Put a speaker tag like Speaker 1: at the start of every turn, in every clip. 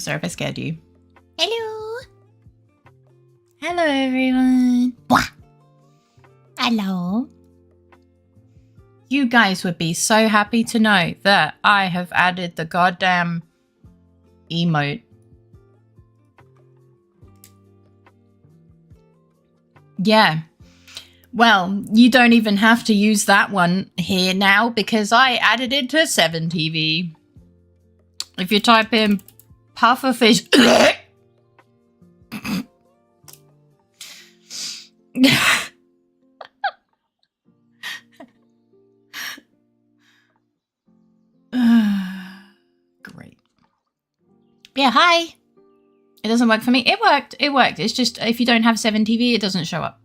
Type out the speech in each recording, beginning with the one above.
Speaker 1: sorry if I scared you. Hello. Hello, everyone. Hello. You guys would be so happy to know that I have added the goddamn emote. Yeah. Well, you don't even have to use that one here now because I added it to 7TV. If you type in pufferfish... Great. Yeah, hi. It doesn't work for me. It worked. It worked. It's just if you don't have 7TV, it doesn't show up.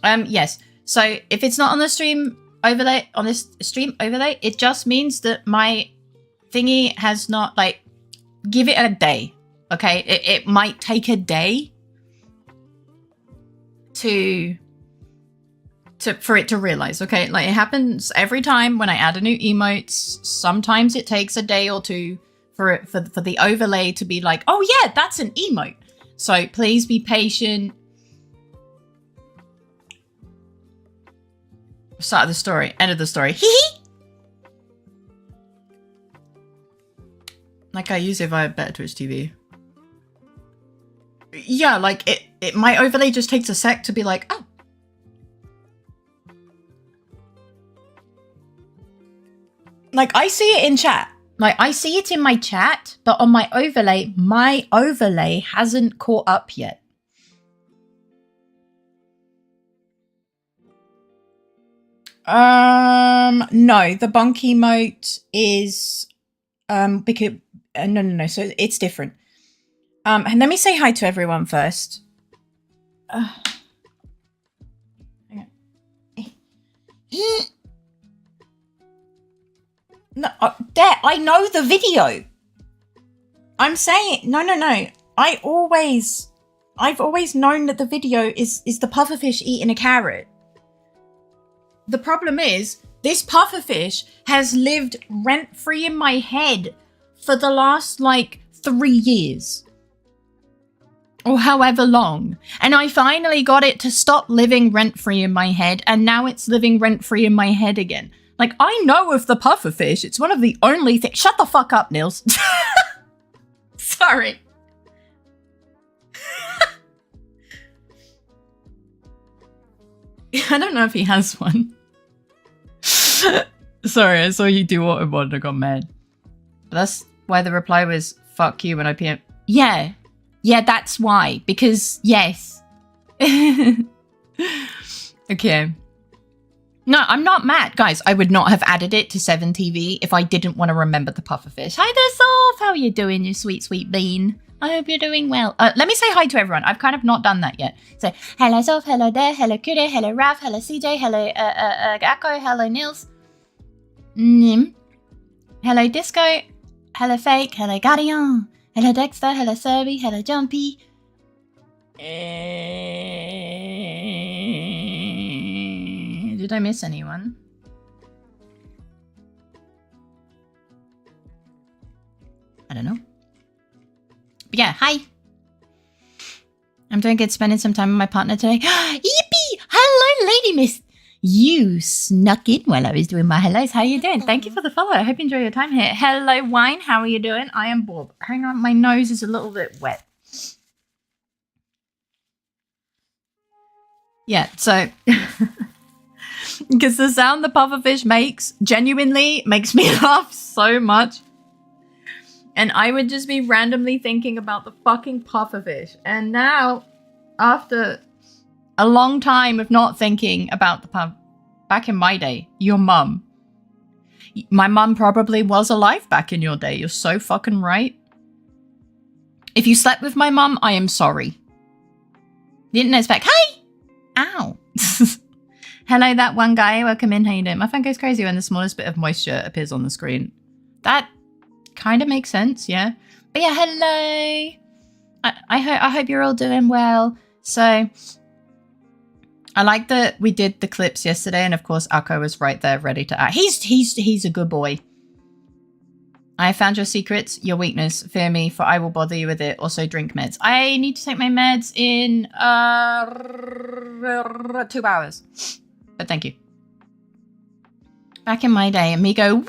Speaker 1: Yes. So if it's not on the stream overlay, on this stream overlay, it just means that my thingy has not, like, give it a day. Okay? It might take a day for it to realize. Okay? Like, it happens every time when I add a new emote. Sometimes it takes a day or two for the overlay to be like, oh yeah, that's an emote. So please be patient. Start of the story, end of the story. Like I use it via Better Twitch TV. Yeah, like it my overlay just takes a sec to be like, oh. Like I see it in chat. Like I see it in my chat, but on my overlay hasn't caught up yet. No, the bonk emote is because no, so it's different. And let me say hi to everyone first. No, Dad, I know the video. I'm saying no. I've always known that the video is the pufferfish eating a carrot. The problem is, this pufferfish has lived rent-free in my head for the last, like, 3 years. Or however long. And I finally got it to stop living rent-free in my head, and now it's living rent-free in my head again. Like, I know of the pufferfish. It's one of the only things... Shut the fuck up, Nils. Sorry. I don't know if he has one. Sorry, I saw you do Automod and I got mad. But that's why the reply was, fuck you when I PM. Yeah. Yeah, that's why. Because, yes. Okay. No, I'm not mad. Guys, I would not have added it to 7TV if I didn't want to remember the pufferfish. Hi there, Soph. How are you doing, you sweet, sweet bean? I hope you're doing well. Let me say hi to everyone. I've kind of not done that yet. So, hello, Soph. Hello there. Hello, Kude. Hello, Raf. Hello, CJ. Hello, Gakko. Hello, Nils. Nim. Hello, Disco. Hello, Fake. Hello, Guardian. Hello, Dexter. Hello, Serby. Hello, Jumpy. Did I miss anyone? I don't know. But yeah, hi. I'm doing good, spending some time with my partner today. Yippee! Hello, Lady Miss. You snuck in while I was doing my hellos. How are you doing? Thank you for the follow. I hope you enjoy your time here. Hello, Wine. How are you doing? I am Bob. Hang on, my nose is a little bit wet. Yeah, so... Because the sound the pufferfish makes genuinely makes me laugh so much. And I would just be randomly thinking about the fucking pufferfish. And now, after a long time of not thinking about the puff, back in my day, your mum. My mum probably was alive back in your day. You're so fucking right. If you slept with my mum, I am sorry. The internet's back. Hi! Ow. Hello, that one guy. Welcome in. How you doing? My phone goes crazy when the smallest bit of moisture appears on the screen. That kind of makes sense, yeah. But yeah, hello. I hope you're all doing well. So I like that we did the clips yesterday, and of course Akko was right there ready to act. He's a good boy. I found your secrets, your weakness. Fear me, for I will bother you with it. Also, drink meds. I need to take my meds in 2 hours. But thank you. Back in my day, and me go, wee!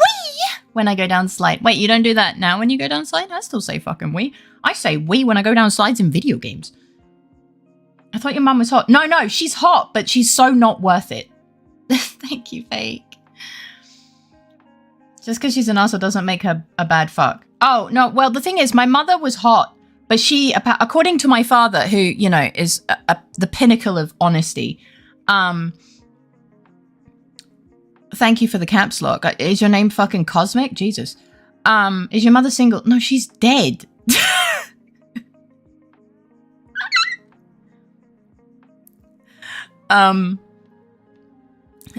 Speaker 1: When I go down slide. Wait, you don't do that now when you go down slide? I still say fucking wee. I say wee when I go down slides in video games. I thought your mum was hot. No, she's hot, but she's so not worth it. Thank you, Fake. Just because she's an asshole doesn't make her a bad fuck. Oh, no. Well, the thing is, my mother was hot, but she, according to my father, who, you know, is the pinnacle of honesty. Thank you for the caps lock. Is your name fucking Cosmic? Jesus. Is your mother single? No, she's dead.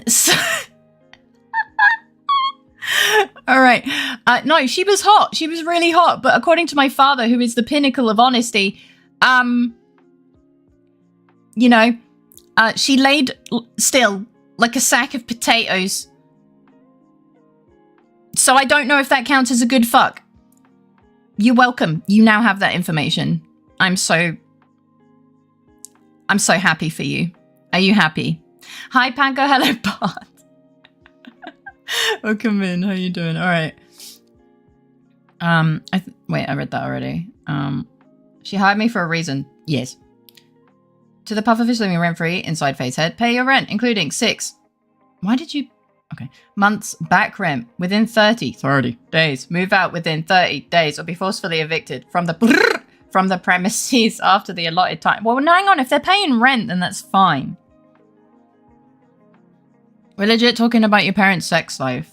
Speaker 1: So all right. No, she was hot. She was really hot. But according to my father, who is the pinnacle of honesty, you know, she laid still like a sack of potatoes. So I don't know if that counts as a good fuck. You're welcome. You now have that information. I'm so happy for you. Are you happy? Hi, Panko. Hello, Bart. Welcome in. How you doing? All right. Wait, I read that already. She hired me for a reason. Yes. To the pufferfish living rent-free inside Faye's head. Pay your rent, including 6. Why did you... Okay. Months back rent within 30 days. Move out within 30 days or be forcefully evicted from the premises after the allotted time. Well, no, hang on. If they're paying rent, then that's fine. We're legit talking about your parents' sex life.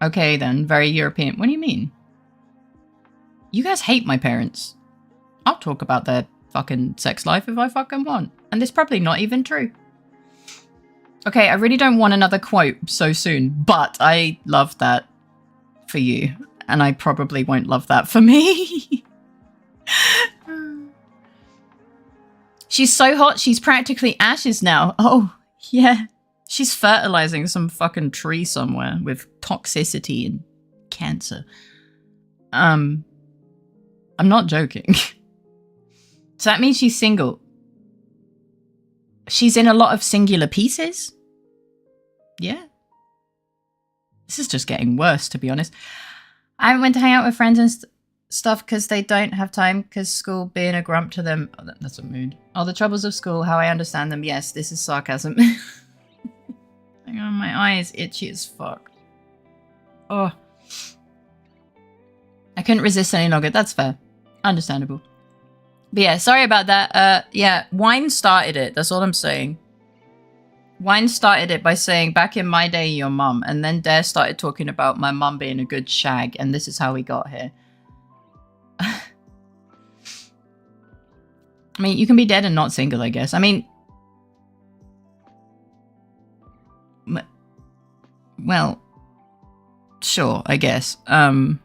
Speaker 1: Okay, then. Very European. What do you mean? You guys hate my parents. I'll talk about their fucking sex life if I fucking want. And it's probably not even true. Okay, I really don't want another quote so soon, but I love that for you. And I probably won't love that for me. She's so hot, she's practically ashes now. Oh, yeah. She's fertilizing some fucking tree somewhere with toxicity and cancer. I'm not joking. So that means she's single. She's in a lot of singular pieces. Yeah. This is just getting worse, to be honest. I went to hang out with friends and stuff because they don't have time because school being a grump to them. Oh, that's a mood. Oh, the troubles of school, how I understand them. Yes, this is sarcasm. Hang on, my eye is itchy as fuck. Oh. I couldn't resist any longer. That's fair. Understandable. But yeah, sorry about that. Yeah, wine started it. That's all I'm saying. Wine started it by saying, back in my day, your mum. And then Dare started talking about my mum being a good shag. And this is how we got here. I mean, you can be dead and not single, I guess. I mean... Well... Sure, I guess. I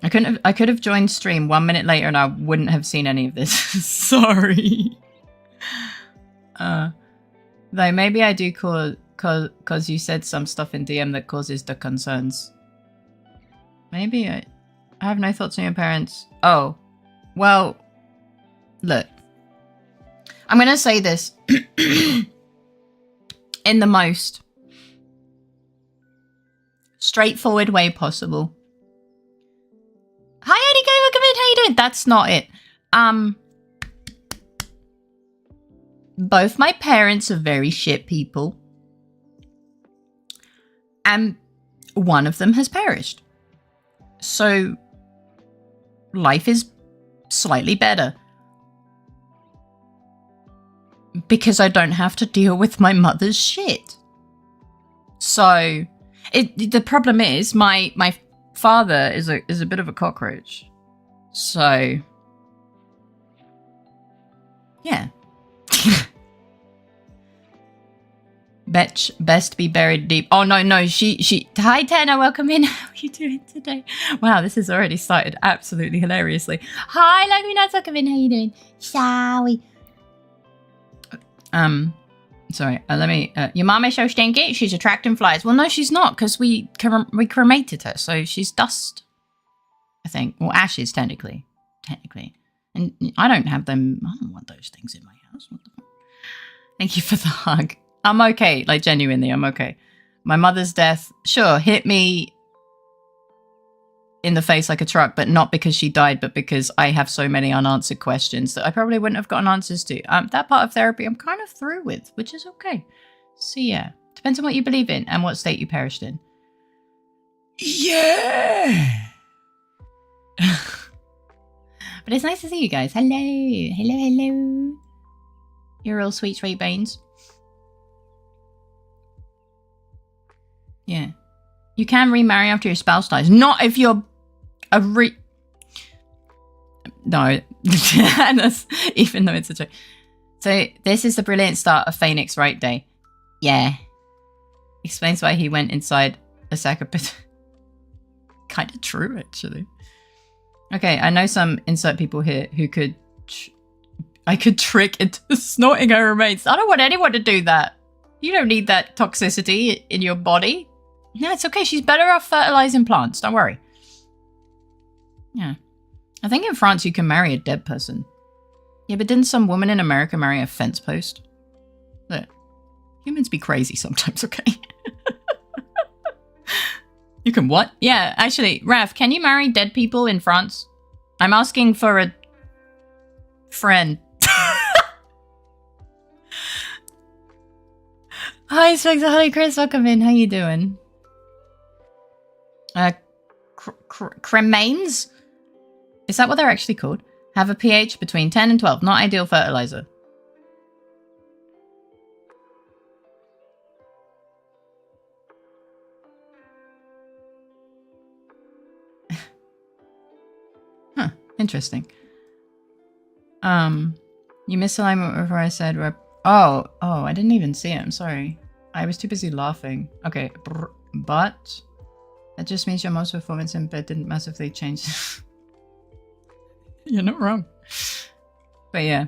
Speaker 1: could have joined stream 1 minute later and I wouldn't have seen any of this. Sorry. Though maybe I do cause you said some stuff in DM that causes the concerns. Maybe I have no thoughts on your parents. Oh, well, look. I'm gonna say this in the most straightforward way possible. Hi, Eddie Gamer, come in. How you doing? That's not it. Both my parents are very shit people. And one of them has perished. So, life is slightly better. Because I don't have to deal with my mother's shit. So, the problem is my father is a bit of a cockroach. So, yeah. Best be buried deep. Oh, no, she. Hi, Tanner, welcome in. How are you doing today? Wow, this has already started absolutely hilariously. Hi, welcome in. How you doing? Shall we? Sorry, let me... your mom is so stinky, she's attracting flies. Well, no, she's not, because we cremated her, so she's dust, I think. Well, ashes, technically. And I don't have them... I don't want those things in my house. What the fuck? Thank you for the hug. I'm okay, like, genuinely, I'm okay. My mother's death, sure, hit me in the face like a truck, but not because she died, but because I have so many unanswered questions that I probably wouldn't have gotten answers to. That part of therapy I'm kind of through with, which is okay. So yeah, depends on what you believe in and what state you perished in. Yeah! But it's nice to see you guys. Hello. You're all sweet beans. Yeah. You can remarry after your spouse dies. Not if you're No. That's, even though it's a joke. So, this is the brilliant start of Phoenix Wright Day. Yeah. Explains why he went inside a sack of kind of true, actually. Okay, I know some insert people here who could... I could trick into snorting her remains. I don't want anyone to do that. You don't need that toxicity in your body. No, it's okay. She's better off fertilizing plants. Don't worry. Yeah. I think in France you can marry a dead person. Yeah, but didn't some woman in America marry a fence post? Look, humans be crazy sometimes, okay? You can what? Yeah, actually, Raph, can you marry dead people in France? I'm asking for a friend. Hi, Spectre. Hi, Chris. Welcome in. How you doing? Cremains? Is that what they're actually called? Have a pH between 10 and 12. Not ideal fertilizer. Huh. Interesting. You missed alignment before I said... Oh, I didn't even see it. I'm sorry. I was too busy laughing. Okay, but... That just means your most performance in bed didn't massively change. You're not wrong. But yeah.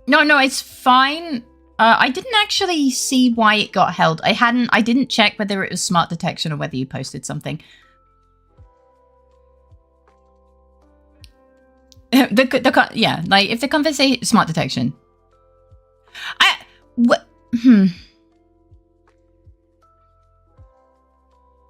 Speaker 1: No, it's fine. I didn't actually see why it got held. I didn't check whether it was smart detection or whether you posted something. Yeah, like if the conversation... Smart detection.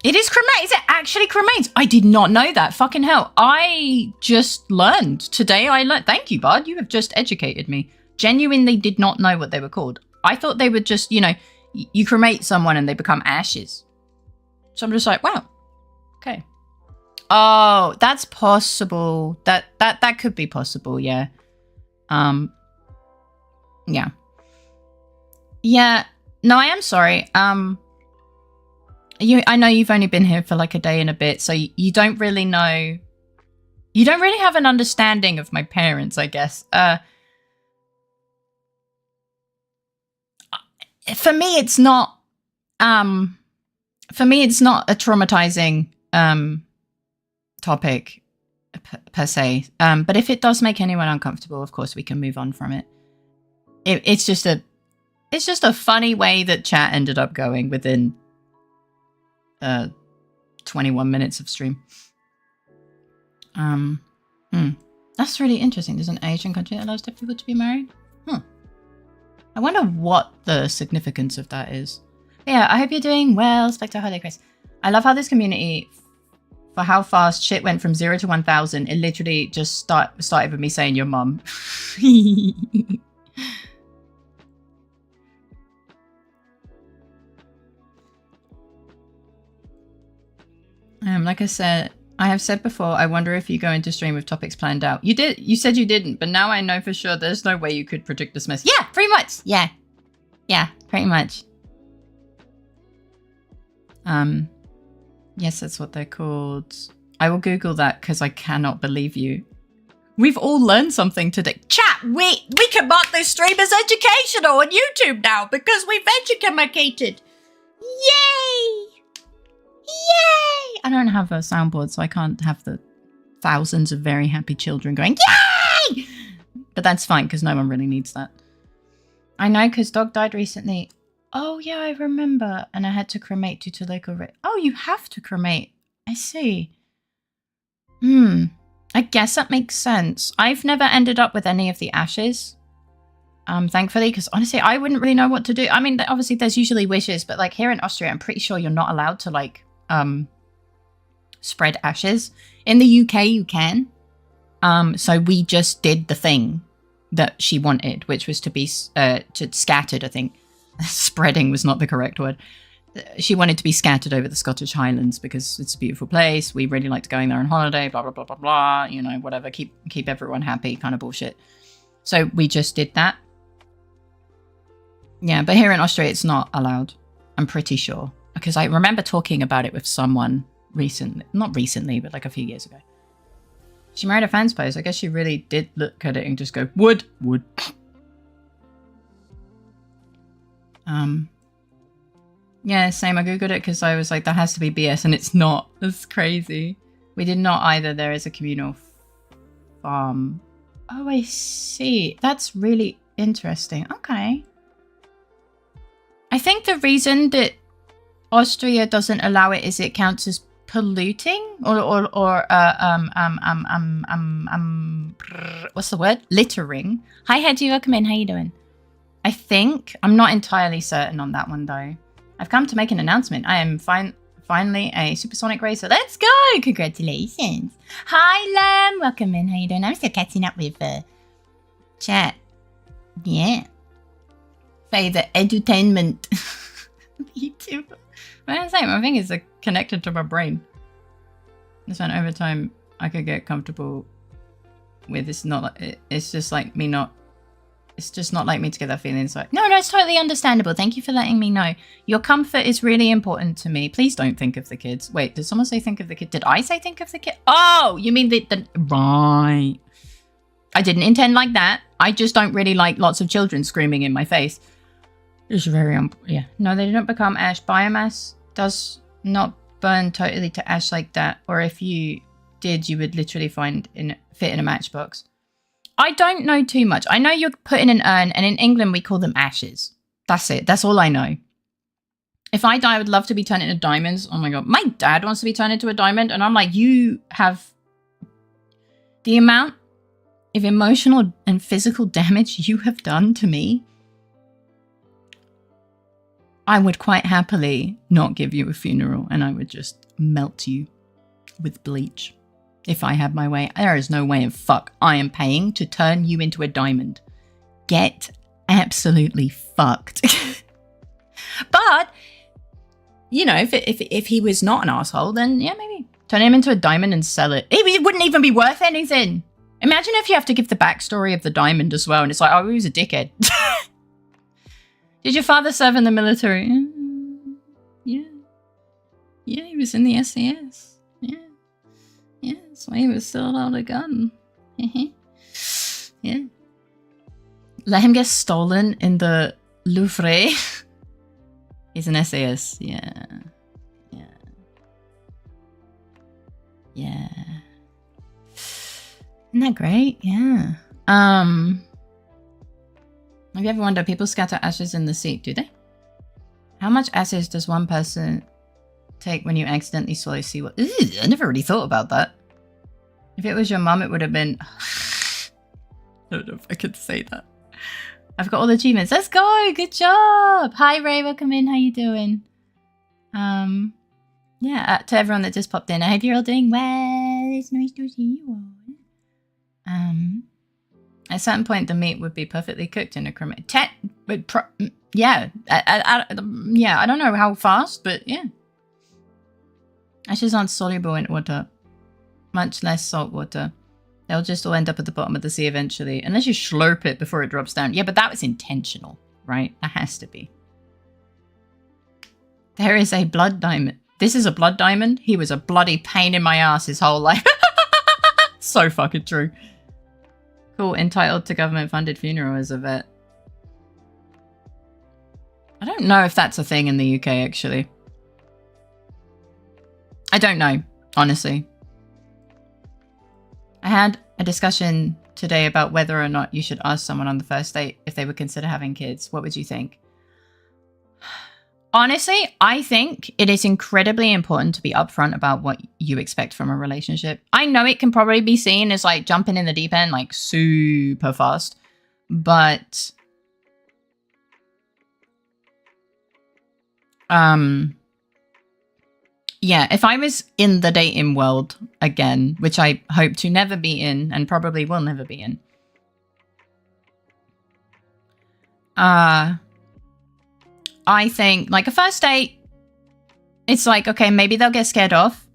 Speaker 1: It is cremains. Is it actually cremains? I did not know that. Fucking hell. I just learned. Today I learned. Thank you, bud. You have just educated me. Genuinely did not know what they were called. I thought they were just, you know, you cremate someone and they become ashes. So I'm just like, wow. Okay. Oh, that's possible. That could be possible, yeah. Yeah. Yeah. No, I am sorry. I know you've only been here for like a day and a bit, so you don't really know. You don't really have an understanding of my parents, I guess. For me, it's not. For me, it's not a traumatizing topic per se. But if it does make anyone uncomfortable, of course, we can move on from it. It's just a funny way that chat ended up going within 21 minutes of stream. That's really interesting. There's an Asian country that allows deaf people to be married. I wonder what the significance of that is. But yeah, I hope you're doing well, Spectre. Hi there, Chris. I love how this community, for how fast shit went from 0 to 1,000, it literally just started with me saying your mum. Like I have said before, I wonder if you go into stream with topics planned out. You did. You said you didn't, but now I know for sure there's no way you could predict this mess. Yeah, pretty much. Yeah. Yeah, pretty much. Yes, that's what they're called. I will Google that because I cannot believe you. We've all learned something today. Chat, we can mark this stream as educational on YouTube now because we've educated. Yay! Yay! I don't have a soundboard, so I can't have the thousands of very happy children going, yay! But that's fine, because no one really needs that. I know, because dog died recently. Oh, yeah, I remember. And I had to cremate due to local... Oh, you have to cremate. I see. I guess that makes sense. I've never ended up with any of the ashes. Thankfully, because honestly, I wouldn't really know what to do. I mean, obviously, there's usually wishes, but like here in Austria, I'm pretty sure you're not allowed to like spread ashes. In the UK, you can. So we just did the thing that she wanted, which was to be scattered, I think. Spreading was not the correct word. She wanted to be scattered over the Scottish Highlands because it's a beautiful place. We really liked going there on holiday, blah, blah, blah, blah, blah. You know, whatever. Keep everyone happy kind of bullshit. So we just did that. Yeah, but here in Austria, it's not allowed. I'm pretty sure. Because I remember talking about it with someone recently. Not recently, but like a few years ago. She married a fans post. I guess she really did look at it and just go, wood. Yeah, same. I googled it because I was like, that has to be BS, and it's not. That's crazy. We did not either. There is a communal farm. Oh, I see. That's really interesting. Okay. I think the reason that Austria doesn't allow it is it counts as polluting or what's the word? Littering. Hi, Hedgie, welcome in. How you doing? I think I'm not entirely certain on that one though. I've come to make an announcement. I am finally a supersonic racer. Let's go! Congratulations. Hi, Lamb. Welcome in. How you doing? I'm still catching up with chat. Yeah. Faye, the edutainment. YouTube. My thing is connected to my brain. This one over time I could get comfortable with. It's not like it's just like me not. It's just not like me to get that feeling inside. No, it's totally understandable. Thank you for letting me know. Your comfort is really important to me. Please don't think of the kids. Wait, did someone say think of the kid? Did I say think of the kid? Oh, you mean the right. I didn't intend like that. I just don't really like lots of children screaming in my face. It's very, yeah. No, they don't become ash. Biomass does not burn totally to ash like that. Or if you did, you would literally fit in a matchbox. I don't know too much. I know you're put in an urn, and in England we call them ashes. That's it. That's all I know. If I die, I would love to be turned into diamonds. Oh my god. My dad wants to be turned into a diamond, and I'm like, you have the amount of emotional and physical damage you have done to me. I would quite happily not give you a funeral, and I would just melt you with bleach. If I had my way, there is no way in fuck I am paying to turn you into a diamond. Get absolutely fucked. But, you know, if he was not an asshole, then yeah, maybe turn him into a diamond and sell it. It wouldn't even be worth anything. Imagine if you have to give the backstory of the diamond as well, and it's like, oh, he was a dickhead. Did your father serve in the military? Yeah. Yeah, he was in the SAS. Yeah, that's why he was still allowed a gun. Yeah. Let him get stolen in the LittleFaerii. He's an SAS. Yeah. Isn't that great? Yeah. Have you ever wondered, people scatter ashes in the sea, do they? How much acid does one person take when you accidentally swallow seawater? I never really thought about that. If it was your mum, it would have been... I don't know if I could say that. I've got all the achievements. Let's go! Good job! Hi, Ray. Welcome in. How you doing? Yeah, to everyone that just popped in, I hope you're all doing well. It's nice to see you all. At a certain point, the meat would be perfectly cooked in a crematorium. Yeah. Yeah, I don't know how fast, but yeah. Ashes aren't soluble in water, much less salt water. They'll just all end up at the bottom of the sea eventually, unless you slurp it before it drops down. Yeah, but that was intentional, right? That has to be. There is a blood diamond. This is a blood diamond. He was a bloody pain in my ass his whole life. So fucking true. Cool, entitled to government-funded funeral as a vet. I don't know if that's a thing in the UK, actually. I don't know, honestly. I had a discussion today about whether or not you should ask someone on the first date if they would consider having kids. What would you think? Honestly, I think it is incredibly important to be upfront about what you expect from a relationship. I know it can probably be seen as like jumping in the deep end, like super fast, but yeah, if I was in the dating world again, which I hope to never be in and probably will never be in, I think like a first date, it's like, okay, maybe they'll get scared off.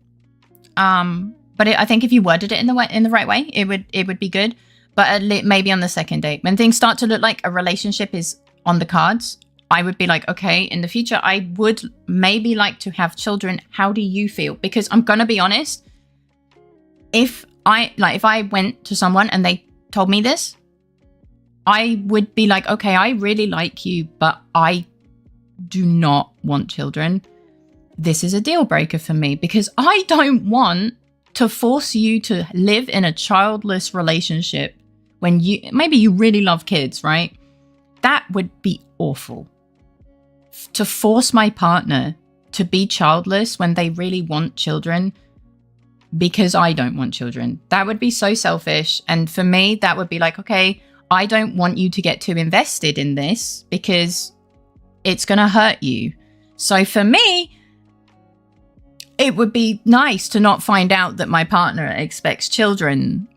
Speaker 1: But I think if you worded it in the right way, it would be good. But maybe on the second date, when things start to look like a relationship is on the cards, I would be like, okay, in the future, I would maybe like to have children. How do you feel? Because I'm gonna be honest, if I went to someone and they told me this, I would be like, okay, I really like you, but I do not want children. This is a deal breaker for me because I don't want to force you to live in a childless relationship when maybe you really love kids, right? That would be awful. To force my partner to be childless when they really want children because I don't want children. That would be so selfish. And for me, that would be like, okay, I don't want you to get too invested in this because it's going to hurt you. So for me, it would be nice to not find out that my partner expects children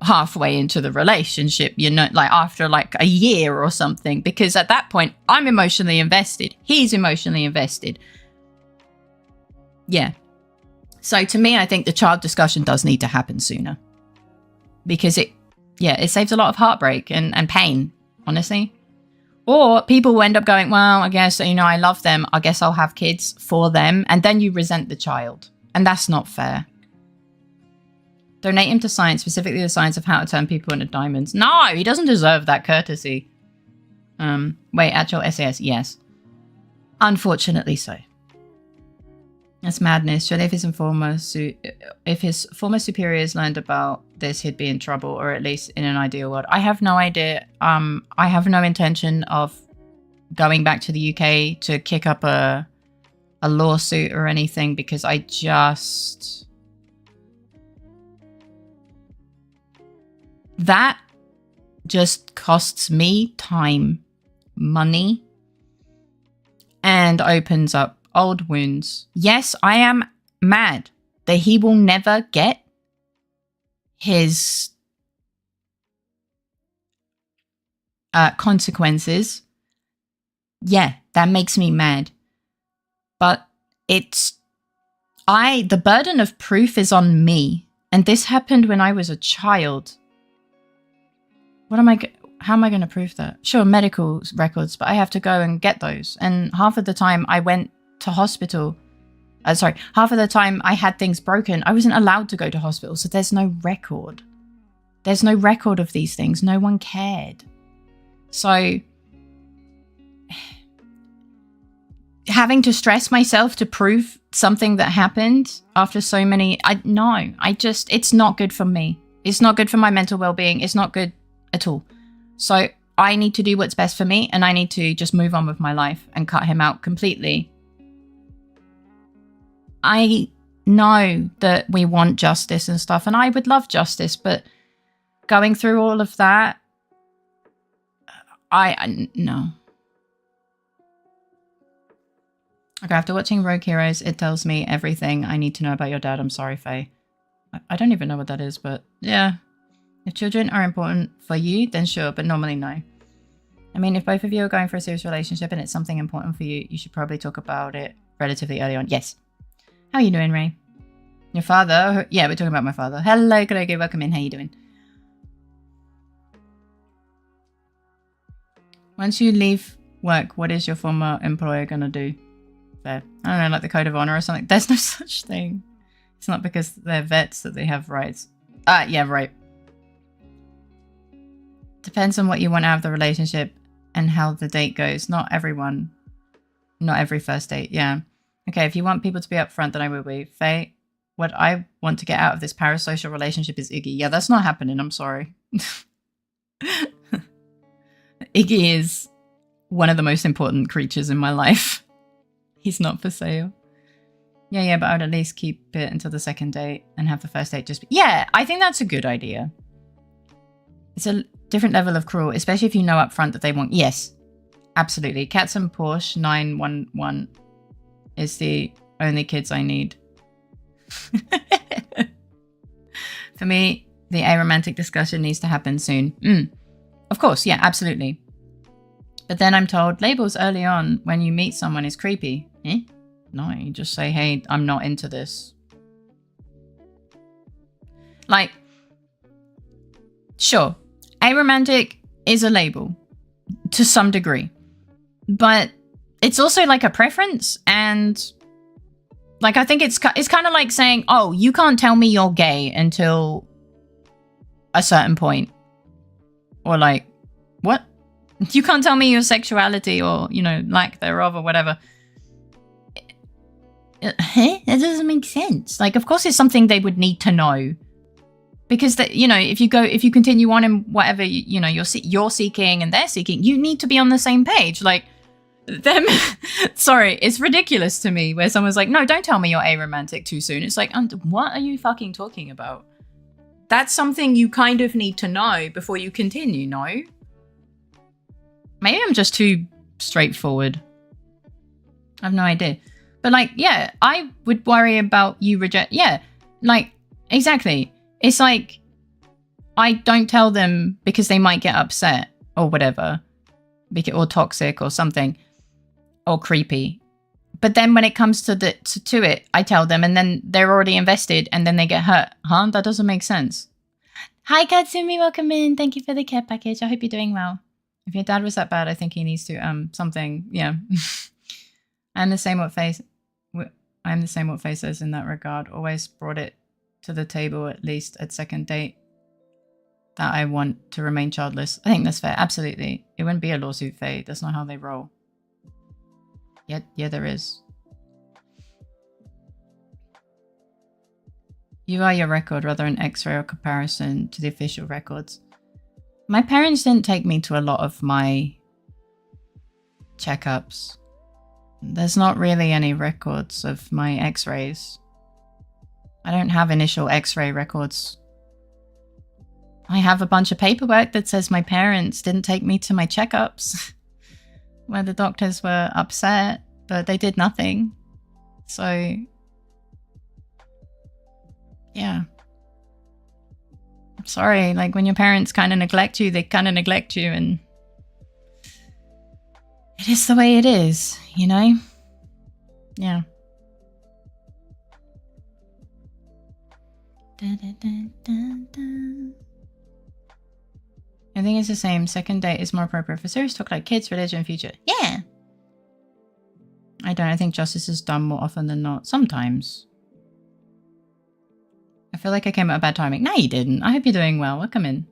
Speaker 1: halfway into the relationship, you know, like after like a year or something, because at that point I'm emotionally invested. He's emotionally invested. Yeah. So to me, I think the child discussion does need to happen sooner because it saves a lot of heartbreak and pain, honestly. Or people will end up going, well, I guess, you know, I love them. I guess I'll have kids for them. And then you resent the child. And that's not fair. Donate him to science, specifically the science of how to turn people into diamonds. No, he doesn't deserve that courtesy. Wait, actual SAS, yes. Unfortunately so. That's madness. Surely if his former superiors learned about this, he'd be in trouble, or at least in an ideal world. I have no idea. I have no intention of going back to the UK to kick up a lawsuit or anything because that just costs me time, money, and opens up old wounds. Yes, I am mad that he will never get his consequences. Yeah, that makes me mad. But the burden of proof is on me. And this happened when I was a child. How am I going to prove that? Sure, medical records, but I have to go and get those. And half of the time I went to hospital. Half of the time I had things broken. I wasn't allowed to go to hospital, so there's no record. There's no record of these things. No one cared. So having to stress myself to prove something that happened after so many, it's not good for me. It's not good for my mental well-being. It's not good at all. So I need to do what's best for me, and I need to just move on with my life and cut him out completely. I know that we want justice and stuff, and I would love justice, but going through all of that, no. Okay, after watching Rogue Heroes, it tells me everything I need to know about your dad. I'm sorry, Faye. I don't even know what that is, but yeah. If children are important for you, then sure, but normally no. I mean, if both of you are going for a serious relationship and it's something important for you, you should probably talk about it relatively early on. Yes. How are you doing, Ray? Your father? Yeah, we're talking about my father. Hello, Kalogo. Welcome in. How you doing? Once you leave work, what is your former employer going to do? Fair. I don't know, like the code of honor or something. There's no such thing. It's not because they're vets that they have rights. Yeah, right. Depends on what you want out of the relationship and how the date goes. Not everyone. Not every first date. Yeah. Okay, if you want people to be upfront, then I will be. Faye, what I want to get out of this parasocial relationship is Iggy. Yeah, that's not happening. I'm sorry. Iggy is one of the most important creatures in my life. He's not for sale. Yeah, but I would at least keep it until the second date and have the first date just be... Yeah, I think that's a good idea. It's a different level of cruel, especially if you know up front that they want... Yes, absolutely. Cats and Porsche 911 is the only kids I need. For me, the aromantic discussion needs to happen soon. Of course, yeah, absolutely. But then I'm told labels early on when you meet someone is creepy. No, you just say, hey, I'm not into this. Like, sure, aromantic is a label to some degree, but it's also like a preference. And like, I think it's kind of like saying, oh, you can't tell me you're gay until a certain point. Or like, what? You can't tell me your sexuality or, you know, lack thereof or whatever. That doesn't make sense. Like, of course it's something they would need to know. Because, you know, if you continue on in whatever, you know, you're seeking and they're seeking, you need to be on the same page. Like, them, sorry, it's ridiculous to me where someone's like, no, don't tell me you're aromantic too soon. It's like, what are you fucking talking about? That's something you kind of need to know before you continue, no? Maybe I'm just too straightforward. I have no idea. But like, yeah, I would worry about you reject. Yeah, like, exactly. It's like, I don't tell them because they might get upset or whatever. Or toxic or something. Or creepy. But then when it comes to it, I tell them and then they're already invested and then they get hurt. Huh? That doesn't make sense. Hi, Katsumi. Welcome in. Thank you for the care package. I hope you're doing well. If your dad was that bad, I think he needs to, something. Yeah. I'm the same what face says in that regard. Always brought it to the table, at least at second date, that I want to remain childless. I think that's fair. Absolutely. It wouldn't be a lawsuit, Faye. That's not how they roll. Yeah, there is. You are your record, rather an x-ray or comparison to the official records. My parents didn't take me to a lot of my checkups. There's not really any records of my x-rays. I don't have initial x-ray records. I have a bunch of paperwork that says my parents didn't take me to my checkups where the doctors were upset, but they did nothing. So, yeah. I'm sorry, like when your parents kind of neglect you, they kind of neglect you, and it is the way it is, you know? Yeah. I think it's the same. Second date is more appropriate for serious talk like kids, religion, future. Yeah. I think justice is done more often than not. Sometimes. I feel like I came at a bad timing. No, you didn't. I hope you're doing well. Welcome in.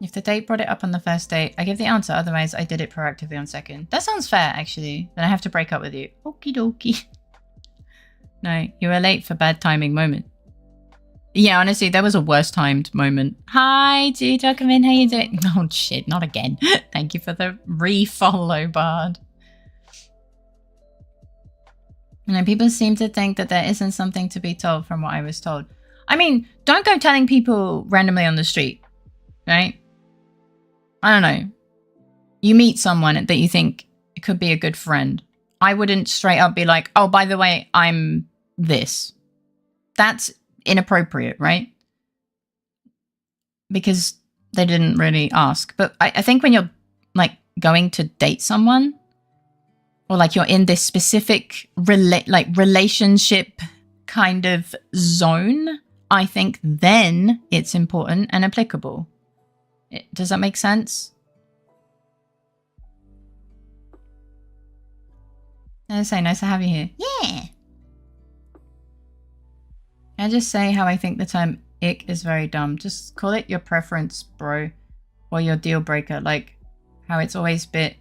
Speaker 1: If the date brought it up on the first date, I give the answer. Otherwise, I did it proactively on second. That sounds fair, actually. Then I have to break up with you. Okie dokie. No, you were late for bad timing moment. Yeah, honestly, there was a worse timed moment. Hi, dude, welcome in. How you doing? Oh, shit, not again. Thank you for the refollow, Bard. You know, people seem to think that there isn't something to be told from what I was told. I mean, don't go telling people randomly on the street, right? I don't know. You meet someone that you think could be a good friend. I wouldn't straight up be like, oh, by the way, I'm this. That's inappropriate, right? Because they didn't really ask. But I think when you're like going to date someone, or like you're in this specific relationship kind of zone, I think then it's important and applicable. Does that make sense? I say, nice to have you here. Yeah. Can I just say how I think the term ick is very dumb? Just call it your preference, bro. Or your deal breaker. Like how it's always bit.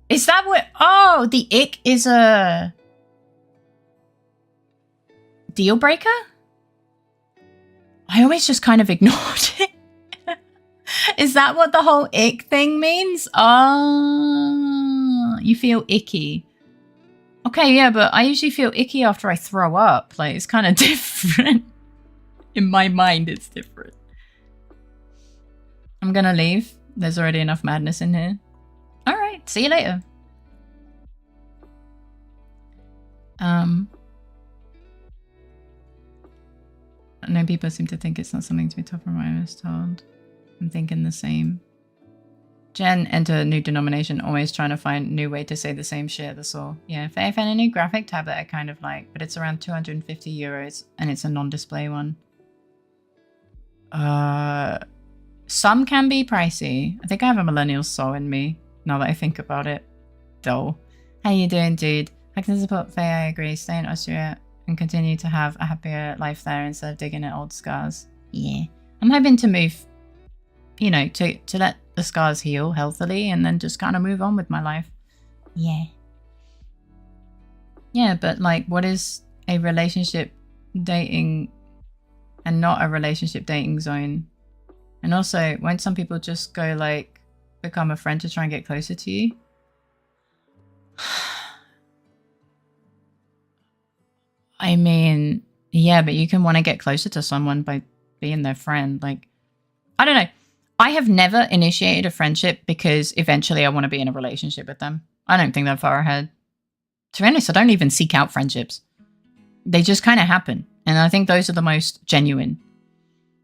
Speaker 1: Is that what? Oh, the ick is a deal breaker? I always just kind of ignored it. Is that what the whole ick thing means? Oh, you feel icky. Okay, yeah, but I usually feel icky after I throw up. Like, it's kind of different. In my mind, it's different. I'm gonna leave. There's already enough madness in here. All right, see you later. I know people seem to think it's not something to be tough from what I was told. I'm thinking the same. Jen, enter a new denomination, always trying to find a new way to say the same shit, that's all. Yeah, I found a new graphic tablet I kind of like, but it's around 250 euros and it's a non-display one. Some can be pricey. I think I have a millennial soul in me, now that I think about it. Though. How you doing, dude? I can support Faye, I agree. Stay in Austria and continue to have a happier life there instead of digging at old scars. Yeah. I'm hoping to move, you know, to let the scars heal healthily and then just kind of move on with my life. Yeah. Yeah, but like, what is a relationship dating and not a relationship dating zone? And also, won't some people just go like, become a friend to try and get closer to you? I mean, yeah, but you can want to get closer to someone by being their friend. Like, I don't know. I have never initiated a friendship because eventually I want to be in a relationship with them. I don't think that far ahead. To be honest, I don't even seek out friendships. They just kind of happen. And I think those are the most genuine.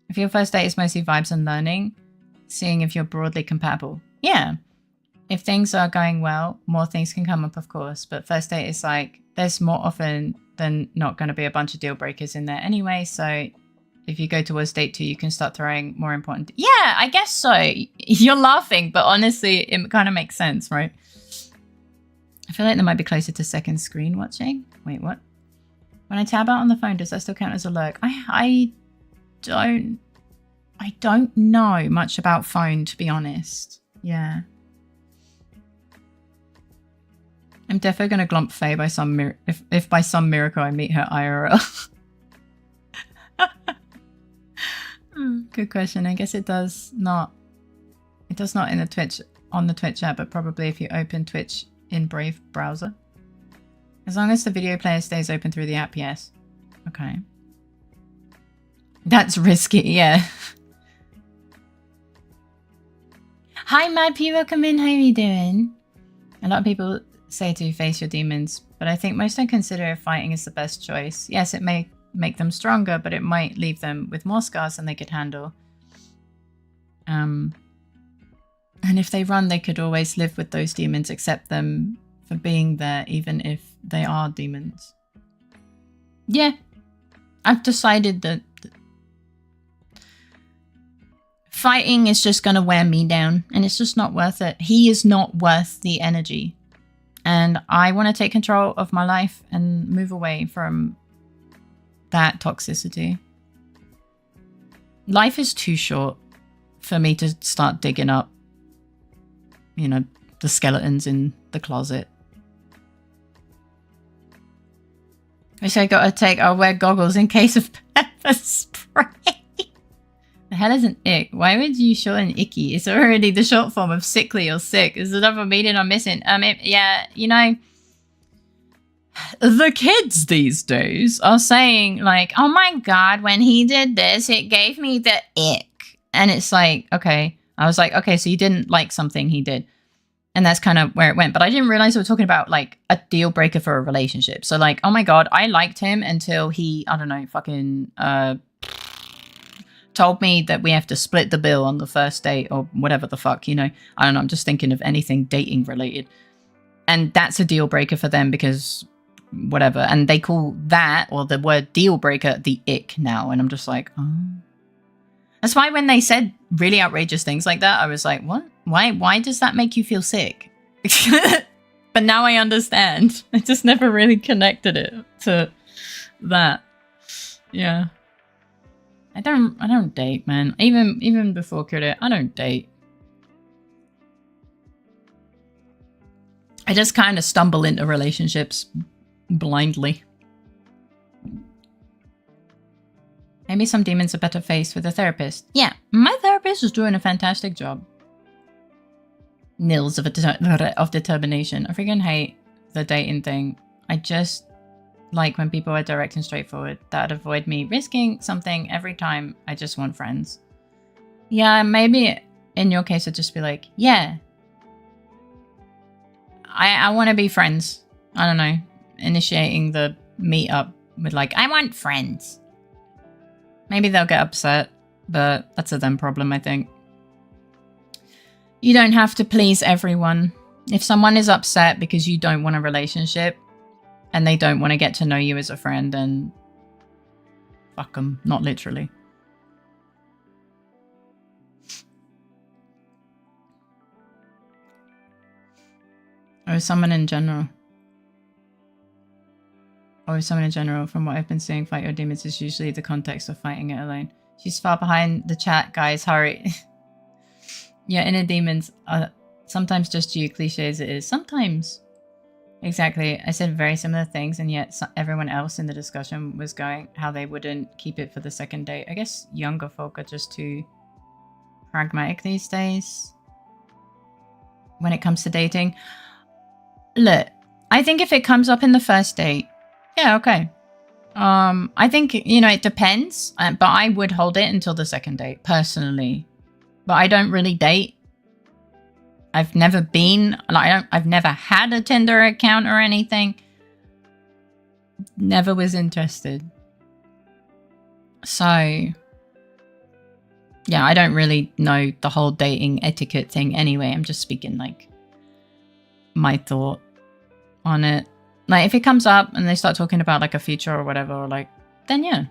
Speaker 1: If your first date is mostly vibes and learning, seeing if you're broadly compatible. Yeah. If things are going well, more things can come up, of course. But first date is like, there's more often than not going to be a bunch of deal breakers in there anyway. So if you go towards date 2, you can start throwing more important... Yeah, I guess so. You're laughing, but honestly, it kind of makes sense, right? I feel like they might be closer to second screen watching. Wait, what? When I tab out on the phone, does that still count as a lurk? I don't know much about phone, to be honest. Yeah. I'm definitely going to glomp Faye by some if by some miracle I meet her IRL. Good question. I guess it does not. It does not in the Twitch on the Twitch app, but probably if you open Twitch in Brave browser. As long as the video player stays open through the app, yes. Okay. That's risky, yeah. Hi, Mad P, welcome in. How are you doing? A lot of people say to face your demons, but I think most don't consider if fighting is the best choice. Yes, it may make them stronger, but it might leave them with more scars than they could handle. And if they run, they could always live with those demons, accept them for being there, even if they are demons. Yeah, I've decided that fighting is just going to wear me down, and it's just not worth it. He is not worth the energy. And I want to take control of my life and move away from that toxicity. Life is too short for me to start digging up, you know, the skeletons in the closet. I'll wear goggles in case of pepper spray. The hell is an ick? Why would you shorten icky? It's already the short form of sickly or sick. Is there another meaning I'm missing? Yeah, you know, the kids these days are saying like, oh my God, when he did this, it gave me the ick. And it's like, okay. I was like, okay, so you didn't like something he did. And that's kind of where it went. But I didn't realize we were talking about like a deal breaker for a relationship. So like, oh my God, I liked him until he, I don't know, fucking told me that we have to split the bill on the first date or whatever the fuck, you know. I don't know, I'm just thinking of anything dating related. And that's a deal breaker for them because whatever. And they call that, or the word deal breaker, the ick now. And I'm just like, oh. That's why when they said really outrageous things like that, I was like, what? Why does that make you feel sick? But now I understand. I just never really connected it to that. Yeah. I don't date, man. Even before credit, I don't date. I just kind of stumble into relationships blindly. Maybe some demons are better faced with a therapist. Yeah, my therapist is doing a fantastic job. Nils of determination. I freaking hate the dating thing. I just like when people are direct and straightforward. That'd avoid me risking something every time. I just want friends. Yeah, maybe in your case, I'd just be like, yeah, I want to be friends. I don't know. Initiating the meetup with like, I want friends. Maybe they'll get upset, but that's a them problem, I think. You don't have to please everyone. If someone is upset because you don't want a relationship and they don't want to get to know you as a friend, then fuck them, not literally. Or someone in general. From what I've been seeing, fight your demons is usually the context of fighting it alone. She's far behind the chat, guys, hurry. Your inner demons are sometimes just you, cliche as it is. Sometimes. Exactly. I said very similar things, and yet everyone else in the discussion was going how they wouldn't keep it for the second date. I guess younger folk are just too pragmatic these days when it comes to dating. Look, I think if it comes up in the first date, yeah, okay. I think, you know, it depends, but I would hold it until the second date, personally. But I don't really date. I've never been, like, I've never had a Tinder account or anything. Never was interested. So, yeah, I don't really know the whole dating etiquette thing anyway. I'm just speaking, like, my thought on it. Like, if it comes up and they start talking about, like, a future or whatever, or, like, then yeah.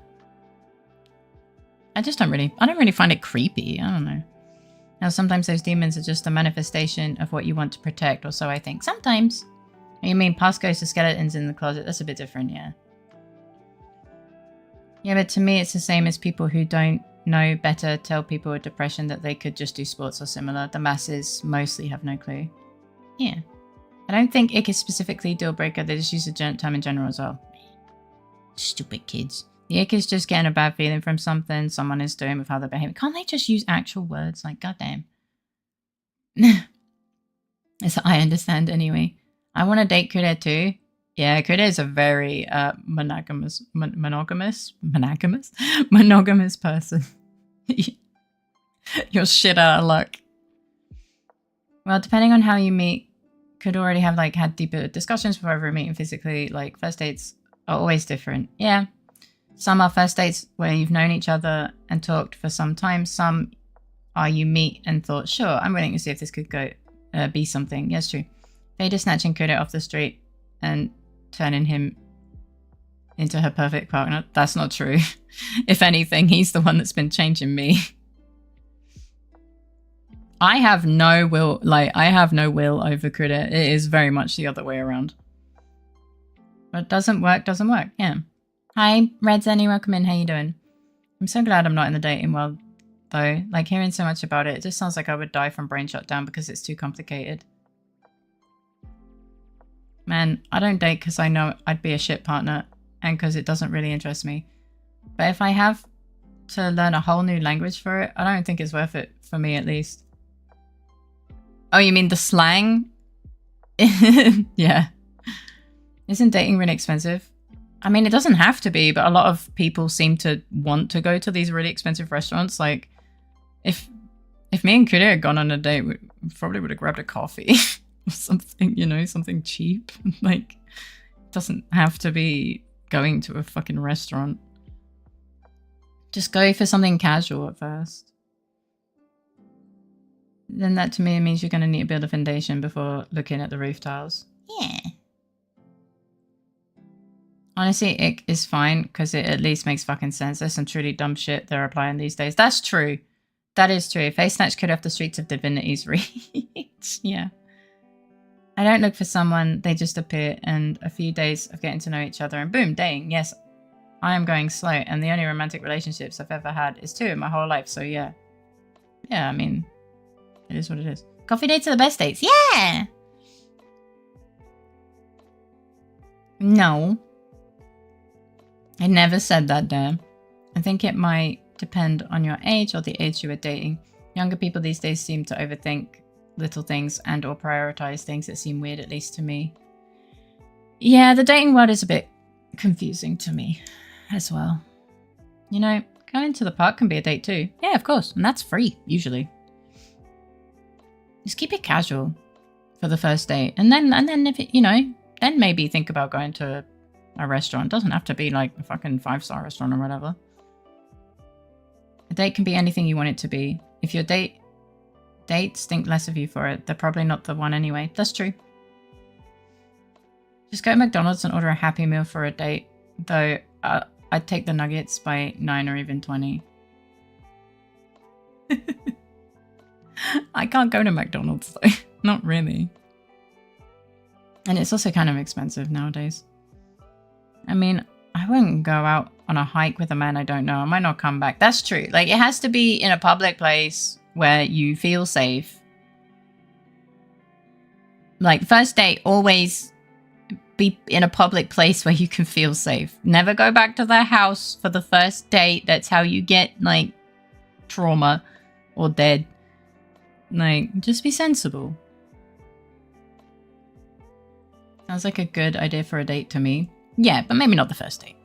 Speaker 1: I don't really find it creepy. I don't know. Now, sometimes those demons are just a manifestation of what you want to protect, or so I think. Sometimes. You mean past ghosts or skeletons in the closet? That's a bit different, yeah. Yeah, but to me, it's the same as people who don't know better tell people with depression that they could just do sports or similar. The masses mostly have no clue. Yeah. I don't think ick is specifically deal breaker. They just use the term in general as well. Stupid kids. The ick is just getting a bad feeling from something someone is doing with how they're behaving. Can't they just use actual words? Like, goddamn. So I understand anyway. I want to date Kude too. Yeah, Kude is a very monogamous person. You're shit out of luck. Well, depending on how you meet, could already have like had deeper discussions before ever meeting physically. Like first dates are always different. Yeah. Some are first dates where you've known each other and talked for some time. Some are you meet and thought, sure, I'm willing to see if this could go be something. Yes, true. Vader snatching Kude off the street and turning him into her perfect partner. That's not true. If anything, he's the one that's been changing me. I have no will over Kude. It is very much the other way around. But doesn't work, yeah. Hi, Red Zenny, welcome in, how you doing? I'm so glad I'm not in the dating world, though. Like, hearing so much about it, it just sounds like I would die from brain shutdown because it's too complicated. Man, I don't date because I know I'd be a shit partner and because it doesn't really interest me. But if I have to learn a whole new language for it, I don't think it's worth it, for me at least. Oh, you mean the slang? Yeah. Isn't dating really expensive? I mean, it doesn't have to be, but a lot of people seem to want to go to these really expensive restaurants. Like, if me and Kude had gone on a date, we probably would have grabbed a coffee or something, you know, something cheap. Like, it doesn't have to be going to a fucking restaurant. Just go for something casual at first. Then that to me means you're going to need to build a foundation before looking at the roof tiles. Yeah. Honestly, ick is fine because it at least makes fucking sense. There's some truly dumb shit they're applying these days. That's true. That is true. Face snatch Kude off the streets of Divinity's Reach. Yeah. I don't look for someone. They just appear, and a few days of getting to know each other and boom, dating. Yes, I am going slow, and the only romantic relationships I've ever had is 2 in my whole life. So yeah. Yeah, I mean, it is what it is. Coffee dates are the best dates. Yeah! No. I never said that, damn. I think it might depend on your age or the age you were dating. Younger people these days seem to overthink little things and or prioritize things that seem weird, at least to me. Yeah, the dating world is a bit confusing to me as well. You know, going to the park can be a date too. Yeah, of course. And that's free, usually. Just keep it casual for the first date. And then if it, you know, then maybe think about going to a restaurant. It doesn't have to be like a fucking 5-star restaurant or whatever. A date can be anything you want it to be. If your dates think less of you for it, they're probably not the one anyway. That's true. Just go to McDonald's and order a Happy Meal for a date. Though I'd take the nuggets by 9 or even 20. I can't go to McDonald's though. Not really. And it's also kind of expensive nowadays. I mean, I wouldn't go out on a hike with a man I don't know. I might not come back. That's true. Like, it has to be in a public place where you feel safe. Like, first date, always be in a public place where you can feel safe. Never go back to their house for the first date. That's how you get, like, trauma or dead. Like, just be sensible. Sounds like a good idea for a date to me. Yeah, but maybe not the first date.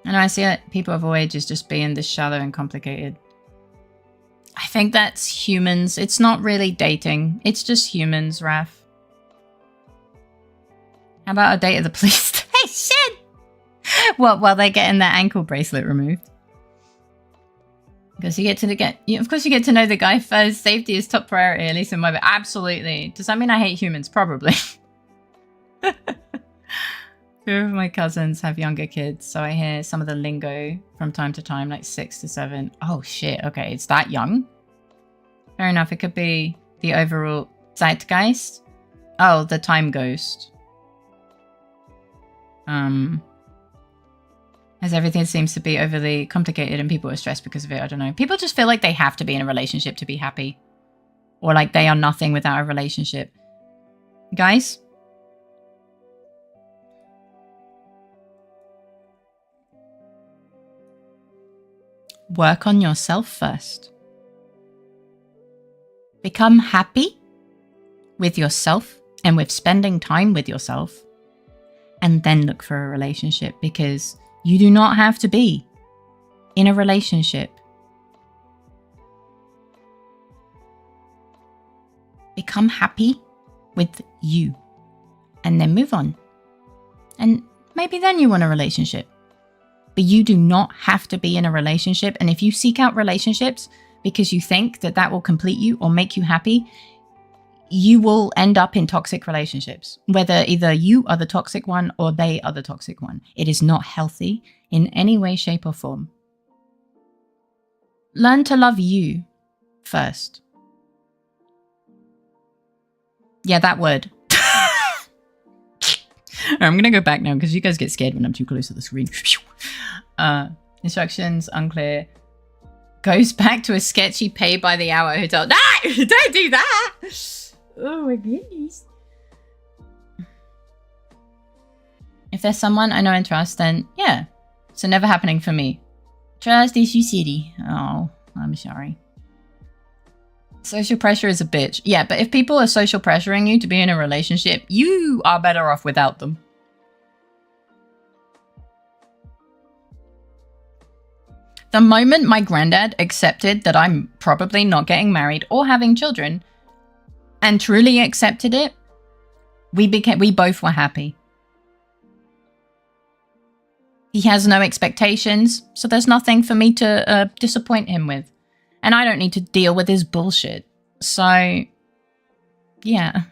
Speaker 1: And I see that people of all ages just being this shallow and complicated. I think that's humans. It's not really dating. It's just humans, Raph. How about a date at the police station? Well, while they're getting their ankle bracelet removed. Because of course you get to know the guy first. Safety is top priority, at least in my... Absolutely. Does that mean I hate humans? Probably. 2 of my cousins have younger kids, so I hear some of the lingo from time to time, like 6 to 7. Oh shit, okay, it's that young? Fair enough, it could be the overall zeitgeist. Oh, the time ghost. As everything seems to be overly complicated and people are stressed because of it, I don't know. People just feel like they have to be in a relationship to be happy. Or like they are nothing without a relationship. Guys? Work on yourself first. Become happy with yourself and with spending time with yourself. And then look for a relationship, because you do not have to be in a relationship. Become happy with you and then move on. And maybe then you want a relationship. But you do not have to be in a relationship. And if you seek out relationships because you think that that will complete you or make you happy, you will end up in toxic relationships, whether either you are the toxic one or they are the toxic one. It is not healthy in any way, shape, or form. Learn to love you first. Yeah, that word. I'm going to go back now because you guys get scared when I'm too close to the screen. Instructions unclear. Goes back to a sketchy pay by the hour hotel. No! Don't do that! Oh my goodness. If there's someone I know and trust, then yeah. So never happening for me. Trust issue city. Oh, I'm sorry. Social pressure is a bitch. Yeah, but if people are social pressuring you to be in a relationship, you are better off without them. The moment my granddad accepted that I'm probably not getting married or having children, and truly accepted it, we both were happy. He has no expectations, so there's nothing for me to disappoint him with. And I don't need to deal with his bullshit. So, yeah.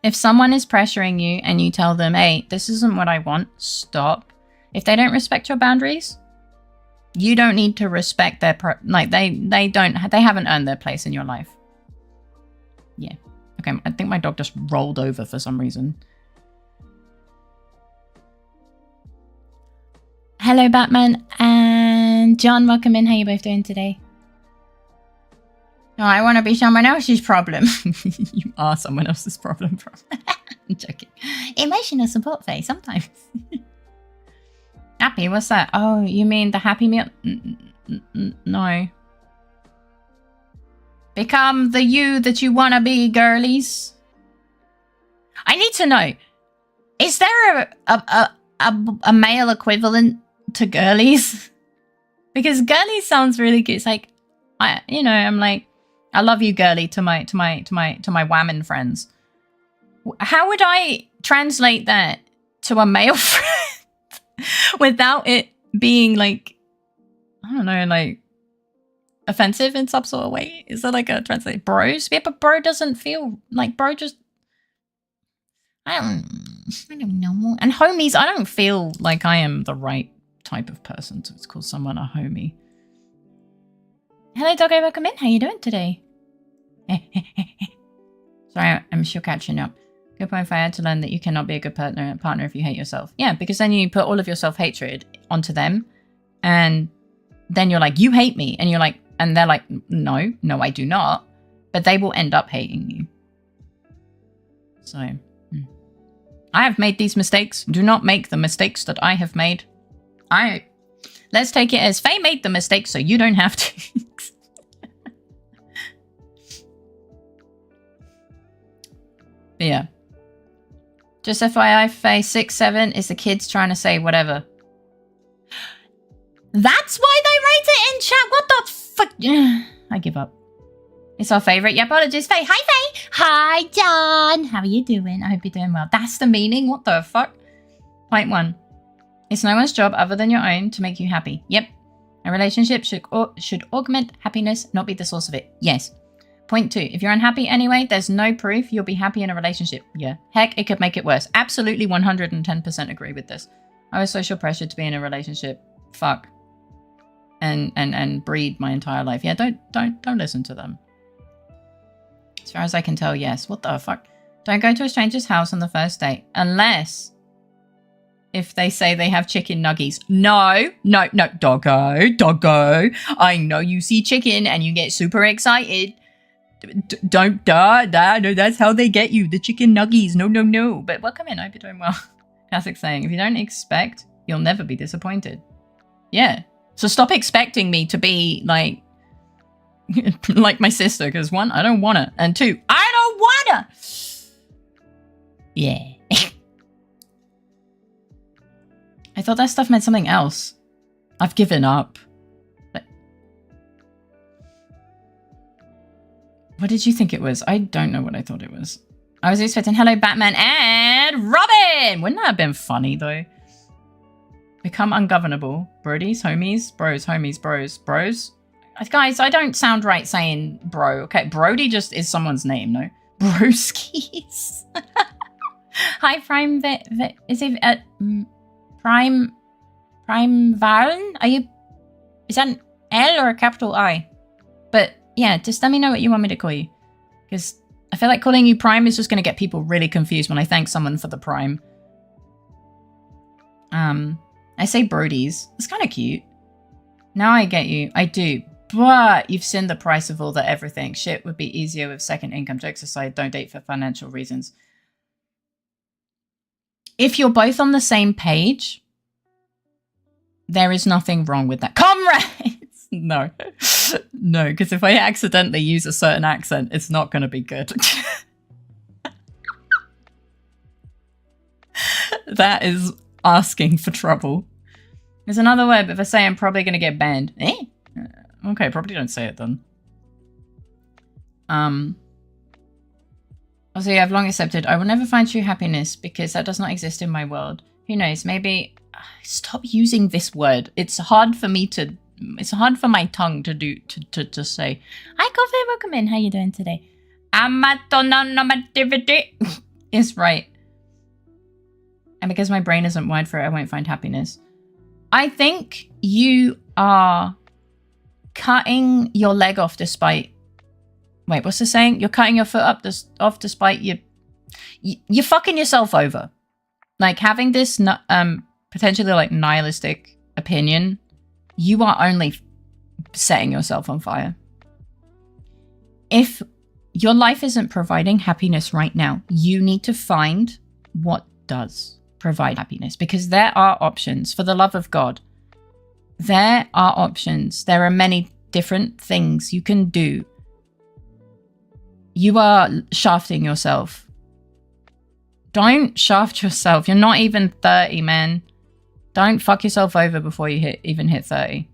Speaker 1: If someone is pressuring you and you tell them, hey, this isn't what I want, stop. If they don't respect your boundaries, you don't need to respect their... they haven't earned their place in your life. Yeah. Okay, I think my dog just rolled over for some reason. Hello, Batman and John. Welcome in. How you both doing today? Oh, I want to be someone else's problem. You are someone else's problem. I'm joking. Emotional support face sometimes. Happy? What's that? Oh, you mean the Happy Meal? No. Become the you that you want to be, girlies. I need to know, is there a male equivalent to girlies? Because girlies sounds really good. It's like, I'm like, I love you, girly, to my whammon friends. How would I translate that to a male friend without it being like, I don't know, like offensive in some sort of way? Is that like a translate? Bros? Yeah, but bro doesn't feel like bro just. I don't know. And homies, I don't feel like I am the right type of person to call someone a homie. Hello, doggo, welcome in. How you doing today? Sorry, I'm still catching up. Good point if I had to learn that you cannot be a good partner if you hate yourself. Yeah, because then you put all of your self-hatred onto them, and then you're like, you hate me. And you're like, and they're like, no, I do not. But they will end up hating you. So, I have made these mistakes. Do not make the mistakes that I have made. Let's take it as Faye made the mistake so you don't have to. But yeah. Just FYI, Faye 6'7" is the kids trying to say whatever. That's why they write it in chat. What the fuck? I give up. It's our favourite. Yeah, apologies, Faye. Hi, Faye. Hi, John. How are you doing? I hope you're doing well. That's the meaning. What the fuck? Point 1. It's no one's job other than your own to make you happy. Yep. A relationship should augment happiness, not be the source of it. Yes. Point 2. If you're unhappy anyway, there's no proof you'll be happy in a relationship. Yeah. Heck, it could make it worse. Absolutely 110% agree with this. I was social pressured to be in a relationship. Fuck. And breed my entire life. Yeah, don't listen to them. As far as I can tell, yes. What the fuck? Don't go to a stranger's house on the first date. Unless if they say they have chicken nuggies. No. Doggo. I know you see chicken and you get super excited. Don't, no, that's how they get you. The chicken nuggies. No. But welcome in. I hope you're doing well. Classic saying, if you don't expect, you'll never be disappointed. Yeah. So stop expecting me to be like my sister, because 1, I don't want to, and 2, I don't want to. Yeah. I thought that stuff meant something else. I've given up. But what did you think it was? I don't know what I thought it was. I was expecting hello, Batman and Robin. Wouldn't that have been funny, though? Become ungovernable. Brodies, homies, bros, homies, bros. Guys, I don't sound right saying bro. Okay, Brody just is someone's name, no? Broskies. Hi, Prime is it Prime Valen? Are you? Is that an L or a capital I? But yeah, just let me know what you want me to call you, because I feel like calling you Prime is just going to get people really confused when I thank someone for the Prime. I say Brodies. It's kind of cute. Now I get you. I do. But you've seen the price of all the everything. Shit would be easier with second income. Jokes aside, don't date for financial reasons. If you're both on the same page, there is nothing wrong with that. Comrades! No. No, because if I accidentally use a certain accent, it's not going to be good. That is asking for trouble. There's another word, but if I say I'm probably going to get banned. Okay, probably don't say it then. Also, I've long accepted I will never find true happiness because that does not exist in my world. Who knows? Maybe stop using this word. It's hard for me to. It's hard for my tongue to do to say. Hi, Coffee. Welcome in. How you doing today? Amatonormativity is right. And because my brain isn't wired for it, I won't find happiness. I think you are cutting your leg off despite... Wait, what's the saying? You're cutting your foot off despite you're fucking yourself over. Like, having this potentially like nihilistic opinion, you are only setting yourself on fire. If your life isn't providing happiness right now, you need to find what does. provide happiness, because there are options. For the love of God, there are options. There are many different things you can do. You are shafting yourself. Don't shaft yourself. You're not even 30, man. Don't fuck yourself over before you even hit 30.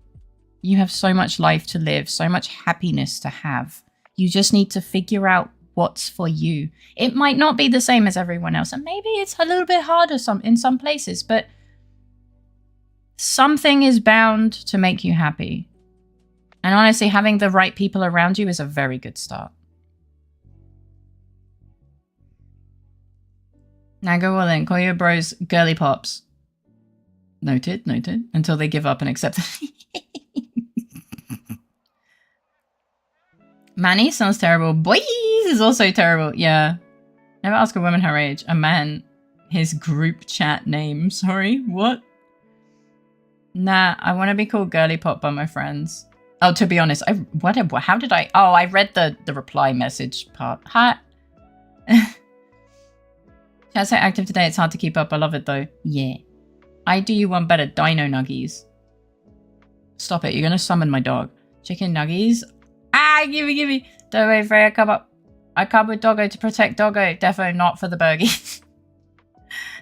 Speaker 1: You have so much life to live, so much happiness to have. You just need to figure out what's for you. It might not be the same as everyone else, and maybe it's a little bit harder in some places, but something is bound to make you happy. And honestly, having the right people around you is a very good start. Now go all in. Call your bros girly pops. Noted, noted. Until they give up and accept it. Manny sounds terrible. Boys is also terrible. Yeah. Never ask a woman her age. A man, his group chat name. Sorry, what? Nah, I want to be called girly pop by my friends. Oh, to be honest, how did I? Oh, I read the reply message part. Hi. Chat's so active today, it's hard to keep up. I love it though. Yeah. I do you one better. Dino nuggies. Stop it. You're going to summon my dog. Chicken nuggies. Ah, gimme. Don't worry, Freya, come up. I come with Doggo to protect Doggo. Defo not for the burgies.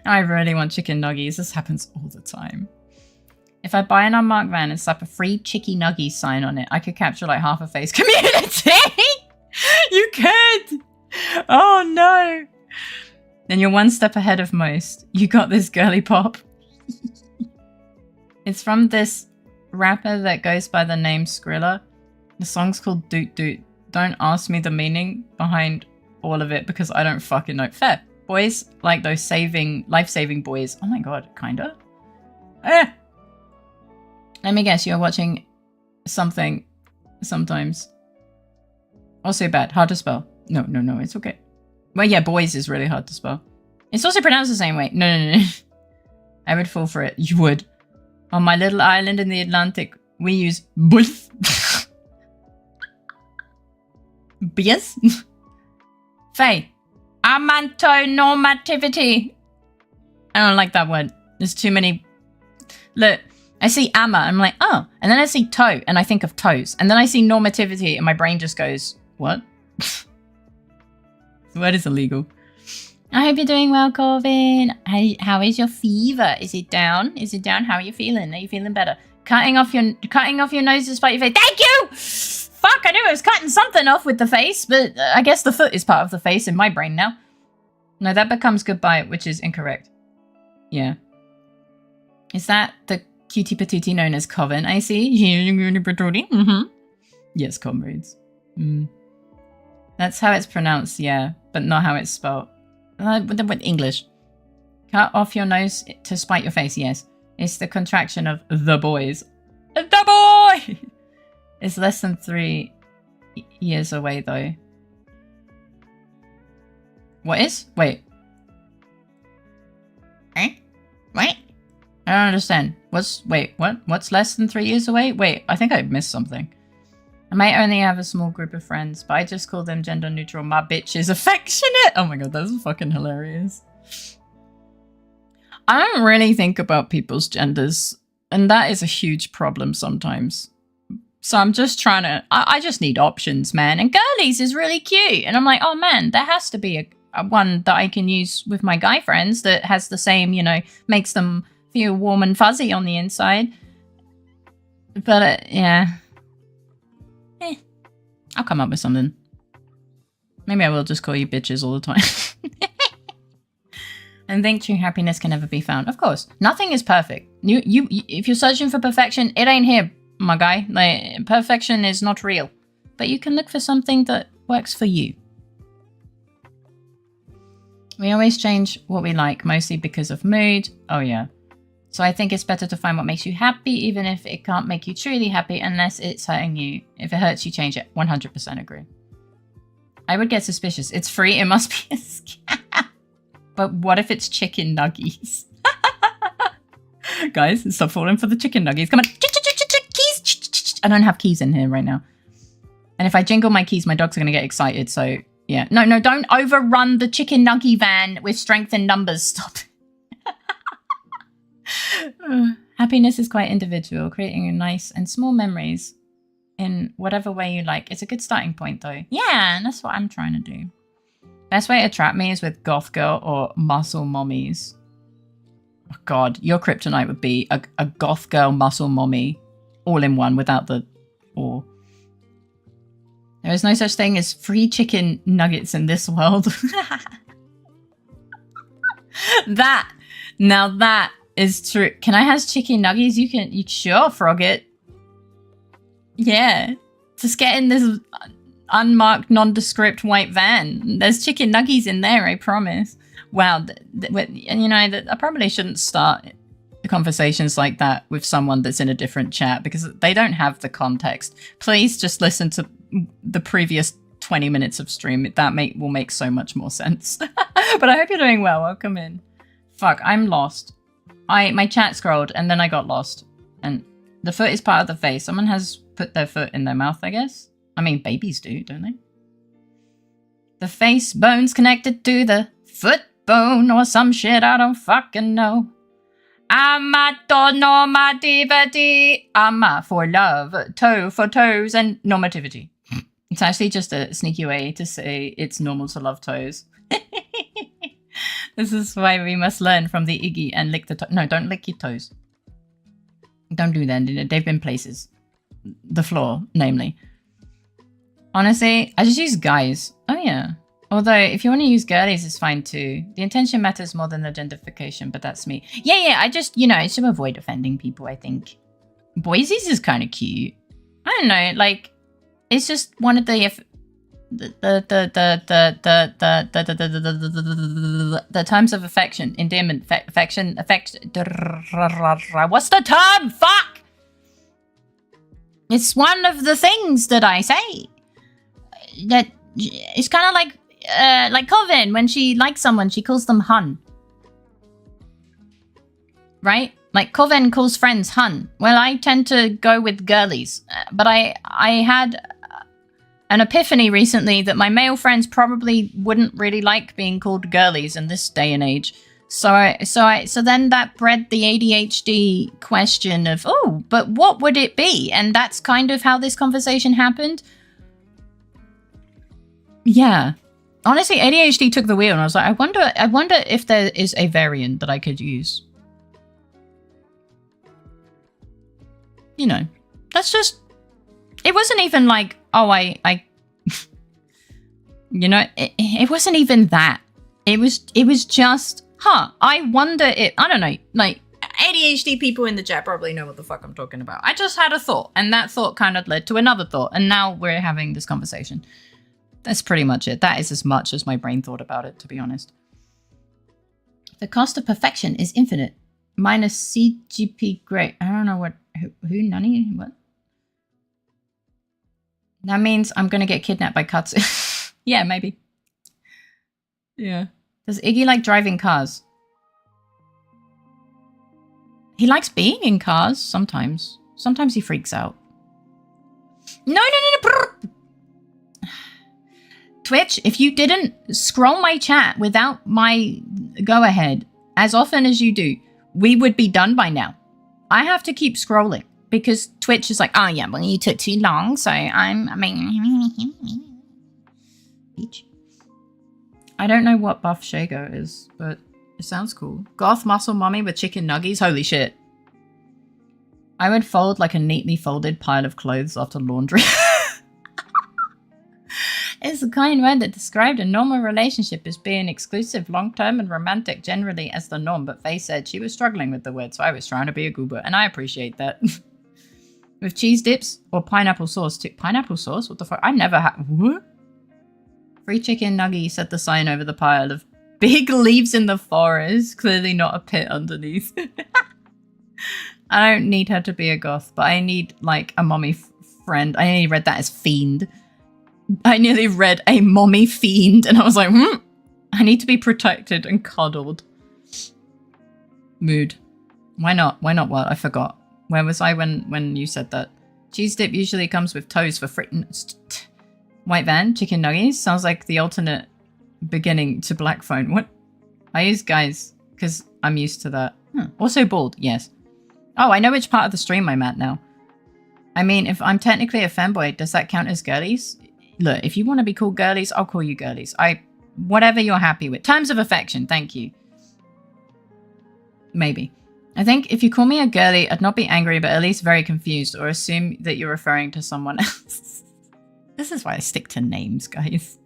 Speaker 1: I really want chicken nuggies. This happens all the time. If I buy an unmarked van and slap a free chicky nuggies sign on it, I could capture like half a face community. You could. Oh no. Then you're one step ahead of most. You got this, girly pop. It's from this rapper that goes by the name Skrilla. The song's called Doot Doot. Don't ask me the meaning behind all of it because I don't fucking know. Fair. Boys like those life-saving boys. Oh my god, kinda. Let me guess, you're watching something sometimes. Also bad. Hard to spell. No, it's okay. Well, yeah, boys is really hard to spell. It's also pronounced the same way. No. I would fall for it. You would. On my little island in the Atlantic, we use boys. Bias? Faye. Amantonormativity. I don't like that word. There's too many. Look, I see ama, I'm like, oh. And then I see toe, and I think of toes. And then I see normativity, and my brain just goes, what? The word is illegal. I hope you're doing well, Corvin. How is your fever? Is it down? Is it down? How are you feeling? Are you feeling better? Cutting off your nose despite your face. Thank you! Fuck, I knew I was cutting something off with the face, but I guess the foot is part of the face in my brain now. No, that becomes goodbye, which is incorrect. Yeah. Is that the cutie patootie known as Coven? I see. Mm-hmm. Yes, comrades. That's how it's pronounced, yeah, but not how it's spelled. With English. Cut off your nose to spite your face, yes. It's the contraction of the boys. The boy! It's less than 3 years away, though. What is? Wait. Eh? Wait? I don't understand. Wait, what? What's less than 3 years away? Wait, I think I missed something. I might only have a small group of friends, but I just call them gender neutral. My bitch is affectionate. Oh my god, that's fucking hilarious. I don't really think about people's genders, and that is a huge problem sometimes. So I'm just trying to, I just need options, man. And girlies is really cute. And I'm like, oh man, there has to be a one that I can use with my guy friends that has the same, you know, makes them feel warm and fuzzy on the inside. But yeah. I'll come up with something. Maybe I will just call you bitches all the time. And think true happiness can never be found. Of course, nothing is perfect. You if you're searching for perfection, it ain't here, my guy. Like, perfection is not real. But you can look for something that works for you. We always change what we like, mostly because of mood. Oh yeah. So I think it's better to find what makes you happy, even if it can't make you truly happy unless it's hurting you. If it hurts you, change it. 100% agree. I would get suspicious. It's free. It must be a scam. But what if it's chicken nuggies? Guys, stop falling for the chicken nuggies. Come on. Keys. I don't have keys in here right now. And if I jingle my keys, my dogs are going to get excited. So yeah. No, don't overrun the chicken nuggie van with strength in numbers. Stop. Happiness is quite individual. Creating nice and small memories in whatever way you like. It's a good starting point though. Yeah, and that's what I'm trying to do. Best way to trap me is with goth girl or muscle mommies. Oh God, your kryptonite would be a goth girl muscle mommy all in one without the or. There is no such thing as free chicken nuggets in this world. Now that is true. Can I have chicken nuggets? You sure, Frogget. Yeah. Just get in this unmarked, nondescript white van. There's chicken nuggies in there, I promise. Wow. You know, I probably shouldn't start conversations like that with someone that's in a different chat because they don't have the context. Please just listen to the previous 20 minutes of stream. That will make so much more sense. But I hope you're doing well. Welcome in. Fuck, I'm lost. My chat scrolled and then I got lost. And the foot is part of the face. Someone has put their foot in their mouth, I guess. I mean, babies do, don't they? The face bone's connected to the foot bone or some shit I don't fucking know. Amatonormativity. Ama for love. Toe for toes and normativity. It's actually just a sneaky way to say it's normal to love toes. This is why we must learn from the Iggy and lick the toe. No, don't lick your toes. Don't do that. They've been places. The floor, namely. Honestly, I just use guys. Oh yeah. Although, if you want to use girlies, it's fine too. The intention matters more than the gentrification, but that's me. Yeah, I just, you know, I should avoid offending people, I think. Boise's is kind of cute. I don't know, like, it's just one of the terms of affection, endearment, affection. What's the term? Fuck! It's one of the things that I say. That it's kind of like Coven, when she likes someone, she calls them hun. Right? Like Coven calls friends hun. Well, I tend to go with girlies. But I had an epiphany recently that my male friends probably wouldn't really like being called girlies in this day and age. So then that bred the ADHD question of, oh, but what would it be? And that's kind of how this conversation happened. Yeah. Honestly, ADHD took the wheel and I was like, I wonder if there is a variant that I could use. You know, that's just, it wasn't even like, oh, I you know, it wasn't even that. It was just, I wonder if, I don't know, like ADHD people in the chat probably know what the fuck I'm talking about. I just had a thought and that thought kind of led to another thought and now we're having this conversation. That's pretty much it. That is as much as my brain thought about it, to be honest. The cost of perfection is infinite. Minus CGP great. I don't know what, who, Nani, what? That means I'm going to get kidnapped by Katsu. Yeah, maybe. Yeah. Does Iggy like driving cars? He likes being in cars sometimes. Sometimes he freaks out. No. Twitch, if you didn't scroll my chat without my go-ahead as often as you do, we would be done by now. I have to keep scrolling because Twitch is like, oh yeah, well you took too long, so I don't know what buff Shago is, but it sounds cool. Goth muscle mommy with chicken nuggies? Holy shit. I would fold like a neatly folded pile of clothes after laundry. It's a kind word that described a normal relationship as being exclusive, long-term, and romantic generally as the norm, but Faye said she was struggling with the word, so I was trying to be a goober, and I appreciate that. With cheese dips or pineapple sauce too. Pineapple sauce? What the fuck? I never had... What? Free chicken nuggie, said the sign over the pile of big leaves in the forest. Clearly not a pit underneath. I don't need her to be a goth, but I need, like, a mommy friend. I only read that as fiend. I nearly read a mommy fiend and I was like, I need to be protected and cuddled. Mood. Why not? Why not what? I forgot. Where was I when you said that? Cheese dip usually comes with toes for fritten. White van, chicken nuggies. Sounds like the alternate beginning to black phone. What? I use guys because I'm used to that. Also bald, yes. Oh, I know which part of the stream I'm at now. I mean, if I'm technically a femboy, does that count as girlies? Look, if you want to be called girlies, I'll call you girlies. Whatever you're happy with. Terms of affection, thank you. Maybe. I think if you call me a girly, I'd not be angry, but at least very confused, or assume that you're referring to someone else. This is why I stick to names, guys.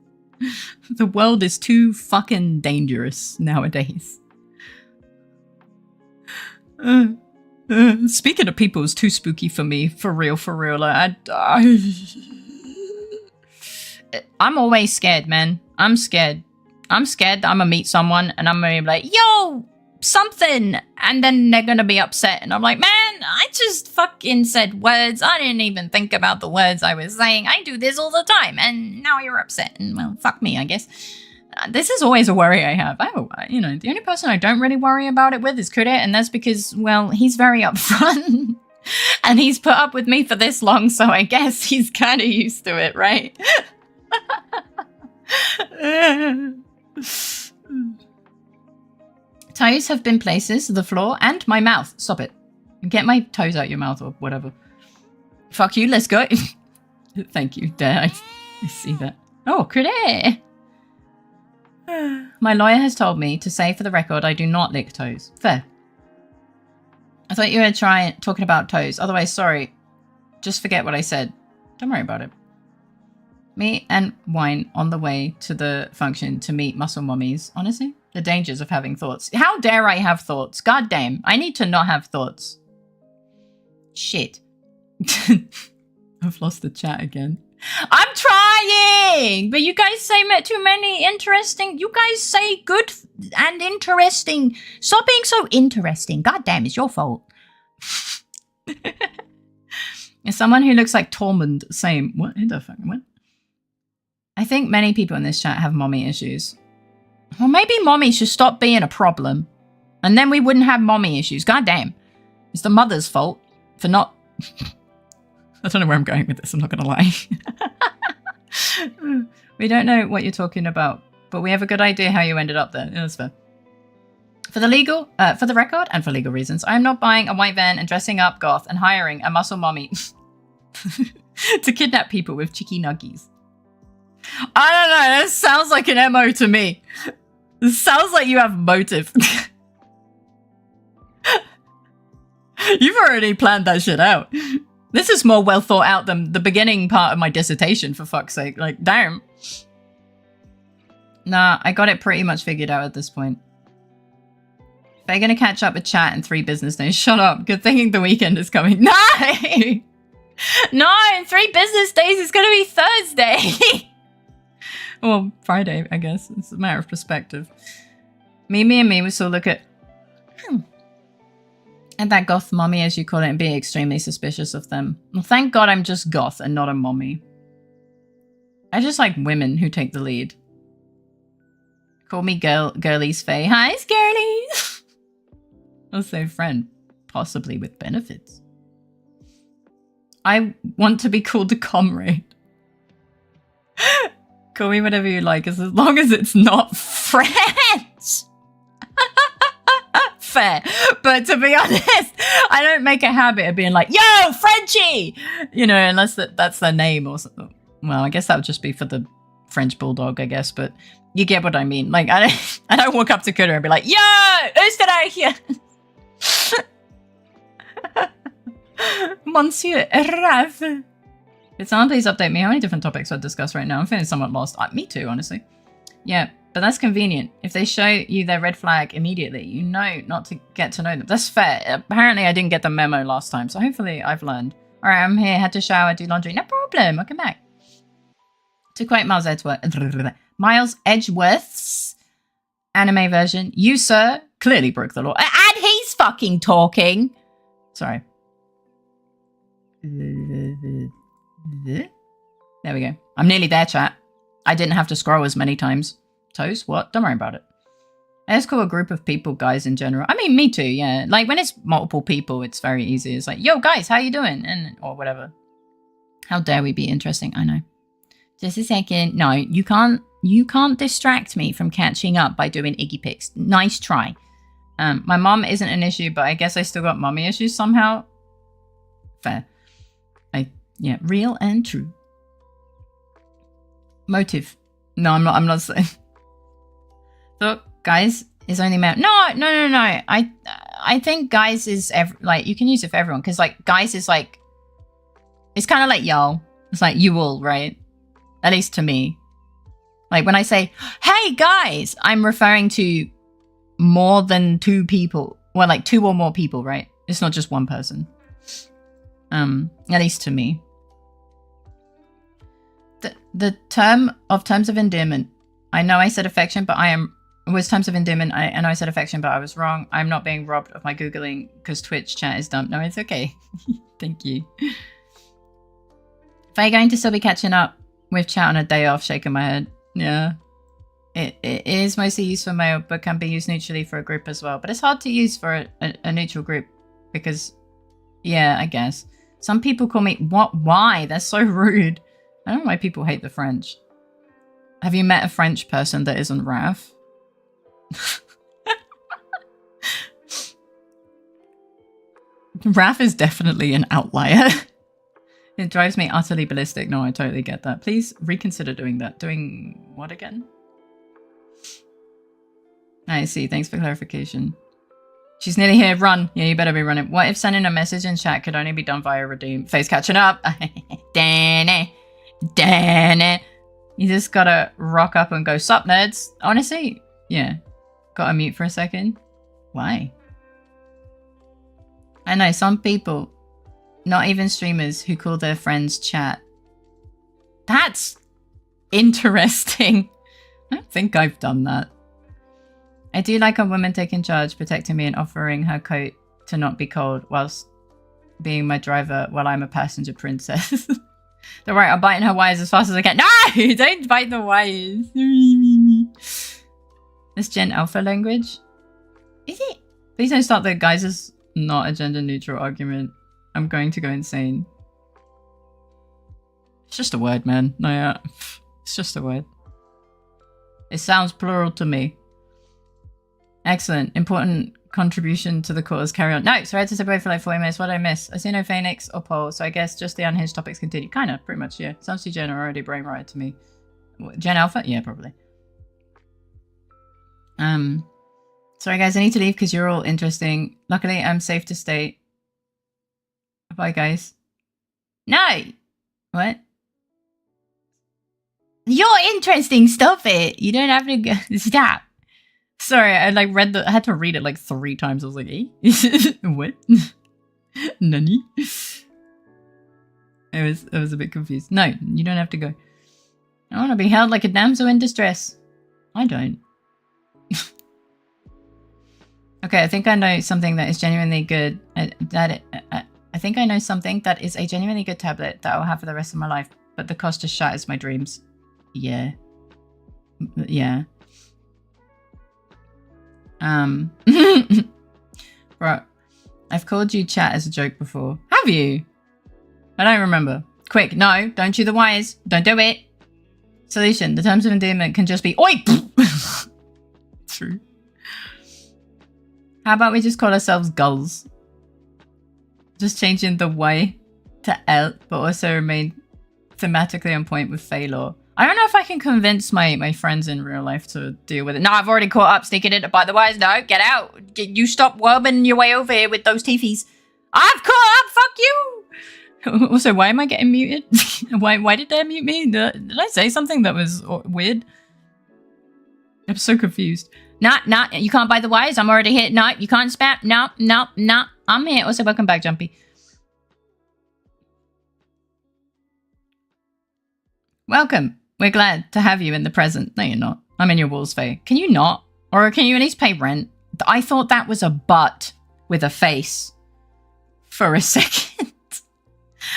Speaker 1: The world is too fucking dangerous nowadays. Speaking of people is too spooky for me, for real. Like, I'm always scared, man. I'm scared that I'm gonna meet someone and I'm gonna be like, yo, something, and then they're gonna be upset, and I'm like, man, I just fucking said words. I didn't even think about the words I was saying. I do this all the time, and now you're upset, and well, fuck me, I guess. This is always a worry I have. You know, the only person I don't really worry about it with is Kude, and that's because, well, he's very upfront, and he's put up with me for this long, so I guess he's kind of used to it, right? Toes have been places, the floor, and my mouth. Stop it. Get my toes out your mouth or whatever. Fuck you, let's go. Thank you, Dare. I see that. Oh, Kude! My lawyer has told me to say for the record I do not lick toes. Fair. I thought you were talking about toes. Otherwise, sorry. Just forget what I said. Don't worry about it. Me and Wine on the way to the function to meet muscle mummies. Honestly, the dangers of having thoughts. How dare I have thoughts? God damn. I need to not have thoughts. Shit. I've lost the chat again. I'm trying! But you guys say too many interesting... You guys say good and interesting. Stop being so interesting. God damn, it's your fault. As someone who looks like Tormund, same. What in the fuck? What? I think many people in this chat have mommy issues. Well, maybe mommy should stop being a problem. And then we wouldn't have mommy issues. God damn. It's the mother's fault for not... I don't know where I'm going with this, I'm not going to lie. We don't know what you're talking about, but we have a good idea how you ended up there. Yeah, that's fair. For the record, and for legal reasons, I am not buying a white van and dressing up goth and hiring a muscle mommy to kidnap people with chicky nuggies. I don't know, that sounds like an MO to me. It sounds like you have motive. You've already planned that shit out. This is more well thought out than the beginning part of my dissertation, for fuck's sake. Like, damn. Nah, I got it pretty much figured out at this point. They're gonna catch up with chat in 3 business days. Shut up. Good thinking the weekend is coming. No! No, in 3 business days it's gonna be Thursday. Well, Friday, I guess. It's a matter of perspective. Me and me will still look at... And that goth mommy, as you call it, and be extremely suspicious of them. Well, thank God I'm just goth and not a mommy. I just like women who take the lead. Call me girlies Faye. Hi, girlies. Also friend, possibly with benefits. I want to be called a comrade. Call me whatever you like, as long as it's not French. Fair, but to be honest, I don't make a habit of being like, yo, Frenchie! You know, unless that's their name or something. Well, I guess that would just be for the French bulldog, I guess, but you get what I mean. Like, I don't walk up to Kuda and be like, yo, Österreich! Monsieur Rav. Could someone please update me? How many different topics I'd discuss right now? I'm feeling somewhat lost. Me too, honestly. Yeah, but that's convenient. If they show you their red flag immediately, you know not to get to know them. That's fair. Apparently I didn't get the memo last time, so hopefully I've learned. All right, I'm here, had to shower, do laundry. No problem, I'll come back. To quote Miles Edgeworth's anime version, you, sir, clearly broke the law. And he's fucking talking. Sorry. There we go. I'm nearly there, chat. I didn't have to scroll as many times. Toes? What? Don't worry about it. I just call a group of people guys in general. I mean, me too, yeah. Like, when it's multiple people, it's very easy. It's like, yo, guys, how you doing? And or whatever. How dare we be interesting? I know. Just a second. No, you can't distract me from catching up by doing Iggy pics. Nice try. My mom isn't an issue, but I guess I still got mommy issues somehow. Fair. Yeah, real and true. Motive. No, I'm not saying. So, guys is only male. No. I think guys is like, you can use it for everyone, because like guys is like, it's kind of like y'all. It's like you all, right? At least to me. Like when I say, hey guys, I'm referring to more than 2 people. Well, like 2 or more people, right? It's not just one person. At least to me. The terms of endearment. I know I said affection, but it was terms of endearment. I know I said affection, but I was wrong. I'm not being robbed of my Googling because Twitch chat is dumb. No, it's okay. Thank you. If I'm going to still be catching up with chat on a day off, shaking my head. Yeah. It is mostly used for male, but can be used neutrally for a group as well. But it's hard to use for a neutral group because, yeah, I guess. Some people call me, what? Why? That's so rude. I don't know why people hate the French. Have you met a French person that isn't Raph? Raph is definitely an outlier. It drives me utterly ballistic. No, I totally get that. Please reconsider doing that. Doing what again? I see. Thanks for clarification. She's nearly here. Run. Yeah, you better be running. What if sending a message in chat could only be done via redeem? Face catching up. Damn it. Damn it. You just gotta rock up and go, sup nerds. Honestly, yeah. Gotta mute for a second. Why? I know some people, not even streamers, who call their friends chat. That's interesting. I don't think I've done that. I do like a woman taking charge, protecting me and offering her coat to not be cold whilst being my driver while I'm a passenger princess. Don't worry, I'm biting her wires as fast as I can. No! Don't bite the wires. This Gen Alpha language? Is it? Please don't start the guys is not a gender neutral argument. I'm going to go insane. It's just a word, man. No, yeah. It's just a word. It sounds plural to me. Excellent. Important contribution to the cause. Carry on. No, so I had to step away for like 40 minutes. What did I miss? I see no Phoenix or Pole, so I guess just the unhinged topics continue. Kind of, pretty much, yeah. Sounds too Gen are already brain rotted to me. Gen Alpha? Yeah, probably. Sorry guys, I need to leave because you're all interesting. Luckily, I'm safe to stay. Bye guys. No! What? You're interesting, stop it! You don't have to go. Stop! Sorry, I like I had to read it like 3 times. I was like, eh? What? Nani? I was a bit confused. No, you don't have to go. I want to be held like a damsel in distress. I don't. Okay, I think I know something that is genuinely good. I think I know something that is a genuinely good tablet that I'll have for the rest of my life, but the cost just shatters my dreams. Yeah. Yeah. Right. I've called you chat as a joke before. Have you? I don't remember. Quick, no, don't chew the wires. Don't do it. Solution. The terms of endearment can just be oi! True. How about we just call ourselves gulls? Just changing the Y to L, but also remain thematically on point with Faelor. I don't know if I can convince my friends in real life to deal with it. No, I've already caught up, sneaking in by the wires. No, get out. You stop worming your way over here with those teethies. I've caught up, fuck you! Also, why am I getting muted? why did they mute me? Did I say something that was weird? I'm so confused. Nah, you can't buy the wires. I'm already here. No, you can't spam. No. I'm here. Also, welcome back, Jumpy. Welcome. We're glad to have you in the present. No, you're not. I'm in your walls, Faye. Can you not? Or can you at least pay rent? I thought that was a butt with a face for a second.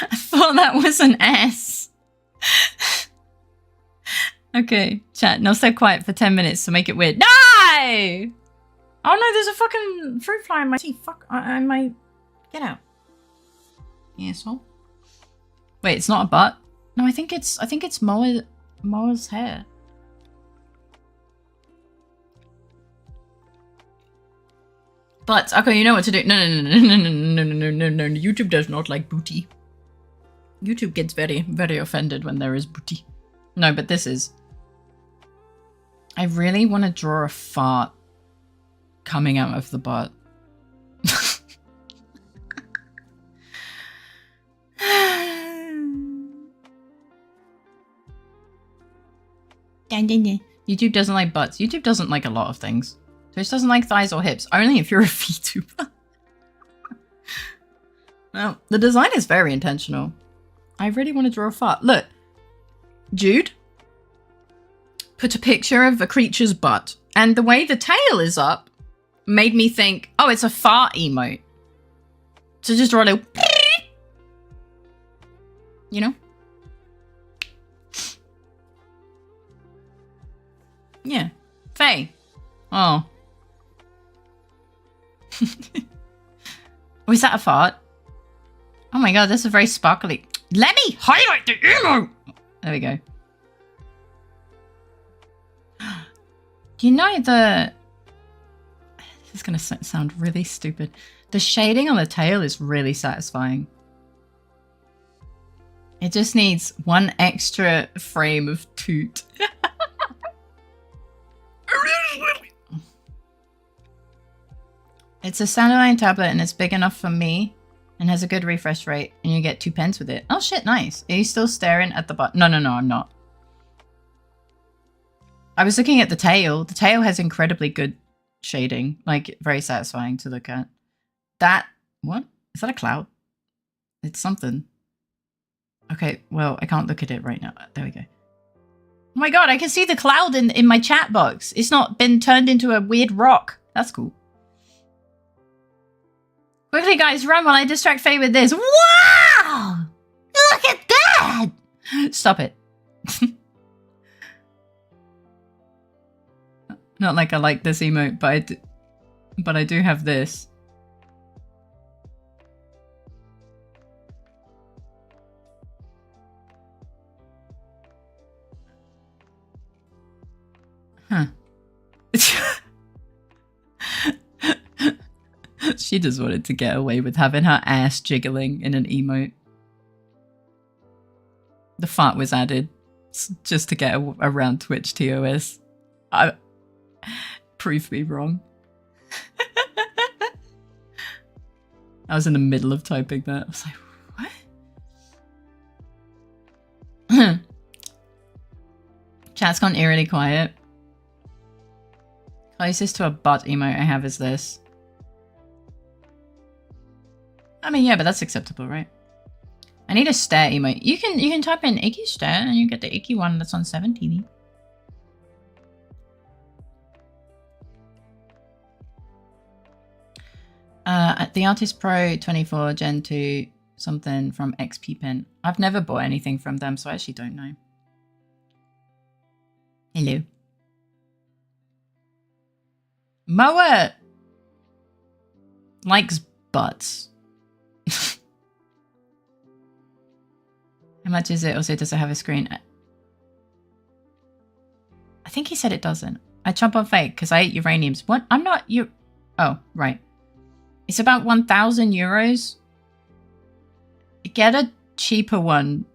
Speaker 1: I thought that was an S. Okay, chat. Now stay quiet for 10 minutes to make it weird. No! Oh no, there's a fucking fruit fly in my teeth. Fuck, I might... Get out. Asshole. Wait, it's not a butt? No, I think it's Moa's hair. But okay, you know what to do. No. YouTube does not like booty. YouTube gets very, very offended when there is booty. No, but this is. I really want to draw a fart coming out of the butt. YouTube doesn't like butts. YouTube doesn't like a lot of things. Twitch doesn't like thighs or hips. Only if you're a VTuber. Well, the design is very intentional. I really want to draw a fart. Look. Jude put a picture of a creature's butt. And the way the tail is up made me think, oh, it's a fart emote. So just draw a little... You know? Yeah. Faye. Oh. Oh, is that a fart? Oh my god, this is very sparkly. Let me highlight the emote! There we go. Do you know the... This is going to sound really stupid. The shading on the tail is really satisfying. It just needs one extra frame of toot. It's a standalone tablet and it's big enough for me and has a good refresh rate and you get 2 pence with it. Oh shit, nice. Are you still staring at the button? No, I'm not. I was looking at the tail. The tail has incredibly good shading, like very satisfying to look at. That, what? Is that a cloud? It's something. Okay, well, I can't look at it right now. There we go. Oh my god, I can see the cloud in my chat box. It's not been turned into a weird rock. That's cool. Quickly, guys, run while I distract Faye with this. Wow! Look at that! Stop it. Not like I like this emote, but I do have this. Huh. She just wanted to get away with having her ass jiggling in an emote. The fart was added just to get around Twitch TOS. Prove me wrong. I was in the middle of typing that. I was like, what? Chat's gone eerily quiet. Closest to a butt emote I have is this. I mean, yeah, but that's acceptable, right? I need a stare emote. You can type in icky stare and you get the icky one that's on 7 TV. The Artist Pro 24 Gen 2 something from XP Pen. I've never bought anything from them, so I actually don't know. Hello. Moa likes butts. How much is it? Also, does it have a screen? I think he said it doesn't. I chomp on fake because I ate uraniums. What? I'm not you. Oh, right. It's about 1,000 euros. Get a cheaper one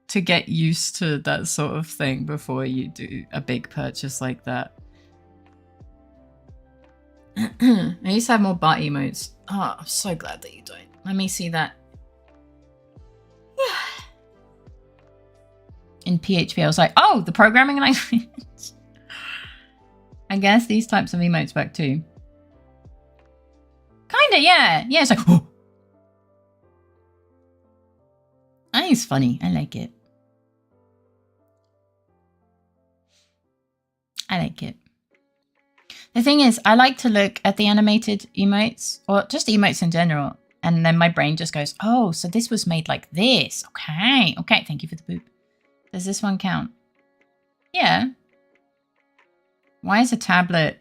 Speaker 1: to get used to that sort of thing before you do a big purchase like that. I used to have more butt emotes. Oh, I'm so glad that you don't. Let me see that. In PHP, I was like, oh, the programming language. I guess these types of emotes work too. Kinda, yeah. Yeah, it's like, oh. I think it's funny. I like it. I like it. The thing is, I like to look at the animated emotes, or just emotes in general, and then my brain just goes, oh, so this was made like this. Okay. Okay, thank you for the boop. Does this one count? Yeah. Why is a tablet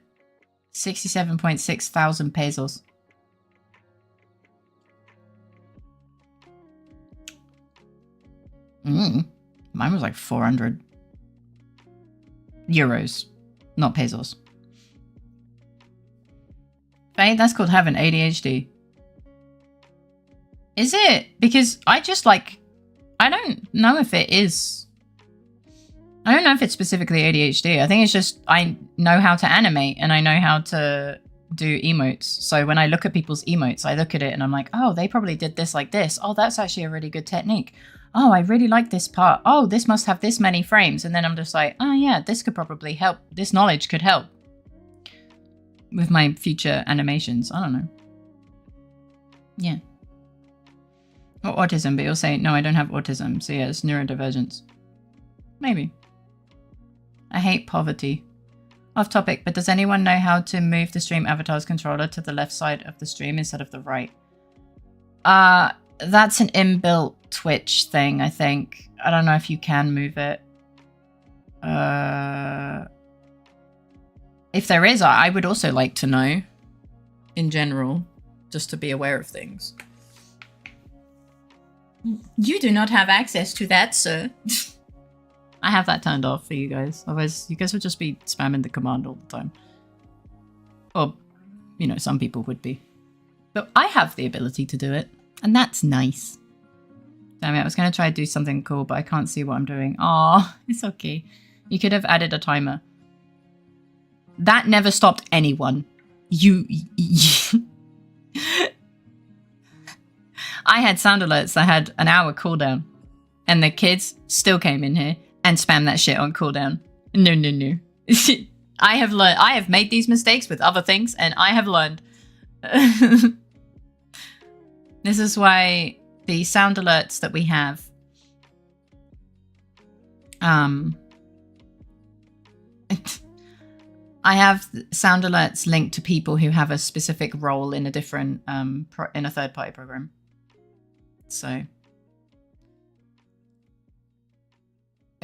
Speaker 1: 67.6 thousand pesos? Mine was like 400 euros, not pesos. Faye, that's called having ADHD. Is it? Because I just like, I don't know if it is. I don't know if it's specifically ADHD. I think it's just I know how to animate and I know how to do emotes. So when I look at people's emotes, I look at it and I'm like, oh, they probably did this like this. Oh, that's actually a really good technique. Oh, I really like this part. Oh, this must have this many frames. And then I'm just like, oh yeah, this could probably help. This knowledge could help with my future animations. I don't know. Yeah. Or autism, but you'll say, no, I don't have autism. So yeah, it's neurodivergence. Maybe. I hate poverty. Off topic, but does anyone know how to move the stream avatar's controller to the left side of the stream instead of the right? That's an inbuilt Twitch thing, I think. I don't know if you can move it. If there is, I would also like to know in general, just to be aware of things. You do not have access to that, sir. I have that turned off for you guys. Otherwise, you guys would just be spamming the command all the time. Or, you know, some people would be. But I have the ability to do it. And that's nice. Damn it, I was going to try to do something cool, but I can't see what I'm doing. Aw, it's okay. You could have added a timer. That never stopped anyone. I had sound alerts that had an hour cooldown. And the kids still came in here and spammed that shit on cooldown. No, no, no. I have learned. I have made these mistakes with other things, and I have learned. This is why the sound alerts that we have I have sound alerts linked to people who have a specific role in a different in a third-party program. So,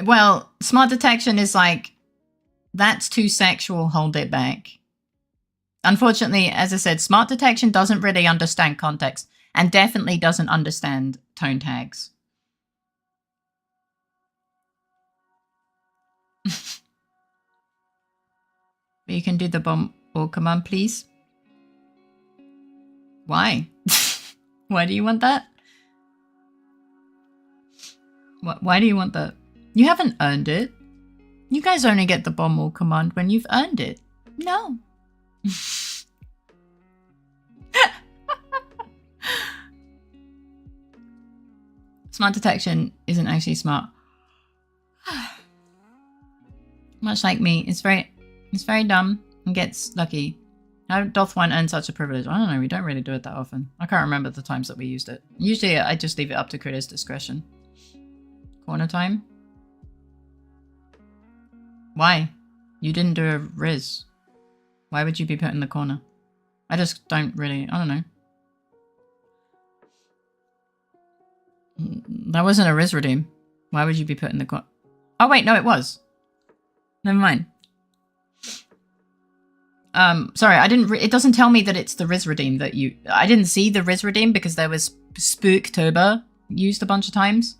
Speaker 1: well, smart detection is like, that's too sexual, hold it back. Unfortunately, as I said, smart detection doesn't really understand context and definitely doesn't understand tone tags. But you can do the bomb or command, please. Why? Why do you want that? Why do you want that? You haven't earned it. You guys only get the bomb or command when you've earned it. No. Smart detection isn't actually smart. Much like me, it's very dumb and gets lucky. How doth one earn such a privilege? I don't know, we don't really do it that often. I can't remember the times that we used it. Usually I just leave it up to critters' discretion. Corner time? Why? You didn't do a Riz. Why would you be put in the corner? I just don't really, I don't know. That wasn't a Riz redeem. Why would you be put in the corner? Oh wait, no it was. Never mind. Sorry, I didn't, it doesn't tell me that it's the Riz redeem that you, I didn't see the Riz redeem because there was Spooktober used a bunch of times.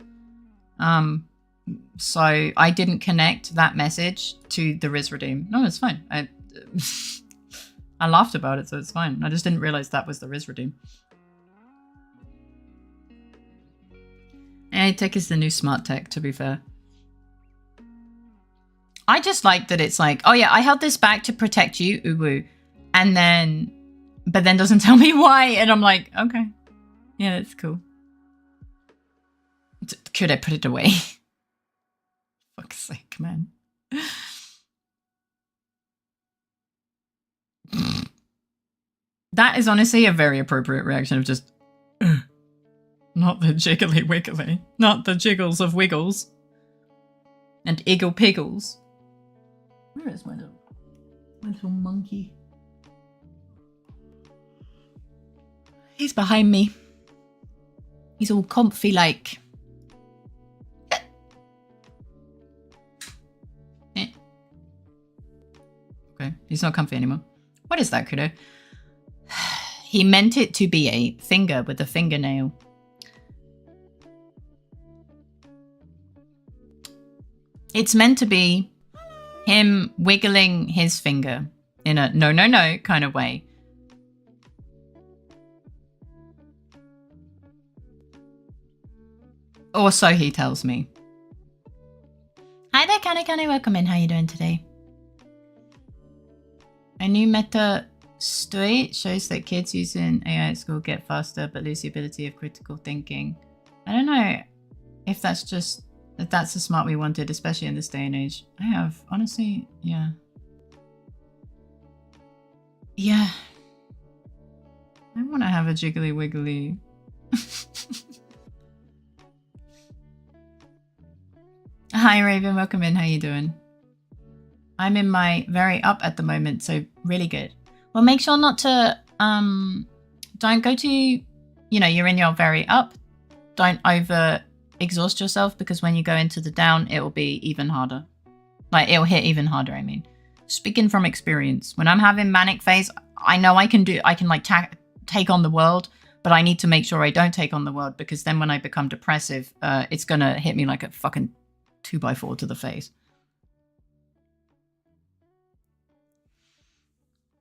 Speaker 1: So I didn't connect that message to the Riz redeem. No, it's fine. I laughed about it, so it's fine. I just didn't realize that was the Riz redeem. AI tech is the new smart tech, to be fair. I just like that it's like, oh yeah, I held this back to protect you, uwu. And then, but then doesn't tell me why. And I'm like, okay. Yeah, that's cool. Could I put it away? Fuck's sake, man. That is honestly a very appropriate reaction of just, not the jiggly wiggly, not the jiggles of wiggles and iggle piggles. Where is my little monkey? He's behind me. He's all comfy like. Okay, he's not comfy anymore. What is that, Kudo? He meant it to be a finger with a fingernail. It's meant to be him wiggling his finger in a no, no, no kind of way. Or so he tells me. Hi there, Kane. Welcome in. How you doing today? A new meta study shows that kids using AI at school get faster but lose the ability of critical thinking. I don't know if that's just if that's the smart we wanted, especially in this day and age. I have, honestly, yeah. Yeah. I want to have a jiggly wiggly. Hi Raven, welcome in. How you doing? I'm in my very up at the moment, so really good. Well, make sure not to don't go to, you're in your very up. Don't over exhaust yourself, because when you go into the down, it will be even harder. Like, it'll hit even harder, I mean. Speaking from experience, when I'm having manic phase, I know I can like take on the world, but I need to make sure I don't take on the world, because then when I become depressive, it's gonna hit me like a fucking 2x4 to the face.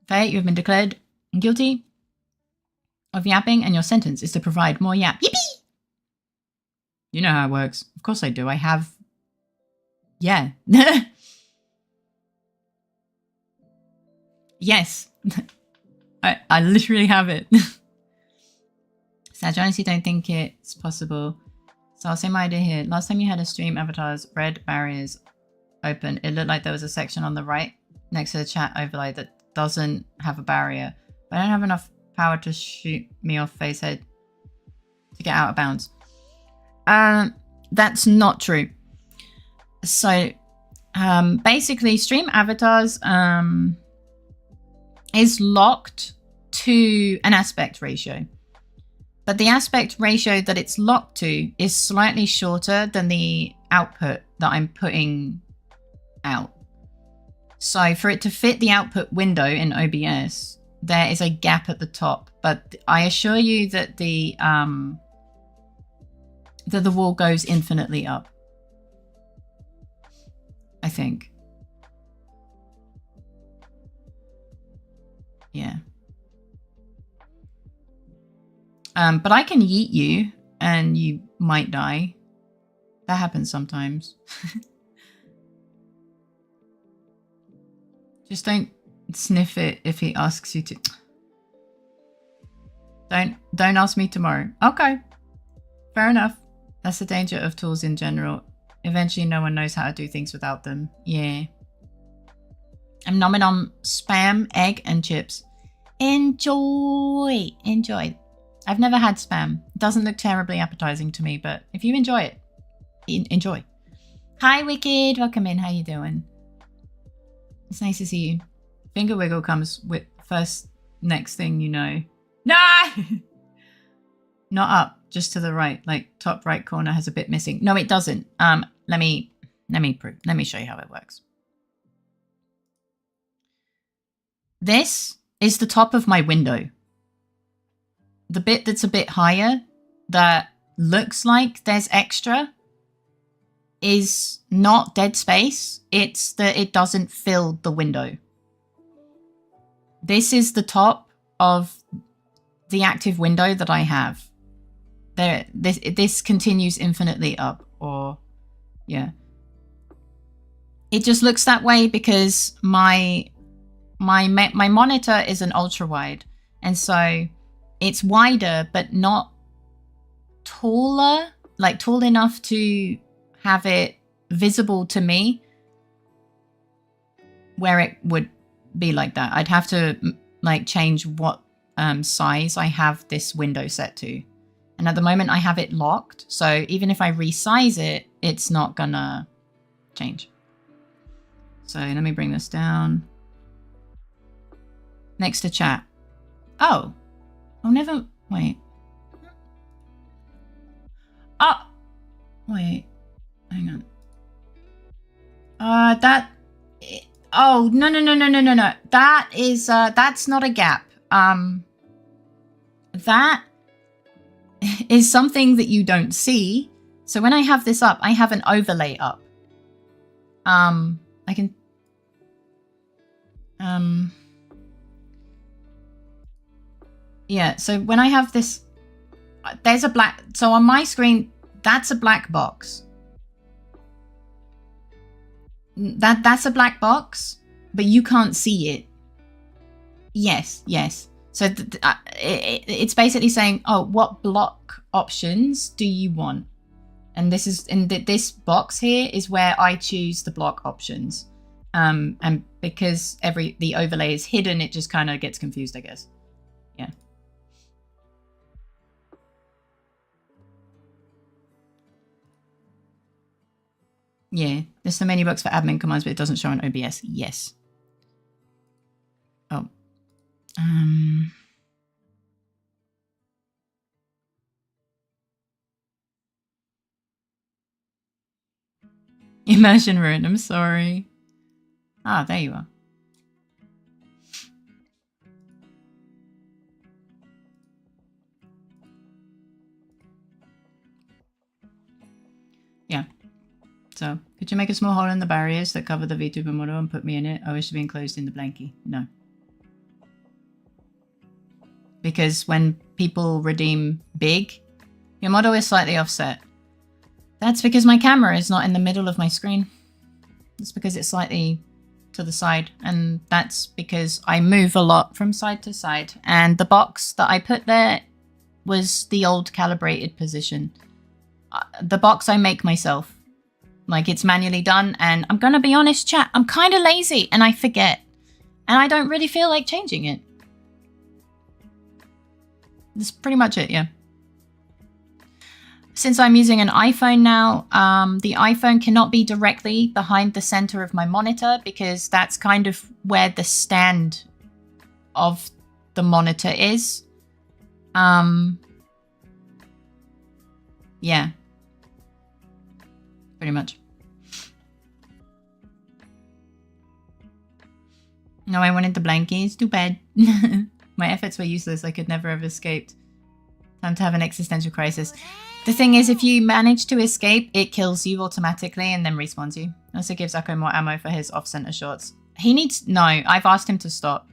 Speaker 1: Faye, you have been declared guilty of yapping, and your sentence is to provide more yap. Yippee! You know how it works. Of course I do. I have... Yeah. Yes. I literally have it. Sag, I honestly don't think it's possible. So I'll say my idea here. Last time you had a stream avatars, red barriers open. It looked like there was a section on the right next to the chat overlay that doesn't have a barrier. But I don't have enough power to shoot me off face head to get out of bounds. That's not true. So basically stream avatars is locked to an aspect ratio. But the aspect ratio that it's locked to is slightly shorter than the output that I'm putting out. So for it to fit the output window in OBS, there is a gap at the top. But I assure you that the wall goes infinitely up. I think. Yeah. But I can yeet you and you might die. That happens sometimes. Just don't sniff it if he asks you to. Don't ask me tomorrow. Okay. Fair enough. That's the danger of tools in general. Eventually no one knows how to do things without them. Yeah. I'm nomming on spam, egg, and chips. Enjoy. Enjoy. I've never had spam. It doesn't look terribly appetizing to me, but if you enjoy it, enjoy. Hi, Wicked. Welcome in. How you doing? It's nice to see you. Finger wiggle comes with first next thing you know. Nah! Not up, just to the right. Like top right corner has a bit missing. No, it doesn't. Let me show you how it works. This is the top of my window. The bit that's a bit higher that looks like there's extra is not dead space. It's that it doesn't fill the window. This is the top of the active window that I have. This continues infinitely up, or yeah. It just looks that way because my monitor is an ultra wide, and so it's wider but not taller, like tall enough to have it visible to me where it would be like that. I'd have to like change what size I have this window set to. And at the moment I have it locked. So even if I resize it, it's not gonna change. So let me bring this down. Next to chat. Oh, never, wait. Oh, wait, hang on. Oh, no. That is, that's not a gap. That is something that you don't see. So when I have this up, I have an overlay up. I can, yeah, so when I have this, there's a black, so on my screen, That's a black box. That's a black box, but you can't see it. Yes, yes. So it's basically saying, oh, what block options do you want? And this is in this box here is where I choose the block options. And because the overlay is hidden, it just kind of gets confused, I guess. Yeah. Yeah, there's the menu box for admin commands, but it doesn't show on OBS. Yes. Oh. Immersion ruin, I'm sorry. Ah, there you are. Yeah. So, could you make a small hole in the barriers that cover the VTuber model and put me in it? I wish to be enclosed in the blankie. No. Because when people redeem big, your model is slightly offset. That's because my camera is not in the middle of my screen. It's because it's slightly to the side. And that's because I move a lot from side to side. And the box that I put there was the old calibrated position. The box I make myself. Like, it's manually done. And I'm going to be honest, chat, I'm kind of lazy and I forget. And I don't really feel like changing it. That's pretty much it, yeah. Since I'm using an iPhone now, the iPhone cannot be directly behind the center of my monitor because that's kind of where the stand of the monitor is. Yeah. Pretty much. No, I wanted the blankies. Too bad. My efforts were useless. I could never have escaped. Time to have an existential crisis. The thing is, if you manage to escape, it kills you automatically and then respawns you. Also gives Akko more ammo for his off-center shorts. He needs... No, I've asked him to stop.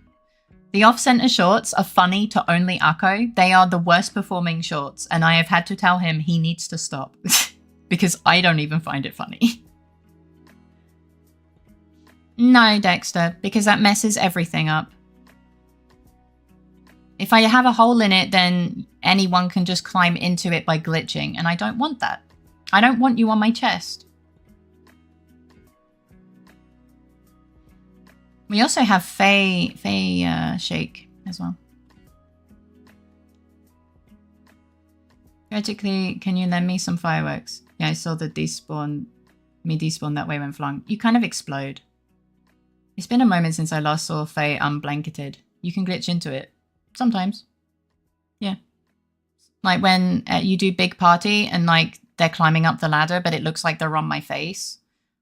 Speaker 1: The off-center shorts are funny to only Akko. They are the worst performing shorts, and I have had to tell him he needs to stop. Because I don't even find it funny. No, Dexter, because that messes everything up. If I have a hole in it, then anyone can just climb into it by glitching, and I don't want that. I don't want you on my chest. We also have Faye Shake as well. Theoretically, can you lend me some fireworks? Yeah, I saw the despawn that way when flung. You kind of explode. It's been a moment since I last saw Faye unblanketed. You can glitch into it. Sometimes. Yeah. Like when you do big party and like they're climbing up the ladder, but it looks like they're on my face.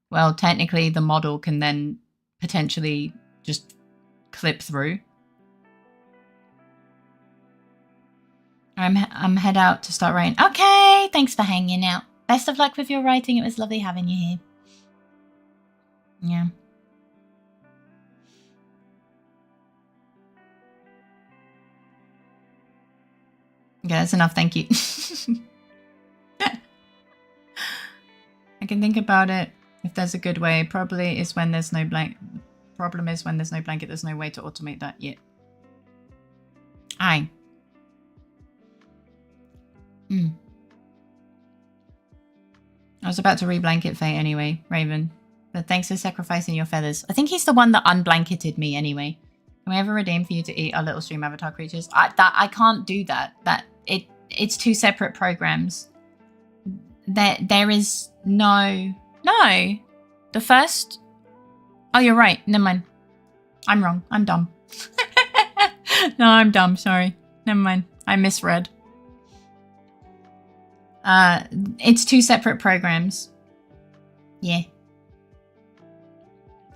Speaker 1: Well, technically the model can then potentially just clip through. I'm head out to start writing. Okay, thanks for hanging out. Best of luck with your writing. It was lovely having you here. Yeah. Okay, that's enough, thank you. I can think about it if there's a good way. Probably is when there's no problem is when there's no blanket, there's no way to automate that yet. Aye. I was about to re-blanket Faye anyway, Raven. But thanks for sacrificing your feathers. I think he's the one that unblanketed me anyway. Can we ever redeem for you to eat our little stream avatar creatures? I can't do that. It's two separate programs. There is no. The first. Oh, you're right. Never mind. I'm wrong. I'm dumb. No, I'm dumb. Sorry. Never mind. I misread. It's two separate programs. Yeah.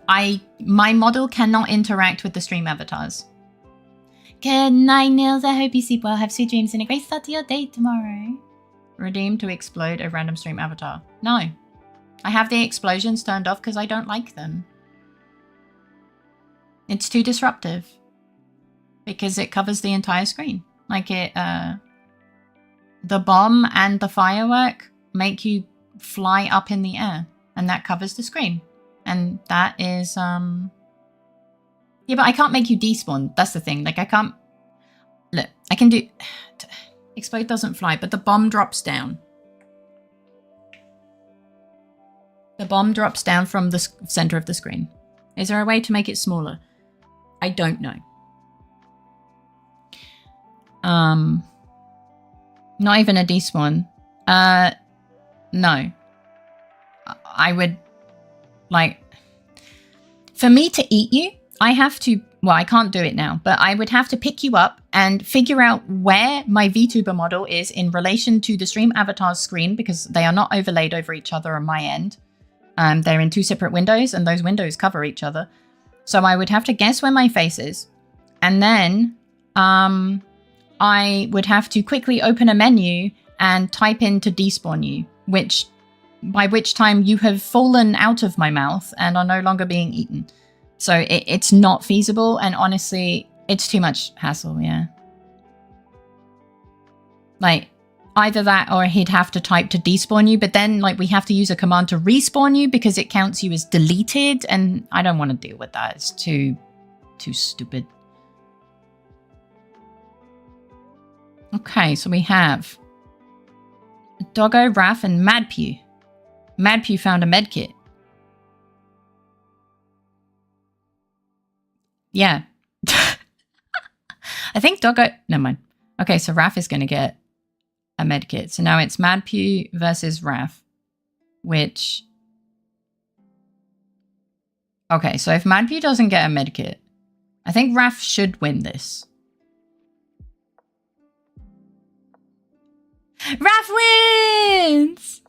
Speaker 1: My model cannot interact with the stream avatars. Good night, Nils. I hope you sleep well. Have sweet dreams and a great start to your day tomorrow. Redeem to explode a random stream avatar. No. I have the explosions turned off because I don't like them. It's too disruptive. Because it covers the entire screen. Like it, the bomb and the firework make you fly up in the air, and that covers the screen. And that is, yeah, but I can't make you despawn. That's the thing. Like, I can't, look, I can do, explode doesn't fly, but the bomb drops down. The bomb drops down from the center of the screen. Is there a way to make it smaller? I don't know. Not even a despawn. No. I would, like, for me to eat you, I have to, well, I can't do it now, but I would have to pick you up and figure out where my VTuber model is in relation to the stream avatar's screen, because they are not overlaid over each other on my end. They're in two separate windows, and those windows cover each other. So I would have to guess where my face is, and then I would have to quickly open a menu and type in to despawn you, by which time you have fallen out of my mouth and are no longer being eaten. So it's not feasible, and honestly, it's too much hassle, yeah. Like, either that or he'd have to type to despawn you, but then, like, we have to use a command to respawn you because it counts you as deleted, and I don't want to deal with that. It's too stupid. Okay, so we have Doggo, Raph, and Madpew. Madpew found a medkit. Yeah. I think Doggo... Never mind. Okay, so Raph is going to get a medkit. So now it's Madpew versus Raph, which... Okay, so if Madpew doesn't get a medkit, I think Raph should win this. Raph wins!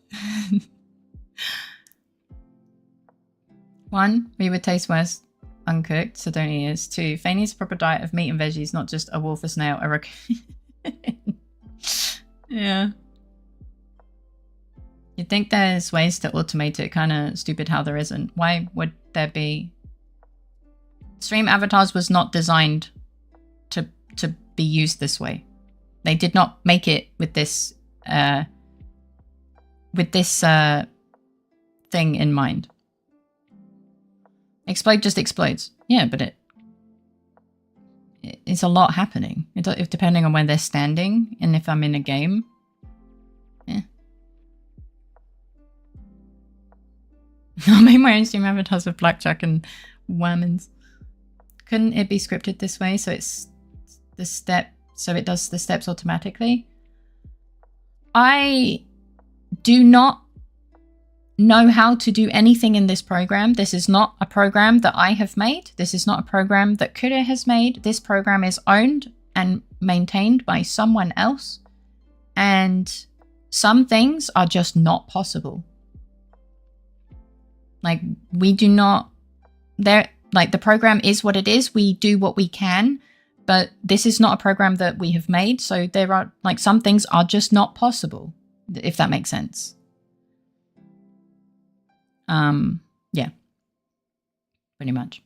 Speaker 1: 1, we would taste worse uncooked, so don't eat us. 2, Faye needs a proper diet of meat and veggies, not just a wolf, a snail, a raccoon. Yeah. You'd think there's ways to automate it, kind of stupid how there isn't. Why would there be? Stream avatars was not designed to be used this way. They did not make it with this thing in mind. Explode just explodes. Yeah, but it's a lot happening. If depending on where they're standing and if I'm in a game. Yeah. I made my own stream avatars with blackjack and whamins. Couldn't it be scripted this way so it's the step, so it does the steps automatically? I do not know how to do anything in this program. This is not a program that I have made. This is not a program that Kuda has made. This program is owned and maintained by someone else. And some things are just not possible. Like, we do not... Like, the program is what it is. We do what we can. But this is not a program that we have made. So there are, like, some things are just not possible. If that makes sense. Yeah, pretty much.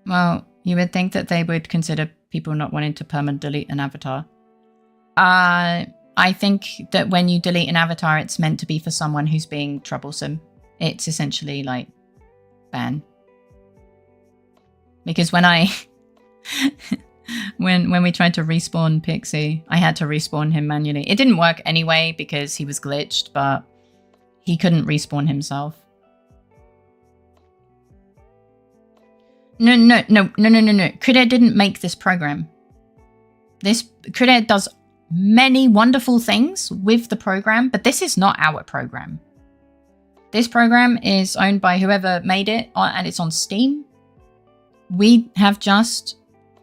Speaker 1: Well, you would think that they would consider people not wanting to permanent delete an avatar. I think that when you delete an avatar, it's meant to be for someone who's being troublesome. It's essentially like ban. Because when I... When we tried to respawn Pixie, I had to respawn him manually. It didn't work anyway because he was glitched, but he couldn't respawn himself. No. Kuda didn't make this program. Kuda does many wonderful things with the program, but this is not our program. This program is owned by whoever made it, and it's on Steam. We have just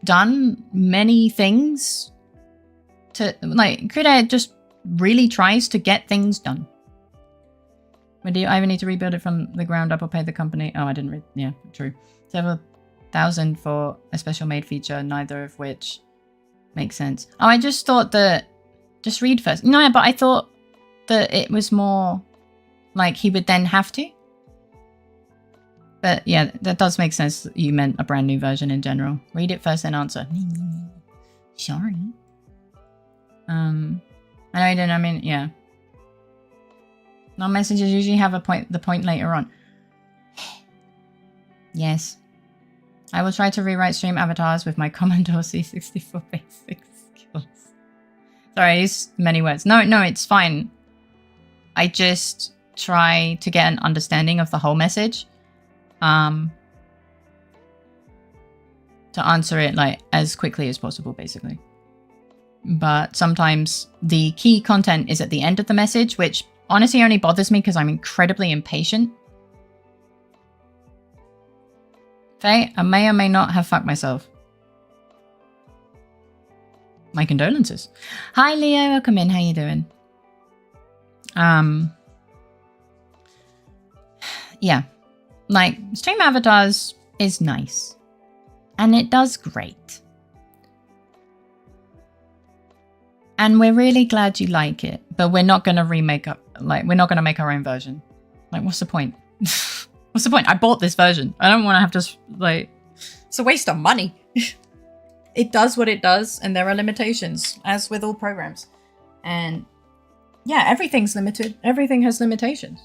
Speaker 1: done many things to, like, Kuda just really tries to get things done. When do you either need to rebuild it from the ground up or pay the company? Oh, I didn't read. Yeah, true. Several thousand for a special made feature, neither of which makes sense. Oh, I just thought that... Just read first. No, but I thought that it was more like he would then have to. But yeah, that does make sense. You meant a brand new version in general. Read it first and answer. Sorry. I know I didn't. I mean, yeah. Non-messages usually have the point later on. Yes. I will try to rewrite stream avatars with my Commodore C64 basic skills. Sorry, I used many words. No, it's fine. I just try to get an understanding of the whole message. To answer it like as quickly as possible, basically. But sometimes the key content is at the end of the message, which honestly only bothers me because I'm incredibly impatient. Okay, I may or may not have fucked myself. My condolences. Hi Leo, welcome in. How you doing? Yeah. Like, stream avatars is nice. And it does great. And we're really glad you like it. But we're not going to remake up. Like, we're not going to make our own version. Like, what's the point? What's the point? I bought this version. I don't want to have to, like... It's a waste of money. It does what it does, and there are limitations, as with all programs. And, yeah, everything's limited. Everything has limitations.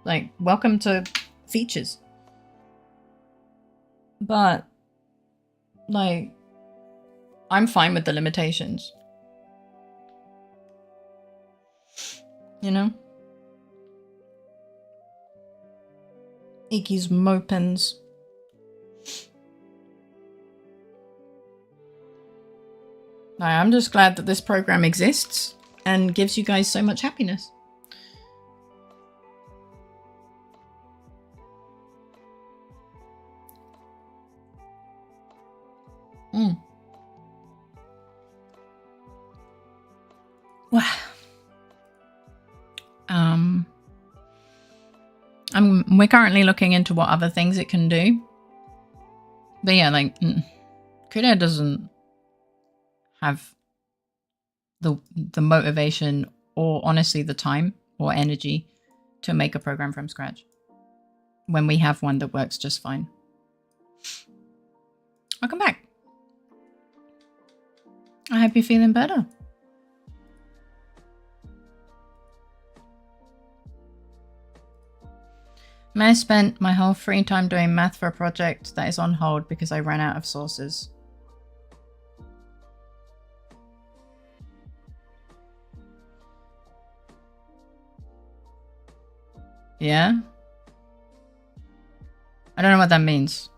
Speaker 1: Like, welcome to features. But, like, I'm fine with the limitations. You know? Iggy's mopins. I'm just glad that this program exists and gives you guys so much happiness. Wow. We're currently looking into what other things it can do. But yeah, like, Kudo doesn't have the motivation or honestly the time or energy to make a program from scratch when we have one that works just fine. Welcome back. I hope you're feeling better. I spent my whole free time doing math for a project that is on hold because I ran out of sources. Yeah? I don't know what that means.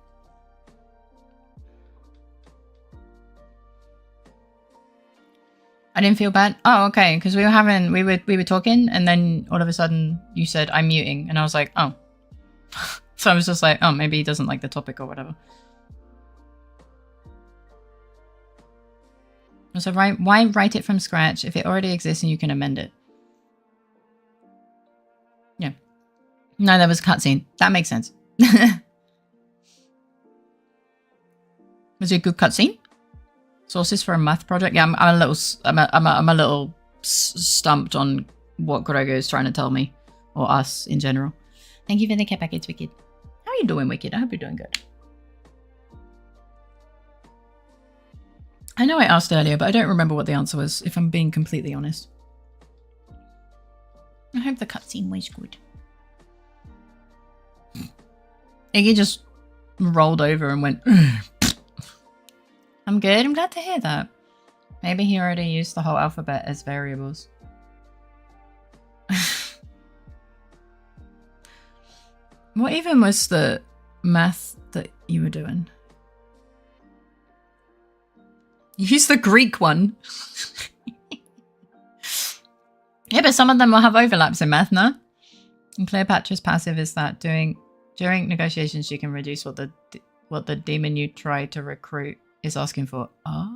Speaker 1: I didn't feel bad. Oh, okay, because we were talking, and then all of a sudden you said I'm muting, and I was like, oh. So I was just like, oh, maybe he doesn't like the topic or whatever. So why write it from scratch if it already exists and you can amend it? Yeah. No, that was a cutscene. That makes sense. Was it a good cutscene? Sources for a math project? Yeah, I'm a little stumped on what Gregor is trying to tell me, or us in general. Thank you for the care package, Wicked. How are you doing, Wicked? I hope you're doing good. I know I asked earlier, but I don't remember what the answer was, if I'm being completely honest. I hope the cutscene was good. Iggy just rolled over and went, I'm good, I'm glad to hear that. Maybe he already used the whole alphabet as variables. What even was the math that you were doing? You used the Greek one. Yeah, but some of them will have overlaps in math, no? And Cleopatra's passive is that during negotiations she can reduce what the demon you try to recruit is asking for. Oh.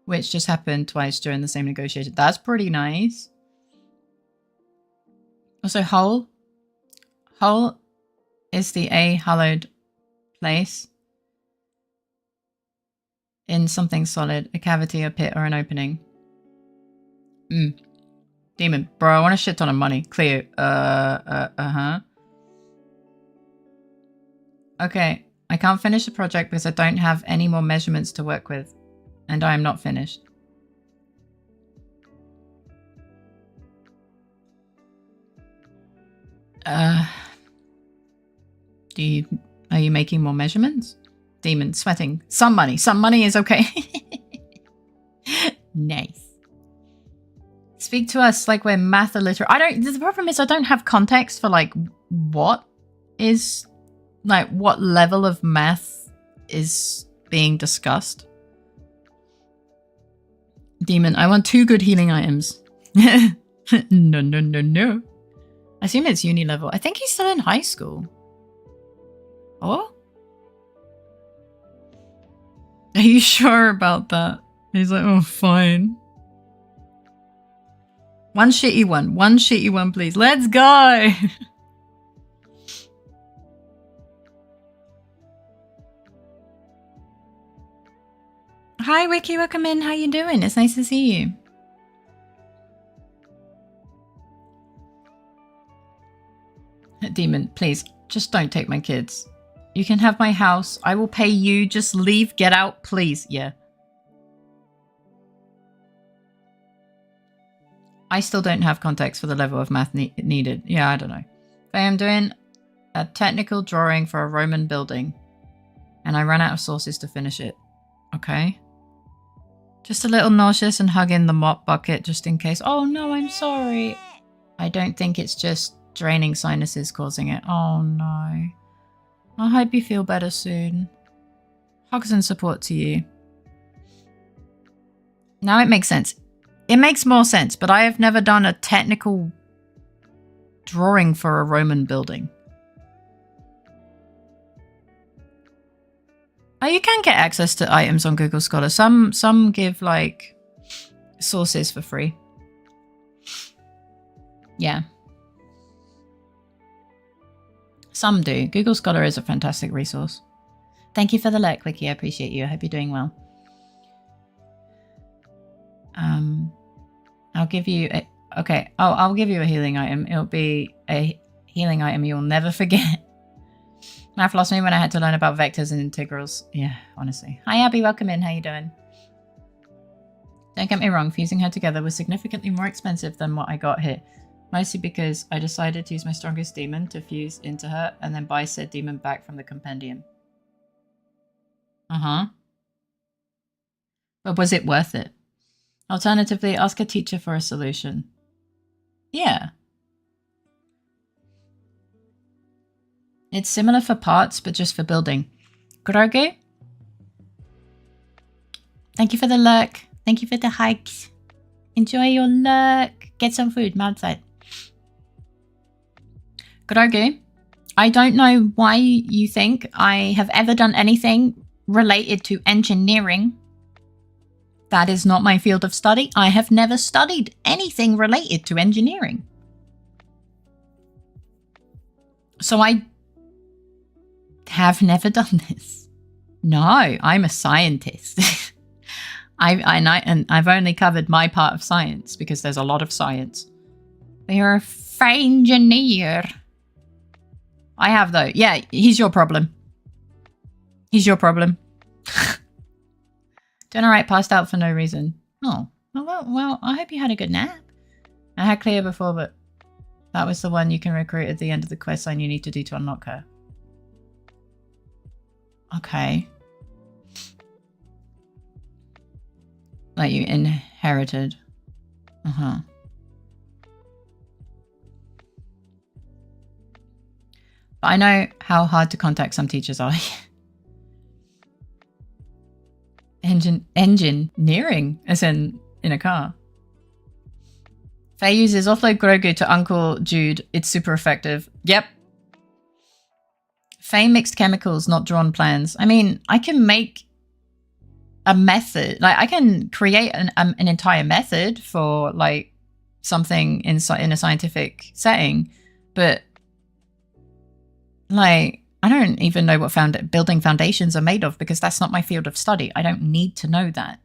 Speaker 1: Which just happened twice during the same negotiation. That's pretty nice. Also, whole is the hallowed place in something solid, a cavity, a pit, or an opening. Demon. Bro, I want a shit ton of money. Cleo. Okay, I can't finish the project because I don't have any more measurements to work with. and I am not finished. Are you making more measurements? Demon, sweating. Some money. Some money is okay. Nice. Speak to us like we're math illiterate. The problem is I don't have context for like what level of math is being discussed. Demon, I want 2 good healing items. No. I assume it's uni level. I think he's still in high school. Oh? Are you sure about that? He's like, oh, fine. One shitty one, please. Let's go! Hi, Wiki, welcome in. How you doing? It's nice to see you. Demon, please, just don't take my kids. You can have my house. I will pay you. Just leave. Get out, please. Yeah. I still don't have context for the level of math needed. Yeah, I don't know. I am doing a technical drawing for a Roman building, and I ran out of sources to finish it. Okay. Just a little nauseous and hugging the mop bucket just in case. Oh no, I'm sorry. I don't think it's just draining sinuses causing it. Oh no. I hope you feel better soon. Hugs and support to you. Now it makes sense. It makes more sense, but I have never done a technical drawing for a Roman building. Oh, you can get access to items on Google Scholar. Some give like sources for free. Yeah. Some do. Google Scholar is a fantastic resource. Thank you for the like, Wiki. I appreciate you. I hope you're doing well. I'll give you a... Okay. Oh, I'll give you a healing item. It'll be a healing item you'll never forget. Math lost me when I had to learn about vectors and integrals. Yeah, honestly. Hi, Abby. Welcome in. How you doing? Don't get me wrong. Fusing her together was significantly more expensive than what I got here. Mostly because I decided to use my strongest demon to fuse into her and then buy said demon back from the compendium. Uh-huh. But was it worth it? Alternatively, ask a teacher for a solution. Yeah. It's similar for parts, but just for building. Grogu? Thank you for the lurk. Thank you for the hikes. Enjoy your lurk. Get some food. I'm outside. Grogu, I don't know why you think I have ever done anything related to engineering. That is not my field of study. I have never studied anything related to engineering. So I have never done this. No, I'm a scientist. I've only covered my part of science because there's a lot of science. But you're a engineer. I have though. Yeah, he's your problem. He's your problem. Doing alright, passed out for no reason. Oh, well, I hope you had a good nap. I had Cleo before, but that was the one you can recruit at the end of the quest line you need to do to unlock her. Okay. Like you inherited. Uh-huh. But I know how hard to contact some teachers are. Engineering, as in a car. Faye uses offload Grogu to Uncle Jude. It's super effective. Yep. Faye mixed chemicals, not drawn plans. I mean, I can make a method. Like, I can create an entire method for, like, something in a scientific setting. But, like, I don't even know what building foundations are made of because that's not my field of study. I don't need to know that.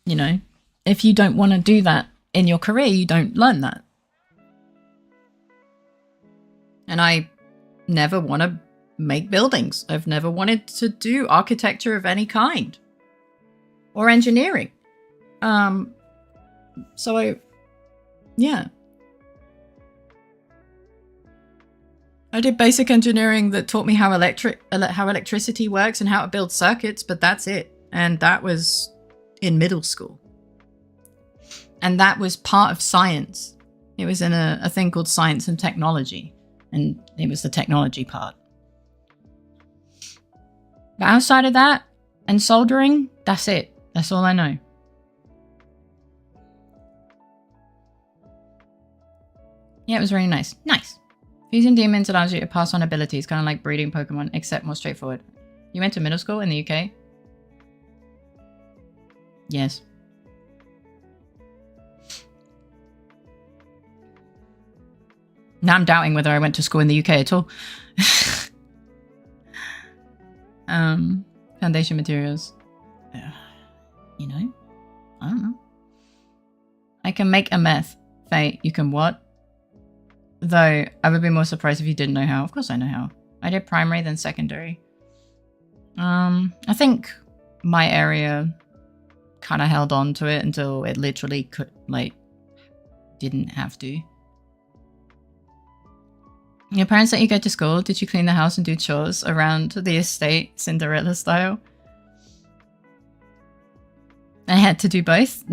Speaker 1: You know, if you don't want to do that in your career, you don't learn that. And I never want to make buildings. I've never wanted to do architecture of any kind. Or engineering. Yeah. I did basic engineering that taught me how electricity works and how to build circuits, but that's it. And that was in middle school. And that was part of science. It was in a thing called science and technology. And it was the technology part. But outside of that, and soldering, that's it. That's all I know. Yeah, it was really nice. Nice. Fusing demons allows you to pass on abilities, kind of like breeding Pokemon, except more straightforward. You went to middle school in the UK? Yes. Now I'm doubting whether I went to school in the UK at all. Foundation materials. You know? I don't know. I can make a meth. Faye, you can what? Though, I would be more surprised if you didn't know how. Of course I know how. I did primary, then secondary. I think my area kind of held on to it until it literally could, like, didn't have to. Your parents let you go to school? Did you clean the house and do chores around the estate, Cinderella style? I had to do both.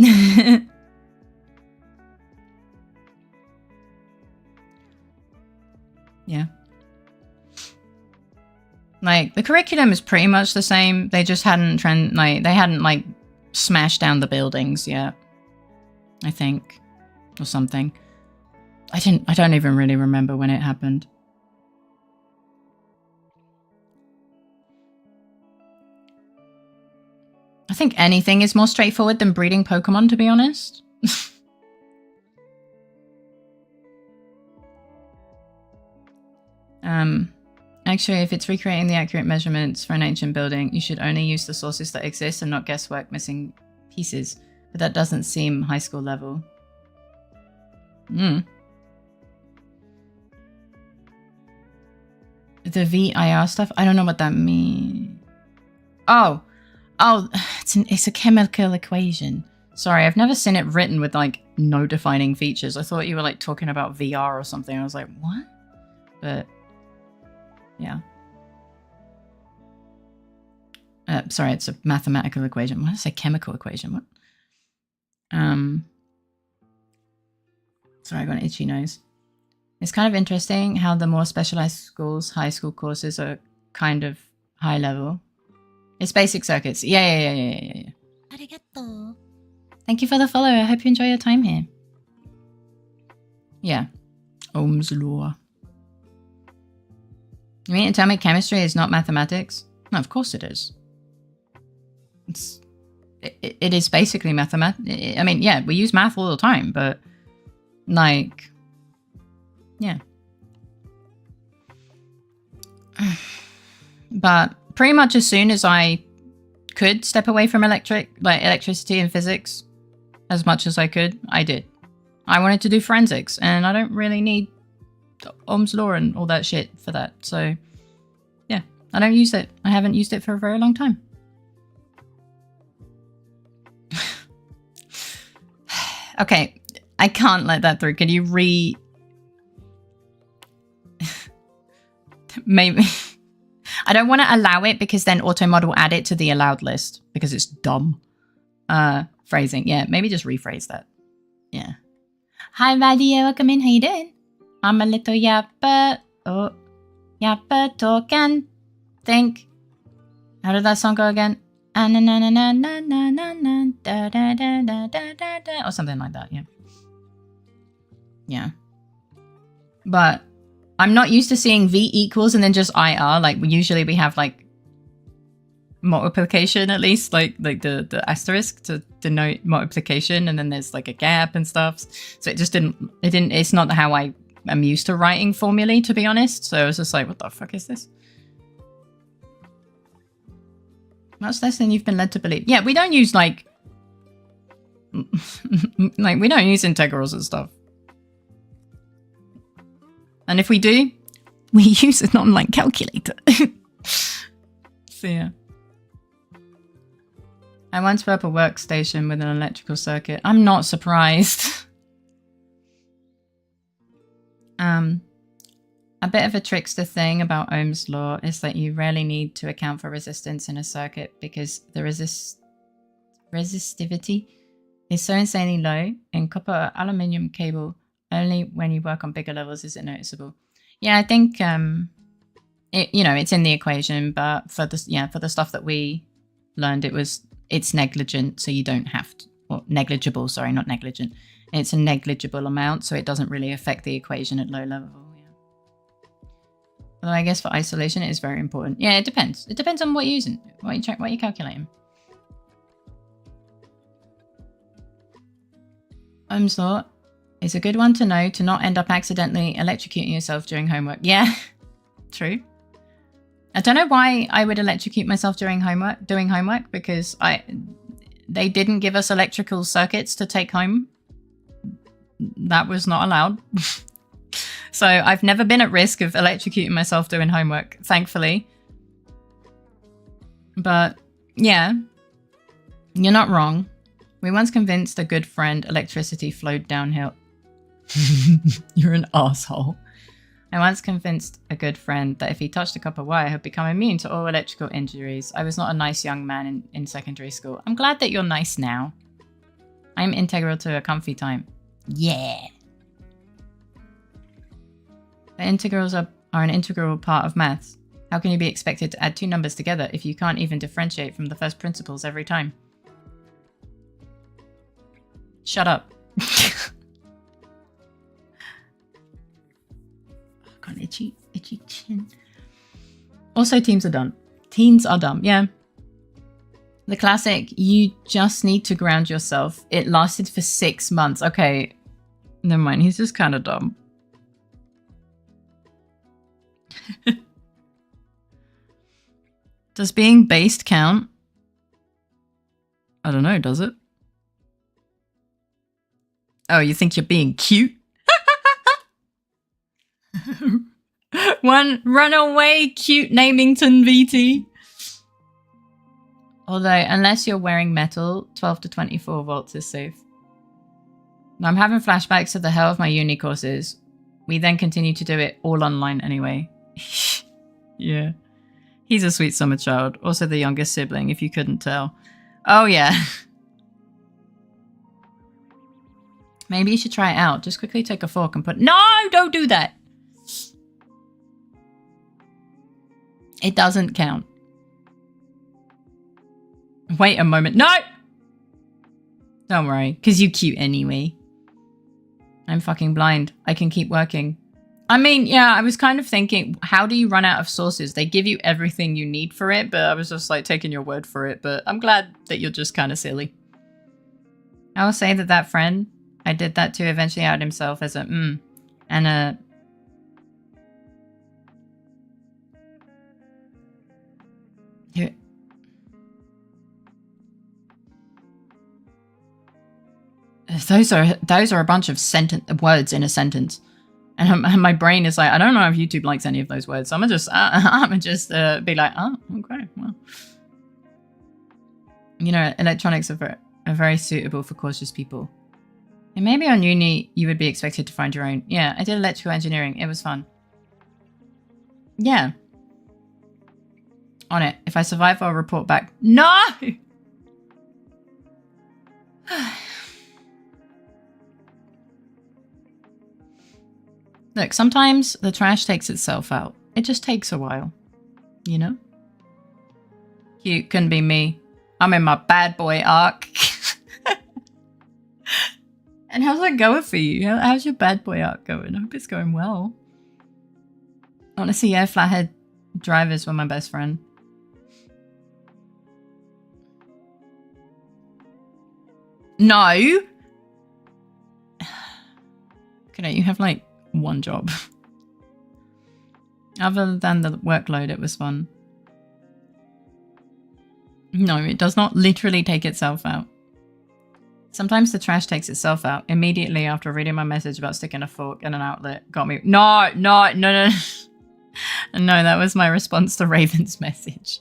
Speaker 1: Yeah. Like, the curriculum is pretty much the same. They just hadn't like smashed down the buildings yet. I think. Or something. I don't even really remember when it happened. I think anything is more straightforward than breeding Pokemon, to be honest. Actually, if it's recreating the accurate measurements for an ancient building, you should only use the sources that exist and not guesswork missing pieces. But that doesn't seem high school level. The VIR stuff? I don't know what that means. Oh, it's a chemical equation. Sorry, I've never seen it written with like no defining features. I thought you were like talking about VR or something. I was like, what? But yeah. Sorry, it's a mathematical equation. Why did I say chemical equation? What? Sorry, I got an itchy nose. It's kind of interesting how the more specialized schools, high school courses are kind of high level. It's basic circuits. Yeah. Arigato. Thank you for the follow. I hope you enjoy your time here. Yeah. Ohm's law. You mean atomic chemistry is not mathematics? No, of course it is. It is basically mathematics. I mean, yeah, we use math all the time, but like, yeah. But pretty much as soon as I could step away from electricity and physics, as much as I could, I did. I wanted to do forensics, and I don't really need Ohm's law and all that shit for that. So, yeah, I don't use it. I haven't used it for a very long time. Okay, I can't let that through. Can you maybe... I don't want to allow it because then Automod will add it to the allowed list because it's dumb. Phrasing. Yeah, maybe just rephrase that. Yeah. Hi, Vadia. Welcome in. How you doing? I'm a little yapper. Oh, yapper talk and think. How did that song go again? Or something like that, yeah. Yeah. But I'm not used to seeing V equals and then just IR. Like, usually we have, like, multiplication at least. Like the asterisk to denote multiplication. And then there's, like, a gap and stuff. So it just it's not how I'm used to writing formulae, to be honest. So I was just like, what the fuck is this? Much less than you've been led to believe. Yeah, we don't use, like we don't use integrals and stuff. And if we do, We use an online calculator. So yeah. I once put up a workstation with an electrical circuit. I'm not surprised. A bit of a trickster thing about Ohm's law is that you rarely need to account for resistance in a circuit because the resistivity is so insanely low in copper or aluminium cable. Only when you work on bigger levels is it noticeable. Yeah, I think it's in the equation, but for the stuff that we learned, it's negligent, so you don't have to. Well, negligible. Sorry, not negligent. It's a negligible amount, so it doesn't really affect the equation at low level. Although I guess for isolation it is very important. Yeah, it depends. It depends on what you're using, what you're calculating. Ohm's law is a good one to know to not end up accidentally electrocuting yourself during homework. Yeah, true. I don't know why I would electrocute myself during doing homework because they didn't give us electrical circuits to take home. That was not allowed. So I've never been at risk of electrocuting myself doing homework, thankfully. But yeah, you're not wrong. We once convinced a good friend electricity flowed downhill. You're an asshole. I once convinced a good friend that if he touched a copper wire, he'd become immune to all electrical injuries. I was not a nice young man in secondary school. I'm glad that you're nice now. I'm integral to a comfy time. Yeah. The integrals are an integral part of maths. How can you be expected to add two numbers together if you can't even differentiate from the first principles every time? Shut up. Got an itchy chin. Also, teens are dumb. Teens are dumb, yeah. The classic, you just need to ground yourself. It lasted for 6 months. Okay, never mind. He's just kind of dumb. Does being based count? I don't know, does it? Oh, you think you're being cute? One runaway cute Namington VT. Although, unless you're wearing metal, 12 to 24 volts is safe. I'm having flashbacks to the hell of my uni courses. We then continue to do it all online anyway. Yeah. He's a sweet summer child. Also the youngest sibling, if you couldn't tell. Oh, yeah. Maybe you should try it out. Just quickly take a fork and put... No, don't do that. It doesn't count. Wait a moment. No! Don't worry, because you're cute anyway. I'm fucking blind. I can keep working. I mean, yeah, I was kind of thinking, how do you run out of sources? They give you everything you need for it, but I was just like taking your word for it. But I'm glad that you're just kind of silly. I will say that friend I did that to eventually out himself as a and a... Those are a bunch of words in a sentence, and my brain is like, I don't know if YouTube likes any of those words, so I'm gonna just be like, oh, okay, well, you know, electronics are very suitable for cautious people. And maybe on uni you would be expected to find your own. Yeah, I did electrical engineering. It was fun. Yeah. On it. If I survive, I'll report back. No. Look, sometimes the trash takes itself out. It just takes a while, you know? Cute, couldn't be me. I'm in my bad boy arc. And how's that going for you? How's your bad boy arc going? I hope it's going well. Honestly, yeah, flathead drivers were my best friend. No! Okay, you have like one job. Other than the workload, it was fun. No, it does not literally take itself out. Sometimes the trash takes itself out. Immediately after reading my message about sticking a fork in an outlet got me... No. No, that was my response to Raven's message.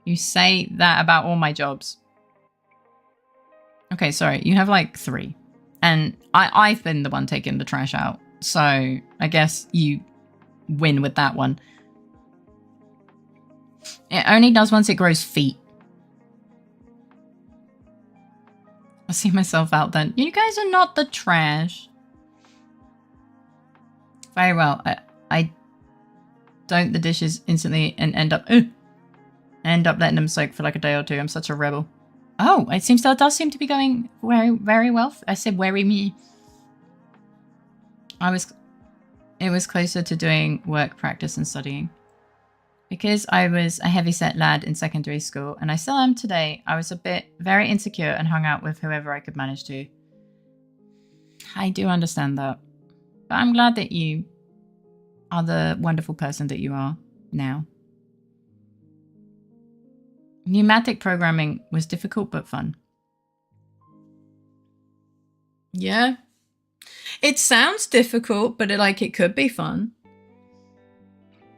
Speaker 1: You say that about all my jobs. Okay, sorry. You have like 3. And I've been the one taking the trash out. So I guess you win with that one. It only does once it grows feet. I see myself out then. You guys are not the trash. Very well. I don't the dishes instantly and end up letting them soak for like a day or 2. I'm such a rebel. Oh, it does seem to be going very, very well. I said very me. It was closer to doing work practice and studying. Because I was a heavyset lad in secondary school, and I still am today, I was very insecure and hung out with whoever I could manage to. I do understand that. But I'm glad that you are the wonderful person that you are now. Pneumatic programming was difficult but fun. Yeah. It sounds difficult, but it could be fun.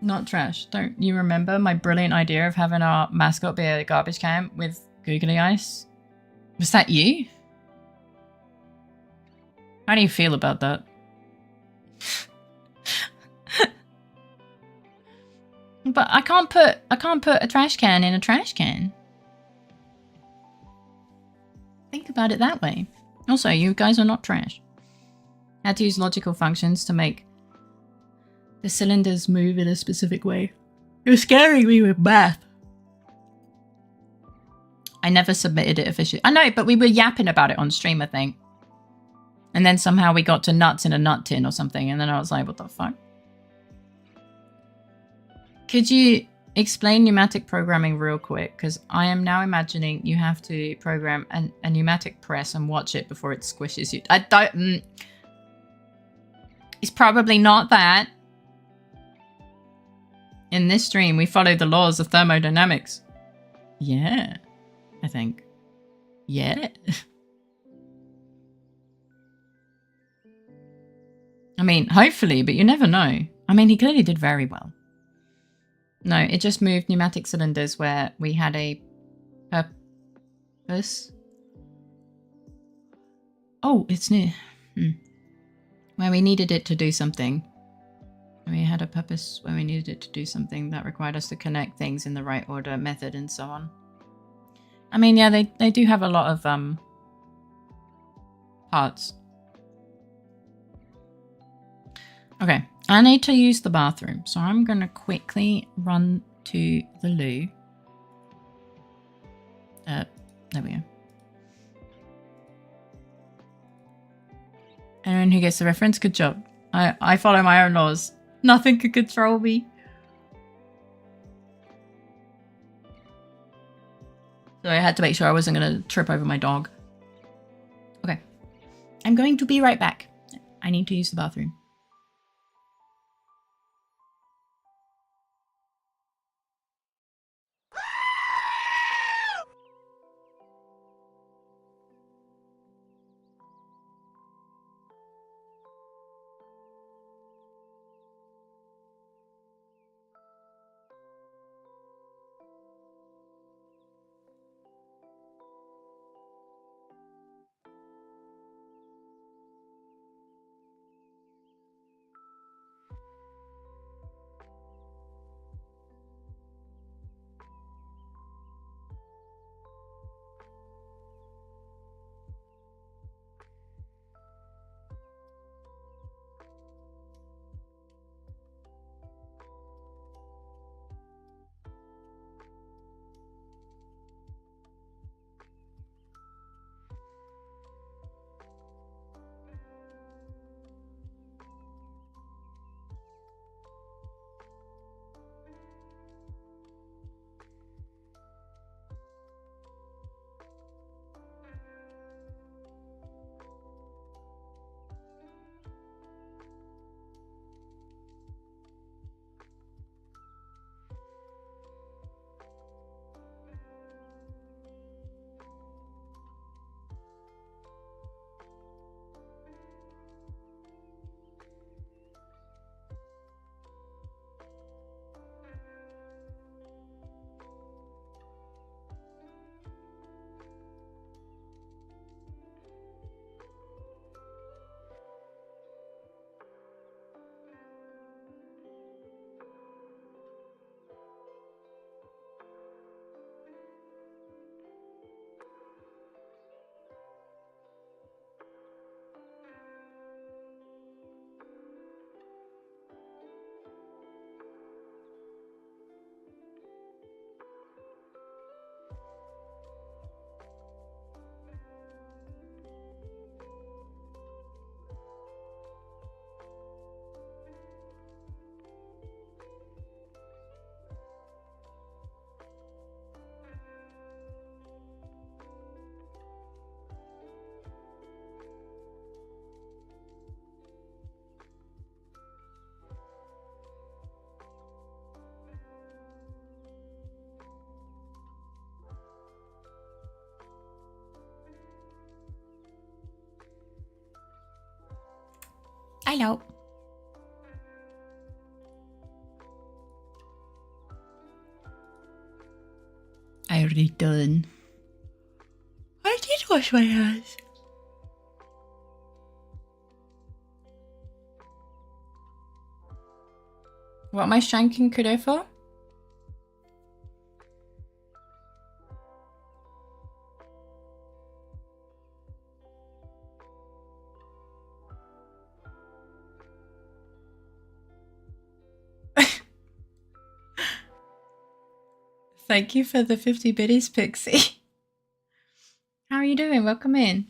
Speaker 1: Not trash. Don't you remember my brilliant idea of having our mascot be a garbage can with googly eyes? Was that you? How do you feel about that? But I can't put a trash can in a trash can. Think about it that way. Also, you guys are not trash. Had to use logical functions to make the cylinders move in a specific way. You're scaring me with math. I never submitted it officially. I know, but we were yapping about it on stream, I think. And then somehow we got to nuts in a nut tin or something, and then I was like, what the fuck? Could you explain pneumatic programming real quick? Because I am now imagining you have to program a pneumatic press and watch it before it squishes you. I don't... It's probably not that. In this stream, we follow the laws of thermodynamics. Yeah, I think. Yeah. I mean, hopefully, but you never know. I mean, he clearly did very well. No, it just moved pneumatic cylinders where we had a purpose. Oh, it's new. Where we needed it to do something. We had a purpose where we needed it to do something that required us to connect things in the right order, method, and so on. I mean, yeah, they do have a lot of parts. Okay, I need to use the bathroom, so I'm going to quickly run to the loo. There we go. Anyone who gets the reference, good job. I follow my own laws. Nothing could control me. So I had to make sure I wasn't going to trip over my dog. Okay. I'm going to be right back. I need to use the bathroom. Hello. I already done. I did wash my hands. What am I shanking Kudo for? Thank you for the 50 biddies, Pixie. How are you doing? Welcome in.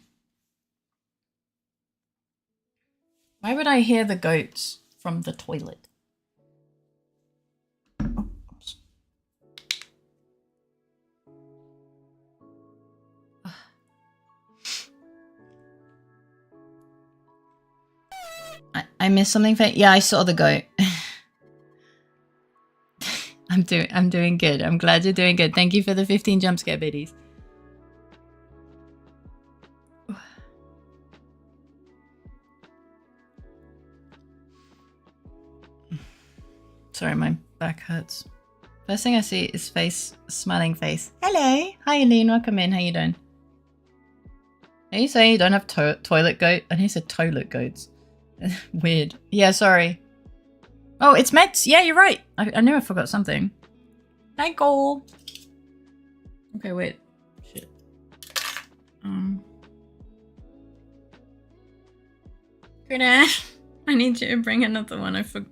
Speaker 1: Why would I hear the goats from the toilet? Oh, oops. I missed something. Yeah, I saw the goat. I'm doing good. I'm glad you're doing good. Thank you for the 15 jump scare biddies. Sorry, my back hurts. First thing I see is face, smiling face. Hello. Hi, Eileen. Welcome in. How you doing? Are you saying you don't have toilet goat? I think you said toilet goats. Weird. Yeah, sorry. Oh, it's Mets. Yeah, you're right. I knew I forgot something. Hi, Cole. Okay, wait. Shit. Grenache. I need you to bring another one. I forgot.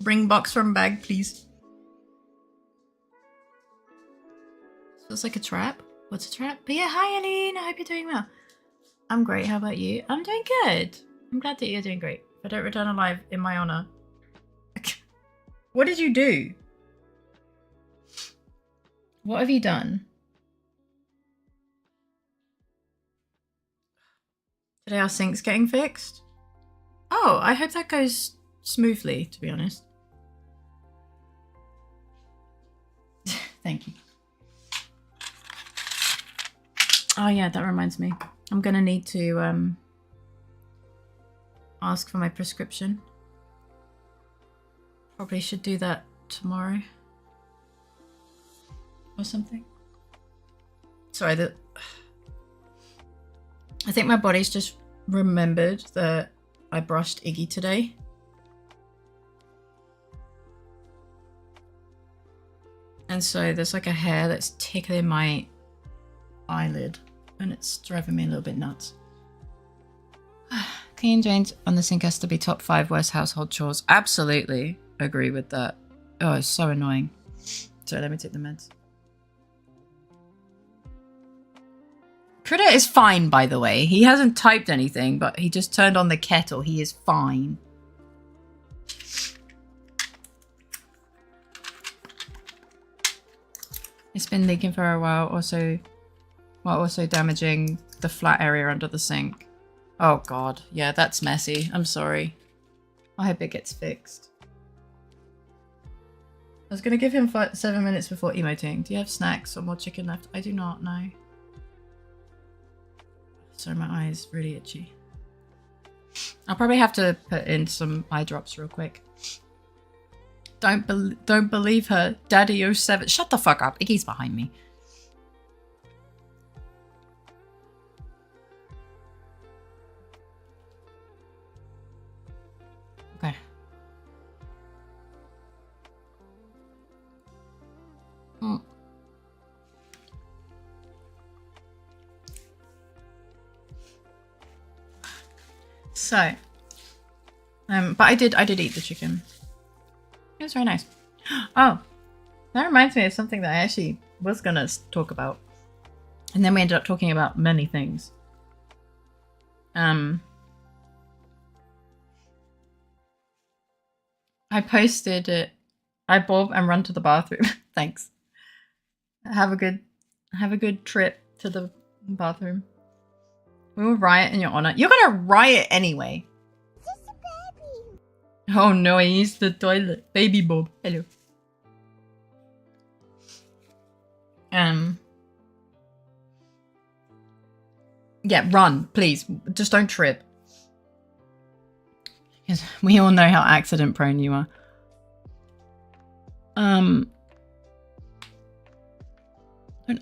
Speaker 1: Bring box from bag, please. So it's like a trap? What's a trap? But yeah, hi, Eileen. I hope you're doing well. I'm great. How about you? I'm doing good. I'm glad that you're doing great. If I don't return alive in my honor. What did you do? What have you done? Today our sink's getting fixed? Oh, I hope that goes smoothly, to be honest. Thank you. Oh yeah, that reminds me. I'm gonna need to ask for my prescription. Probably should do that tomorrow. Or something. Sorry, I think my body's just remembered that I brushed Iggy today. And so there's like a hair that's tickling my eyelid and it's driving me a little bit nuts. Clean drains on the sink has to be top 5 worst household chores. Absolutely agree with that. Oh, it's so annoying. Sorry, let me take the meds. Critter is fine, by the way. He hasn't typed anything, but he just turned on the kettle. He is fine. It's been leaking for a while, while also damaging the flat area under the sink. Oh god, yeah, that's messy. I'm sorry. I hope it gets fixed. I was gonna give him 7 minutes before emoting. Do you have snacks or more chicken left? I do not, no. Sorry, my eye is really itchy. I'll probably have to put in some eye drops real quick. Don't believe her. Daddy 07. Shut the fuck up. Iggy's behind me. Okay. So, but I did eat the chicken. It was very nice. Oh, that reminds me of something that I actually was gonna talk about, and then we ended up talking about many things. I posted it. I bob and run to the bathroom. Thanks. Have a good trip to the bathroom. We will riot in your honor. You're gonna riot anyway. Oh no, I used the toilet. Baby Bob. Hello. Yeah, run, please. Just don't trip. Because we all know how accident prone you are. Don't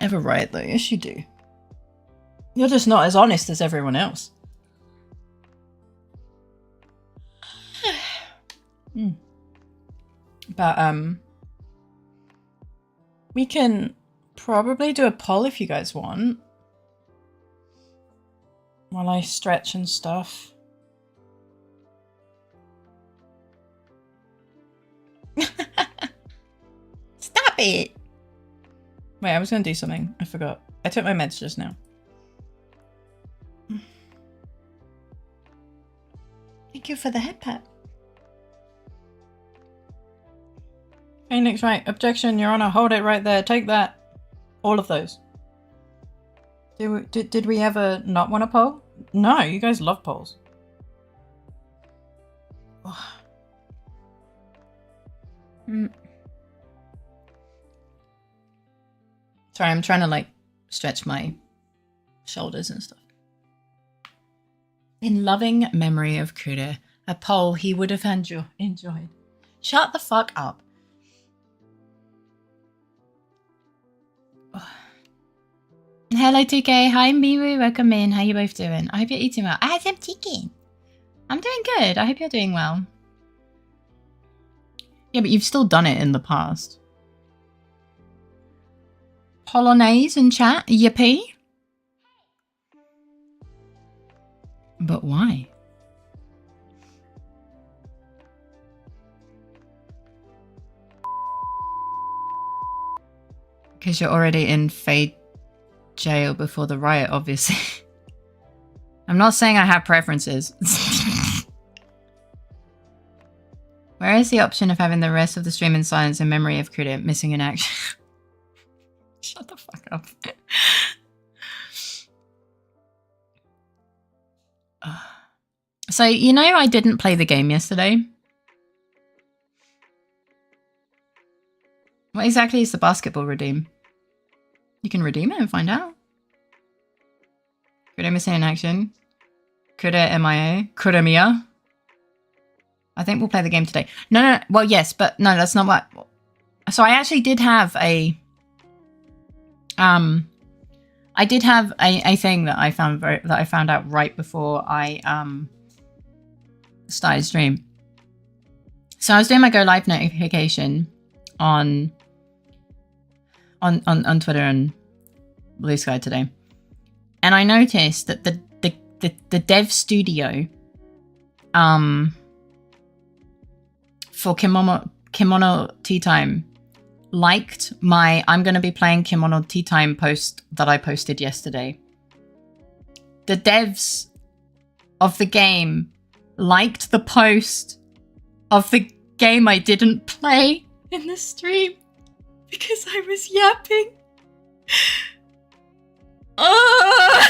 Speaker 1: ever write though. Yes, you do. You're just not as honest as everyone else. But we can probably do a poll if you guys want. While I stretch and stuff. Stop it! Wait, I was gonna do something. I forgot. I took my meds just now. Thank you for the head pat. Phoenix, right. Objection, Your Honor. Hold it right there. Take that. All of those. Did we ever not want a poll? No, you guys love polls. Sorry, I'm trying to like stretch my shoulders and stuff. In loving memory of Kuda, a poll he would have enjoyed. Shut the fuck up. Hello 2K, hi Miru, welcome in. How you both doing? I hope you're eating well. I had some chicken. I'm doing good. I hope you're doing well. Yeah, but you've still done it in the past. Polonaise in chat, yippee. But why? Because you're already in Fade jail before the riot, obviously. I'm not saying I have preferences. Where is the option of having the rest of the stream in silence in memory of Kuda missing in action? Shut the fuck up. So, you know I didn't play the game yesterday? What exactly is the basketball redeem? You can redeem it and find out. Kuda missing in action. Kuda MIA. Kuda Mia. I think we'll play the game today. No. Well, yes, but no, that's not what. So I actually did have a. I did have a thing that I found out right before I started stream. So I was doing my go live notification on Twitter and Blue Sky today, and I noticed that the dev studio for Kimono Tea Time liked my I'm gonna be playing Kimono Tea Time post that I posted yesterday. The devs of the game liked the post of the game I didn't play in the stream because I was yapping. Oh!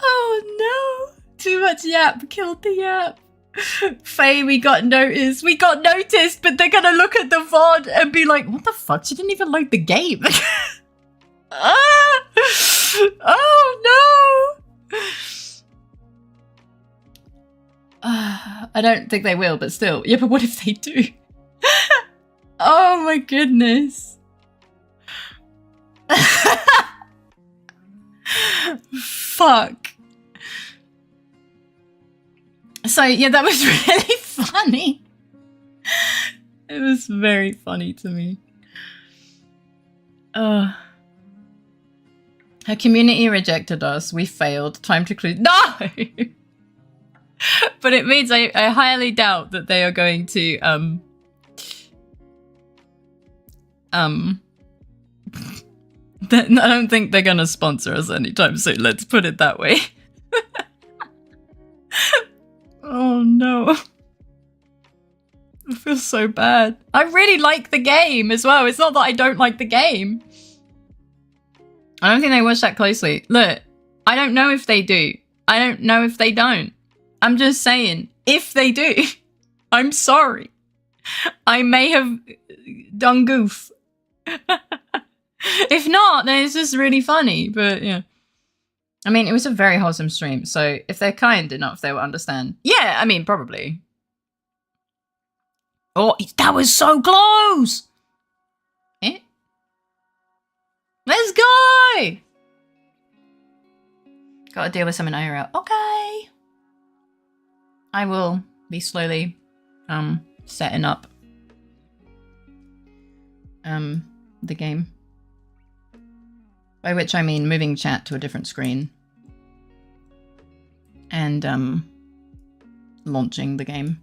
Speaker 1: Oh no! Too much yap killed the yap. Faye, we got noticed. We got noticed, but they're gonna look at the VOD and be like, what the fuck? She didn't even load the game. Oh no! I don't think they will, but still. Yeah, but what if they do? Oh my goodness. Fuck. So, yeah, that was really funny. It was very funny to me. Her community rejected us. We failed. Time to close. No! But it means I highly doubt that they are going to, I don't think they're gonna sponsor us anytime soon, let's put it that way. Oh no. I feel so bad. I really like the game as well. It's not that I don't like the game. I don't think they watch that closely. Look, I don't know if they do. I don't know if they don't. I'm just saying, if they do, I'm sorry. I may have done goof. If not, then it's just really funny. But yeah. I mean, it was a very wholesome stream. So if they're kind enough, they will understand. Yeah, I mean, probably. Oh, that was so close. Eh? Let's go. Gotta deal with some IRL. Okay. I will be slowly setting up the game. By which I mean moving chat to a different screen. And launching the game.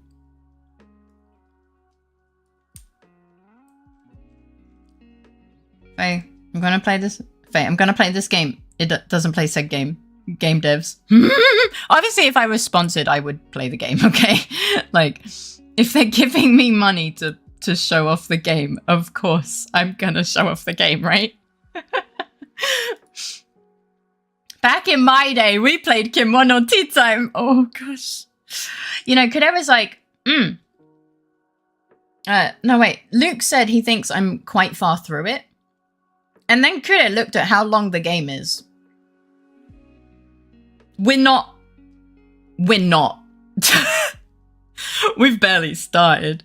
Speaker 1: Faye, I'm gonna play this. Faye, I'm gonna play this game. It doesn't play said game. Game devs. Obviously, if I was sponsored, I would play the game, okay? Like, if they're giving me money to show off the game, of course, I'm gonna show off the game, right? Back in my day, we played Kimono Tea Time. Oh, gosh. You know, Kadeva's like, no, wait. Luke said he thinks I'm quite far through it. And then Kude looked at how long the game is. We're not. We've barely started.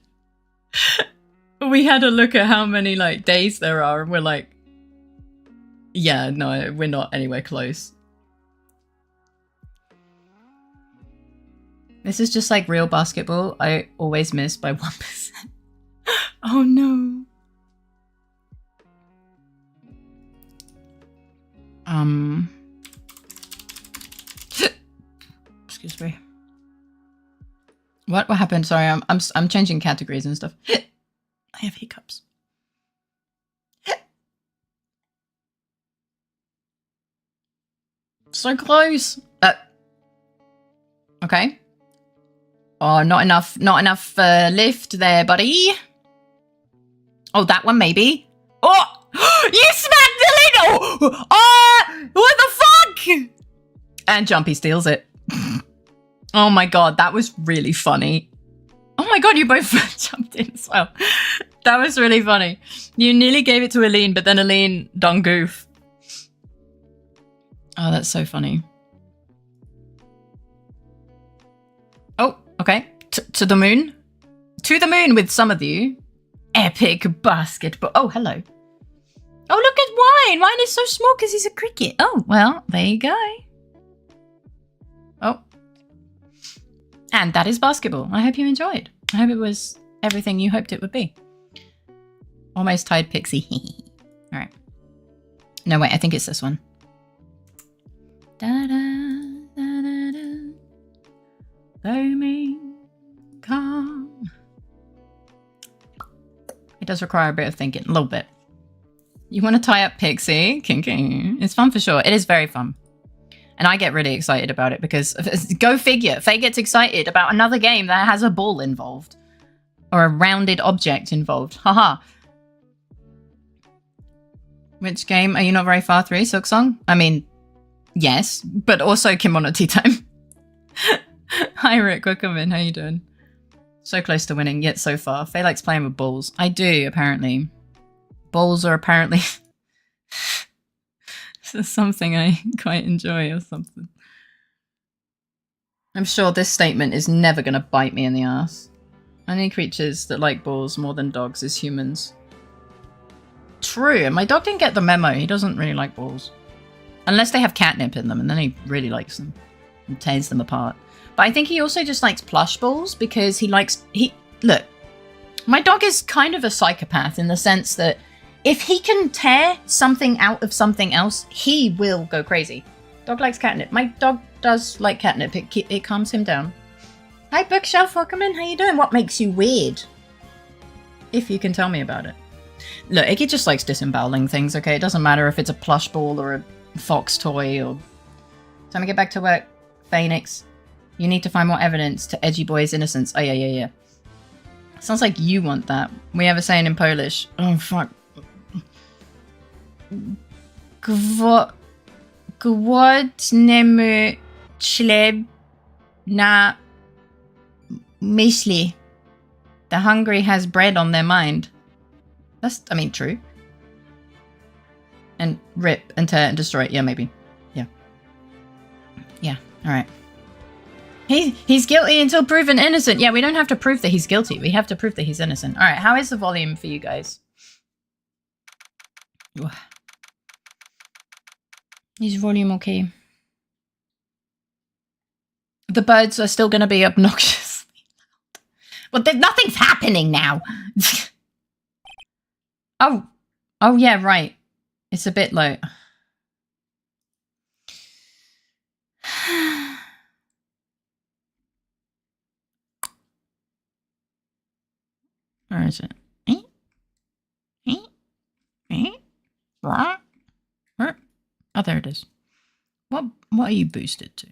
Speaker 1: We had a look at how many, like, days there are, and we're like, yeah, no, we're not anywhere close. This is just like real basketball. I always miss by 1%. Oh no. Excuse me. What happened? Sorry, I'm changing categories and stuff. I have hiccups. So close. Okay. Oh, not enough lift there, buddy. Oh, that one maybe. Oh, you smacked the lid. Oh, what the fuck? And Jumpy steals it. Oh my god, that was really funny. Oh my god, you both jumped in as well. That was really funny. You nearly gave it to Aline, but then Aline done goof. Oh, that's so funny. Oh, okay. To the moon. To the moon with some of you. Epic basketball. Oh, hello. Oh, look at Wine. Wine is so small because he's a cricket. Oh, well, there you go. Oh. And that is basketball. I hope you enjoyed. I hope it was everything you hoped it would be. Almost tied Pixie. All right. No, wait. I think it's this one. Da da da da da. Foaming calm. It does require a bit of thinking, a little bit. You want to tie up Pixie? Kinky. It's fun for sure. It is very fun. And I get really excited about it because, go figure, Faye gets excited about another game that has a ball involved. Or a rounded object involved. Haha. Which game are you not very far through, Silk Song? I mean, yes, but also Kimono Tea Time. Hi Rick, welcome in. How you doing? So close to winning, yet so far. Faye likes playing with balls. I do, apparently. Balls are apparently something I quite enjoy or something. I'm sure this statement is never going to bite me in the ass. Only creatures that like balls more than dogs is humans. True, my dog didn't get the memo. He doesn't really like balls. Unless they have catnip in them, and then he really likes them. And tears them apart. But I think he also just likes plush balls because he likes... Look, my dog is kind of a psychopath in the sense that if he can tear something out of something else, he will go crazy. Dog likes catnip. My dog does like catnip. It calms him down. Hi, Bookshelf. Welcome in. How you doing? What makes you weird? If you can tell me about it. Look, Iggy just likes disemboweling things, okay? It doesn't matter if it's a plush ball or a fox toy or... Time to get back to work, Phoenix. You need to find more evidence to Edgy Boy's innocence. Oh, yeah. Sounds like you want that. We have a saying in Polish. Oh, fuck. Głodnemu chleb na myśli. The hungry has bread on their mind. That's, I mean, true. And rip and tear and destroy it. Yeah, maybe. Yeah. Yeah, alright. He's guilty until proven innocent. Yeah, we don't have to prove that he's guilty. We have to prove that he's innocent. Alright, how is the volume for you guys? Is volume okay? The birds are still going to be obnoxiously loud. Well, nothing's happening now. Oh yeah, right. It's a bit low. Where is it? Where? Oh, there it is. What are you boosted to?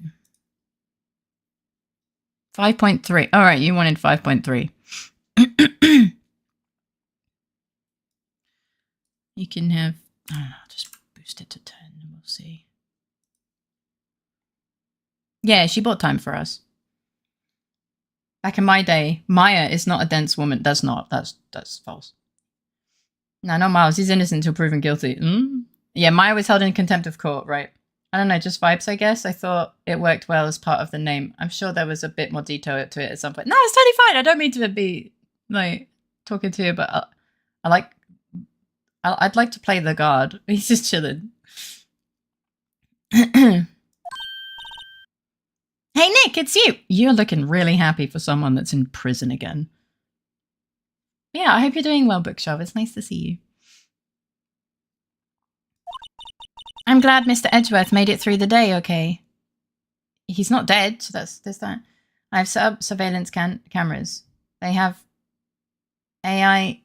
Speaker 1: 5.3. All right, you wanted 5.3. You can have, I don't know, just boost it to 10 and we'll see. Yeah, she bought time for us. Back in my day, Maya is not a dense woman. That's false. No, not Miles. He's innocent until proven guilty. Yeah, Maya was held in contempt of court, right? I don't know, just vibes, I guess. I thought it worked well as part of the name. I'm sure there was a bit more detail to it at some point. No, it's totally fine. I don't mean to be, like, talking to you, but I'd like to play the guard. He's just chilling. Hey, Nick, it's you. You're looking really happy for someone that's in prison again. Yeah, I hope you're doing well, Bookshelf. It's nice to see you. I'm glad Mr. Edgeworth made it through the day okay. He's not dead, so there's that. I've set up surveillance cameras. They have AI.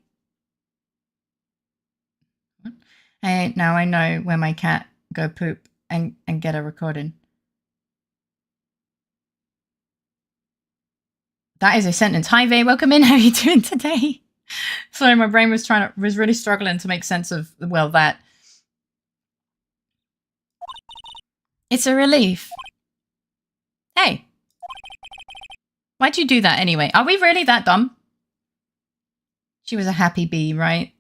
Speaker 1: Now I know where my cat go poop and get a recording. That is a sentence. Hi, Vay. Welcome in. How are you doing today? Sorry, my brain was really struggling to make sense of, well, that. It's a relief. Hey. Why'd you do that anyway? Are we really that dumb? She was a happy bee, right?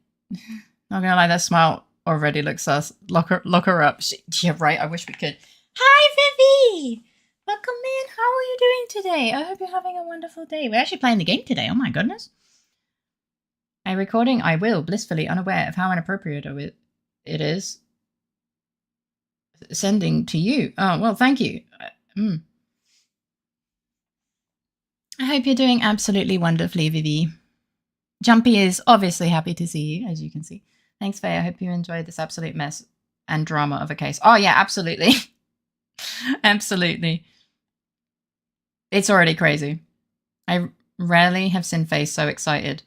Speaker 1: Not gonna lie, that smile already looks sus. Lock her up. Yeah, right. I wish we could. Hi, Vivi. Welcome in. How are you doing today? I hope you're having a wonderful day. We're actually playing the game today. Oh my goodness. A recording I will, blissfully unaware of how inappropriate it is. Sending to you. Oh, well, thank you. I hope you're doing absolutely wonderfully, Vivi. Jumpy is obviously happy to see you, as you can see. Thanks, Faye. I hope you enjoyed this absolute mess and drama of a case. Oh, yeah, absolutely. Absolutely. It's already crazy. I rarely have seen Faye so excited.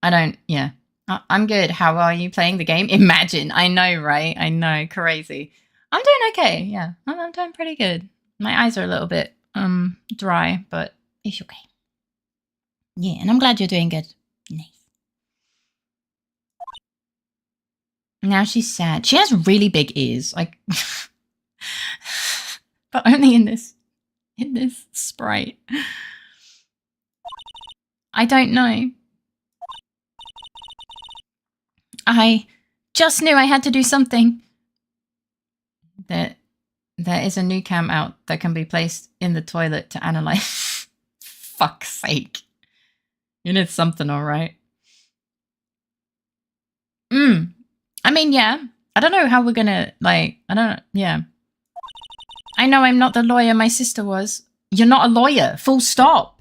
Speaker 1: Yeah. I'm good. How are you playing the game? Imagine. I know, right? I know. Crazy. I'm doing okay. Yeah. I'm doing pretty good. My eyes are a little bit dry, but it's okay. Yeah, and I'm glad you're doing good. Nice. Now she's sad. She has really big ears, like, but only in this sprite. I don't know. I just knew I had to do something. There is a new cam out that can be placed in the toilet to analyze. Fuck's sake. You need something, all right? I mean, yeah. I don't know how we're gonna, like, I don't know. Yeah. I know I'm not the lawyer my sister was. You're not a lawyer. Full stop.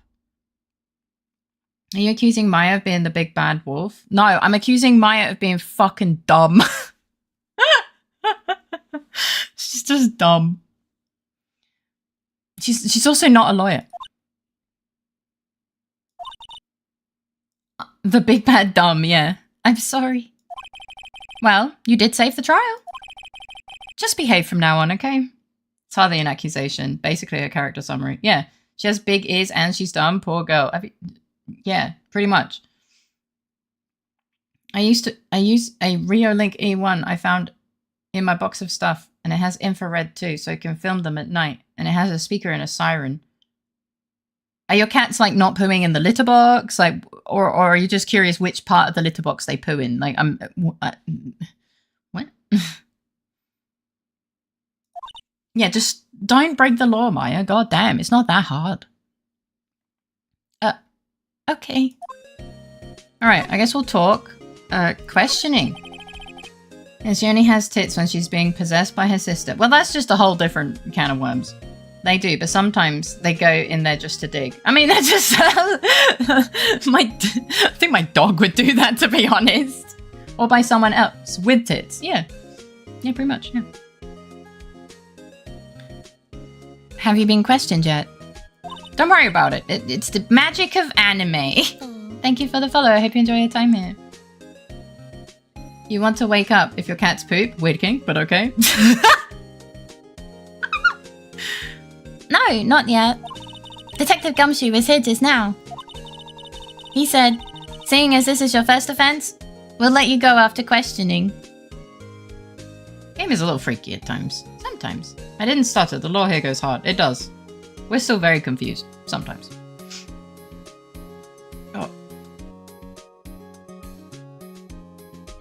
Speaker 1: Are you accusing Maya of being the big bad wolf? No, I'm accusing Maya of being fucking dumb. She's just dumb. She's also not a lawyer. The big bad dumb, yeah. I'm sorry. Well, you did save the trial. Just behave from now on, okay? It's hardly an accusation. Basically a character summary. Yeah, she has big ears and she's dumb. Poor girl. Yeah, pretty much. I use a Reolink E1 I found in my box of stuff, and it has infrared too, so it can film them at night, and it has a speaker and a siren. Are your cats like not pooing in the litter box? Like, or are you just curious which part of the litter box they poo in? Like, what? Yeah, just don't break the law, Maya. God damn, it's not that hard. Okay. Alright, I guess we'll talk. Questioning. And she only has tits when she's being possessed by her sister. Well, that's just a whole different can of worms. They do, but sometimes they go in there just to dig. I mean, that's just... I think my dog would do that, to be honest. Or by someone else with tits. Yeah. Yeah, pretty much, yeah. Have you been questioned yet? Don't worry about it. It's the magic of anime. Thank you for the follow. I hope you enjoy your time here. You want to wake up if your cats poop? Weird king, but okay.
Speaker 2: No, not yet. Detective Gumshoe was here just now. He said, seeing as this is your first offense, we'll let you go after questioning.
Speaker 1: Game is a little freaky at times. Sometimes. I didn't stutter. The law here goes hard. It does. We're still very confused. Sometimes. Oh.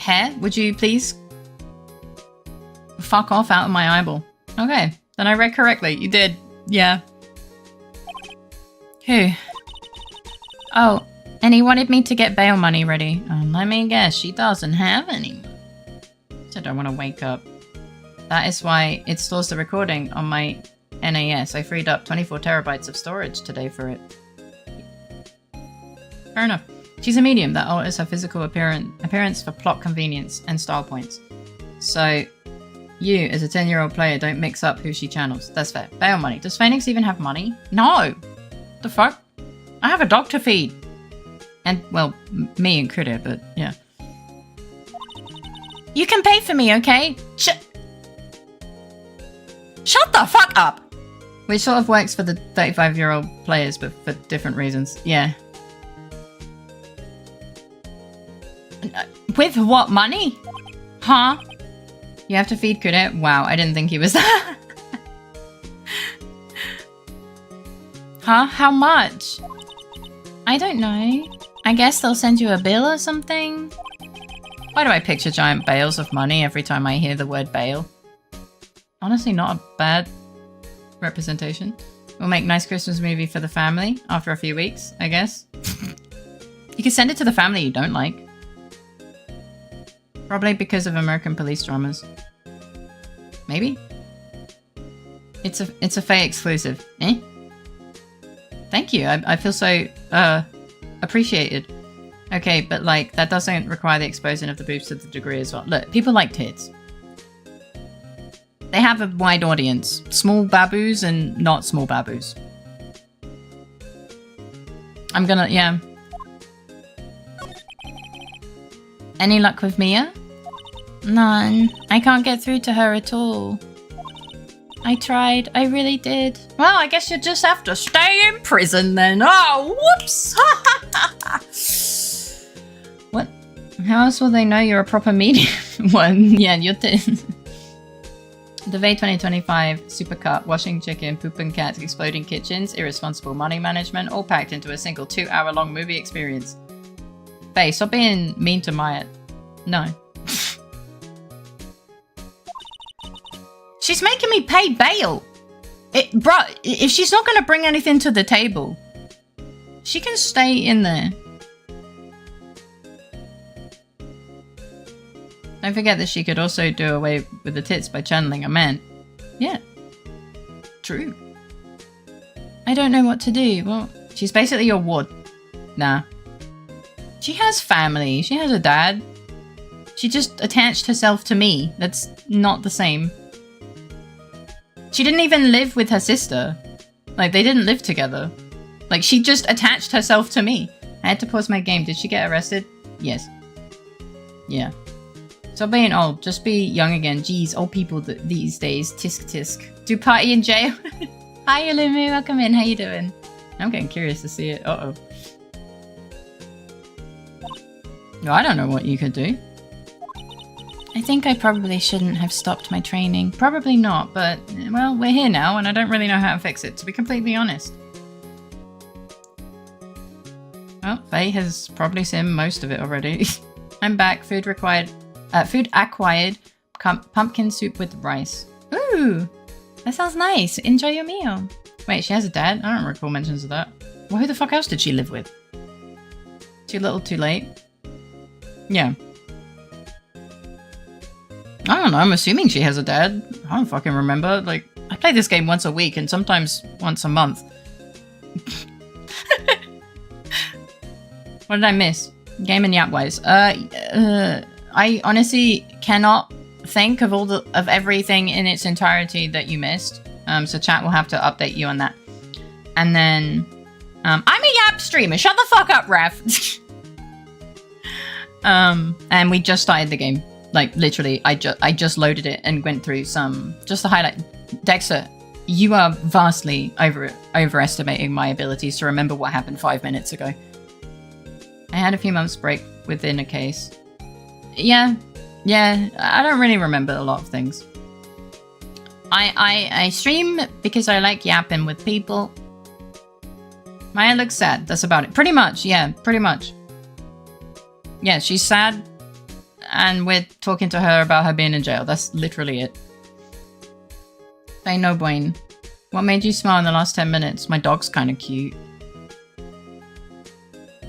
Speaker 1: Hair, would you please fuck off out of my eyeball? Okay. Then I read correctly. You did. Yeah. Who? Oh, and he wanted me to get bail money ready. Let me guess, she doesn't have any money. So I don't want to wake up. That is why it stores the recording on my NAS. I freed up 24 terabytes of storage today for it. Fair enough. She's a medium that alters her physical appearance for plot convenience and style points. So, you, as a 10-year-old player, don't mix up who she channels. That's fair. Bail money. Does Phoenix even have money? No! The fuck? I have a dog to feed. And, well, me and Critter, but yeah.
Speaker 2: You can pay for me, okay?
Speaker 1: Shut the fuck up! Which sort of works for the 35-year-old players, but for different reasons. Yeah. With what money? Huh? You have to feed Critter? Wow, I didn't think he was that.
Speaker 2: Huh? How much? I don't know. I guess they'll send you a bill or something?
Speaker 1: Why do I picture giant bales of money every time I hear the word bail? Honestly, not a bad representation. We'll make a nice Christmas movie for the family after a few weeks, I guess. You can send it to the family you don't like. Probably because of American police dramas. Maybe? It's a Faye exclusive. Eh? Thank you. I feel so appreciated. Okay, but like that doesn't require the exposing of the boobs to the degree as well. Look, people like tits. They have a wide audience. Small baboos and not small baboos. I'm gonna, yeah. Any luck with Mia?
Speaker 2: None. I can't get through to her at all. I tried. I really did.
Speaker 1: Well, I guess you just have to stay in prison then. Oh, whoops! What? How else will they know you're a proper medium? One, yeah, you're The VAY 2025 Supercut, washing chicken, pooping cats, exploding kitchens, irresponsible money management, all packed into a single 2-hour-long movie experience. Faye, stop being mean to Maya. No. She's making me pay bail. Bruh, if she's not gonna bring anything to the table, she can stay in there. Don't forget that she could also do away with the tits by channeling a man. Yeah. True. I don't know what to do. Well, she's basically your ward. Nah. She has family. She has a dad. She just attached herself to me. That's not the same. She didn't even live with her sister. Like, they didn't live together. Like, she just attached herself to me. I had to pause my game. Did she get arrested? Yes. Yeah. Stop being old. Just be young again. Jeez, old people these days. Tisk tisk. Do party in jail? Hi, Illumu. Welcome in. How you doing? I'm getting curious to see it. Uh-oh. No, I don't know what you could do. I think I probably shouldn't have stopped my training. Probably not, but, well, we're here now, and I don't really know how to fix it, to be completely honest. Well, Faye has probably seen most of it already. I'm back. Food acquired. Pumpkin soup with rice. Ooh, that sounds nice. Enjoy your meal. Wait, she has a dad? I don't recall mentions of that. Well, who the fuck else did she live with? Too little, too late? Yeah. I don't know, I'm assuming she has a dad. I don't fucking remember. Like, I play this game once a week and sometimes once a month. What did I miss? Game and Yap wise. I honestly cannot think of of everything in its entirety that you missed. So chat will have to update you on that. And then I'm a Yap streamer. Shut the fuck up, Raf. And we just started the game. Like, literally, I just loaded it and went through just to highlight. Dexter, you are vastly overestimating my abilities to remember what happened 5 minutes ago. I had a few months break within a case. Yeah, I don't really remember a lot of things. I stream because I like yapping with people. Maya looks sad, that's about it. Pretty much, yeah, pretty much. Yeah, she's sad. And we're talking to her about her being in jail. That's literally it. Say no, Bwayne. What made you smile in the last 10 minutes? My dog's kind of cute.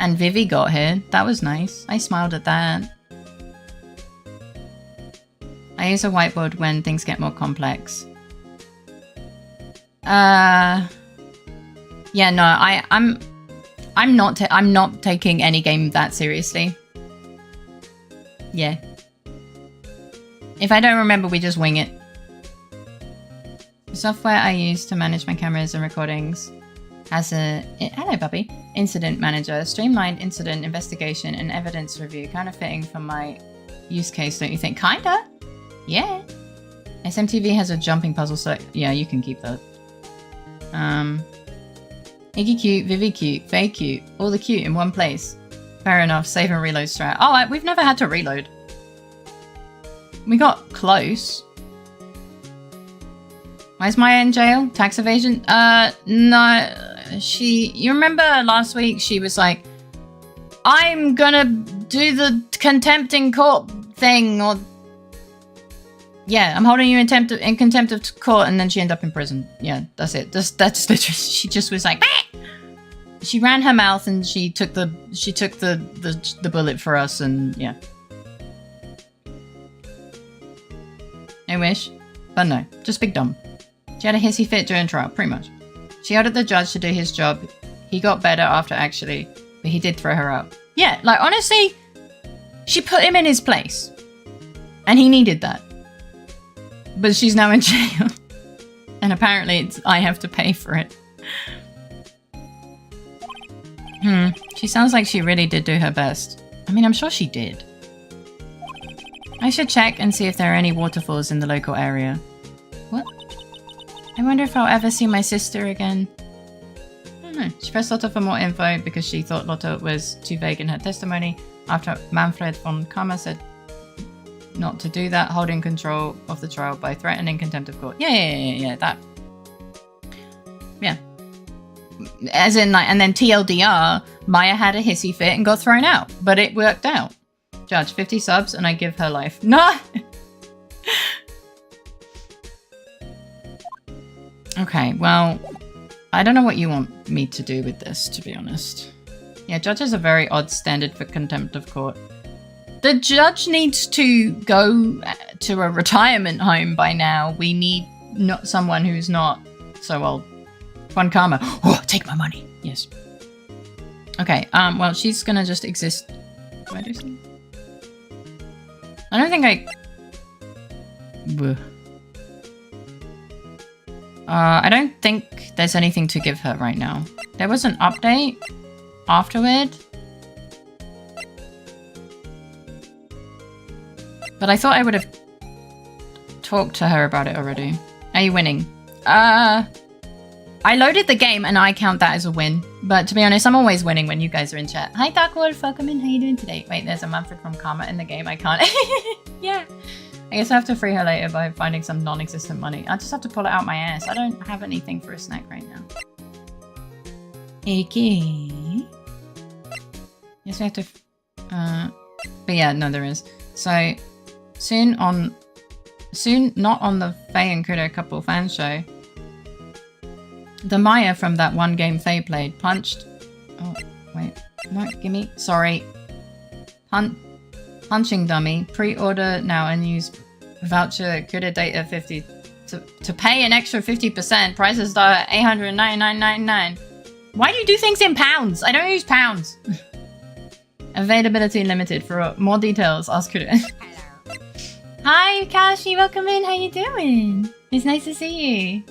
Speaker 1: And Vivi got here. That was nice. I smiled at that. I use a whiteboard when things get more complex. Yeah, no, I'm not taking any game that seriously. Yeah. If I don't remember, we just wing it. The software I use to manage my cameras and recordings has a hello puppy incident manager, streamlined incident investigation and evidence review, kind of fitting for my use case, don't you think? Kinda. Yeah. SMTV has a jumping puzzle, so yeah, you can keep that. Iggy cute, Vivi cute, Faye cute, all the cute in one place. Fair enough, save and reload strat. Oh, we've never had to reload. We got close. Why is Maya in jail? Tax evasion? No. You remember last week she was like, I'm gonna do the contempt in court thing, or... Yeah, I'm holding you in contempt of court, and then she ended up in prison. Yeah, that's it. That's literally, she just was like, bah! She ran her mouth and she took the bullet for us, and yeah. I wish, but no, just big dumb. She had a hissy fit during trial, pretty much. She ordered the judge to do his job. He got better after actually, but he did throw her out. Yeah, like honestly, she put him in his place, and he needed that. But she's now in jail, and apparently I have to pay for it. She sounds like she really did do her best. I mean, I'm sure she did. I should check and see if there are any waterfalls in the local area. What? I wonder if I'll ever see my sister again. I don't know. She pressed Lotta for more info because she thought Lotta was too vague in her testimony after Manfred von Kammer said not to do that, holding control of the trial by threatening contempt of court. Yeah, that. Yeah. As in, like, and then TLDR, Maya had a hissy fit and got thrown out, but it worked out. Judge, 50 subs and I give her life. No! Okay, well, I don't know what you want me to do with this, to be honest. Yeah, judge has a very odd standard for contempt of court. The judge needs to go to a retirement home by now. We need not someone who's not so old. Von Karma. Oh, take my money. Yes. Okay, well, she's gonna just exist. Do I do something? I don't think I don't think there's anything to give her right now. There was an update afterward. But I thought I would have talked to her about it already. Are you winning? I loaded the game and I count that as a win. But to be honest, I'm always winning when you guys are in chat. Hi Dark Wolf, welcome in. How you doing today? Wait, there's a Manfred from Karma in the game. I can't. Yeah. I guess I have to free her later by finding some non-existent money. I just have to pull it out my ass. I don't have anything for a snack right now. Okay.
Speaker 2: Yes, we have to... but yeah, no, there is. So, soon, not on the Faye and Kudo couple fan show, the Maya from that one game Faye played punched... Oh, wait. No, gimme. Sorry. Punching dummy. Pre-order now and use voucher Kudo data 50 to pay an extra 50%. Prices start at $899.99. Why do you do things in pounds? I don't use pounds. Availability limited. For more details, ask Kudo. Hi, Kashi. Welcome in. How you doing? It's nice to see you.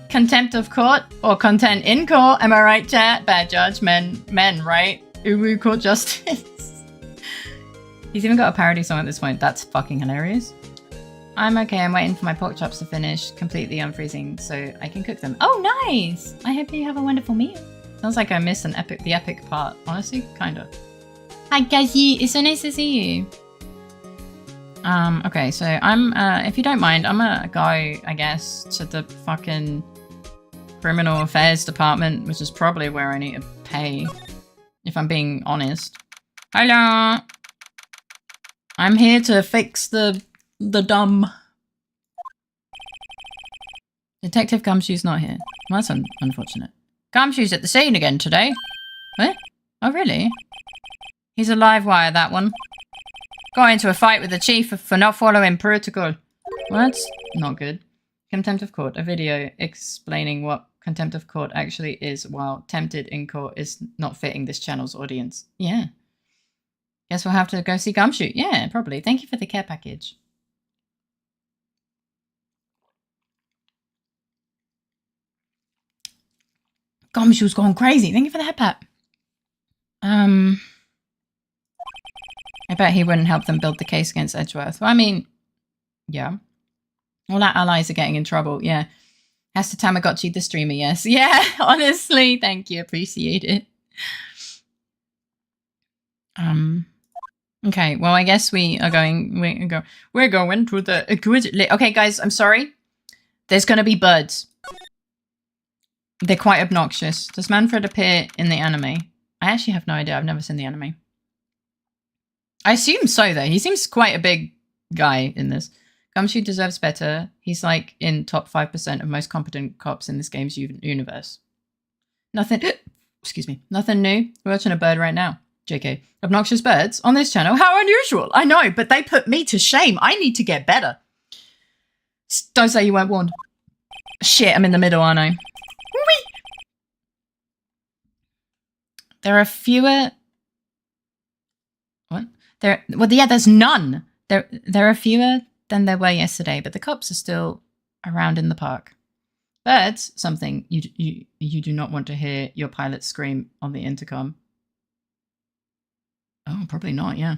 Speaker 2: Contempt of court or content in court. Am I right, chat? Bad judge. Men, right? Uwu court justice. He's even got a parody song at this point. That's fucking hilarious. I'm okay. I'm waiting for my pork chops to finish, completely unfreezing, so I can cook them. Oh, nice! I hope you have a wonderful meal. Sounds like I missed the epic part. Honestly, kinda. Hi, Kashi. It's so nice to see you. Okay, so I'm, if you don't mind, I'm gonna go, I guess, to the fucking criminal affairs department, which is probably where I need to pay, if I'm being honest. Hello! I'm here to fix the dumb. Detective Gumshoe's not here. Well, that's unfortunate. Gumshoe's at the scene again today. What? Oh, really? He's a live wire, that one. Got into a fight with the chief for not following protocol. Well, that's not good. Contempt of court. A video explaining what contempt of court actually is while tempted in court is not fitting this channel's audience. Yeah. Guess we'll have to go see Gumshoe. Yeah, probably. Thank you for the care package. Gumshoe's gone crazy. Thank you for the head pat. I bet he wouldn't help them build the case against Edgeworth. Well, I mean, yeah. All our allies are getting in trouble. Yeah. Has to Tamagotchi the streamer, yes. Yeah, honestly. Thank you. Appreciate it. Okay, well, I guess we're going to the okay, guys, I'm sorry. There's going to be birds. They're quite obnoxious. Does Manfred appear in the anime? I actually have no idea. I've never seen the anime. I assume so, though. He seems quite a big guy in this. Gumshoe deserves better. He's like in top 5% of most competent cops in this game's universe. Nothing... Excuse me. Nothing new. We're watching a bird right now. JK. Obnoxious birds on this channel? How unusual. I know, but they put me to shame. I need to get better. Don't say you weren't warned. Shit, I'm in the middle, aren't I? Whee! There are fewer... What? Well, yeah, there's none. There are fewer than there were yesterday, but the cops are still around in the park. Birds, something you do not want to hear your pilot scream on the intercom. Oh, probably not, yeah.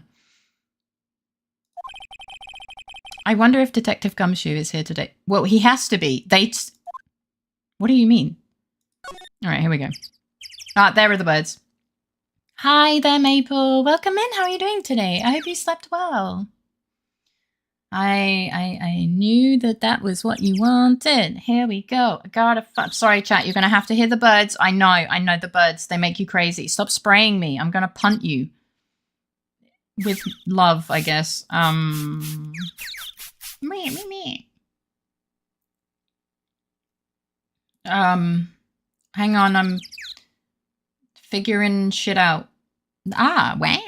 Speaker 2: I wonder if Detective Gumshoe is here today. Well, he has to be. What do you mean? All right, here we go. Ah, there are the birds. Hi there, Maple. Welcome in. How are you doing today? I hope you slept well. I knew that was what you wanted. Here we go. Sorry, chat. You're going to have to hear the birds. I know the birds. They make you crazy. Stop spraying me. I'm going to punt you. With love, I guess. Hang on. I'm figuring shit out. Ah, wow.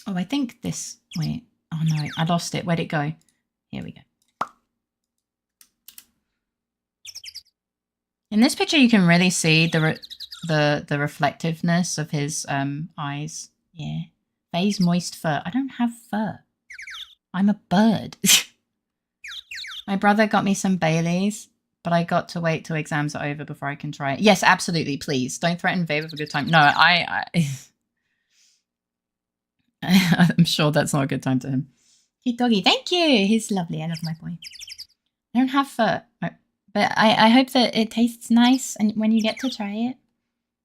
Speaker 2: Oh, I think this... Wait. Oh, no. I lost it. Where'd it go? Here we go. In this picture, you can really see the reflectiveness of his eyes. Yeah. Faye's moist fur. I don't have fur. I'm a bird. My brother got me some Baileys, but I got to wait till exams are over before I can try it. Yes, absolutely. Please don't threaten Faye with a good time. No, I'm sure that's not a good time to him. Cute doggy. Thank you. He's lovely. I love my boy. I don't have fur. But I hope that it tastes nice and when you get to try it.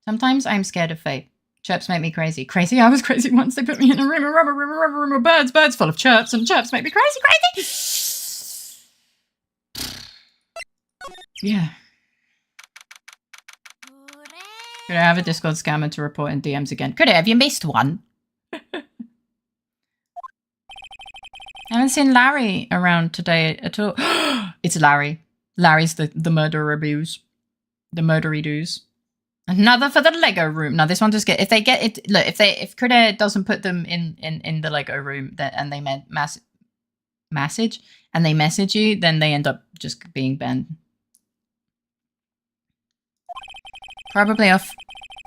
Speaker 2: Sometimes I'm scared of Faye. Chirps make me crazy. Crazy? I was crazy once. They put me in a room of birds. Birds full of chirps, and chirps make me crazy. Yeah. Could I have a Discord scammer to report in DMs again? Could I? Have you missed one? I haven't seen Larry around today at all. It's Larry. Larry's the murderer booze. The murdery doos. Another for the Lego room. Now this one just if they get it. Look, if Critter doesn't put them in the Lego room and they message you, then they end up just being banned. Probably off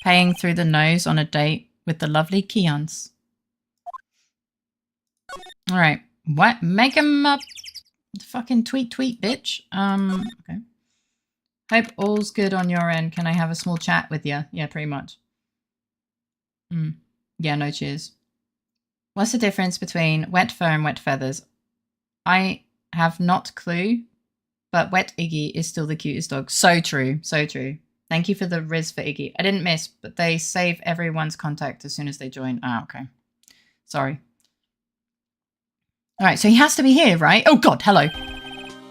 Speaker 2: paying through the nose on a date with the lovely Keons. All right, what? Make him up. Fucking tweet, bitch. Okay. Hope all's good on your end. Can I have a small chat with you? Yeah, pretty much. Yeah, no cheers. What's the difference between wet fur and wet feathers? I have not clue, but wet Iggy is still the cutest dog. So true, so true. Thank you for the Riz for Iggy. I didn't miss, but they save everyone's contact as soon as they join. Ah, okay. Sorry. All right, so he has to be here, right? Oh, God, hello.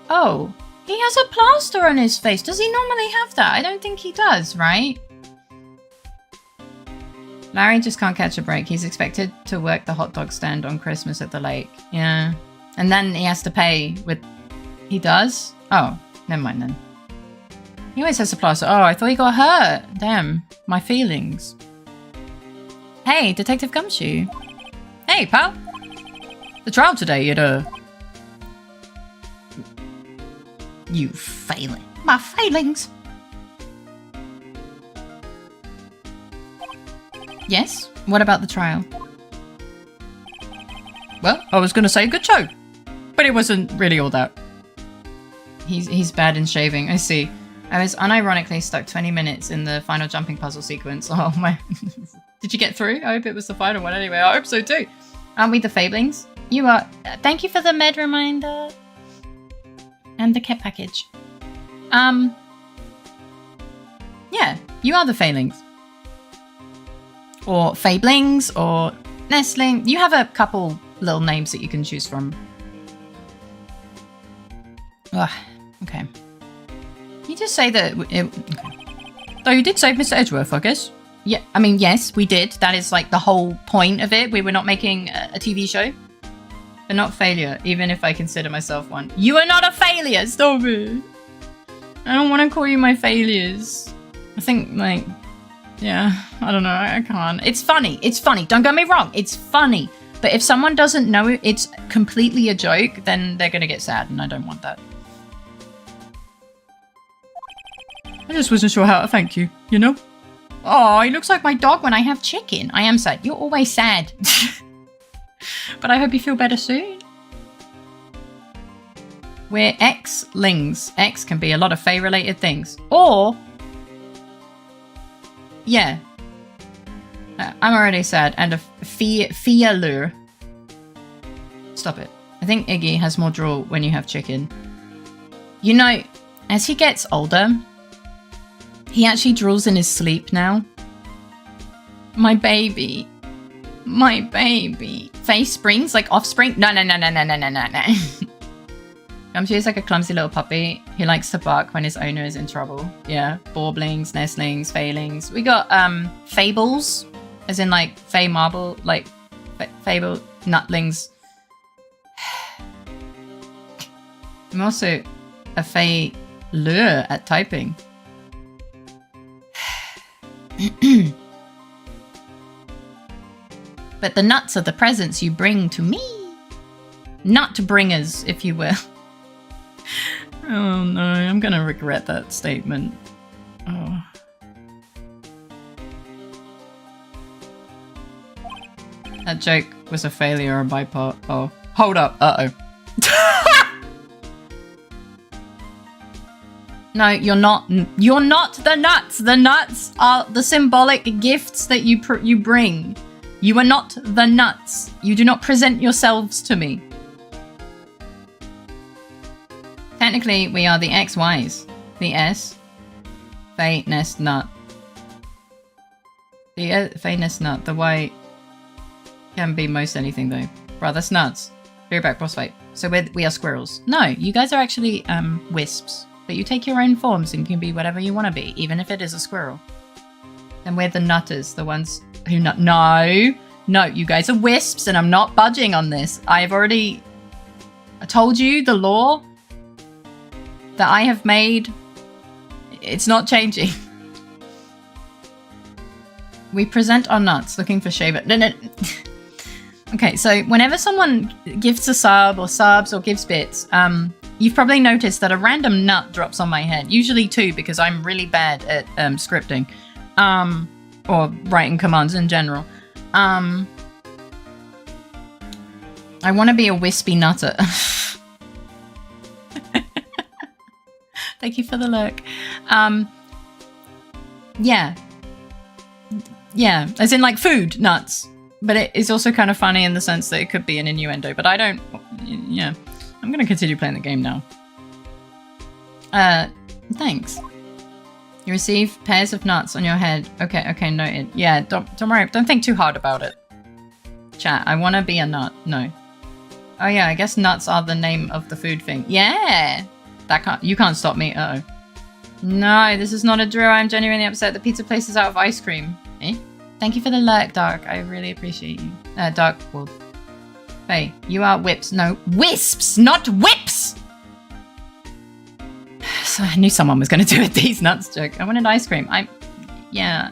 Speaker 2: Oh, he has a plaster on his face. Does he normally have that? I don't think he does, right? Larry just can't catch a break. He's expected to work the hot dog stand on Christmas at the lake. Yeah. And then he has to pay with... He does? Oh, never mind then. He always has a plaster. Oh, I thought he got hurt. Damn, my feelings. Hey, Detective Gumshoe. Hey, pal. The trial today at You failing. My failings. Yes? What about the trial? Well, I was gonna say good show, but it wasn't really all that. He's bad in shaving, I see. I was unironically stuck 20 minutes in the final jumping puzzle sequence. Oh my... Did you get through? I hope it was the final one anyway. I hope so too. Aren't we the Fablings? You are. Thank you for the med reminder. And the kit package. Yeah, you are the Failings. Or Fablings, or Nestling. You have a couple little names that you can choose from. Ugh, okay. You just say that... okay. Though you did save Mr. Edgeworth, I guess. Yeah, I mean, yes, we did. That is like the whole point of it. We were not making a TV show. But not failure, even if I consider myself one. You are not a failure, stop it. I don't want to call you my failures. I think, like, yeah, I don't know, I can't. It's funny, don't get me wrong, it's funny. But if someone doesn't know it's completely a joke, then they're gonna get sad, and I don't want that. I just wasn't sure how to thank you, you know? Oh, he looks like my dog when I have chicken. I am sad. You're always sad. But I hope you feel better soon. We're X-lings. X can be a lot of Fae-related things. Or... yeah. I'm already sad. And a Fia-lure. Stop it. I think Iggy has more drool when you have chicken. You know, as he gets older, he actually drools in his sleep now. My baby. My baby. Face springs? Like offspring? No. Gumshoe is like a clumsy little puppy. He likes to bark when his owner is in trouble. Yeah. Baublings, nestlings, failings. We got fables, as in like fay marble, like fable nutlings. I'm also a fay lure at typing. But the nuts are the presents you bring to me. Nut bringers, if you will. Oh no, I'm gonna regret that statement. Oh. That joke was a failure on my part. Oh. Hold up. Uh-oh. No, you're not. You're not the nuts. The nuts are the symbolic gifts that you bring. You are not the nuts. You do not present yourselves to me. Technically, we are the XYs. The S. Fae Nest Nut. The Fae Nest Nut. The Y can be most anything though. Bruh, that's nuts. Be right back, boss fight. So we are squirrels. No, you guys are actually wisps. But you take your own forms and can be whatever you want to be, even if it is a squirrel. And we're the nutters, the ones who nut. No, you guys are wisps, and I'm not budging on this. I told you the law that I have made. It's not changing. We present our nuts looking for shaver. No. Okay, so whenever someone gives a sub or subs or gives bits, you've probably noticed that a random nut drops on my head. Usually 2 because I'm really bad at scripting. Or writing commands in general. I want to be a wispy nutter. Thank you for the look. Yeah, as in like food nuts. But it is also kind of funny in the sense that it could be an innuendo. But I don't... Yeah, I'm going to continue playing the game now. Thanks. You receive pairs of nuts on your head. Okay, noted. Yeah, don't worry. Don't think too hard about it. Chat, I want to be a nut. No. Oh yeah, I guess nuts are the name of the food thing. Yeah! You can't stop me. Uh-oh. No, this is not a drill. I'm genuinely upset. The pizza place is out of ice cream. Eh? Thank you for the lurk, Dark. I really appreciate you. Dark Wolf. Hey, you are whips. No, wisps, not whips! So I knew someone was going to do a these nuts joke. I wanted ice cream. Yeah.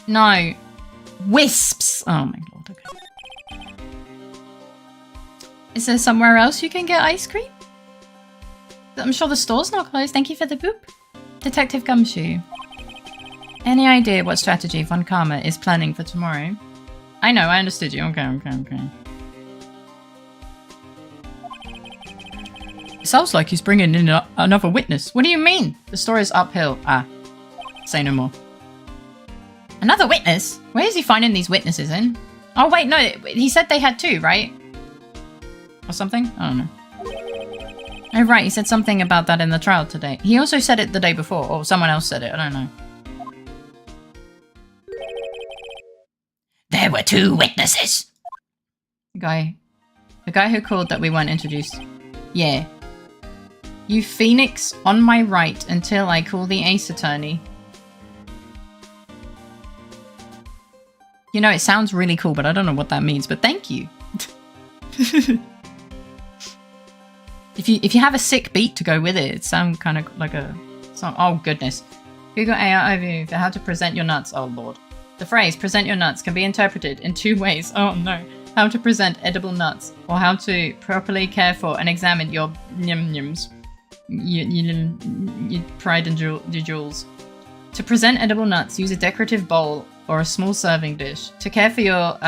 Speaker 2: No. Wisps. Oh my lord, okay. Is there somewhere else you can get ice cream? I'm sure the store's not closed. Thank you for the boop. Detective Gumshoe. Any idea what strategy Von Karma is planning for tomorrow? I know, I understood you. Okay. It sounds like he's bringing in another witness. What do you mean? The story is uphill. Say no more. Another witness? Where is he finding these witnesses in? Oh wait, no, he said they had 2, right? Or something? I don't know. Oh right, he said something about that in the trial today. He also said it the day before, or someone else said it, I don't know. There were 2 witnesses. The guy who called that we weren't introduced. Yeah. You Phoenix on my right until I call the Ace Attorney. You know, it sounds really cool, but I don't know what that means, but thank you. If you have a sick beat to go with it, it sounds kind of like a song. Oh goodness. Google AI overview for how to present your nuts. Oh lord. The phrase present your nuts can be interpreted in 2 ways. Oh no. How to present edible nuts, or how to properly care for and examine your yum-yums. Your pride and jewels. To present edible nuts, use a decorative bowl or a small serving dish. To care for your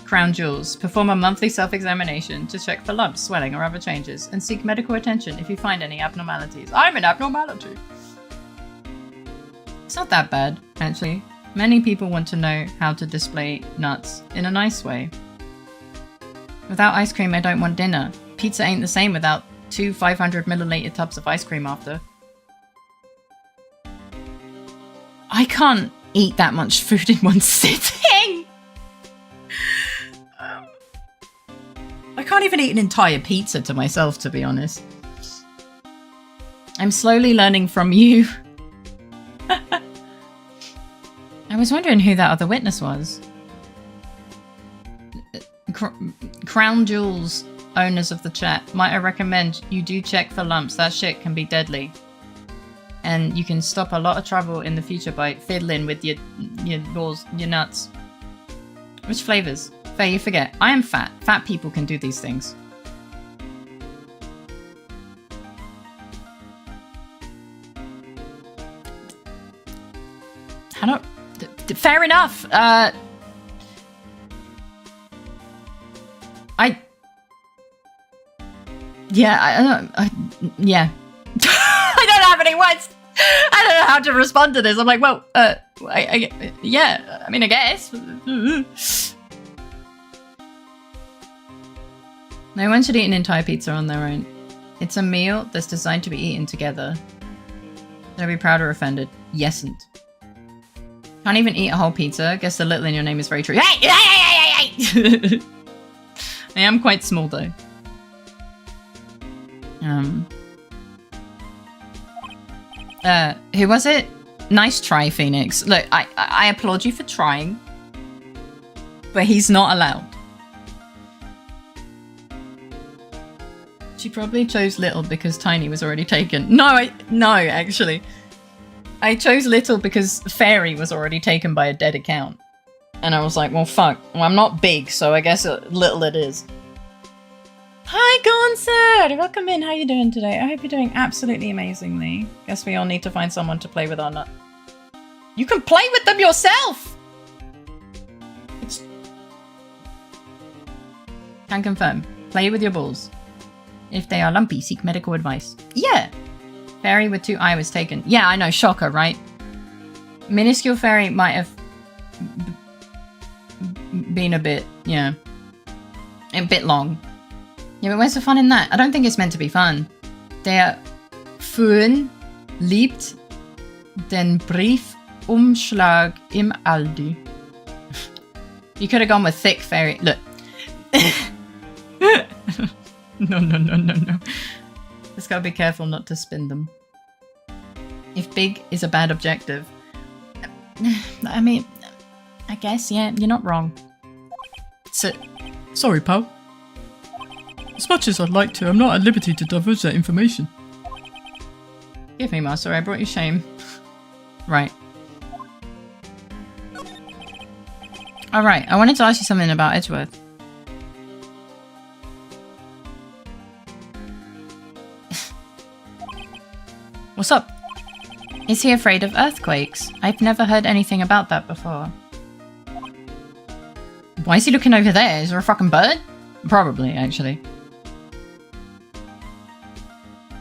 Speaker 2: crown jewels, perform a monthly self-examination to check for lumps, swelling, or other changes, and seek medical attention if you find any abnormalities. I'm an abnormality! It's not that bad, actually. Many people want to know how to display nuts in a nice way. Without ice cream, I don't want dinner. Pizza ain't the same without 2 500ml tubs of ice cream after. I can't eat that much food in one sitting! I can't even eat an entire pizza to myself, to be honest. I'm slowly learning from you. I was wondering who that other witness was. Crown Jewels owners of the chat, might I recommend you do check for lumps. That shit can be deadly. And you can stop a lot of trouble in the future by fiddling with your balls, your nuts. Which flavors? Fair, you forget. I am fat. Fat people can do these things. How do... Fair enough! Yeah. I don't have any words. I don't know how to respond to this. I'm like, well, yeah. I mean, I guess. No one should eat an entire pizza on their own. It's a meal that's designed to be eaten together. Should I be proud or offended? Yesn't. Can't even eat a whole pizza. Guess the little in your name is very true. Hey! I am quite small though. Who was it? Nice try, Phoenix. Look, I applaud you for trying, but he's not allowed. She probably chose Little because Tiny was already taken. No, actually. I chose Little because Fairy was already taken by a dead account. And I was like, well, fuck. Well, I'm not big, so I guess Little it is. Hi, Gonzard! Welcome in. How you doing today? I hope you're doing absolutely amazingly. Guess we all need to find someone to play with our nut. You can play with them yourself! Can confirm. Play with your balls. If they are lumpy, seek medical advice. Yeah! Fairy with 2 eye was taken. Yeah, I know. Shocker, right? Minuscule Fairy might have been a bit, yeah. A bit long. Yeah, but where's the fun in that? I don't think it's meant to be fun. Der Föhn liebt den Briefumschlag im Aldi. You could have gone with thick Fairy. Look. No. Just gotta be careful not to spin them. If big is a bad objective. I mean, I guess, yeah, you're not wrong.
Speaker 3: Sorry, pal. As much as I'd like to, I'm not at liberty to divulge that information.
Speaker 2: Give me, Master, I brought you shame. Right. Alright, I wanted to ask you something about Edgeworth. What's up? Is he afraid of earthquakes? I've never heard anything about that before. Why is he looking over there? Is there a fucking bird? Probably, actually.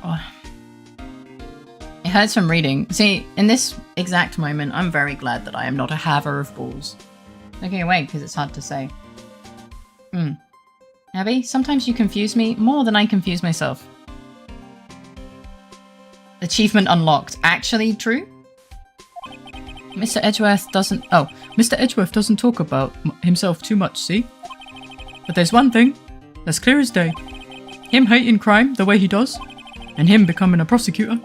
Speaker 2: Oh. It hurts from reading. See, in this exact moment, I'm very glad that I am not a haver of balls. Looking away because it's hard to say. Abby, sometimes you confuse me more than I confuse myself. Achievement unlocked. Actually true?
Speaker 3: Mr. Edgeworth doesn't... Oh, Mr. Edgeworth doesn't talk about himself too much, see? But there's one thing that's clear as day. Him hating crime the way he does, and him becoming a prosecutor,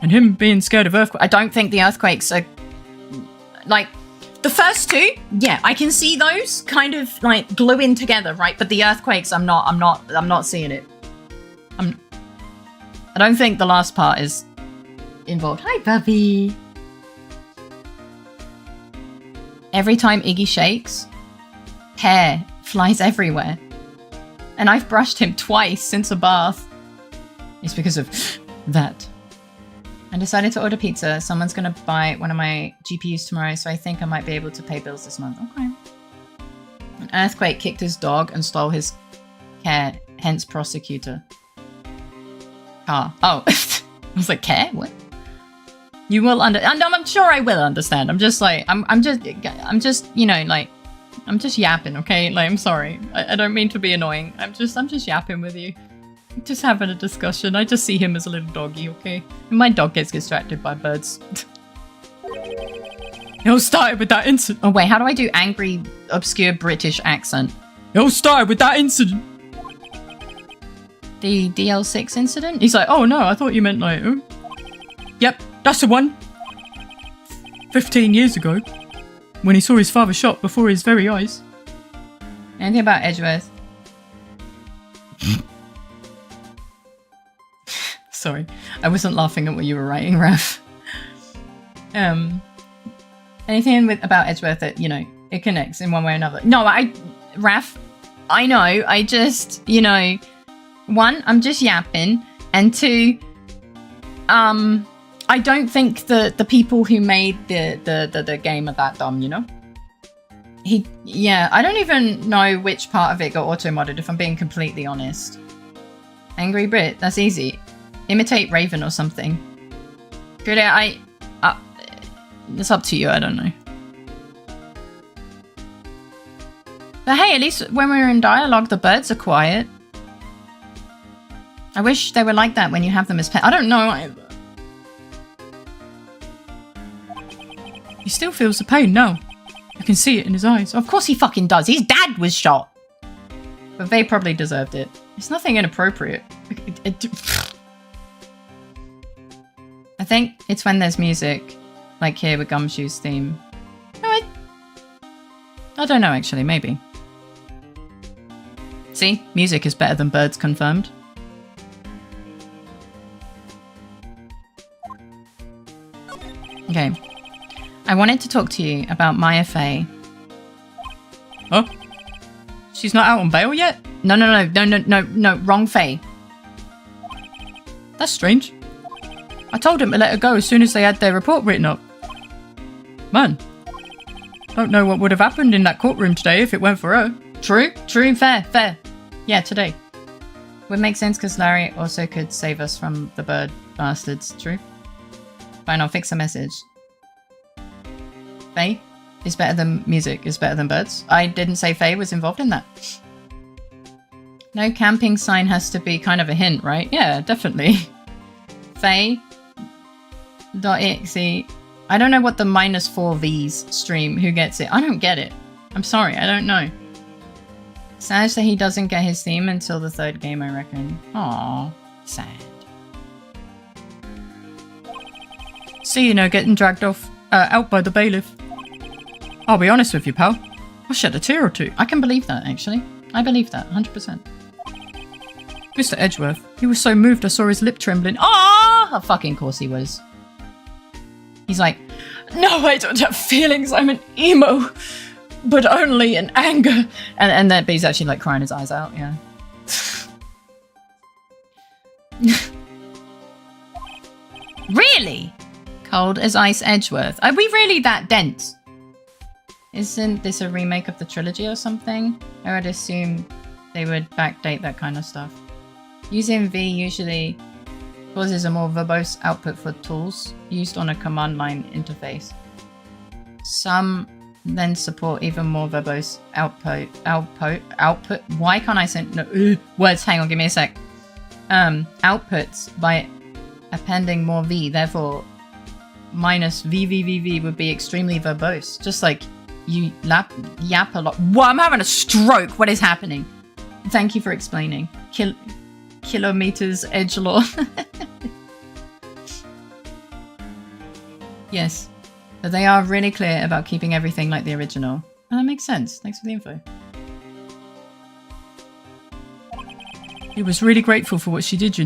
Speaker 3: and him being scared of earthquakes.
Speaker 2: I don't think the earthquakes are... Like, the first 2, yeah, I can see those kind of, like, gluing together, right? But the earthquakes, I'm not seeing it. I don't think the last part is involved. Hi, Bubby. Every time Iggy shakes, hair flies everywhere. And I've brushed him twice since a bath. It's because of that. I decided to order pizza. Someone's going to buy one of my GPUs tomorrow, so I think I might be able to pay bills this month. Okay. An earthquake kicked his dog and stole his care, hence prosecutor. Oh. I was like, care? What? You will understand. I'm sure I will understand. I'm just like, I'm just, you know, like, I'm just yapping, okay? Like, I'm sorry. I don't mean to be annoying. I'm just yapping with you. Just having a discussion. I just see him as a little doggy, okay? And my dog gets distracted by birds.
Speaker 3: It all started with that incident.
Speaker 2: Oh, wait, how do I do angry, obscure British accent?
Speaker 3: It all started with that incident.
Speaker 2: The DL6 incident?
Speaker 3: He's like, oh no, I thought you meant like, oh. Yep, that's the one. 15 years ago, when he saw his father shot before his very eyes.
Speaker 2: Anything about Edgeworth?
Speaker 3: Sorry, I wasn't laughing at what you were writing, Raph.
Speaker 2: Anything about Edgeworth that, you know, it connects in one way or another? No, Raph, I know, I just, you know... 1, I'm just yapping, and 2, I don't think the people who made the game are that dumb, you know? Yeah, I don't even know which part of it got auto-modded, if I'm being completely honest. Angry Brit, that's easy. Imitate Raven or something. Good, it's up to you, I don't know. But hey, at least when we're in dialogue, the birds are quiet. I wish they were like that when you have them as pets. I don't know either.
Speaker 3: He still feels the pain now. I can see it in his eyes.
Speaker 2: Of course he fucking does. His dad was shot. But they probably deserved it. It's nothing inappropriate. I think it's when there's music. Like here with Gumshoe's theme. No, I don't know actually, maybe. See? Music is better than birds confirmed. Okay. I wanted to talk to you about Maya Fey.
Speaker 3: Huh? She's not out on bail yet?
Speaker 2: No, wrong Fey.
Speaker 3: That's strange. I told him to let her go as soon as they had their report written up. Man, don't know what would have happened in that courtroom today if it weren't for her.
Speaker 2: True, fair. Yeah, today. Would make sense because Larry also could save us from the bird bastards. True. Fine, I'll fix the message. Faye is better than music, is better than birds. I didn't say Faye was involved in that. No camping sign has to be kind of a hint, right? Yeah, definitely. Faye.exe. I don't know what the -4Vs stream. Who gets it? I don't get it. I'm sorry, I don't know. Sad that he doesn't get his theme until the 3rd game, I reckon. Aww, sad.
Speaker 3: See, getting dragged off, out by the bailiff. I'll be honest with you, pal. I shed a tear or two.
Speaker 2: I can believe that, actually. I believe that, 100%.
Speaker 3: Mr. Edgeworth, he was so moved I saw his lip trembling.
Speaker 2: Ah! Oh, fucking course he was. He's like,
Speaker 3: no, I don't have feelings. I'm an emo, but only in anger.
Speaker 2: And then, but he's actually like crying his eyes out. Yeah. Really? Cold as ice Edgeworth. Are we really that dense? Isn't this a remake of the trilogy or something? I would assume they would backdate that kind of stuff. Using V usually causes a more verbose output for tools used on a command line interface. Some then support even more verbose output. Why can't I send words? Hang on, give me a sec. Outputs by appending more V. Therefore, -VVVV would be extremely verbose. Just like you yap a lot. Whoa, I'm having a stroke. What is happening? Thank you for explaining. Kilometers edgelord. Yes. But they are really clear about keeping everything like the original. And that makes sense. Thanks for the info.
Speaker 3: He was really grateful for what she did,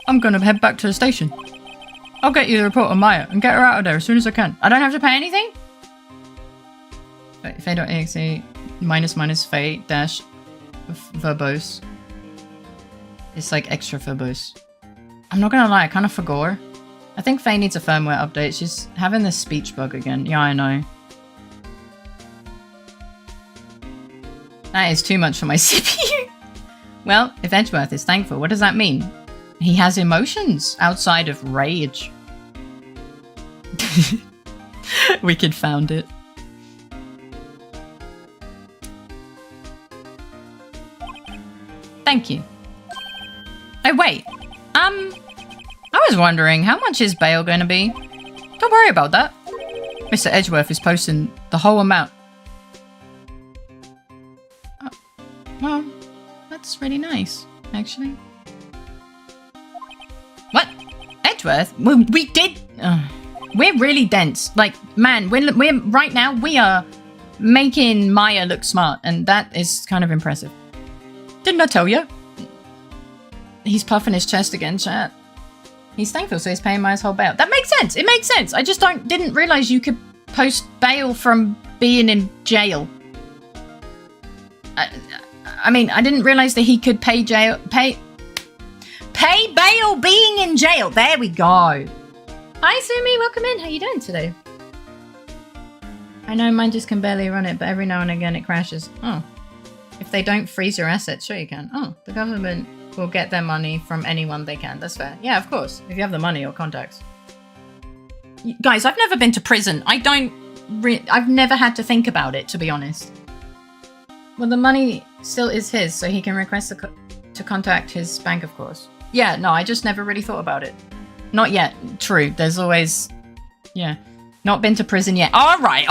Speaker 3: I'm gonna head back to the station. I'll get you the report on Maya and get her out of there as soon as I can.
Speaker 2: I don't have to pay anything? Faye.exe -- Faye dash verbose. It's like extra verbose. I'm not gonna lie, I kind of forgot her. I think Faye needs a firmware update. She's having this speech bug again. Yeah, I know. That is too much for my CPU. Well, if Edgeworth is thankful, what does that mean? He has emotions outside of rage.
Speaker 3: Wicked found it.
Speaker 2: Thank you. Oh, wait. I was wondering, how much is bail going to be?
Speaker 3: Don't worry about that. Mr. Edgeworth is posting the whole amount.
Speaker 2: Well, that's really nice, actually. What? Edgeworth? We did... we're really dense. Like, man, we're right now, we are making Maya look smart, and that is kind of impressive.
Speaker 3: Didn't I tell you?
Speaker 2: He's puffing his chest again, chat. He's thankful, so he's paying Maya's whole bail. That makes sense. It makes sense. I just didn't realize you could post bail from being in jail. I mean, I didn't realize that he could pay bail being in jail. There we go. Hi, Sumi. Welcome in. How you doing today? I know mine just can barely run it, but every now and again it crashes. Oh. If they don't freeze your assets, sure you can. Oh, the government will get their money from anyone they can. That's fair. Yeah, of course. If you have the money or contacts. Guys, I've never been to prison. I've never had to think about it, to be honest. Well, the money still is his, so he can request to contact his bank, of course. Yeah, no, I just never really thought about it. Not yet. True. There's always... Yeah. Not been to prison yet. All right.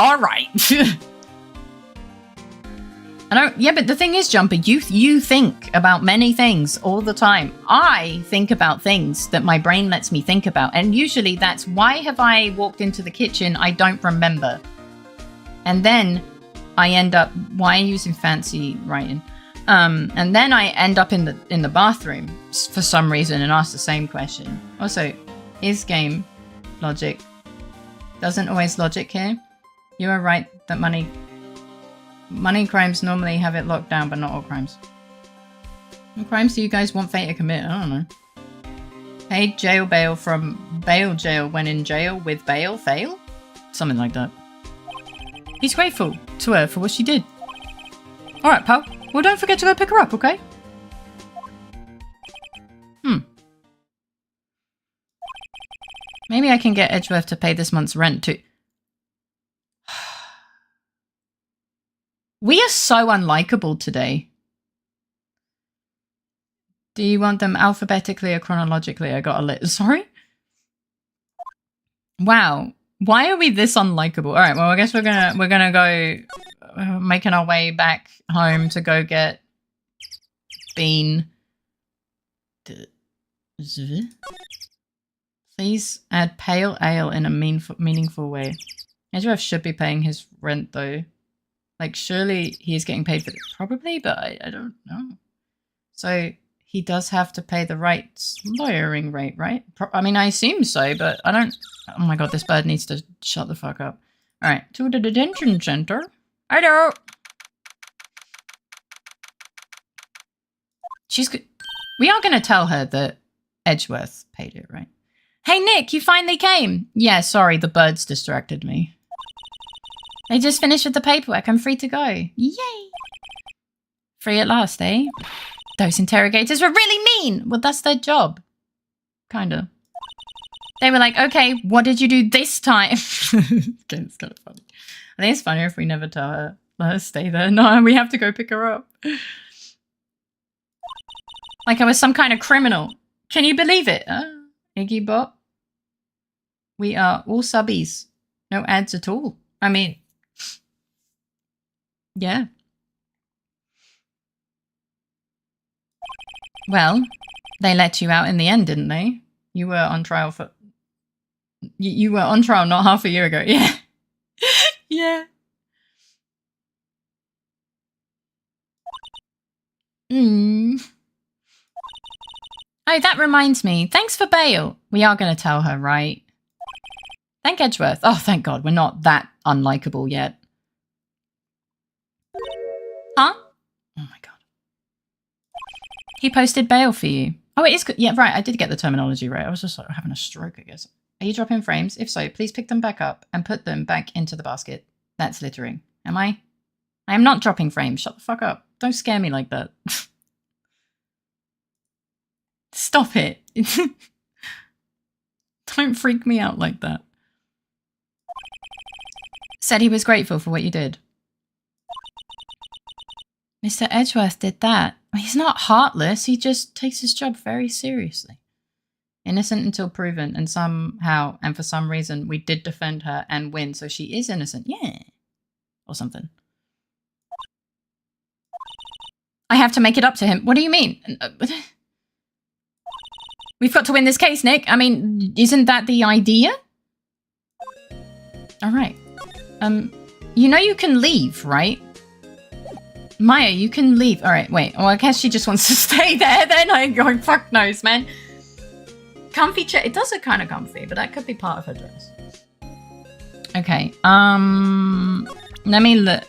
Speaker 2: I don't. Yeah, but the thing is, Jumper, you think about many things all the time. I think about things that my brain lets me think about, and usually that's why have I walked into the kitchen? I don't remember, and then I end up. Why are you using fancy writing? And then I end up in the bathroom for some reason and ask the same question. Also, is game logic? Doesn't always logic here. You are right that money crimes normally have it locked down, but not all crimes. What crimes do you guys want Fae to commit? I don't know. Paid jail bail from bail jail when in jail with bail fail? Something like that.
Speaker 3: He's grateful to her for what she did. Alright, pal. Well, don't forget to go pick her up, okay?
Speaker 2: Maybe I can get Edgeworth to pay this month's rent too. We are so unlikable today. Do you want them alphabetically or chronologically? I got a list. Sorry? Wow. Why are we this unlikable? All right, well, I guess we're gonna go making our way back home to go get Bean. Please add pale ale in a meaningful way. Edgeworth should be paying his rent though. Like, surely he is getting paid for it. Probably, but I don't know. So he does have to pay the right lawyering rate, right? I mean, I assume so, but I don't... Oh my god, this bird needs to shut the fuck up. Alright, to the detention center. Hello! We are going to tell her that Edgeworth paid it, right? Hey, Nick, you finally came! Yeah, sorry, the birds distracted me. They just finished with the paperwork. I'm free to go. Yay! Free at last, eh? Those interrogators were really mean! Well, that's their job. Kinda. They were like, okay, what did you do this time? Okay, it's kind of funny. I think it's funnier if we never tell her. Let her stay there. No, we have to go pick her up. Like I was some kind of criminal. Can you believe it? Iggy Bot. We are all subbies. No ads at all. I mean... Yeah. Well, they let you out in the end, didn't they? You were on trial for... You were on trial not half a year ago. Yeah. Yeah. Oh, that reminds me. Thanks for bail. We are going to tell her, right? Thank Edgeworth. Oh, thank God. We're not that unlikable yet. Huh? Oh my god. He posted bail for you. Oh, it is good. Yeah, right. I did get the terminology right. I was just like, having a stroke, I guess. Are you dropping frames? If so, please pick them back up and put them back into the basket. That's littering. Am I? I am not dropping frames. Shut the fuck up. Don't scare me like that. Stop it. Don't freak me out like that. Said he was grateful for what you did. Mr. Edgeworth did that. He's not heartless. He just takes his job very seriously. Innocent until proven, and somehow, and for some reason, we did defend her and win, so she is innocent. Yeah. Or something. I have to make it up to him. What do you mean? We've got to win this case, Nick. I mean, isn't that the idea? All right. You know you can leave, right? Maya, you can leave. All right, wait. Well, I guess she just wants to stay there then. I'm going, fuck knows, man. Comfy chair. It does look kind of comfy, but that could be part of her dress. Okay. Let me look.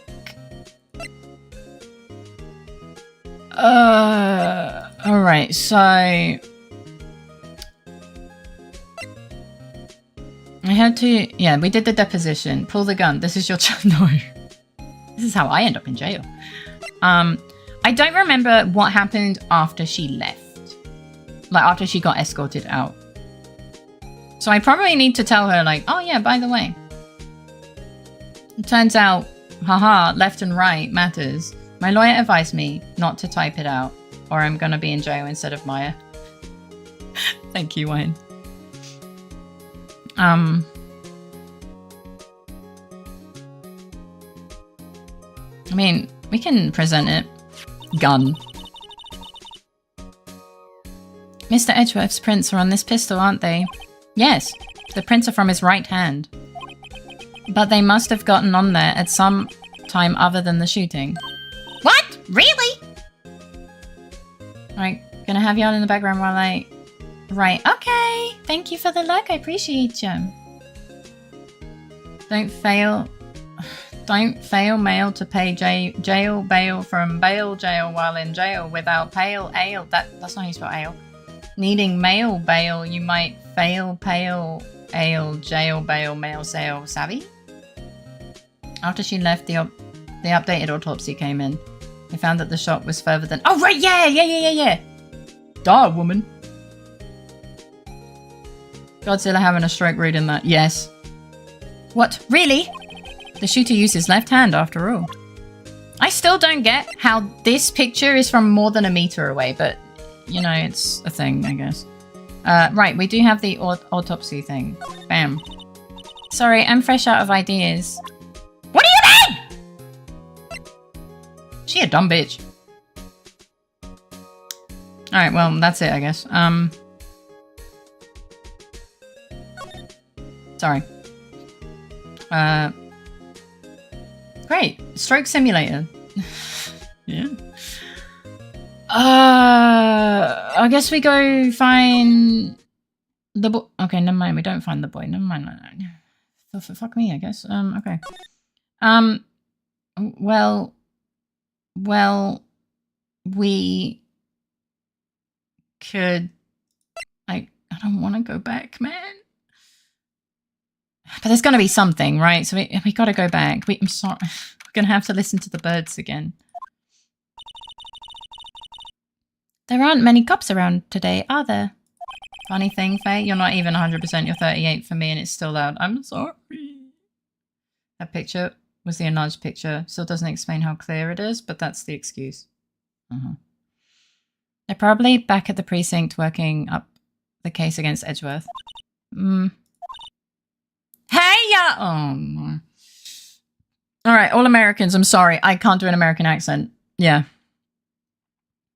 Speaker 2: All right, so... I had to... Yeah, we did the deposition. Pull the gun. This is your... No. This is how I end up in jail. I don't remember what happened after she left. Like, after she got escorted out. So I probably need to tell her, like, oh yeah, by the way. It turns out, haha, left and right matters. My lawyer advised me not to type it out, or I'm gonna be in jail instead of Maya. Thank you, Wayne. I mean, We can present it. Gun. Mr. Edgeworth's prints are on this pistol, aren't they? Yes. The prints are from his right hand. But they must have gotten on there at some time other than the shooting. What? Really? Alright, gonna have y'all in the background while I write. Okay, thank you for the luck. I appreciate you. Don't fail mail to pay jail bail from bail jail while in jail without pale ale. That's not how you spell ale. Needing mail bail, you might fail pale ale jail bail mail sale. Savvy? After she left, the updated autopsy came in. They found that the shot was further than— oh, right, yeah.
Speaker 3: Die, woman.
Speaker 2: Godzilla having a stroke reading that. Yes. What? Really? The shooter used his left hand after all. I still don't get how this picture is from more than a meter away, but, you know, it's a thing, I guess. Right, we do have the autopsy thing. Bam. Sorry, I'm fresh out of ideas. What do you mean? She a dumb bitch. Alright, well, that's it, I guess. Sorry. Great. Stroke simulator.
Speaker 3: Yeah.
Speaker 2: I guess we go find the boy. Okay, never mind. We don't find the boy. Never mind. No. Fuck me, I guess. Okay. Well, we could. I don't want to go back, man. But there's going to be something, right? So we got to go back. I'm sorry. We're going to have to listen to the birds again. There aren't many cops around today, are there? Funny thing, Faye, you're not even 100%. You're 38 for me and it's still loud. I'm sorry. That picture was the enlarged picture. Still doesn't explain how clear it is, but that's the excuse. They're probably back at the precinct working up the case against Edgeworth. Hey, yeah. Oh, no. All right, all Americans. I'm sorry. I can't do an American accent. Yeah.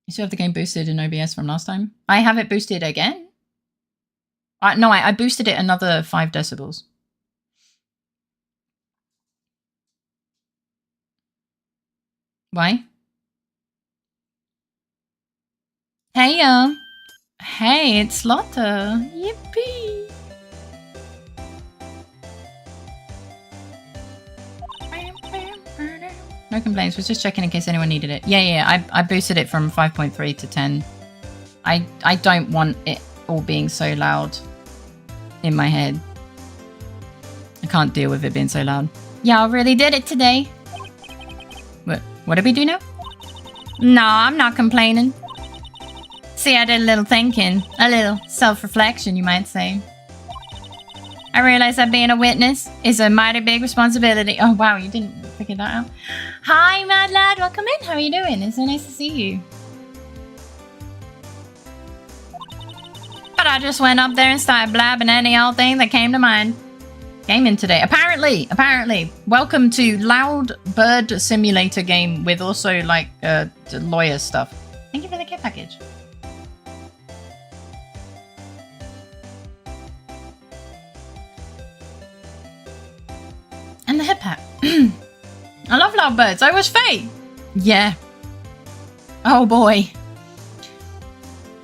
Speaker 2: You still have the game boosted in OBS from last time? I have it boosted again? No, I boosted it another 5 decibels. Why? Hey, hey, it's Lotta. Yippee. No complaints. Was just checking in case anyone needed it. Yeah. I boosted it from 5.3 to 10. I don't want it all being so loud in my head. I can't deal with it being so loud. Y'all really did it today. What did we do now? No, I'm not complaining. See, I did a little thinking. A little self-reflection, you might say. I realize that being a witness is a mighty big responsibility. Oh, wow, you didn't figure that out. Hi, Mad Lad. Welcome in. How are you doing? It's so nice to see you. But I just went up there and started blabbing any old thing that came to mind. Gaming today. Apparently. Welcome to Loud Bird Simulator game with also, like, lawyer stuff. Thank you for the kit package. And the hip hat. I love Loud Birds. I was Faye. Yeah. Oh boy.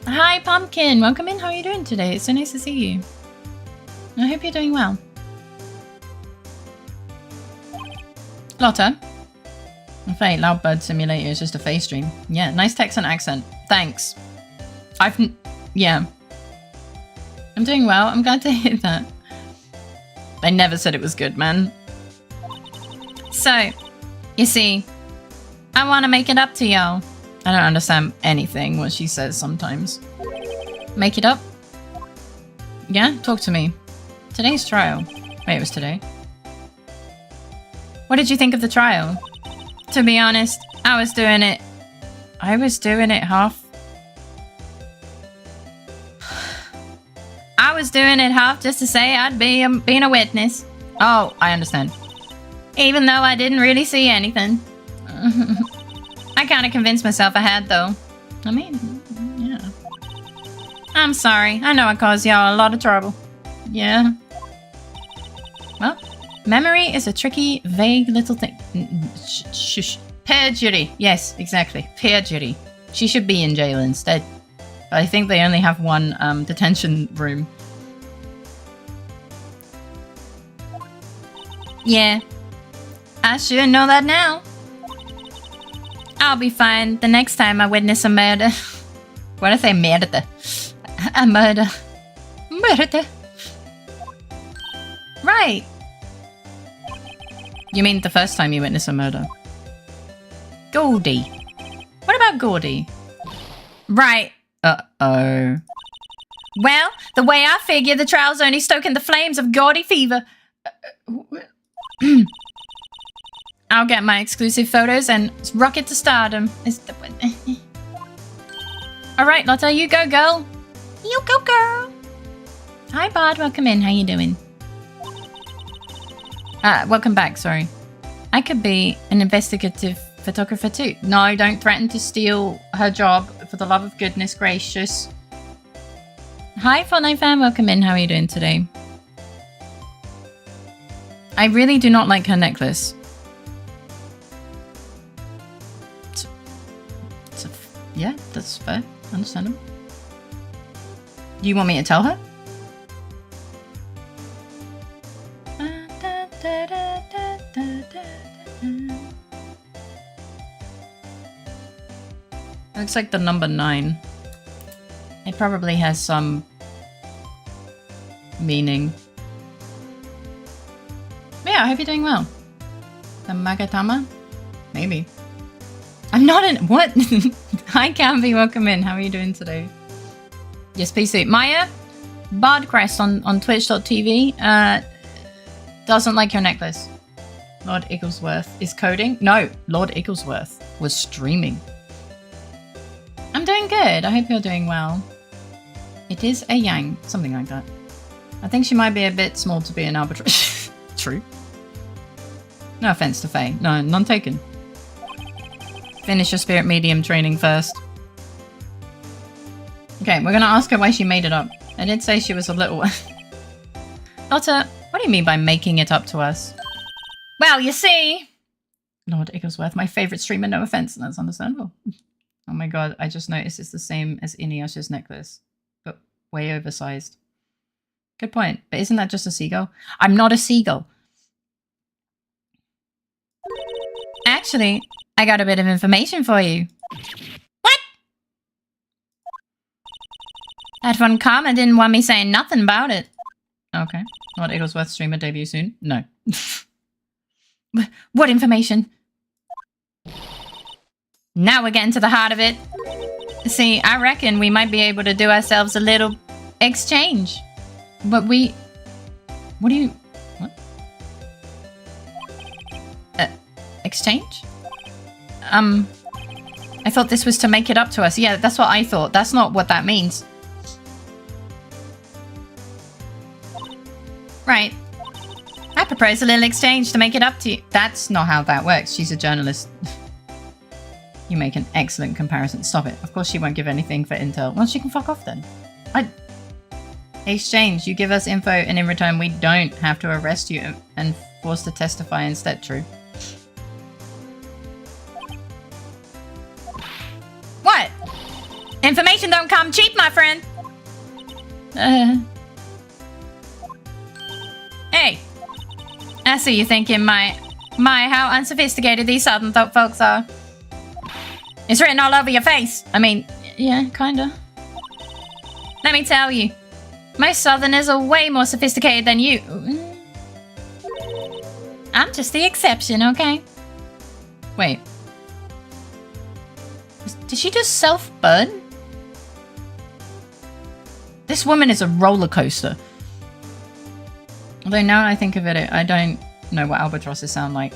Speaker 2: Hi, Pumpkin. Welcome in. How are you doing today? It's so nice to see you. I hope you're doing well. Lotta. Faye, Loud Bird Simulator is just a Faye stream. Yeah, nice Texan accent. Thanks. Yeah. I'm doing well. I'm glad to hear that. They never said it was good, man. So, you see, I want to make it up to y'all. I don't understand anything what she says sometimes. Make it up? Yeah? Talk to me. Today's trial. Wait, it was today. What did you think of the trial? To be honest, I was doing it half. I was doing it half just to say I'd be being a witness. Oh, I understand. Even though I didn't really see anything. I kind of convinced myself I had, though. I mean, yeah. I'm sorry. I know I caused y'all a lot of trouble. Yeah. Well, memory is a tricky, vague little thing. Shush. Perjury. Yes, exactly. Perjury. She should be in jail instead. I think they only have one detention room. Yeah. I sure know that now. I'll be fine the next time I witness a murder. What did I say? Murder. A murder. Murder. Right. You mean the first time you witness a murder? Goldie. What about Gordy? Right. Uh-oh. Well, the way I figure, the trial's only stoking the flames of Gordy fever. I'll get my exclusive photos and rocket to stardom. Alright, Lotta, you go, girl. You go, girl. Hi, Bard. Welcome in. How you doing? Welcome back, sorry. I could be an investigative photographer too. No, don't threaten to steal her job, for the love of goodness gracious. Hi, Fortnite fan. Welcome in. How are you doing today? I really do not like her necklace. Yeah, that's fair. Understandable. Do you want me to tell her? Looks like the number 9. It probably has some meaning. Yeah, I hope you're doing well. The Magatama? Maybe. I'm not in- what? Hi, Camby, welcome in. How are you doing today? Yes, PC. Maya, Bardcrest on twitch.tv, doesn't like your necklace. Lord Igglesworth is coding? No, Lord Igglesworth was streaming. I'm doing good. I hope you're doing well. It is a yang, something like that. I think she might be a bit small to be an arbitrator. True. No offense to Faye. No, none taken. Finish your spirit medium training first. Okay, we're gonna ask her why she made it up. I did say she was a little... Lotta, what do you mean by making it up to us? Well, you see... Lord Igglesworth, my favourite streamer, no offense, and that's understandable. Oh my god, I just noticed it's the same as Inuyasha's necklace, but way oversized. Good point, but isn't that just a seagull? I'm not a seagull. Actually, I got a bit of information for you. What? That one comment didn't want me saying nothing about it. Okay. Lord Igglesworth streamer debut soon? No. What information? Now we're getting to the heart of it. See, I reckon we might be able to do ourselves a little exchange. But we... What do you... What? Exchange? I thought this was to make it up to us. Yeah, that's what I thought. That's not what that means. Right. I propose a little exchange to make it up to you. That's not how that works. She's a journalist. You make an excellent comparison. Stop it. Of course she won't give anything for intel. Well, she can fuck off then. Exchange. You give us info and in return we don't have to arrest you and force to testify instead. True. What? Information don't come cheap, my friend. Hey. I see you thinking, my, how unsophisticated these southern folks are. It's written all over your face. I mean, yeah, kinda. Let me tell you, most southerners are way more sophisticated than you. I'm just the exception, okay? Wait. Did she just self-burn? This woman is a roller coaster. Although now I think of it, I don't know what albatrosses sound like.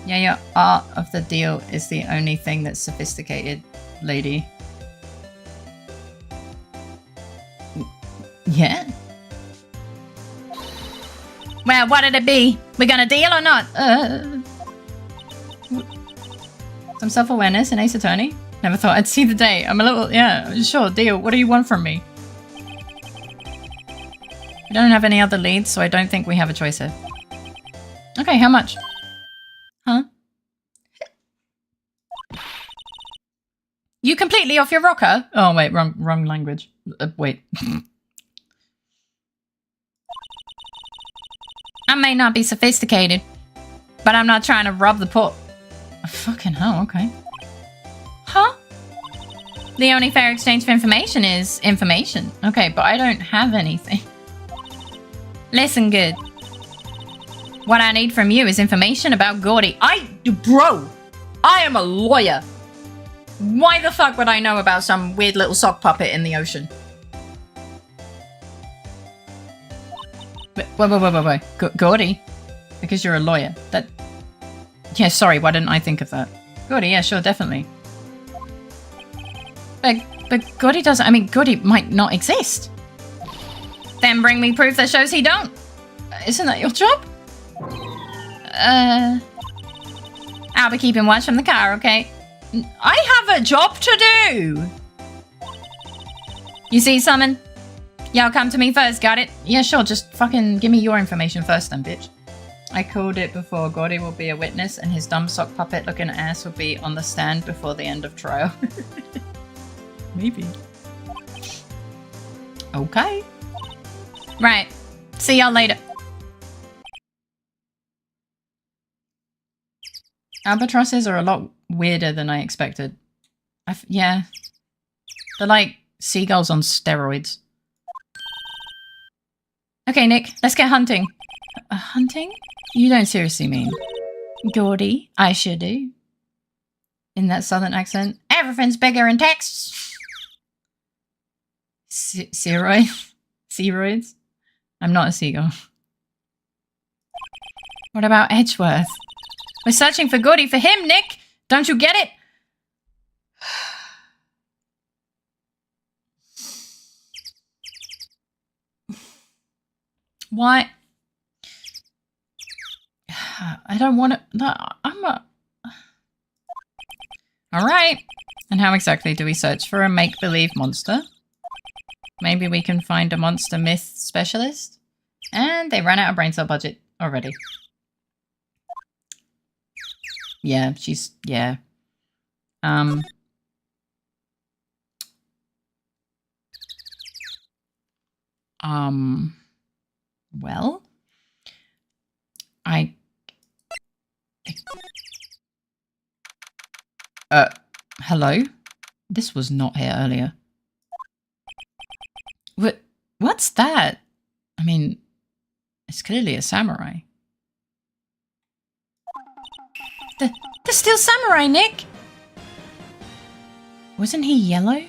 Speaker 2: Yeah, your art of the deal is the only thing that's sophisticated, lady. Yeah? Well, what'd it be? We gonna deal or not? Some self-awareness in Ace Attorney. Never thought I'd see the day. I'm a little, yeah, sure, deal. What do you want from me? We don't have any other leads, so I don't think we have a choice here. Okay, how much? Huh? You completely off your rocker? Oh, wait, wrong language. Wait. I may not be sophisticated, but I'm not trying to rob the poor. Fucking hell, okay. Huh? The only fair exchange for information is information. Okay, but I don't have anything. Listen good. What I need from you is information about Gordy. Bro! I am a lawyer! Why the fuck would I know about some weird little sock puppet in the ocean? Wait. Gordy? Because you're a lawyer. That... Yeah, sorry, why didn't I think of that? Gordy, yeah, sure, definitely. But Gordy doesn't... I mean, Gordy might not exist. Then bring me proof that shows he don't. Isn't that your job? I'll be keeping watch from the car, okay? I have a job to do! You see, Summon? Y'all come to me first, got it? Yeah, sure, just fucking give me your information first then, bitch. I called it before. Gordy will be a witness and his dumb sock puppet looking ass will be on the stand before the end of trial.
Speaker 3: Maybe.
Speaker 2: Okay. Right. See y'all later. Albatrosses are a lot weirder than I expected. Yeah. They're like seagulls on steroids. Okay, Nick, let's get hunting. Hunting? You don't seriously mean? Gordy, I should do. In that southern accent. Everything's bigger in texts. Seroids? Seroids? I'm not a seagull. What about Edgeworth? We're searching for Gordy for him, Nick! Don't you get it? Why? I don't want to... No, I'm a... Alright. And how exactly do we search for a make-believe monster? Maybe we can find a monster myth specialist? And they ran out of brain cell budget already. Yeah, she's... Yeah. Well... Hello? This was not here earlier. What's that? I mean, it's clearly a samurai. The still samurai, Nick! Wasn't he yellow?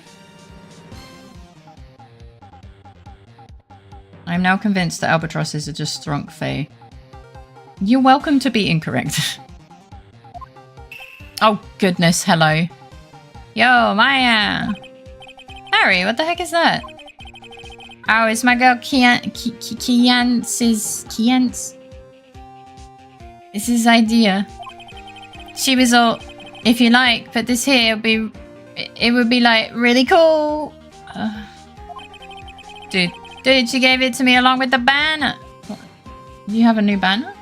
Speaker 2: I'm now convinced that albatrosses are just strunk fae. You're welcome to be incorrect. Oh goodness, hello. Yo, Maya! Harry, what the heck is that? Oh, it's my girl Kian's... It's his idea. She was all, if you like, put this here, it would be like really cool. Dude, she gave it to me along with the banner. What? You have a new banner?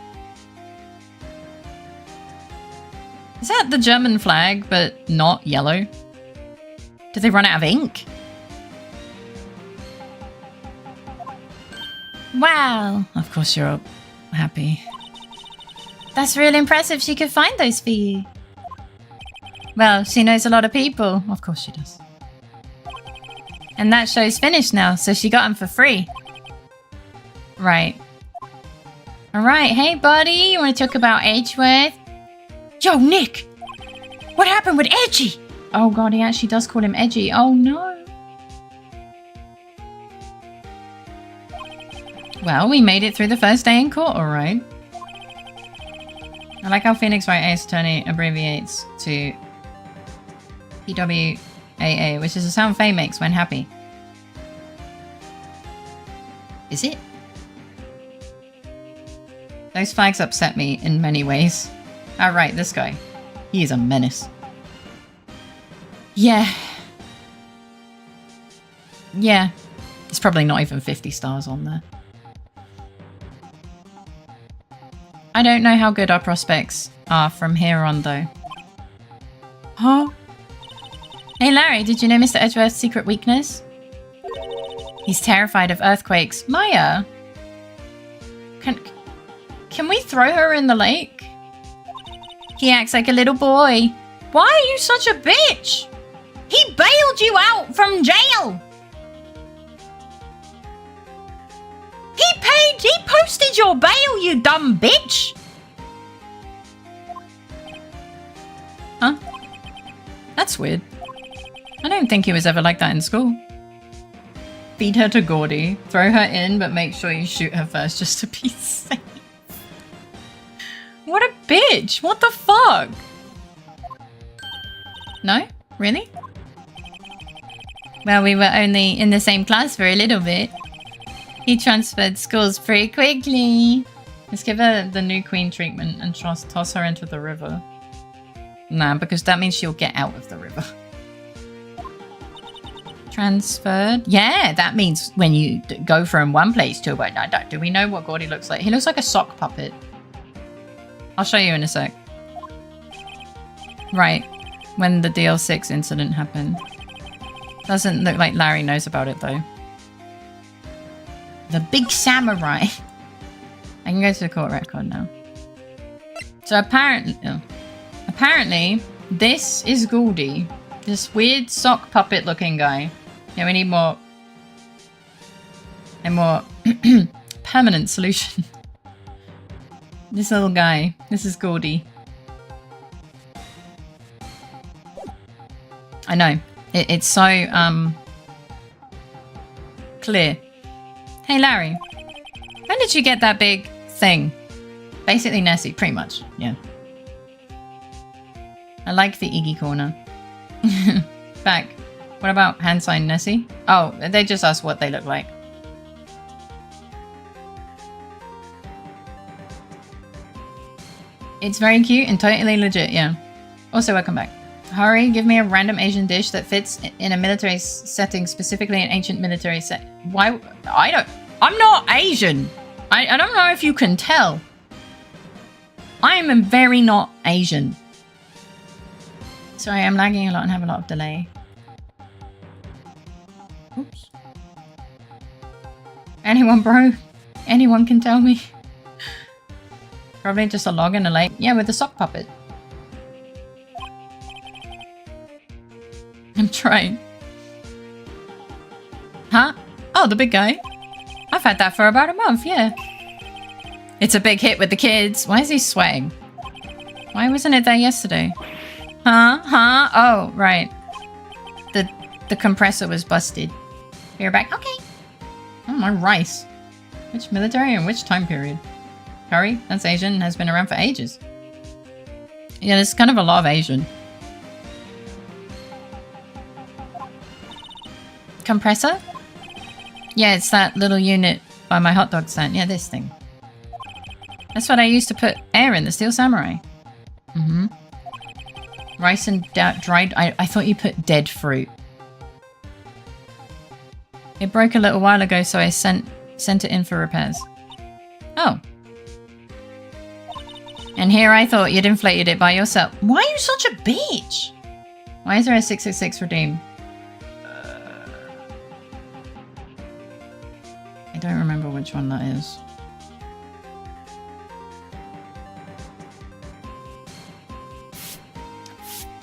Speaker 2: Is that the German flag, but not yellow? Did they run out of ink? Wow. Of course you're all happy. That's really impressive she could find those for you. Well, she knows a lot of people. Of course she does. And that show's finished now, so she got them for free. Right. Alright, hey buddy, you want to talk about Edgeworth? Yo, Nick! What happened with Edgy? Oh god, he actually does call him Edgy. Oh no. Well, we made it through the first day in court, alright. I like how Phoenix Wright Ace Attorney abbreviates to PWAA, which is a sound Faye makes when happy. Is it? Those flags upset me in many ways. Alright, this guy. He is a menace. Yeah. Yeah. It's probably not even 50 stars on there. I don't know how good our prospects are from here on, though.
Speaker 3: Huh?
Speaker 2: Hey, Larry, did you know Mr. Edgeworth's secret weakness? He's terrified of earthquakes. Maya! Can we throw her in the lake? He acts like a little boy. Why are you such a bitch? He bailed you out from jail! He posted your bail, you dumb bitch! Huh? That's weird. I don't think he was ever like that in school. Feed her to Gordy. Throw her in, but make sure you shoot her first just to be safe. What a bitch! What the fuck? No? Really? Well, we were only in the same class for a little bit. He transferred schools pretty quickly. Let's give her the new queen treatment and toss her into the river. Nah, because that means she'll get out of the river. Transferred? Yeah, that means when you go from one place to another. Do we know what Gordy looks like? He looks like a sock puppet. I'll show you in a sec. Right, when the DL6 incident happened. Doesn't look like Larry knows about it though. The big samurai. I can go to the court record now. So apparently this is Goldie. This weird sock puppet looking guy. Yeah, we need more a more permanent solution. This little guy. This is Goldie. I know. It's so clear. Hey Larry, when did you get that big thing? Basically Nessie, pretty much, yeah. I like the Iggy corner. Back. What about hand sign Nessie? Oh, they just asked what they look like. It's very cute and totally legit, yeah. Also, welcome back. Hurry, give me a random Asian dish that fits in a military setting, specifically an ancient military set. Why? I'm not Asian. I don't know if you can tell. I am very not Asian. Sorry, I'm lagging a lot and have a lot of delay. Oops. Anyone, bro? Anyone can tell me? Probably just a log in a lake. Yeah, with the sock puppet. I'm trying. Huh? Oh, the big guy. I've had that for about a month, yeah. It's a big hit with the kids. Why is he sweating? Why wasn't it there yesterday? Huh? Oh, right. The compressor was busted. You're back? Okay. Oh, my rice. Which military and which time period? Curry? That's Asian and has been around for ages. Yeah, there's kind of a lot of Asian. Compressor? Yeah, it's that little unit by my hot dog stand. Yeah, this thing. That's what I used to put air in, the Steel Samurai. Mm-hmm. Rice and dried... I thought you put dead fruit. It broke a little while ago, so I sent it in for repairs. Oh. And here I thought you'd inflated it by yourself. Why are you such a bitch? Why is there a 666 redeem? I don't remember which one that is.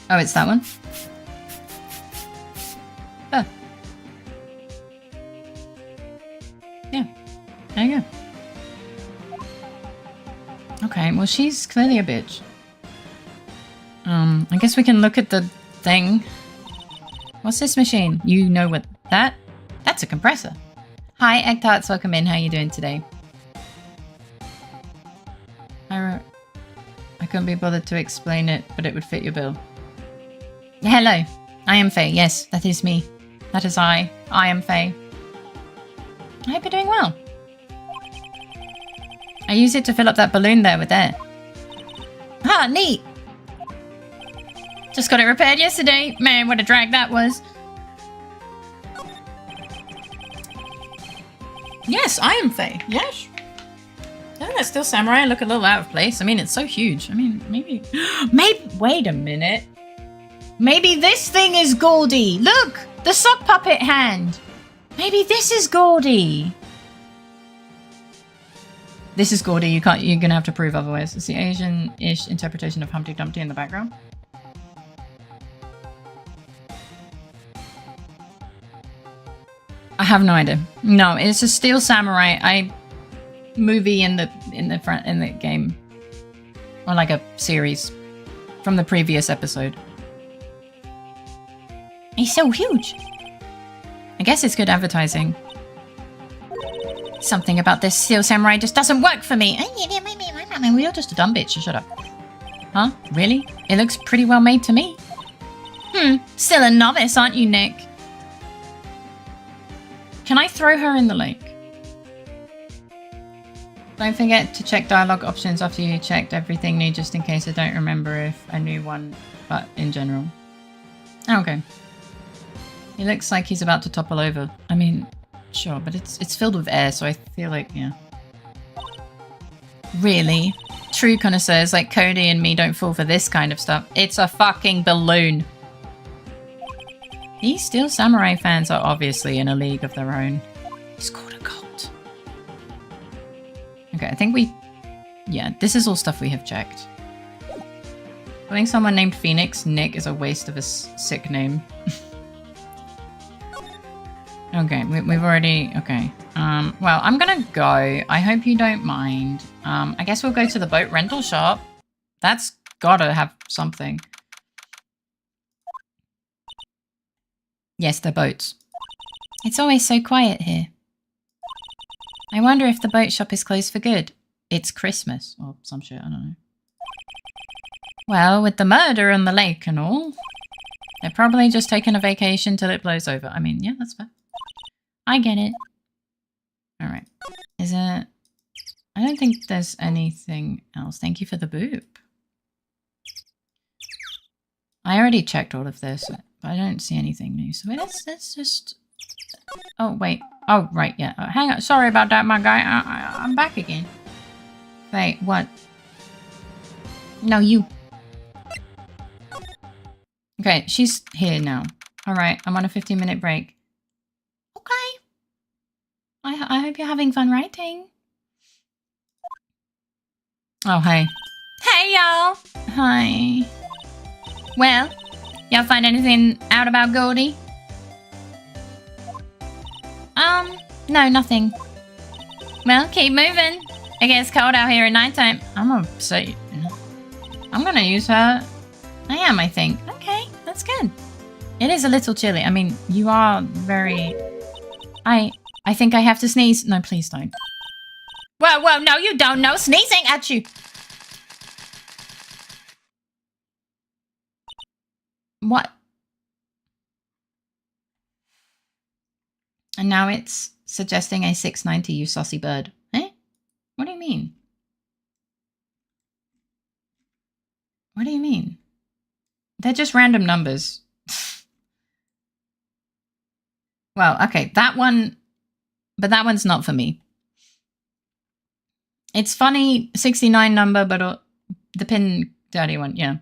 Speaker 2: Oh, it's that one? Oh. Yeah. There you go. Okay, well she's clearly a bitch. I guess we can look at the thing. What's this machine? You know what that? That's a compressor. Hi, Egg Tarts, welcome in. How are you doing today? I couldn't be bothered to explain it, but it would fit your bill. Hello, I am Faye. Yes, that is me. That is I. I am Faye. I hope you're doing well. I use it to fill up that balloon there with air. Ah, neat. Just got it repaired yesterday. Man, what a drag that was.
Speaker 1: Yes, I am Faye. Yes.
Speaker 2: No, that's still samurai. I look a little out of place. I mean, it's so huge. I mean, maybe... Wait a minute. Maybe this thing is Goldie. Look! The sock puppet hand. Maybe this is Goldie. This is Goldie. You're gonna have to prove otherwise. It's the Asian-ish interpretation of Humpty Dumpty in the background. I have no idea. No, it's a Steel Samurai movie in the game, or like a series from the previous episode. He's so huge. I guess it's good advertising. Something about this Steel Samurai just doesn't work for me. You're just a dumb bitch. Shut up. Huh? Really? It looks pretty well made to me. Still a novice, aren't you, Nick? Can I throw her in the lake? Don't forget to check dialogue options after you checked everything new, just in case I don't remember if I knew one, but in general. Okay. He looks like he's about to topple over. I mean, sure, but it's filled with air, so I feel like, yeah. Really? True connoisseurs like Cody and me don't fall for this kind of stuff. It's a fucking balloon. These Steel Samurai fans are obviously in a league of their own. It's called a cult. Okay, I think yeah, this is all stuff we have checked. Calling someone named Phoenix Nick is a waste of a sick name. Okay, we've already... Okay. Well, I'm gonna go. I hope you don't mind. I guess we'll go to the boat rental shop. That's gotta have something. Yes, they're boats. It's always so quiet here. I wonder if the boat shop is closed for good. It's Christmas, or some shit, I don't know. Well, with the murder on the lake and all, they're probably just taking a vacation till it blows over. I mean, yeah, that's fair. I get it. Alright. Is it... I don't think there's anything else. Thank you for the boop. I already checked all of this, but I don't see anything new. So let's just... Oh, wait. Oh, right, yeah. Hang on. Sorry about that, my guy. I'm back again. Wait, what? No, you. Okay, she's here now. Alright, I'm on a 15-minute break. Okay. I hope you're having fun writing. Oh, hey. Hey, y'all! Hi. Well, y'all find anything out about Goldie? No, nothing. Well, keep moving. It gets cold out here at nighttime. I'm gonna use her. I am, I think. Okay, that's good. It is a little chilly. I mean, you are very... I think I have to sneeze. No, please don't. Whoa, no, you don't. No sneezing at you. What? And now it's suggesting a 690, you saucy bird. Eh? What do you mean? What do you mean? They're just random numbers. Well, okay, that one... But that one's not for me. It's funny, 69 number, but the pin dirty one, yeah.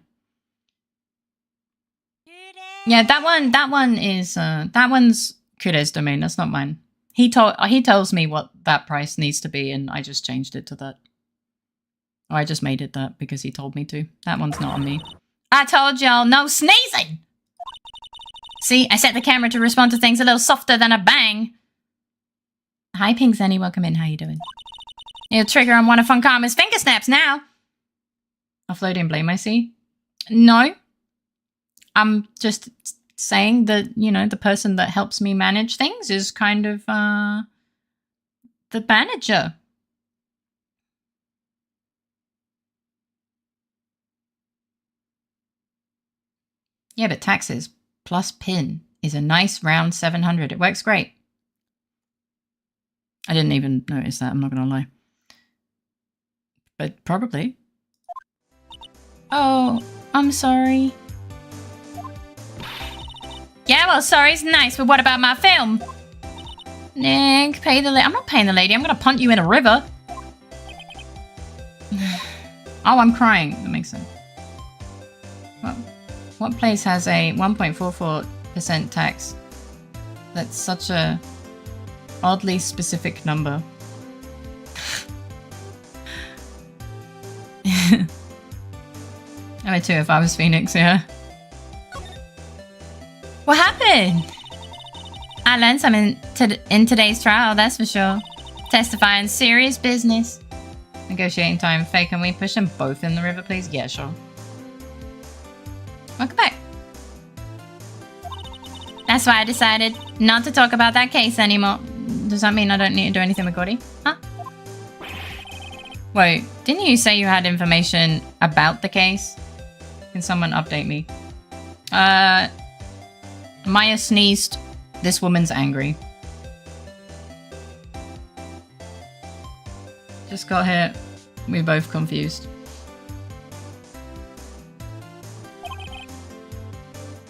Speaker 2: Yeah, that one is, that one's Kure's domain, that's not mine. He tells me what that price needs to be, and I just changed it to that. Or I just made it that because he told me to. That one's not on me. I told y'all, no sneezing! See, I set the camera to respond to things a little softer than a bang. Hi, Pink Zenny, welcome in, how you doing? It'll trigger on one of Funkama's finger snaps now. Offloading blame, I see. No. I'm just saying that, you know, the person that helps me manage things is kind of, the manager. Yeah, but taxes plus pin is a nice round 700. It works great. I didn't even notice that, I'm not gonna lie. But probably. Oh, I'm sorry. Yeah, well, sorry's nice, but what about my film? Nick, pay the lady. I'm not paying the lady. I'm gonna punt you in a river. Oh, I'm crying. That makes sense. Well, what place has a 1.44% tax? That's such a oddly specific number. I would too if I was Phoenix, yeah. What happened? I learned something in today's trial, that's for sure. Testifying serious business. Negotiating time. Faye, can we push them both in the river, please? Yeah, sure. Welcome back. That's why I decided not to talk about that case anymore. Does that mean I don't need to do anything with Gordy? Huh? Wait, didn't you say you had information about the case? Can someone update me? Maya sneezed. This woman's angry. Just got here. We're both confused.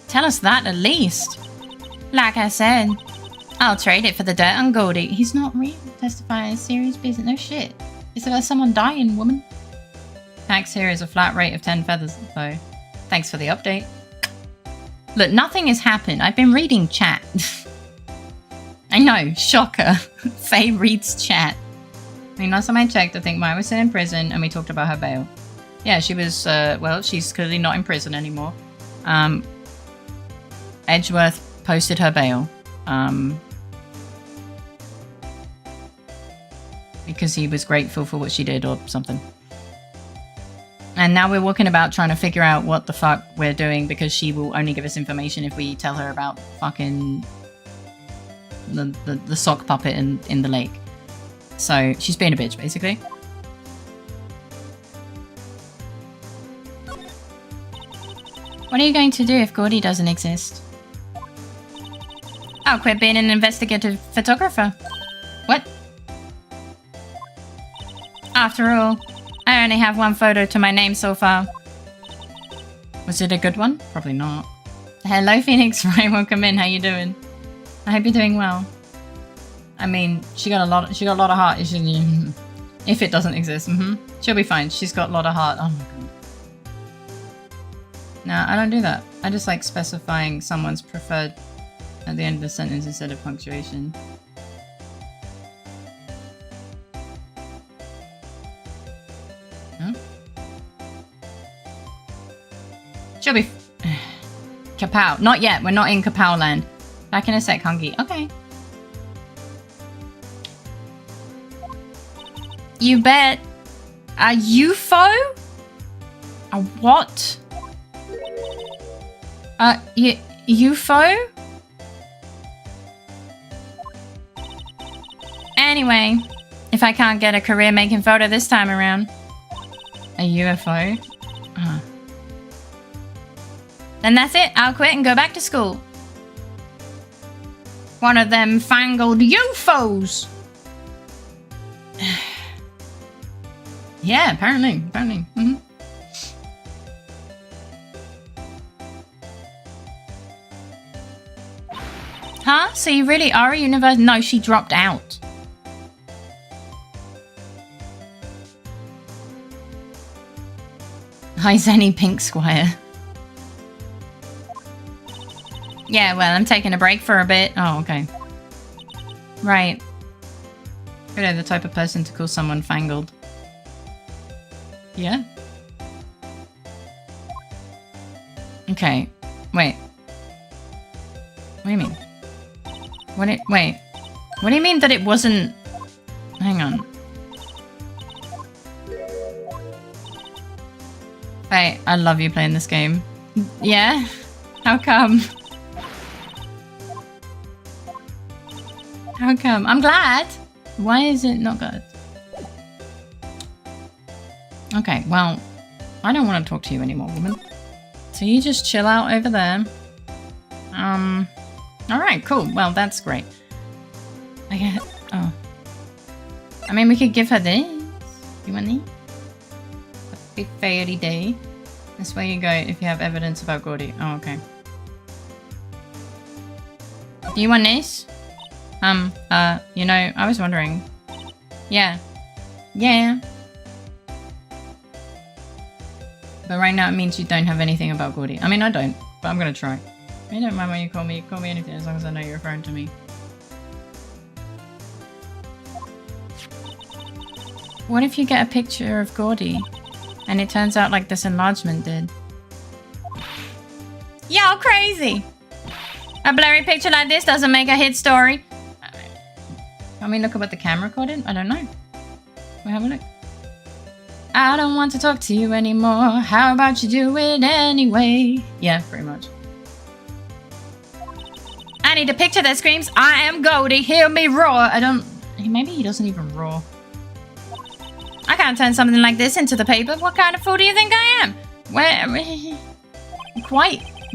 Speaker 2: Tell us that at least. Like I said, I'll trade it for the dirt on Goldie. He's not real. Testifying serious business. No shit. Is there someone dying, woman? Tax here is a flat rate of 10 feathers, though. Thanks for the update. Look, nothing has happened. I've been reading chat. I know, shocker. Faye reads chat. I mean, last time I checked, I think Maya was still in prison and we talked about her bail. Yeah, she was, well, she's clearly not in prison anymore. Edgeworth posted her bail. Because he was grateful for what she did or something. And now we're walking about trying to figure out what the fuck we're doing because she will only give us information if we tell her about fucking the sock puppet in the lake. So she's being a bitch, basically. What are you going to do if Gordy doesn't exist? I'll quit being an investigative photographer. What? After all, I only have one photo to my name so far. Was it a good one? Probably not. Hello, Phoenix. Right, welcome in. How you doing? I hope you're doing well. I mean, she got a lot of heart. If it doesn't exist, she'll be fine. She's got a lot of heart. Oh my god. No, I don't do that. I just like specifying someone's preferred at the end of the sentence instead of punctuation. Huh? She'll be Kapow. Not yet. We're not in Kapow land. Back in a sec, Hunky. Okay. You bet. A UFO? A what? UFO? Anyway, if I can't get a career making photo this time around. A UFO? Then that's it. I'll quit and go back to school. One of them fangled UFOs. Yeah, apparently. Huh? So you really are a universe? No, she dropped out. Hi, Zenny Pink Squire. Yeah, well, I'm taking a break for a bit. Oh, okay. Right. You know, the type of person to call someone fangled. Yeah? Okay. Wait. What do you mean? Wait. What do you mean that it wasn't... Hang on. Hey, I love you playing this game. Yeah? How come? How come? I'm glad! Why is it not good? Okay, well, I don't want to talk to you anymore, woman. So you just chill out over there. Alright, cool. Well, that's great. Oh. I mean, we could give her this. You want these? Happy Fairy Day. This way you go if you have evidence about Gordy. Oh, okay. Do you want this? You know, I was wondering. Yeah. Yeah. But right now it means you don't have anything about Gordy. I mean, I don't, but I'm gonna try. I don't mind when you call me. Call me anything as long as I know you're referring to me. What if you get a picture of Gordy and it turns out like this enlargement did? Y'all crazy! A blurry picture like this doesn't make a hit story. Can we look at what the camera recorded? I don't know. We'll have a look. I don't want to talk to you anymore. How about you do it anyway? Yeah, pretty much. I need a picture that screams, I am Goldie, hear me roar. I don't... Maybe he doesn't even roar. I can't turn something like this into the paper. What kind of fool do you think I am? Where...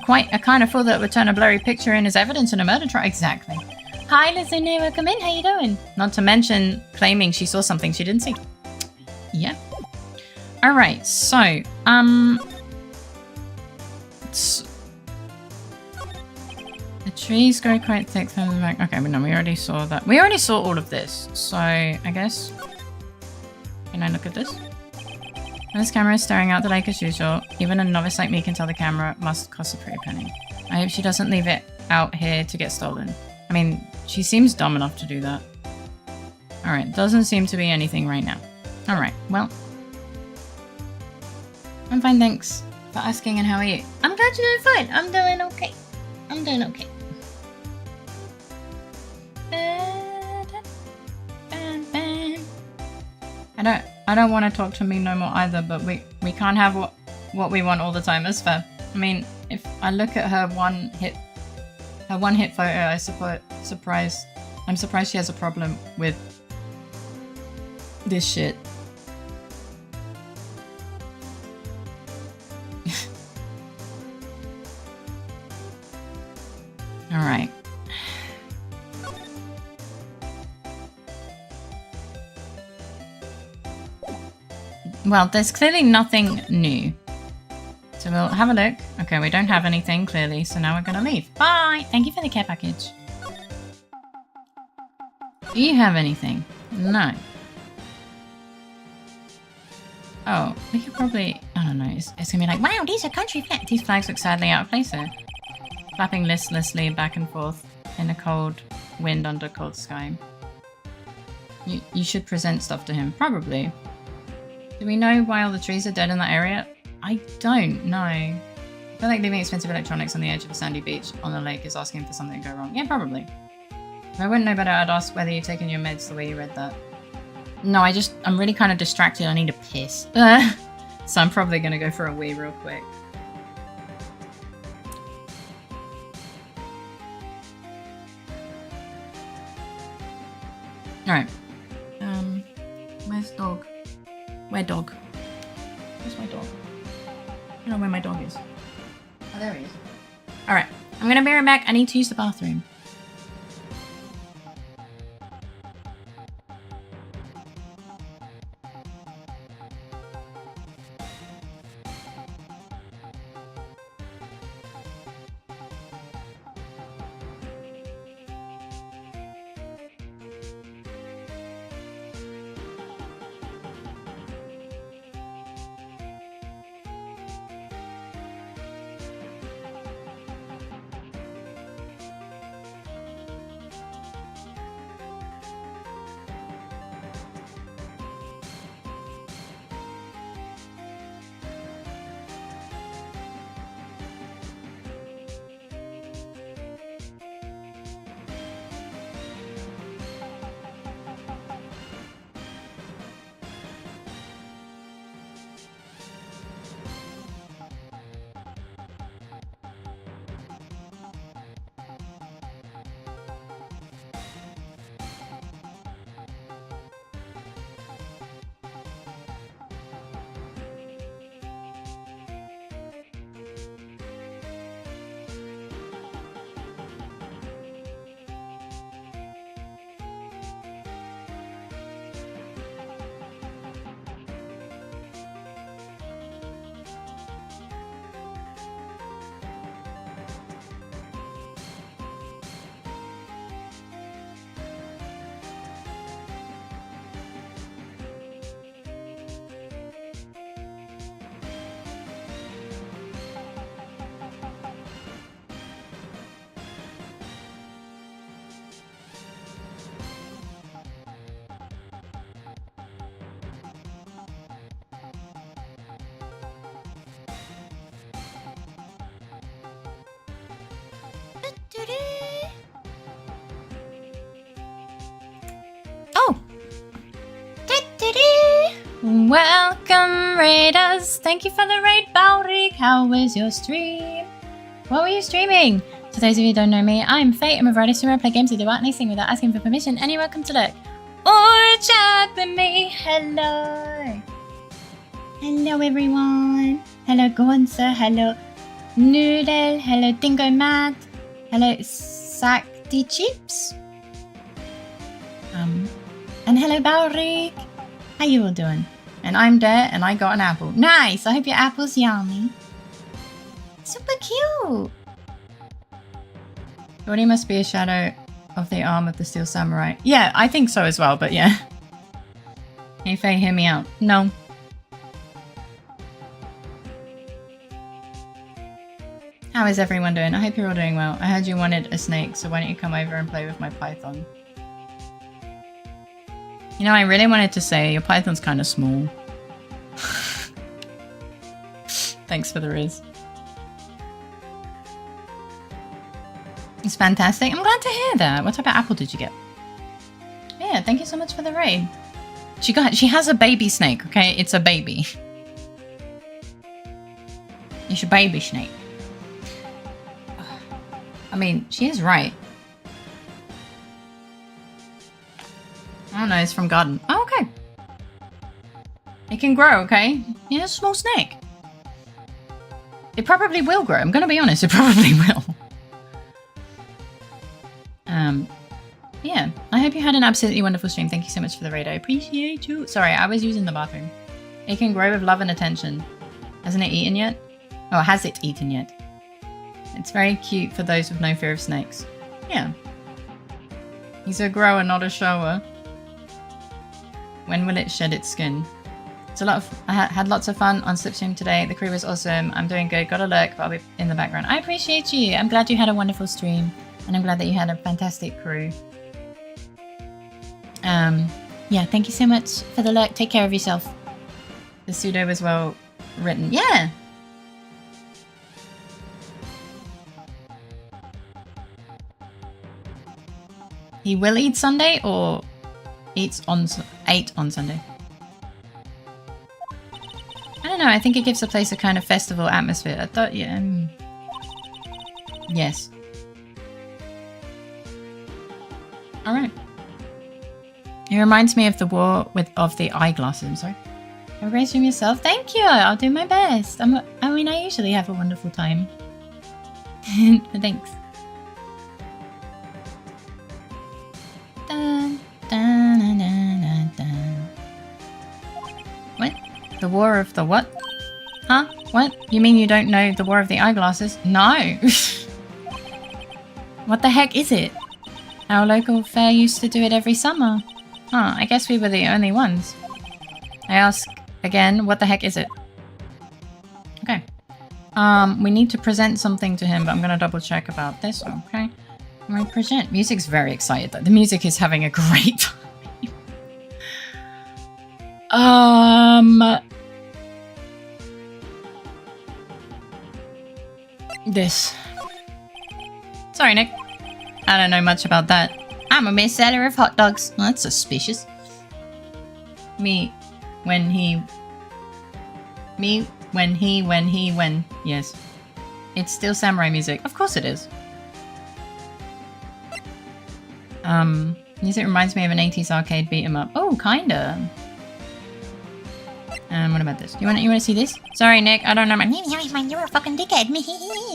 Speaker 2: Quite a kind of fool that would turn a blurry picture in as evidence in a murder trial. Exactly. Hi, listen, welcome in. How you doing? Not to mention claiming she saw something she didn't see. Yeah. All right. So, the trees grow quite thick from the back. Okay, but no, we already saw that. We already saw all of this. So, I guess. Can I look at this? This camera is staring out the lake as usual. Even a novice like me can tell the camera must cost a pretty penny. I hope she doesn't leave it out here to get stolen. I mean, she seems dumb enough to do that. Alright, doesn't seem to be anything right now. Alright, well. I'm fine, thanks for asking, and how are you? I'm glad you're doing fine. I'm doing okay. I'm doing okay. I don't want to talk to me no more either, but we can't have what we want all the time. That's fair. I mean, if I look at her one hit photo, I'm surprised she has a problem with this shit. All right. Well, there's clearly nothing new. So we'll have a look. Okay, we don't have anything, clearly, so now we're gonna leave. Bye! Thank you for the care package. Do you have anything? No. Oh, we could probably... I don't know. It's gonna be like, wow, these are country flags. These flags look sadly out of place here. Flapping listlessly back and forth in a cold wind under cold sky. You should present stuff to him. Probably. Do we know why all the trees are dead in that area? I don't know. I feel like leaving expensive electronics on the edge of a sandy beach on the lake is asking for something to go wrong. Yeah, probably. If I wouldn't know better, I'd ask whether you've taken your meds the way you read that. No, I'm really kind of distracted. I need a piss. So I'm probably going to go for a wee real quick. Alright. Where's dog? Where dog? Where's my dog? I don't know where my dog is. Oh, there he is. Alright. I'm going to be right back. I need to use the bathroom. Welcome, raiders. Thank you for the raid, Balric. How was your stream? What were you streaming? For those of you who don't know me, I'm Faye. I'm a variety streamer. I play games to do anything without asking for permission. And you're welcome to lurk or chat with me. Hello. Hello, everyone. Hello, Gonza. Hello, Noodle. Hello, Dingo Matt. Hello, Sakti Chips. And hello, Balric. How you all doing? And I'm there, and I got an apple. Nice! I hope your apple's yummy. Super cute! Jordy must be a shadow of the arm of the Steel Samurai. Yeah, I think so as well, but yeah. Hey, Faye, hear me out. No. How is everyone doing? I hope you're all doing well. I heard you wanted a snake, so why don't you come over and play with my python? You know, I really wanted to say your python's kind of small. Thanks for the riz. It's fantastic. I'm glad to hear that. What type of apple did you get? Yeah, thank you so much for the raid. She has a baby snake, okay? It's a baby. It's a baby snake. I mean, she is right. I don't know, it's from garden. Oh, okay. It can grow, okay? Yeah, it's a small snake. It probably will grow. I'm gonna be honest, it probably will. Yeah. I hope you had an absolutely wonderful stream. Thank you so much for the raid. I appreciate you. Sorry, I was using the bathroom. It can grow with love and attention. Hasn't it eaten yet? Oh, has it eaten yet? It's very cute for those with no fear of snakes. Yeah. He's a grower, not a shower. When will it shed its skin? It's a lot of. I had lots of fun on Slipstream today. The crew was awesome. I'm doing good. Got a lurk, but I'll be in the background. I appreciate you. I'm glad you had a wonderful stream, and I'm glad that you had a fantastic crew. Yeah. Thank you so much for the lurk. Take care of yourself. The pseudo was well written. Yeah. He will eat Sunday or ate on Sunday. I don't know. I think it gives the place a kind of festival atmosphere. I thought, yeah. Yes. All right. It reminds me of the war of the eyeglasses. I'm sorry. Have a great stream yourself. Thank you. I'll do my best. I mean, I usually have a wonderful time. Thanks. Dun, dun, dun, dun, dun. What? The war of the what? Huh? What? You mean you don't know the war of the eyeglasses? No. What the heck is it? Our local fair used to do it every summer. Huh, I guess we were the only ones. I ask again, what the heck is it? Okay. We need to present something to him, but I'm gonna double check about this, okay? I present. Music's very excited though. The music is having a great time. This. Sorry, Nick. I don't know much about that. I'm a mere seller of hot dogs. Well, that's suspicious. When yes. It's still samurai music. Of course it is. Music reminds me of an 80s arcade beat 'em up. Oh, kinda. What about this? You wanna see this? Sorry, Nick, I don't know. You're a fucking dickhead.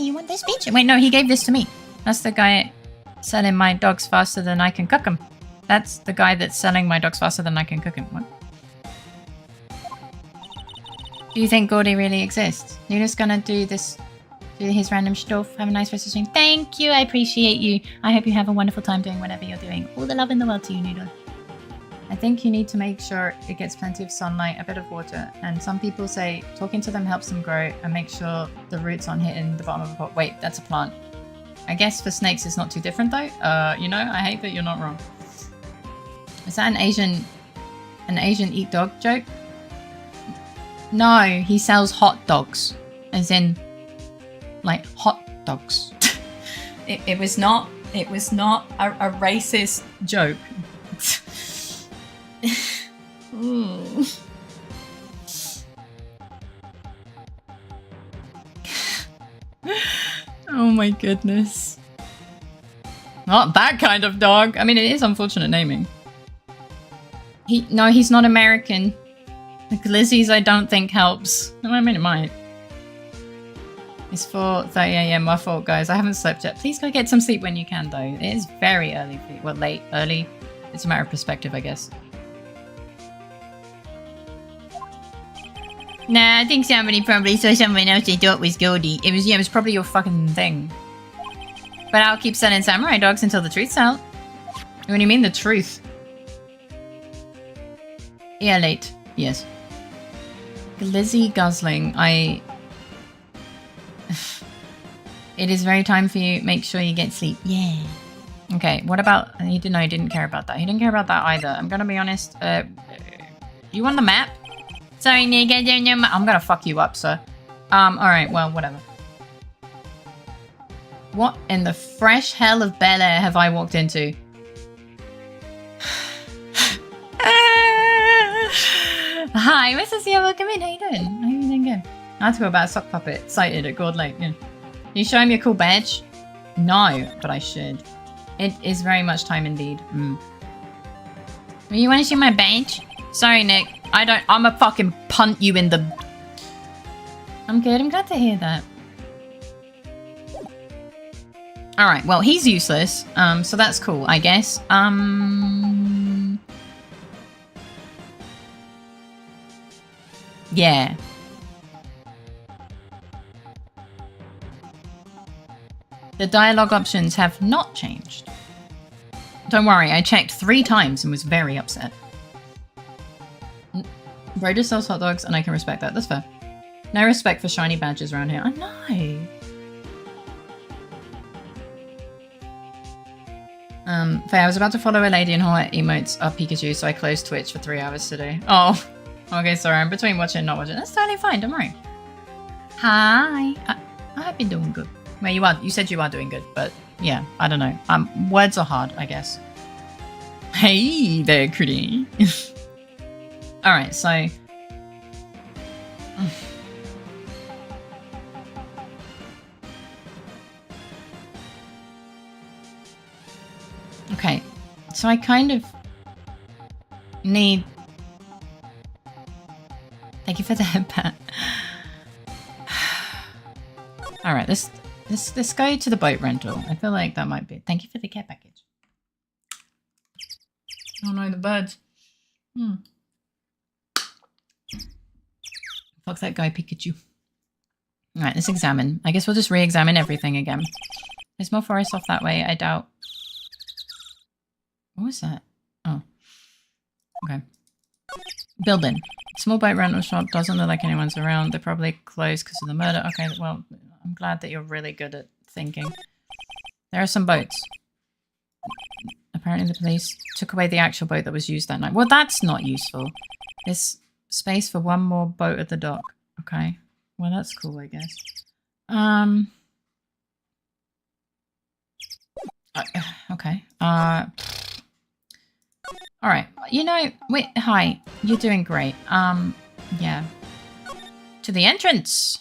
Speaker 2: You want this picture? Wait, no, he gave this to me. That's the guy selling my dogs faster than I can cook them. That's the guy that's selling my dogs faster than I can cook them. What? Do you think Gordy really exists? You're just gonna do this, do his random stuff. Have a nice rest of the stream. Thank you, I appreciate you. I hope you have a wonderful time doing whatever you're doing. All the love in the world to you, Noodle. I think you need to make sure it gets plenty of sunlight, a bit of water, and some people say talking to them helps them grow, and make sure the roots aren't hitting the bottom of the pot. Wait, that's a plant. I guess for snakes it's not too different though. You know, I hate that you're not wrong. Is that an Asian eat dog joke? No, he sells hot dogs. As in, like, hot dogs. it was not a racist joke. Oh my goodness. Not that kind of dog. I mean, it is unfortunate naming. No, he's not American. The glizzies I don't think helps. I mean, it might. It's 4:30 AM, my fault, guys. I haven't slept yet. Please go get some sleep when you can, though. It is very early for you. Well, late, early. It's a matter of perspective, I guess. Nah, I think somebody probably saw someone else they thought was Goldie. It was probably your fucking thing. But I'll keep selling samurai dogs until the truth's out. What do you mean, the truth? Yeah, late. Yes. Glizzy guzzling. It is very time for you. Make sure you get sleep. Yeah. Okay, what about... He didn't care about that. He didn't care about that either. I'm gonna be honest. You on the map? Sorry, Nick, I don't know. I'm gonna fuck you up, sir. Alright, well, whatever. What in the fresh hell of Bel Air have I walked into? Hi, Mrs. Sia, welcome in. How you doing? How you doing good? I had to go about a sock puppet sighted at Gourd Lake. Yeah. Can you show me a cool badge? No, but I should. It is very much time indeed. You want to see my badge? Sorry, Nick. I'ma fucking punt you in the... I'm good. I'm glad to hear that. Alright, well, he's useless. So that's cool, I guess. Yeah. The dialogue options have not changed. Don't worry, I checked 3 times and was very upset. Broder sells hot dogs and I can respect that. That's fair. No respect for shiny badges around here. I know. Faye, I was about to follow a lady in her emotes of Pikachu, so I closed Twitch for 3 hours today. Oh, okay, sorry. I'm between watching and not watching. That's totally fine. Don't worry. Hi. I've been doing good. Well, you are. You said you are doing good, but yeah, I don't know. Words are hard, I guess. Hey there, Critty. All right, so. Okay, so I kind of need... Thank you for the headband. Alright, let's go to the boat rental. I feel like that might be... Thank you for the care package. Oh no, the birds. Fuck that guy, Pikachu. Alright, let's examine. I guess we'll just re-examine everything again. There's more forest off that way, I doubt. What was that? Oh. Okay. Building. Small boat rental shop. Doesn't look like anyone's around. They're probably closed because of the murder. Okay, well, I'm glad that you're really good at thinking. There are some boats. Apparently the police took away the actual boat that was used that night. Well, that's not useful. There's space for one more boat at the dock. Okay. Well, that's cool, I guess. Okay. All right. You know, wait, hi. You're doing great. Yeah. To the entrance.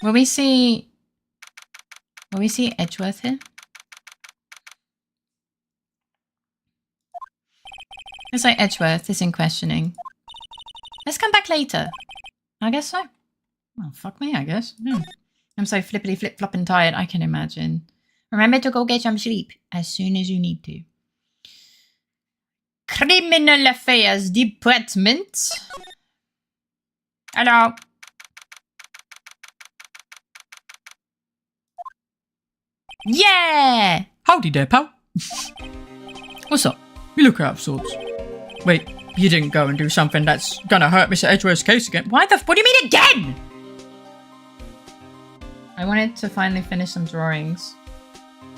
Speaker 2: Will we see Edgeworth here? Looks like Edgeworth is in questioning. Let's come back later. I guess so. Well, fuck me, I guess. I'm so flippity flip-flopping tired, I can imagine. Remember to go get some sleep as soon as you need to. Criminal Affairs Department. Hello. Yeah!
Speaker 3: Howdy there, pal. What's up? You look out of sorts. Wait, you didn't go and do something that's gonna hurt Mr. Edgeworth's case again?
Speaker 2: What do you mean again? I wanted to finally finish some drawings.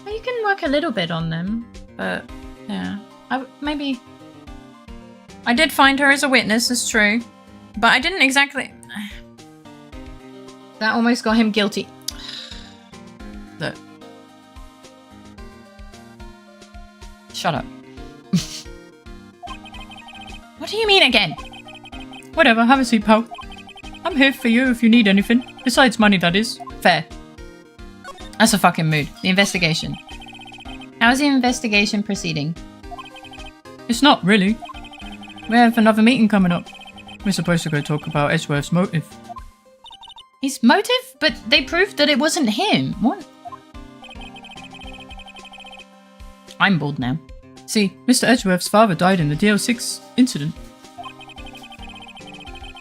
Speaker 2: Well, you can work a little bit on them, but yeah. Maybe... I did find her as a witness, it's true. But I didn't exactly... That almost got him guilty. Look. Shut up. What do you mean again?
Speaker 3: Whatever, have a seat, pal. I'm here for you if you need anything. Besides money, that is.
Speaker 2: Fair. That's a fucking mood. The investigation. How's the investigation proceeding?
Speaker 3: It's not, really. We have another meeting coming up. We're supposed to go talk about Edgeworth's motive.
Speaker 2: His motive? But they proved that it wasn't him. What? I'm bored now.
Speaker 3: See, Mr. Edgeworth's father died in the DL6 incident.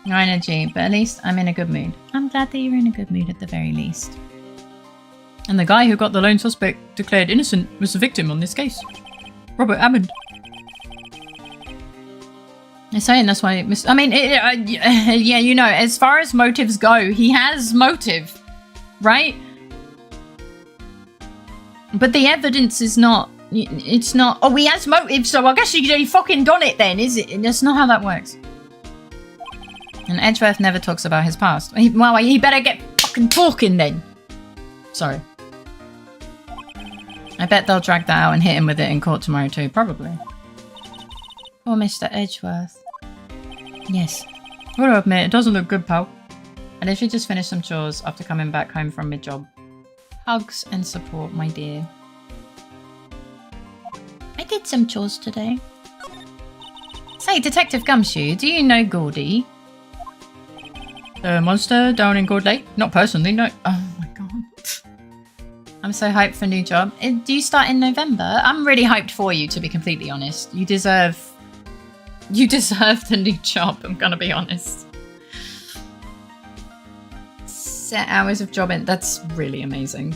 Speaker 2: No energy, but at least I'm in a good mood. I'm glad that you're in a good mood at the very least.
Speaker 3: And the guy who got the lone suspect declared innocent was the victim on this case. Robert Hammond.
Speaker 2: I'm saying that's why I mean, yeah, you know, as far as motives go, he has motive, right? But the evidence is not, it's not, oh, he has motive, so I guess he fucking done it then, is it? That's not how that works. And Edgeworth never talks about his past. Well, he better get fucking talking then. Sorry. I bet they'll drag that out and hit him with it in court tomorrow too, probably. Oh, Mr. Edgeworth. Yes.
Speaker 3: Gotta admit, it doesn't look good, pal.
Speaker 2: I literally just finished some chores after coming back home from mid-job. Hugs and support, my dear. I did some chores today. Say, Detective Gumshoe, do you know Gordy?
Speaker 3: The monster down in Gold Lake? Not personally, no. Oh my god.
Speaker 2: I'm so hyped for a new job. Do you start in November? I'm really hyped for you, to be completely honest. You deserve the new job, I'm gonna be honest. Set hours of job in. That's really amazing.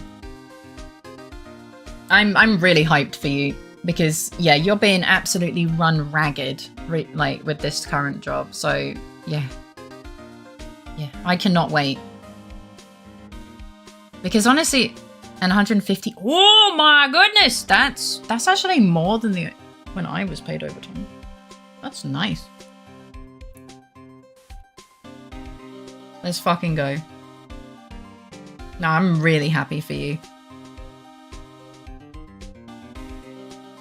Speaker 2: I'm really hyped for you because yeah, you're being absolutely run ragged like with this current job. So yeah, I cannot wait. Because honestly, and 150. Oh my goodness, that's actually more than when I was paid overtime. That's nice. Let's fucking go. No, I'm really happy for you.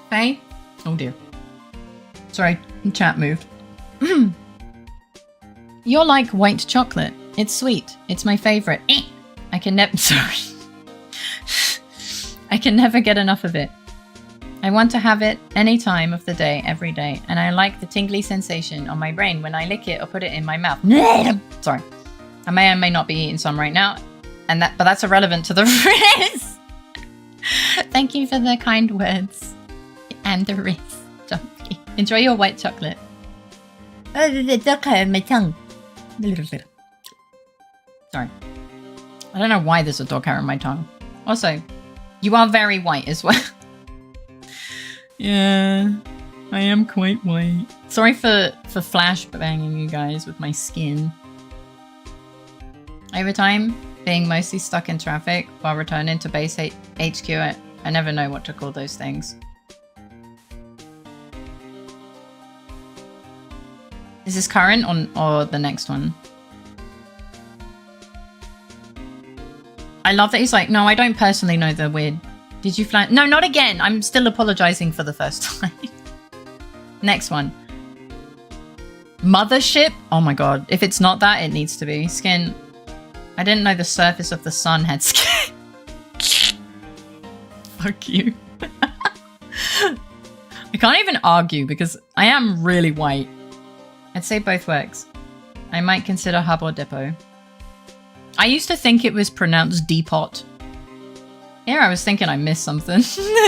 Speaker 2: Faye? Oh dear. Sorry, chat moved. You're like white chocolate. It's sweet. It's my favorite. I can never. Sorry. I can never get enough of it. I want to have it any time of the day, every day, and I like the tingly sensation on my brain when I lick it or put it in my mouth. Sorry. I may or may not be eating some right now, but that's irrelevant to the riz. Thank you for the kind words. And the riz. Enjoy your white chocolate. The dog hair in my tongue. A little bit. Sorry. I don't know why there's a dog hair in my tongue. Also, you are very white as well.
Speaker 3: Yeah, I am quite white.
Speaker 2: Sorry for flashbanging you guys with my skin. Over time, being mostly stuck in traffic while returning to base HQ, I never know what to call those things. Is this current or the next one? I love that he's like, no, I don't personally know the weird. Did you fly? No, not again. I'm still apologizing for the first time. Next one. Mothership? Oh my god. If it's not that, it needs to be. Skin. I didn't know the surface of the sun had skin. Fuck you. I can't even argue because I am really white. I'd say both works. I might consider hub or depot. I used to think it was pronounced depot. Yeah, I was thinking I missed something.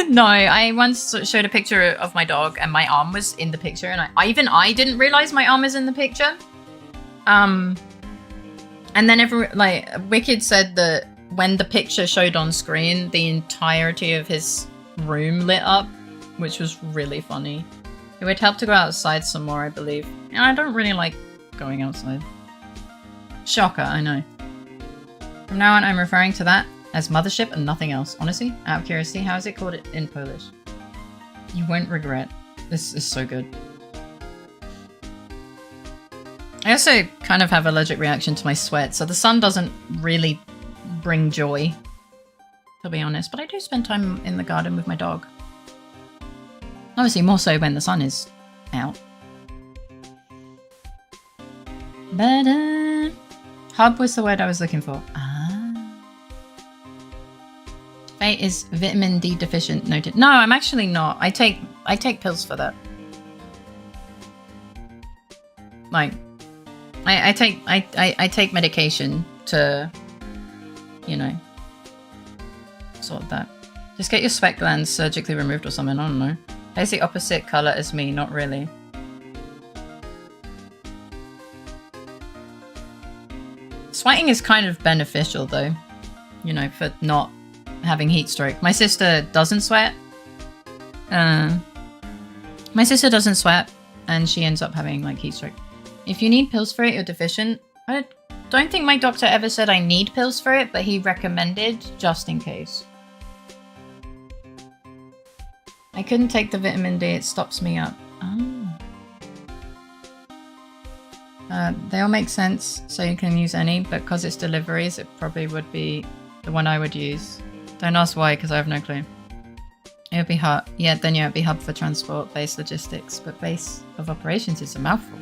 Speaker 2: No, I once showed a picture of my dog and my arm was in the picture, and I didn't realize my arm was in the picture. And then Wicked said that when the picture showed on screen, the entirety of his room lit up, which was really funny. It would help to go outside some more, I believe. And I don't really like going outside. Shocker, I know. From now on, I'm referring to that as Mothership and nothing else. Honestly, out of curiosity, how is it called in Polish? You won't regret. This is so good. I also kind of have an allergic reaction to my sweat, so the sun doesn't really bring joy, to be honest. But I do spend time in the garden with my dog. Obviously, more so when the sun is out. But hub was the word I was looking for. Faye is vitamin D deficient. Noted. No, I'm actually not. I take pills for that. Like, I take medication to, you know, sort that. Just get your sweat glands surgically removed or something. I don't know. It's the opposite color as me. Not really. Sweating is kind of beneficial though, you know, for not having heat stroke. My sister doesn't sweat. My sister doesn't sweat and she ends up having like heat stroke. If you need pills for it, you're deficient. I don't think my doctor ever said I need pills for it, but he recommended just in case. I couldn't take the vitamin D, it stops me up. They all make sense, so you can use any, but because it's deliveries, it probably would be the one I would use. Don't ask why, because I have no clue. It would be hard. Yeah, then you would be hub for transport, base logistics, but base of operations is a mouthful.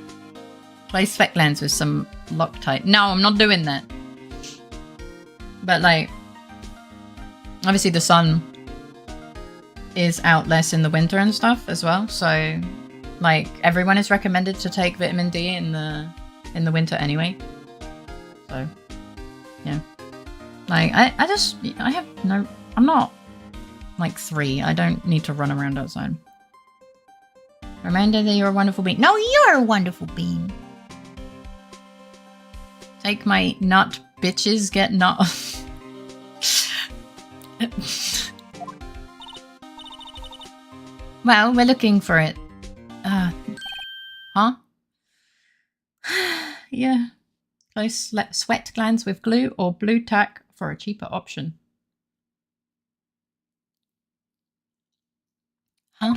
Speaker 2: Place sweat glands with some Loctite. No, I'm not doing that. But like, obviously the sun is out less in the winter and stuff as well, so like everyone is recommended to take vitamin D in the winter anyway. So yeah, like I have no, I'm not like 3. I don't need to run around outside. Remember that you're a wonderful being. No, you're a wonderful being. Take my nut, bitches. Get nut. Well, we're looking for it. Huh? Yeah. Close sweat glands with glue or blue tack for a cheaper option. Huh?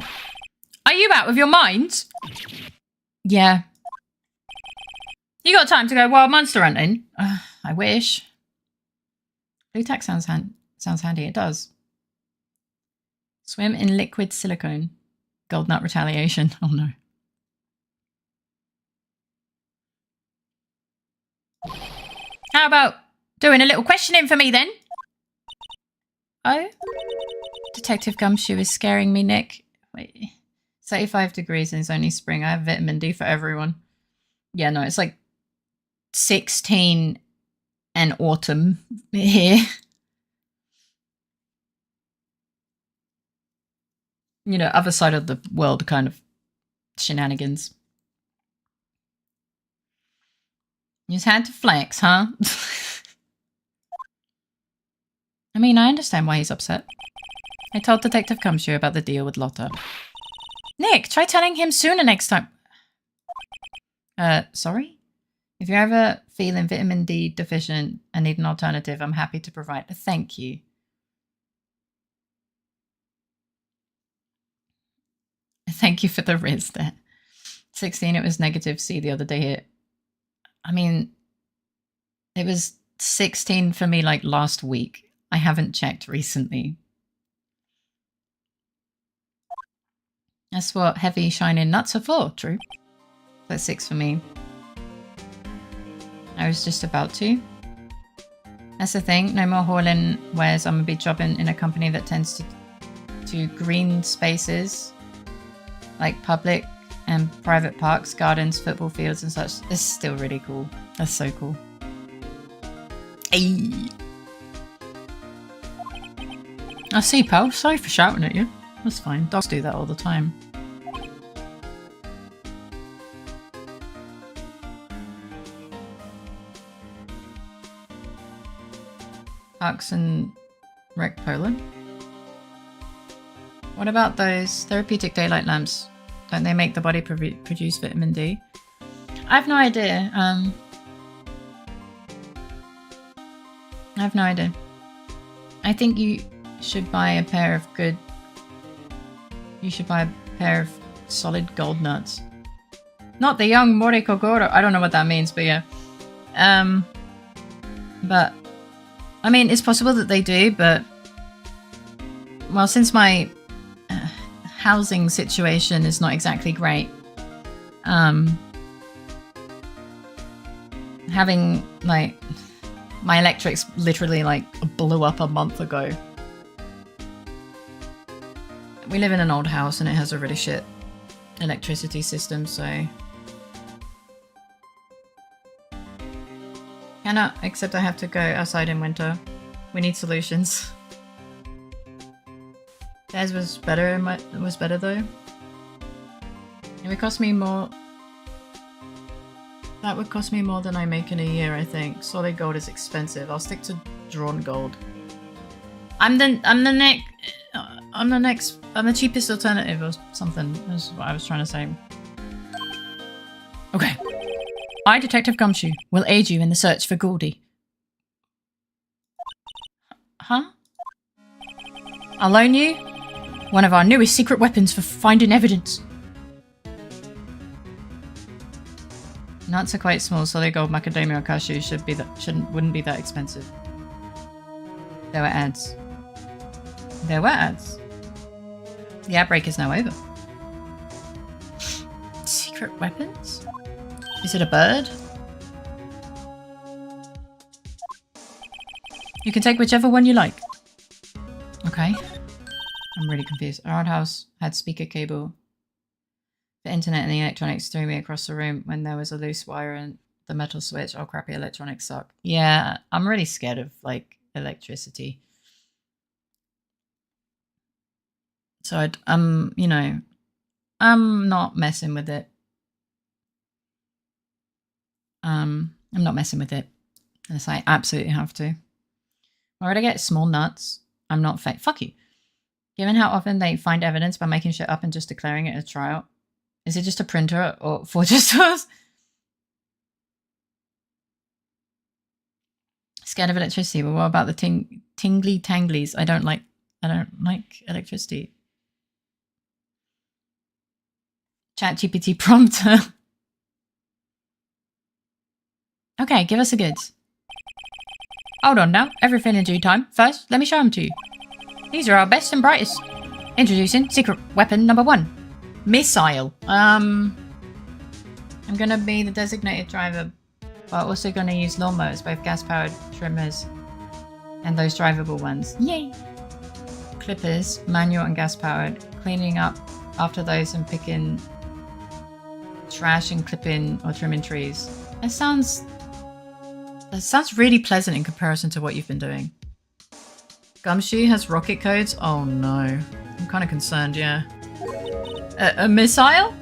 Speaker 2: Are you out of your mind? Yeah. You got time to go wild monster hunting? I wish. Blue tack sounds handy. It does. Swim in liquid silicone. Gold nut retaliation. Oh no. How about doing a little questioning for me then? Oh? Detective Gumshoe is scaring me, Nick. Wait. 35 degrees and it's only spring. I have vitamin D for everyone. Yeah, no, it's like 16 and autumn here. You know, other side of the world kind of shenanigans. You just had to flex, huh? I mean, I understand why he's upset. I told Detective Gumshoe about the deal with Lotta. Nick, try telling him sooner next time. Sorry? If you're ever feeling vitamin D deficient and need an alternative, I'm happy to provide. Thank you. Thank you for the riz there. 16, it was negative C the other day here. I mean, it was 16 for me like last week. I haven't checked recently. That's what heavy shining nuts are for, true. That's 6 for me. I was just about to. That's the thing, no more hauling wares. I'm gonna be jobbing in a company that tends to green spaces, like public and private parks, gardens, football fields and such. This is still really cool. That's so cool. Hey. I see, pal. Sorry for shouting at you. That's fine. Dogs do that all the time. Parks and Rec Poland. What about those therapeutic daylight lamps? Don't they make the body produce vitamin D? I have no idea. I have no idea. I think you should buy a pair of good... You should buy a pair of solid gold nuts. Not the young Morikogoro. I don't know what that means, but yeah. But, I mean, it's possible that they do, but... Well, since my housing situation is not exactly great, having, like, my electrics literally, like, blew up a month ago. We live in an old house and it has a really shit electricity system, so... Cannot, except I have to go outside in winter. We need solutions. Theirs was better, though. It would cost me more... That would cost me more than I make in a year, I think. Solid gold is expensive. I'll stick to drawn gold. I'm the cheapest alternative or something. That's what I was trying to say.
Speaker 3: Okay. I, Detective Gumshoe, will aid you in the search for Goldie.
Speaker 2: Huh?
Speaker 3: I'll loan you one of our newest secret weapons for finding evidence.
Speaker 2: Nuts are quite small, solid gold, macadamia, or cashew wouldn't be that expensive. There were ads. There were ads. The outbreak is now over.
Speaker 3: Secret weapons?
Speaker 2: Is it a bird?
Speaker 3: You can take whichever one you like.
Speaker 2: Okay. I'm really confused. Our old house had speaker cable. The internet and the electronics threw me across the room when there was a loose wire and the metal switch. Oh, crappy electronics suck. Yeah, I'm really scared of, like, electricity. So you know, I'm not messing with it. I'm not messing with it unless I absolutely have to. Why would I get small nuts? I'm not fake. Fuck you. Given how often they find evidence by making shit up and just declaring it a trial, is it just a printer or forger stores? Scared of electricity, but what about the tingly tanglies? I don't like electricity. ChatGPT prompter. Okay, give us a goods.
Speaker 3: Hold on now, everything in due time. First, let me show them to you. These are our best and brightest. Introducing secret weapon number 1.
Speaker 2: Missile. I'm gonna be the designated driver, but also gonna use lawnmowers, both gas-powered trimmers and those drivable ones.
Speaker 3: Yay!
Speaker 2: Clippers, manual and gas-powered, cleaning up after those and picking trash and clipping or trimming trees. That sounds really pleasant in comparison to what you've been doing. Gumshoe has rocket codes? Oh no. I'm kind of concerned, yeah. A missile?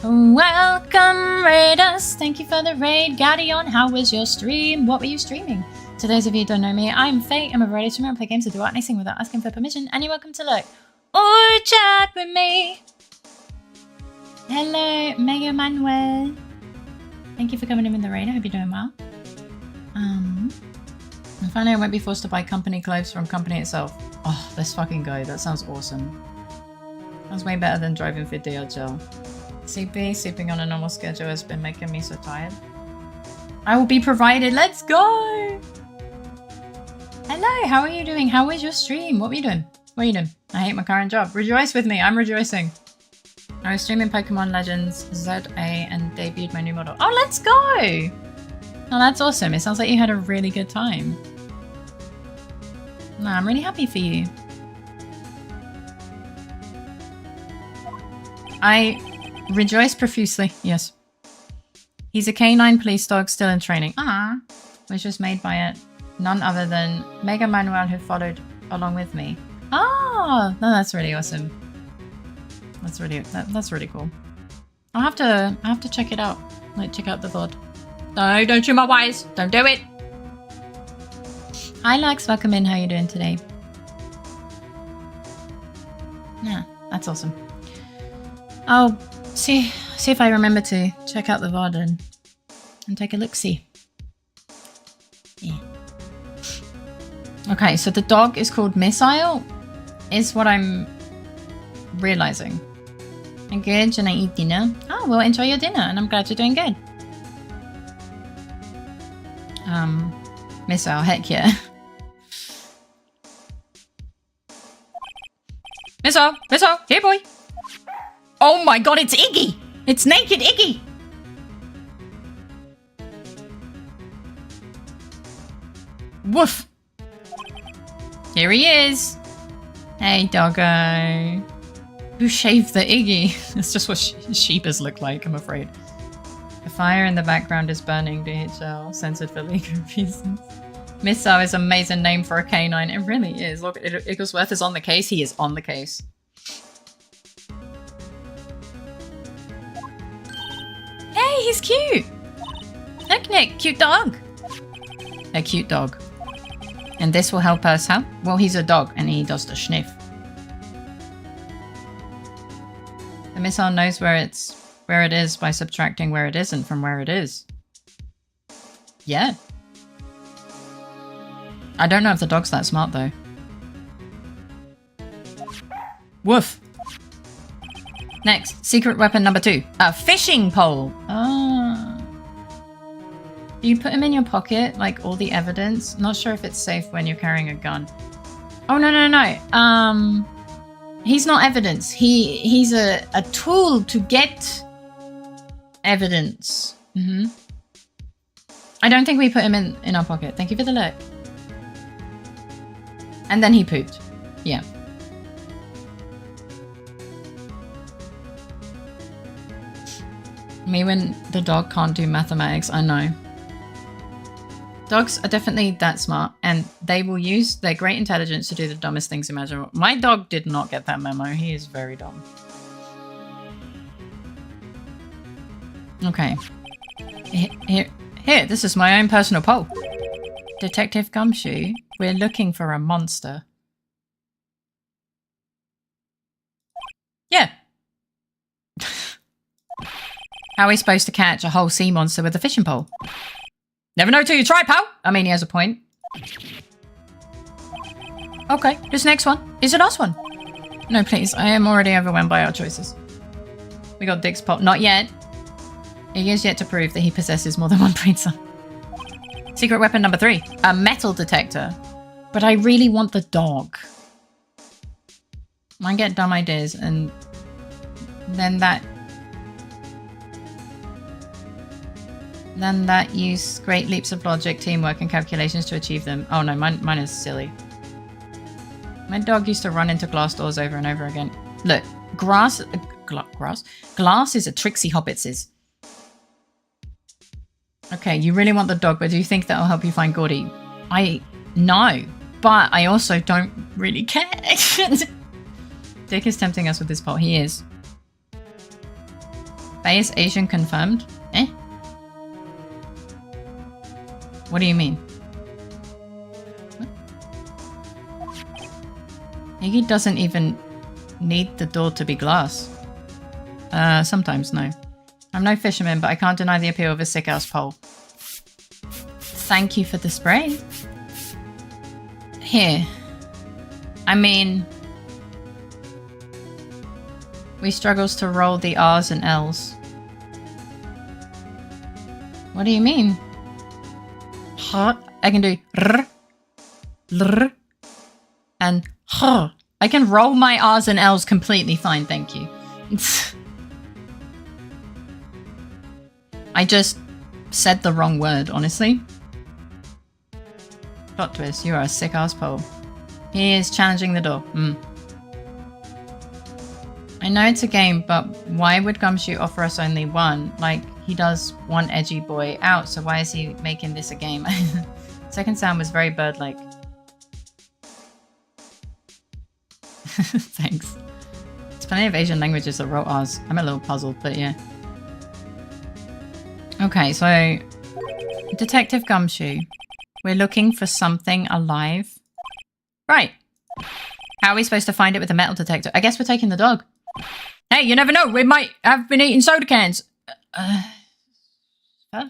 Speaker 3: Welcome, raiders. Thank you for the raid. Gaddion, how was your stream? What were you streaming? To those of you who don't know me, I'm Faye. I'm a variety streamer and play games that do art and I sing without asking for permission. And you're welcome to lurk or chat with me. Hello, Mega Manuel. Thank you for coming in with the raid. I hope you're doing well.
Speaker 2: And finally, I won't be forced to buy company clothes from company itself. Oh, let's fucking go. That sounds awesome. That's way better than driving for DHL. Sleeping on a normal schedule has been making me so tired. I will be provided. Let's go! Hello, how are you doing? How was your stream? What were you doing? What are you doing? I hate my current job. Rejoice with me. I'm rejoicing. I was streaming Pokemon Legends ZA and debuted my new model. Oh, let's go! Oh, that's awesome. It sounds like you had a really good time. No, I'm really happy for you. I rejoice profusely. Yes. He's a canine police dog still in training. Ah, was just made by none other than Mega Manuel, who followed along with me. Ah, no, that's really awesome. That's really cool. I'll have to check it out. Like, check out the VOD. No, don't shoot my wires. Don't do it. Hi, Lex. Welcome in. How are you doing today? Yeah, that's awesome. I'll see if I remember to check out the VOD and take a look-see. Yeah. Okay, so the dog is called Missile, is what I'm realizing. I'm good and I eat dinner. Oh, well, enjoy your dinner, and I'm glad you're doing good. Missile, heck yeah. Missile, here boy. Oh my god, it's Iggy! It's naked Iggy! Woof! Here he is! Hey, doggo. Who shaved the Iggy? That's just what sheepers look like, I'm afraid. The fire in the background is burning DHL, censored for legal reasons. Missile is an amazing name for a canine. It really is. Look, Igglesworth is on the case. He is on the case. Hey, he's cute! Look, Nick, cute dog! A cute dog. And this will help us, huh? Well, he's a dog, and he does the sniff. The missile knows where it is by subtracting where it isn't from where it is. Yeah. I don't know if the dog's that smart, though. Woof! Next, secret weapon number 2. A fishing pole! Ah. Do you put him in your pocket, like all the evidence? Not sure if it's safe when you're carrying a gun. Oh, no. He's not evidence. He's a tool to get evidence. I don't think we put him in our pocket. Thank you for the look. And then he pooped. Yeah. Me when the dog can't do mathematics, I know. Dogs are definitely that smart, and they will use their great intelligence to do the dumbest things imaginable. My dog did not get that memo. He is very dumb. Okay. Here, this is my own personal poll. Detective Gumshoe, we're looking for a monster. Yeah. How are we supposed to catch a whole sea monster with a fishing pole? Never know till you try, pal! I mean, he has a point. Okay, this next one. Is it last one? No, please. I am already overwhelmed by our choices. We got Dick's pole. Not yet. He is yet to prove that he possesses more than one brain cell. Secret weapon number 3. A metal detector. But I really want the dog. I get dumb ideas and then that use great leaps of logic, teamwork, and calculations to achieve them. Oh no, mine is silly. My dog used to run into glass doors over and over again. Look, glass is a tricksy hobbitses. Okay, you really want the dog, but do you think that'll help you find Gordy? No, but I also don't really care. Dick is tempting us with this poll. He is. Faye is Asian confirmed. Eh? What do you mean? Iggy doesn't even need the door to be glass. Sometimes, no. I'm no fisherman, but I can't deny the appeal of a sick-ass pole. Thank you for the spray. Here. I mean... we struggles to roll the R's and L's. What do you mean? I can do r, lr, and h. I can roll my R's and L's completely fine, thank you. I just said the wrong word, honestly. Plot twist, you are a sick-ass pole. He is challenging the door. I know it's a game, but why would Gumshoe offer us only one? Like, he does one edgy boy out, so why is he making this a game? Second sound was very bird-like. Thanks. There's plenty of Asian languages that wrote R's. I'm a little puzzled, but yeah. Okay, so... Detective Gumshoe. We're looking for something alive. Right. How are we supposed to find it with a metal detector? I guess we're taking the dog. Hey, you never know. We might have been eating soda cans. Huh?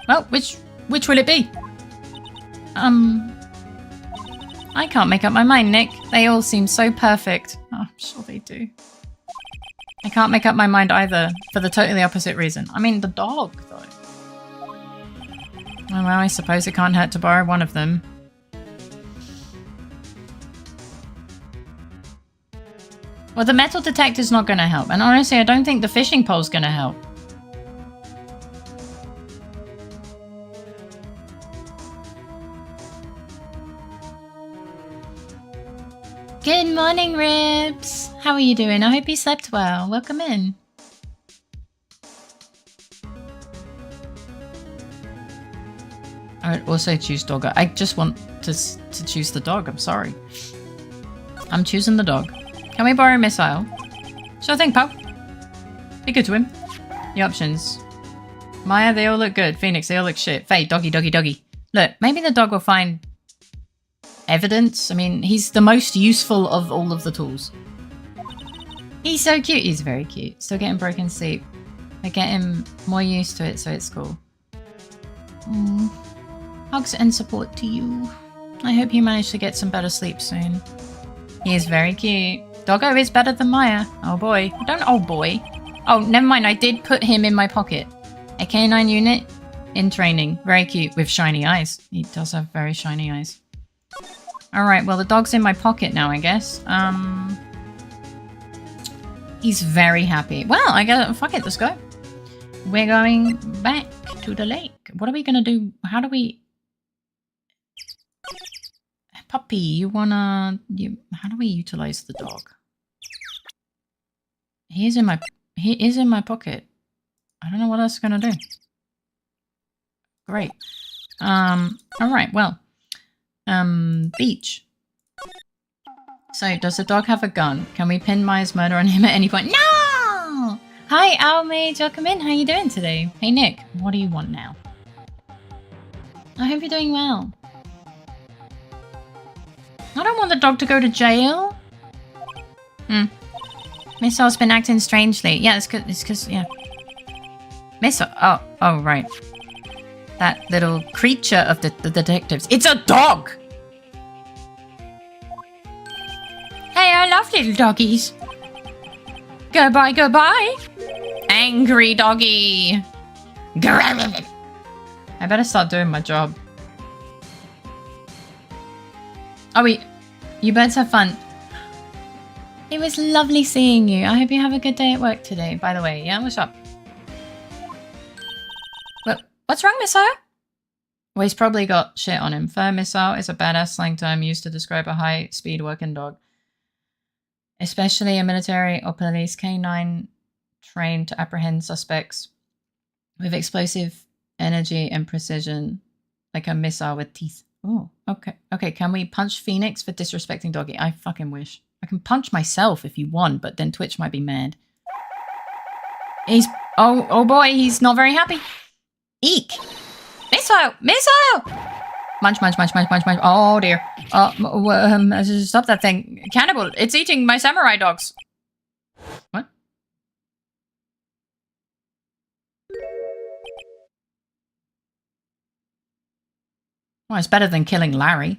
Speaker 2: Well, which will it be? I can't make up my mind, Nick. They all seem so perfect. Oh, I'm sure they do. I can't make up my mind either, for the totally opposite reason. I mean, the dog, though. Oh, well, I suppose it can't hurt to borrow one of them. Well, the metal detector's not going to help. And honestly, I don't think the fishing pole's going to help. morning, Ribs. How are you doing? I hope you slept well. Welcome in. I would also choose dog. I just want to choose the dog. I'm sorry. I'm choosing the dog. Can we borrow a missile? Sure thing, pal. Be good to him. The options. Maya, they all look good. Phoenix, they all look shit. Faye, doggy, doggy, doggy. Look, maybe the dog will find evidence. I mean, he's the most useful of all of the tools. He's so cute. He's very cute. Still getting broken sleep. I get him more used to it, so it's cool. Hugs and support to you. I hope you manage to get some better sleep soon. He is very cute. Doggo is better than Maya. Oh boy. Don't oh boy. Oh, never mind. I did put him in my pocket. A canine unit in training. Very cute with shiny eyes. He does have very shiny eyes. Alright, well the dog's in my pocket now, I guess. He's very happy. Well, I guess, fuck it, let's go. We're going back to the lake. What are we gonna do? How do we... Puppy, you wanna... How do we utilize the dog? He is in my pocket. I don't know what else gonna do. Great. Alright, well. Beach. So, does the dog have a gun? Can we pin Maya's murder on him at any point? No! Hi, Owlmaid. Welcome in. How are you doing today? Hey, Nick. What do you want now? I hope you're doing well. I don't want the dog to go to jail. Missile's been acting strangely. Yeah, it's because, yeah. Missile. Oh, right. That little creature of the detectives. It's a dog! Hey, I love little doggies. Goodbye, goodbye. Angry doggy. I better start doing my job. Oh, wait. You birds have fun. It was lovely seeing you. I hope you have a good day at work today. By the way, yeah, what's up? What's wrong, Missile? Well, he's probably got shit on him. Fur missile is a badass slang term used to describe a high-speed working dog. Especially a military or police canine trained to apprehend suspects with explosive energy and precision, like a missile with teeth. Oh, okay. Okay, can we punch Phoenix for disrespecting Doggy? I fucking wish. I can punch myself if you want, but then Twitch might be mad. He's... Oh boy, he's not very happy. Eek! Missile! Missile! Munch, munch, munch, munch, munch, munch. Oh dear. Stop that thing. Cannibal, it's eating my samurai dogs. What? Well, it's better than killing Larry.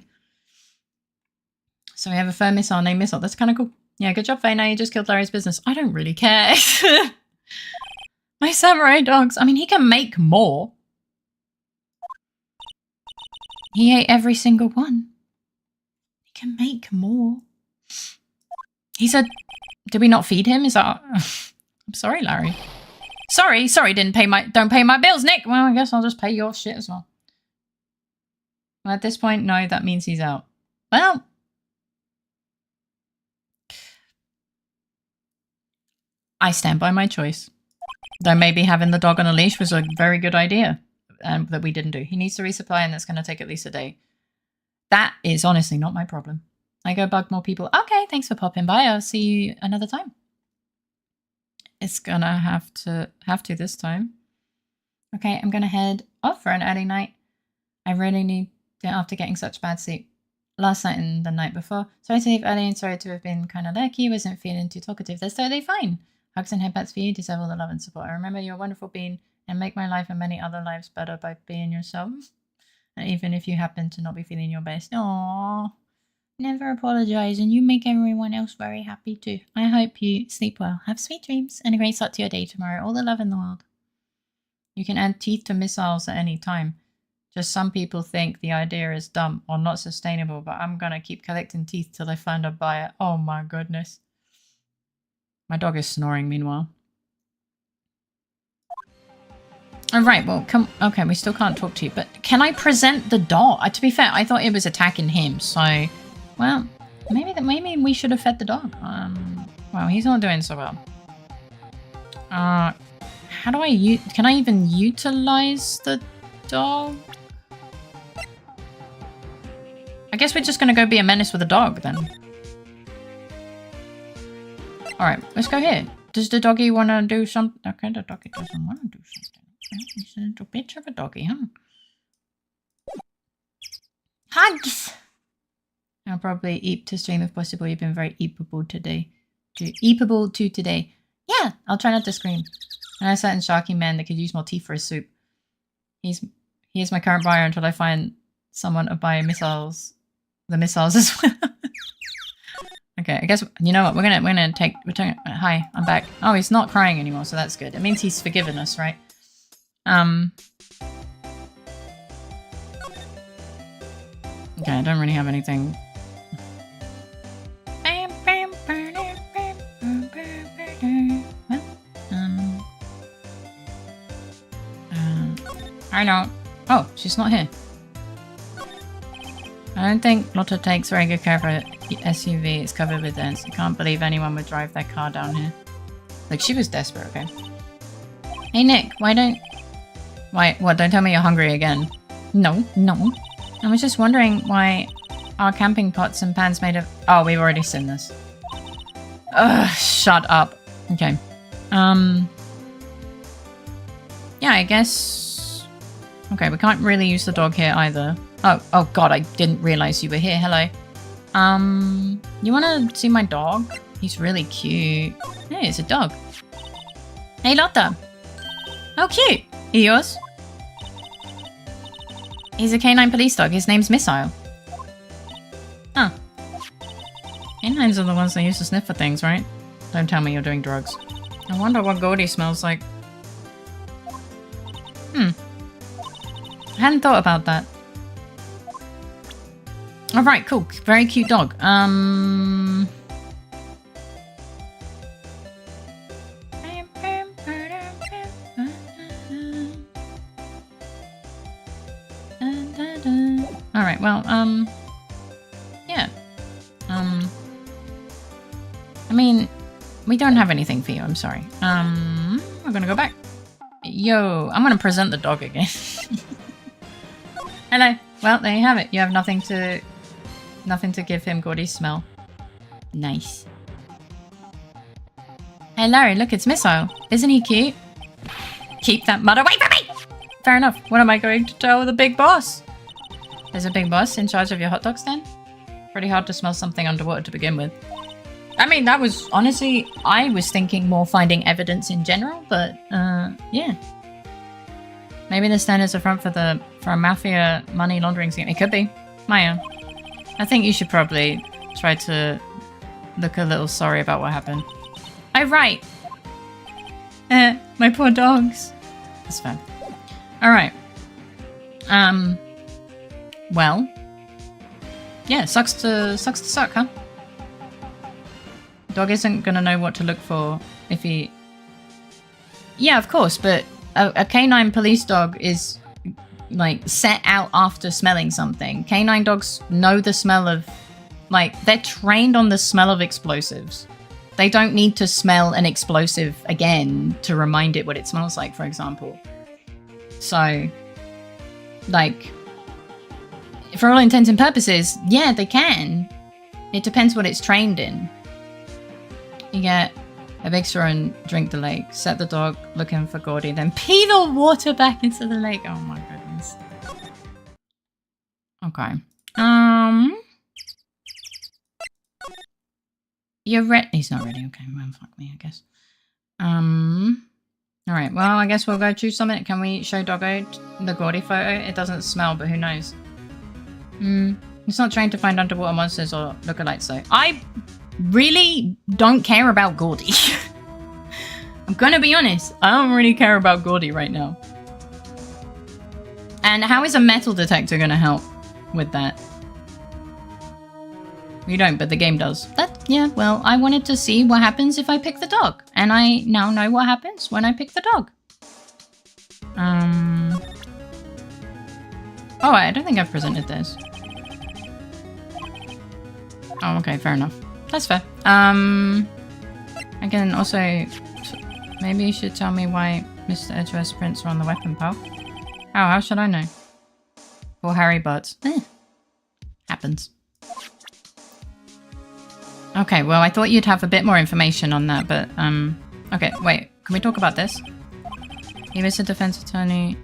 Speaker 2: So we have a fur missile named Missile. That's kind of cool. Yeah, good job, Faye. Now you just killed Larry's business. I don't really care. My samurai dogs. I mean, he can make more. He ate every single one. He can make more. He said, did we not feed him? Is that... I'm sorry, Larry. Sorry, don't pay my bills, Nick. Well, I guess I'll just pay your shit as well. Well, at this point, no, that means he's out. Well... I stand by my choice. Though maybe having the dog on a leash was a very good idea that we didn't do. He needs to resupply and that's going to take at least a day. That is honestly not my problem. I go bug more people. Okay, thanks for popping by. I'll see you another time. It's going to have to this time. Okay, I'm going to head off for an early night. I really need it after getting such bad sleep last night and the night before. Sorry to leave early and sorry to have been kind of lurky. Wasn't feeling too talkative. That's totally fine. Hugs and headbutts for you. Deserve all the love and support. I remember you're a wonderful being and make my life and many other lives better by being yourself. And even if you happen to not be feeling your best. Aww. Never apologize and you make everyone else very happy too. I hope you sleep well. Have sweet dreams and a great start to your day tomorrow. All the love in the world. You can add teeth to missiles at any time. Just some people think the idea is dumb or not sustainable, but I'm gonna keep collecting teeth till I find a buyer. Oh my goodness. My dog is snoring meanwhile. Alright, well, okay, we still can't talk to you, but can I present the dog? To be fair, I thought it was attacking him, so... Well, Maybe we should have fed the dog. Well, he's not doing so well. How do I can I even utilize the dog? I guess we're just gonna go be a menace with a dog then. Alright, let's go here. Does the doggy wanna do something? Okay, the doggy doesn't wanna do something. He's a little bitch of a doggy, huh? Hugs! I'll probably eat to stream if possible. You've been very eatable today. Eatable to today. Yeah, I'll try not to scream. And I certain sharky man that could use more teeth for his soup. He is my current buyer until I find someone to buy missiles. The missiles as well. Okay, I guess you know what we're gonna take. Hi, I'm back. Oh, he's not crying anymore, so that's good. It means he's forgiven us, right? Okay, I don't really have anything. I don't. Oh, she's not here. I don't think Lotta takes very good care of her SUV. It's covered with dents. I can't believe anyone would drive their car down here. Like, she was desperate, okay? Hey, Nick, what, don't tell me you're hungry again. No. I was just wondering why our camping pots and pans made of... Oh, we've already seen this. Ugh, shut up. Okay. Yeah, I guess... Okay, we can't really use the dog here either. Oh god, I didn't realize you were here. Hello. You wanna see my dog? He's really cute. Hey, it's a dog. Hey, Lotta. How cute. He yours? He's a canine police dog. His name's Missile. Huh. Canines are the ones they use to sniff for things, right? Don't tell me you're doing drugs. I wonder what Gordy smells like. I hadn't thought about that. Alright, cool. Very cute dog. Alright, well, yeah. I mean, we don't have anything for you, I'm sorry. We're gonna go back. Yo, I'm gonna present the dog again. Hello. Well, there you have it. You have nothing to give him Gordy's smell. Nice. Hey Larry, look, it's Missile. Isn't he cute? Keep that mud away from me! Fair enough. What am I going to tell the big boss? There's a big boss in charge of your hot dog stand? Pretty hard to smell something underwater to begin with. I mean, that was honestly, I was thinking more finding evidence in general, but yeah. Maybe the stand is a front for a mafia money laundering scheme. It could be. Maya, I think you should probably try to look a little sorry about what happened. Oh, right. My poor dogs. That's fine. Alright. Well. Yeah, sucks to suck, huh? Dog isn't gonna know what to look for if he... Yeah, of course, but a canine police dog is, like, set out after smelling something. Canine dogs know the smell of... Like, they're trained on the smell of explosives. They don't need to smell an explosive again to remind it what it smells like, for example. So, like, for all intents and purposes, yeah, they can. It depends what it's trained in. You get a big straw and drink the lake. Set the dog looking for Gordy, then pee the water back into the lake. Oh my goodness. Okay. You're ready. He's not ready. Okay, well, fuck me, I guess. Alright, well, I guess we'll go choose something. Can we show Doggo the Gordy photo? It doesn't smell, but who knows? It's not trained to find underwater monsters or lookalikes, though. I really don't care about Gordy. I'm gonna be honest. I don't really care about Gordy right now. And how is a metal detector gonna help with that? You don't, but the game does. Yeah, well, I wanted to see what happens if I pick the dog. And I now know what happens when I pick the dog. Oh, I don't think I've presented this. Oh, okay, fair enough. That's fair. Again, also, maybe you should tell me why Mr. Edgeworth's prints are on the weapon, pal. How should I know? Poor Harry Butts. Happens. Okay, well, I thought you'd have a bit more information on that, but, okay, wait. Can we talk about this? He was a defense attorney.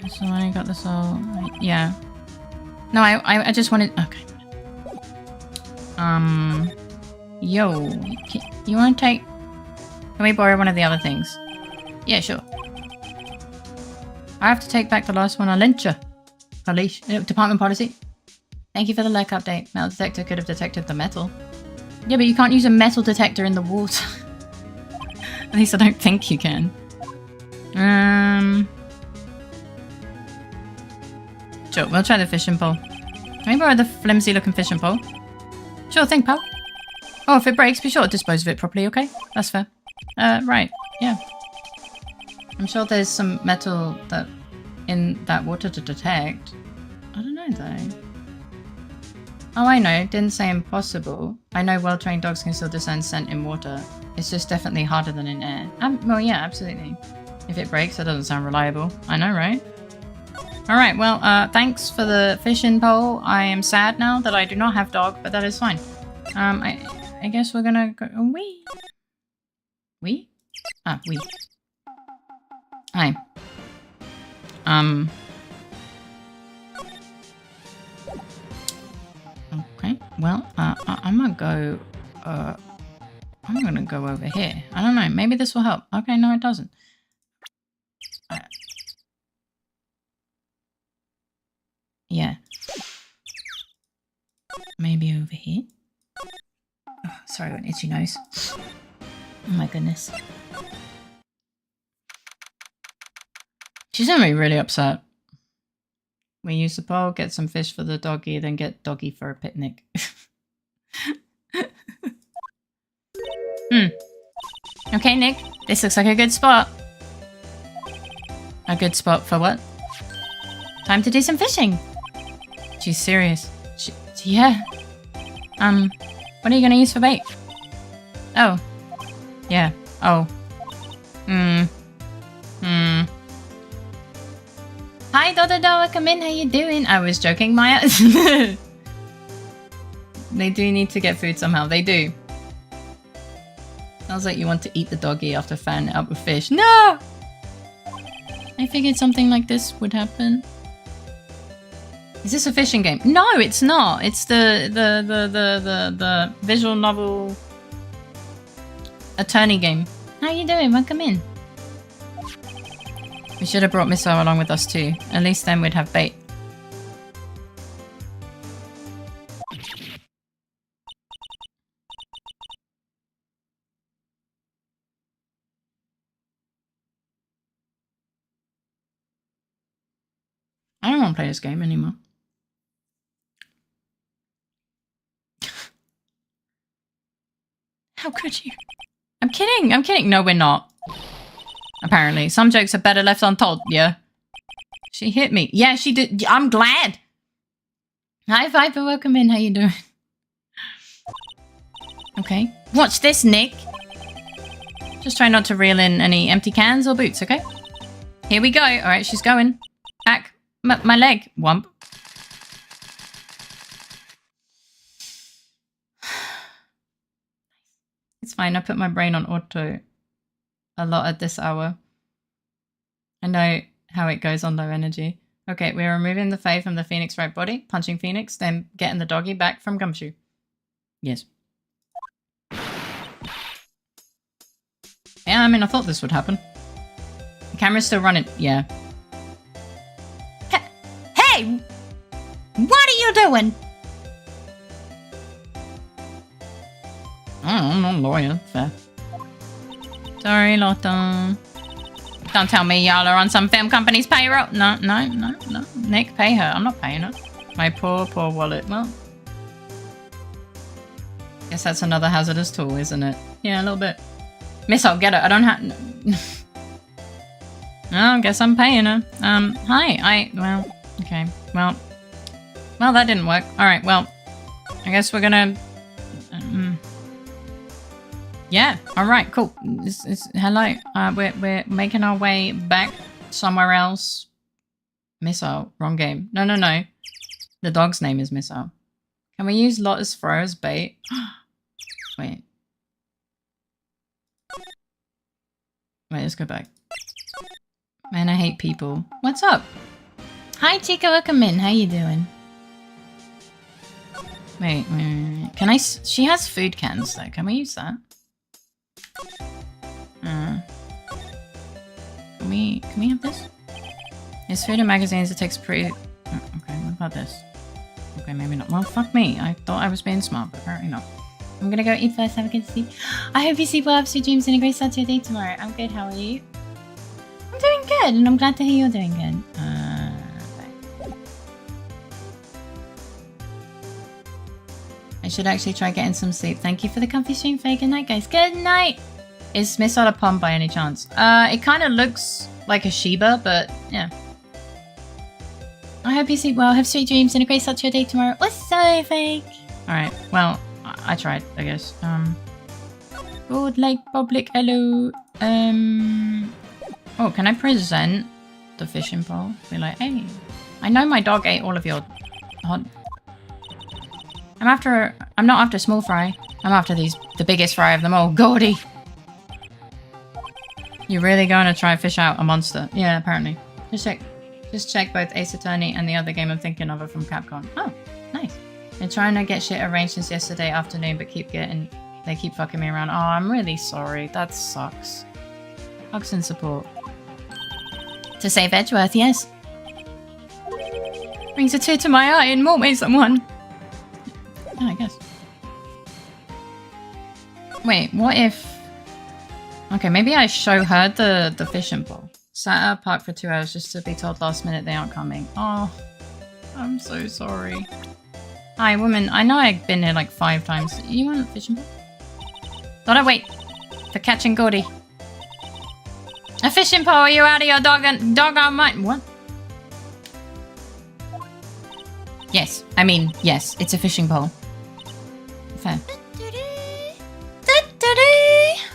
Speaker 2: So I got this all... Yeah. No, I just wanted... Okay. Yo. You want to take... Can we borrow one of the other things? Yeah, sure. I have to take back the last one I lent you. Police. Department policy. Thank you for the lurk update. Metal detector could have detected the metal. Yeah, but you can't use a metal detector in the water. At least I don't think you can. Sure, we'll try the fishing pole. Can we borrow the flimsy looking fishing pole? Sure thing, pal. Oh, if it breaks, be sure to dispose of it properly, okay? That's fair. Right, yeah. I'm sure there's some metal that in that water to detect. I don't know though. Oh, I know. Didn't say impossible. I know well-trained dogs can still discern scent in water. It's just definitely harder than in air. Well, yeah, absolutely. If it breaks, that doesn't sound reliable. I know, right? Alright, well, thanks for the fishing pole. I am sad now that I do not have dog, but that is fine. I guess we're gonna go... Wee? We? Ah, we. Hi. Okay, well, I'm gonna go... I'm gonna go over here. I don't know, maybe this will help. Okay, no, it doesn't. Yeah. Maybe over here. Oh, sorry, an itchy nose. Oh my goodness. She's gonna be really upset. We use the pole, get some fish for the doggy, then get doggy for a picnic. Okay, Nick. This looks like a good spot. A good spot for what? Time to do some fishing. She's serious. Yeah. What are you gonna use for bait? Oh. Yeah. Oh. Hi, Dodo, welcome in. How you doing? I was joking, Maya. They do need to get food somehow. They do. Sounds like you want to eat the doggy after fanning it up with fish. No! I figured something like this would happen. Is this a fishing game? No, it's not. It's the visual novel attorney game. How you doing? Welcome in. We should have brought Misso along with us too. At least then we'd have bait. I don't want to play this game anymore. How could you? I'm kidding. I'm kidding. No, we're not. Apparently. Some jokes are better left untold. Yeah. She hit me. Yeah, she did. I'm glad. Hi, Viper. Welcome in. How you doing? Okay. Watch this, Nick. Just try not to reel in any empty cans or boots, okay? Here we go. All right, she's going. Back. My leg. Wump. It's fine. I put my brain on auto a lot at this hour. I know how it goes on low energy. Okay, we're removing the Fae from the Phoenix right body, punching Phoenix, then getting the doggy back from Gumshoe. Yes. Yeah, I mean, I thought this would happen. The camera's still running. Yeah. Hey! What are you doing? I'm not a lawyer. Fair. Sorry, Lotta. Don't tell me y'all are on some film company's payroll. No. Nick, pay her. I'm not paying her. My poor wallet. Well, guess that's another hazardous tool, isn't it? Yeah, a little bit. Miss, I'll get it. I don't have... Oh, guess I'm paying her. Hi. Well, okay. Well, that didn't work. Alright, well. I guess we're gonna... yeah, alright, cool. Hello. We're making our way back somewhere else. Missile. Wrong game. No. The dog's name is Missile. Can we use Lotus Throw as bait? Wait. Wait, let's go back. Man, I hate people. What's up? Hi, Chica, welcome in. How you doing? Wait. Can I... She has food cans, though. Can we use that? Can we have this? There's food and magazines. It takes pretty... Oh, okay, what about this? Okay, maybe not. Well, fuck me. I thought I was being smart, but apparently not. I'm gonna go eat first. Have a good sleep. I hope you sleep well, have sweet dreams, and a great start to your day tomorrow. I'm good. How are you? I'm doing good, and I'm glad to hear you're doing good. Okay. I should actually try getting some sleep. Thank you for the comfy stream, Faye. Good night, guys. Good night! Is Miss on a pom by any chance? It kind of looks like a Shiba, but yeah. I hope you sleep well, have sweet dreams, and a great start to your day tomorrow. Also, fake. Alright, well, I tried, I guess. Good Lake Public, hello. Oh, can I present the fishing pole? Be like, hey, I know my dog ate all of your hot... I'm not after small fry. I'm after the biggest fry of them all, Gordy. You're really going to try and fish out a monster? Yeah, apparently. Just check both Ace Attorney and the other game I'm thinking of are from Capcom. Oh, nice. Been trying to get shit arranged since yesterday afternoon, but they keep fucking me around. Oh, I'm really sorry. That sucks. Hugs and support. To save Edgeworth, yes. Brings a tear to my eye in more ways than one. Oh, I guess. Wait, what if... Okay, maybe I show her the fishing pole. Sat at a park for 2 hours just to be told last minute they aren't coming. Oh, I'm so sorry. Hi, woman. I know I've been here like 5 times. You want a fishing pole? Thought I'd wait for catching Gordy. A fishing pole? Are you out of your doggone mind? What? Yes. I mean, yes. It's a fishing pole. Fair.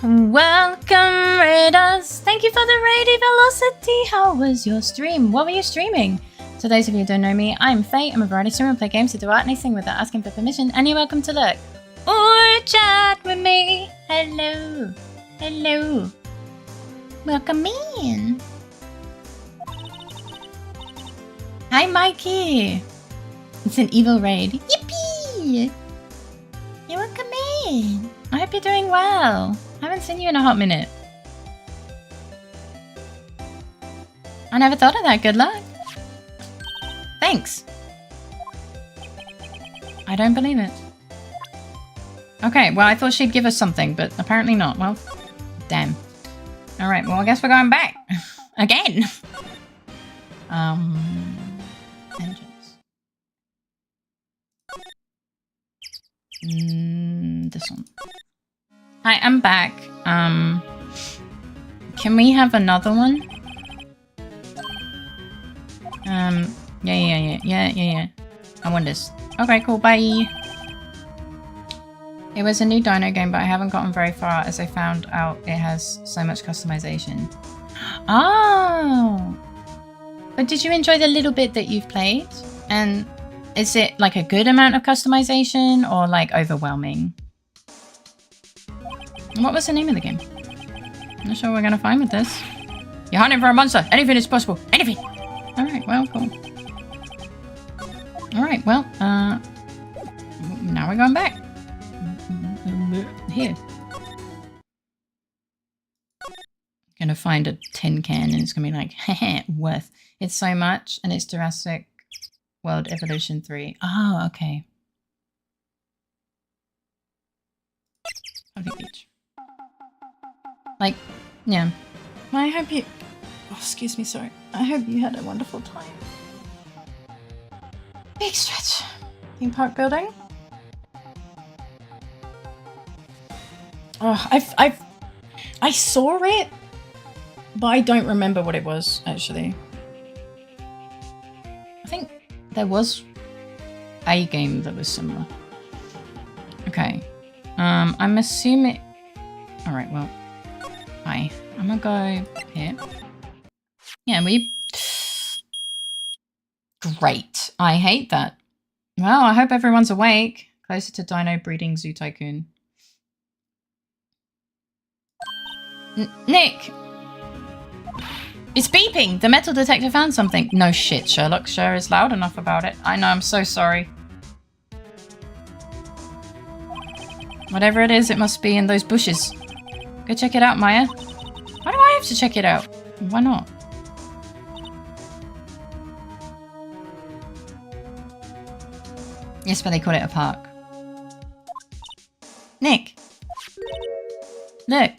Speaker 2: Welcome, Raiders. Thank you for the raid, Velocity. How was your stream? What were you streaming? To those of you who don't know me, I'm Faye. I'm a variety streamer. I play games to do art and anything without asking for permission. And you're welcome to lurk or chat with me. Hello. Hello. Welcome in. Hi, Mikey. It's an evil raid. Yippee! You're welcome in. I hope you're doing well. I haven't seen you in a hot minute. I never thought of that. Good luck. Thanks. I don't believe it. Okay, well, I thought she'd give us something, but apparently not. Well, damn. Alright, well, I guess we're going back. Again. Engines. This one. Hi, I'm back. Can we have another one? Yeah. I want this. Okay, cool, bye. It was a new dino game, but I haven't gotten very far as I found out it has so much customization. Oh! But did you enjoy the little bit that you've played? And is it like a good amount of customization or like overwhelming? What was the name of the game? I'm not sure what we're gonna find with this. You're hunting for a monster! Anything is possible! Anything! Alright, well, cool. Alright, well, now we're going back. Here. Gonna find a tin can and it's gonna be like, heh, worth. It's so much, and it's Jurassic World Evolution 3. Oh, okay. Public beach. Like, yeah. I hope you... Oh, excuse me, sorry. I hope you had a wonderful time. Big stretch. Theme park building. Oh, I saw it, but I don't remember what it was, actually. I think there was a game that was similar. Okay. I'm assuming... Alright, well. Hi. I'm gonna go here. Yeah, we... Great. I hate that. Well, I hope everyone's awake. Closer to Dino Breeding Zoo Tycoon. Nick! It's beeping! The metal detector found something. No shit, Sherlock sure is loud enough about it. I know, I'm so sorry. Whatever it is, it must be in those bushes. Go check it out, Maya. Why do I have to check it out? Why not? Yes, but they call it a park. Nick! Look!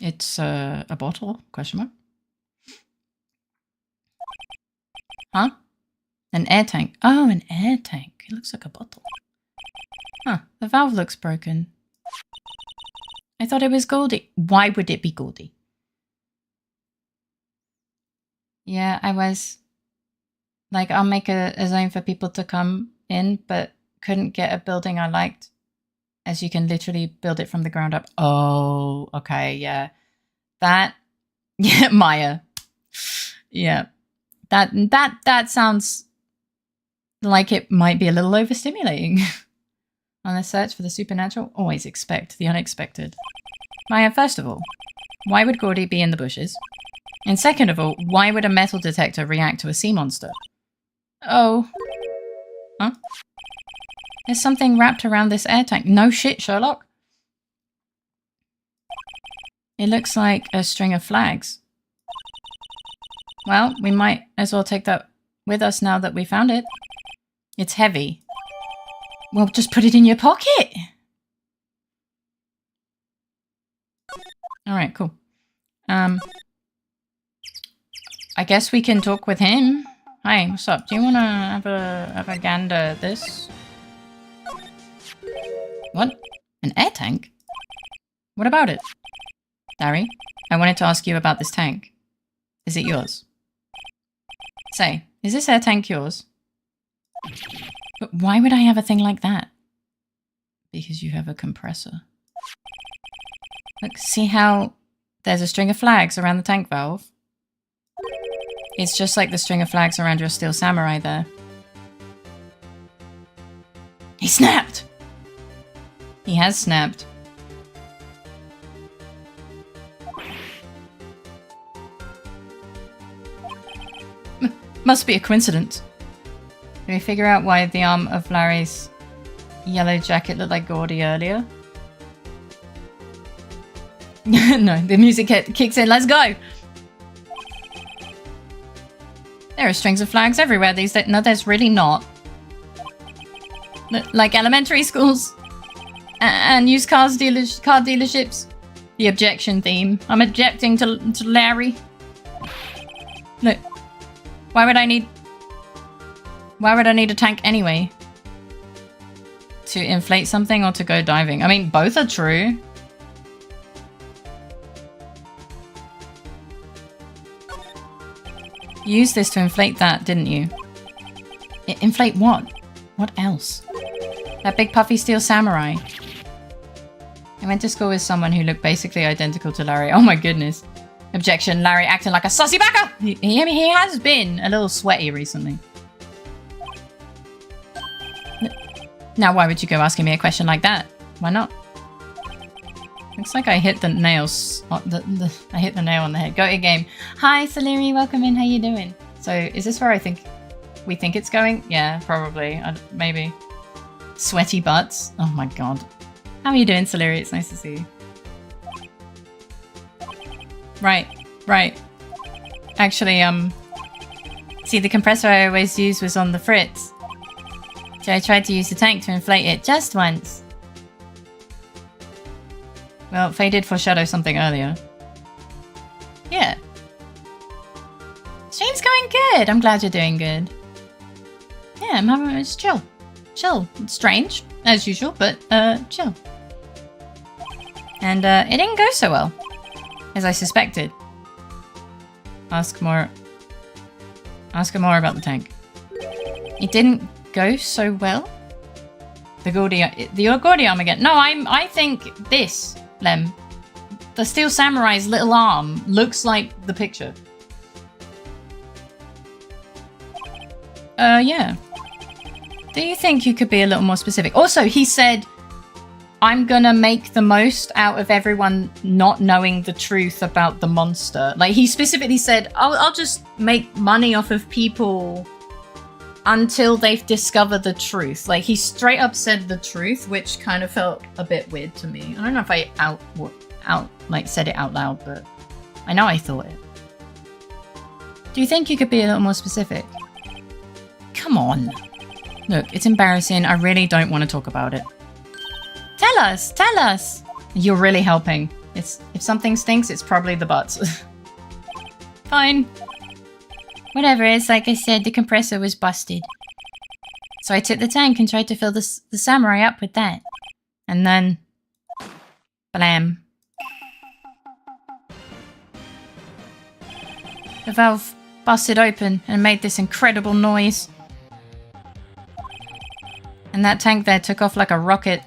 Speaker 2: It's a bottle? Question mark? Huh? An air tank. Oh, an air tank. It looks like a bottle. Huh. The valve looks broken. I thought it was Goldie. Why would it be Goldie? Yeah, I was... Like, I'll make a zone for people to come in, but couldn't get a building I liked. As you can literally build it from the ground up. Oh, okay, yeah. That... Yeah, Maya. Yeah. That sounds like it might be a little overstimulating. On the search for the supernatural, always expect the unexpected. Maya, first of all, why would Gordy be in the bushes? And second of all, why would a metal detector react to a sea monster? Oh. Huh? There's something wrapped around this air tank. No shit, Sherlock. It looks like a string of flags. Well, we might as well take that with us now that we found it. It's heavy. Well, just put it in your pocket. All right, cool. I guess we can talk with him. Hi, what's up? Do you want to have a gander at this? What? An air tank? What about it? Larry, I wanted to ask you about this tank. Is it yours? Say, is this air tank yours? But why would I have a thing like that? Because you have a compressor. Look, see how there's a string of flags around the tank valve? It's just like the string of flags around your steel samurai there. He snapped! He has snapped. Must be a coincidence. Can we figure out why the arm of Larry's yellow jacket looked like Gordy earlier? No, the music kicks in. Let's go! There are strings of flags everywhere these days. No, there's really not. Like elementary schools and used car dealerships. The objection theme. I'm objecting to Larry. Look, why would I need a tank anyway? To inflate something or to go diving? I mean, both are true. You used this to inflate that, didn't you? Inflate what? What else? That big puffy steel samurai. I went to school with someone who looked basically identical to Larry. Oh my goodness. Objection, Larry acting like a sussy backer! He has been a little sweaty recently. Now why would you go asking me a question like that? Why not? Looks like I hit the nails. I hit the nail on the head. Go to game. Hi, LittleFaerii. Welcome in. How you doing? So, is this where we think it's going? Yeah, probably. Maybe. Sweaty butts. Oh my god. How are you doing, LittleFaerii? It's nice to see you. Right. Actually, see, the compressor I always used was on the fritz. So I tried to use the tank to inflate it just once. Well, Faye did foreshadow something earlier. Yeah. Stream's going good. I'm glad you're doing good. Yeah, I'm having it's chill. Chill. It's strange, as usual, but chill. And it didn't go so well, as I suspected. Ask more about the tank. It didn't go so well? The Gordy arm again. No, I think this, Lem. The Steel Samurai's little arm looks like the picture. Yeah. Do you think you could be a little more specific? Also, he said, I'm gonna make the most out of everyone not knowing the truth about the monster. Like, he specifically said, I'll just make money off of people until they've discovered the truth. Like, he straight up said the truth, which kind of felt a bit weird to me. I don't know if I said it out loud, but I know I thought it. Do you think you could be a little more specific? Come on. Look, it's embarrassing. I really don't want to talk about it. Tell us! Tell us! You're really helping. If something stinks, it's probably the butts. Fine. Whatever, it's like I said, the compressor was busted. So I took the tank and tried to fill the samurai up with that. And then... blam. The valve busted open and made this incredible noise. And that tank there took off like a rocket.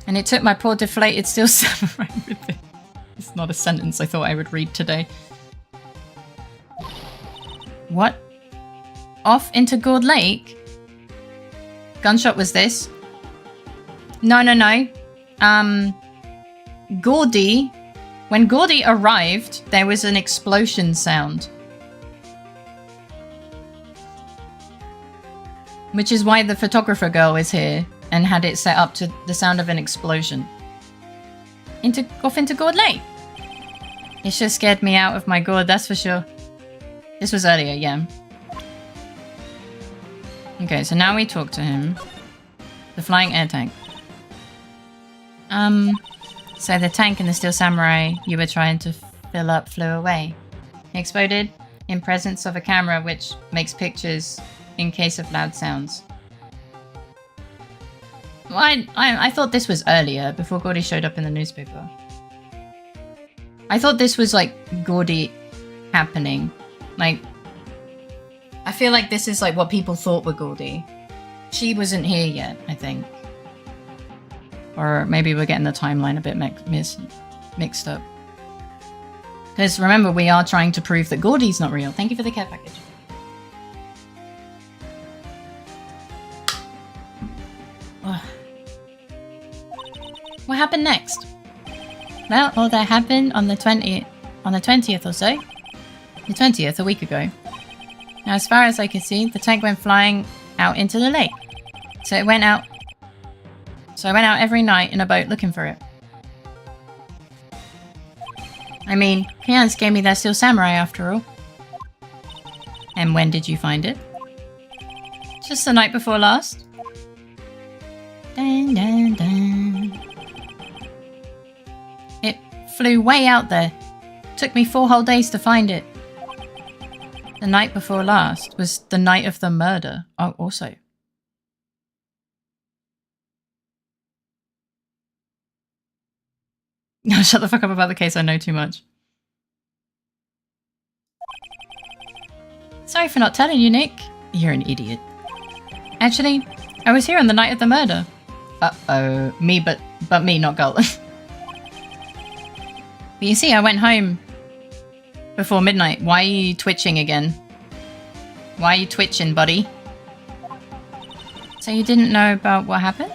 Speaker 2: And it took my poor deflated steel samurai with it. It's not a sentence I thought I would read today. What? Off into Gourd Lake? Gunshot was this? No. Gordy. When Gordy arrived, there was an explosion sound. Which is why the photographer girl is here and had it set up to the sound of an explosion. Off into Gourd Lake. It sure scared me out of my gourd, that's for sure. This was earlier, yeah. Okay, so now we talk to him. The flying air tank. So the tank and the Steel Samurai you were trying to fill up flew away. It exploded in presence of a camera which makes pictures in case of loud sounds. Well, I thought this was earlier, before Gordy showed up in the newspaper. I thought this was like Gordy happening. Like, I feel like this is like what people thought were Gordy. She wasn't here yet, I think. Or maybe we're getting the timeline a bit mixed up. Because remember, we are trying to prove that Gordy's not real. Thank you for the care package. What happened next? Well, all that happened on the 20th or so. The 20th, a week ago. Now, as far as I can see, the tank went flying out into the lake. So I went out every night in a boat looking for it. I mean, Kians gave me that Steel Samurai after all. And when did you find it? Just the night before last. Dun, dun, dun. It flew way out there. Took me 4 whole days to find it. The night before last was the night of the murder. Oh, also. No, shut the fuck up about the case, I know too much. Sorry for not telling you, Nick. You're an idiot. Actually, I was here on the night of the murder. Uh-oh. Me, but me, not Gull. But you see, I went home before midnight. Why are you twitching again? Why are you twitching, buddy? So you didn't know about what happened?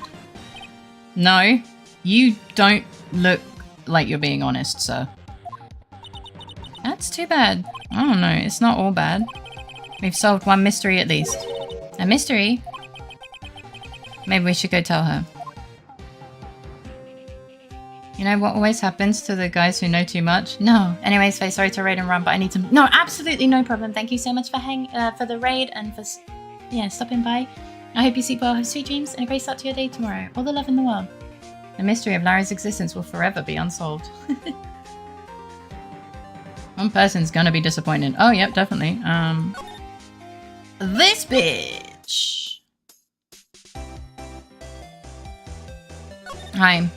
Speaker 2: No. You don't look like you're being honest, sir. That's too bad. I don't know, it's not all bad. We've solved one mystery at least. A mystery? Maybe we should go tell her. You know what always happens to the guys who know too much? No. Anyways, Faye, sorry to raid and run, but I need to... No, absolutely no problem. Thank you so much for the raid and for stopping by. I hope you sleep well, have sweet dreams, and a great start to your day tomorrow. All the love in the world. The mystery of Larry's existence will forever be unsolved. One person's gonna be disappointed. Oh, yep, definitely. This bitch! Hi.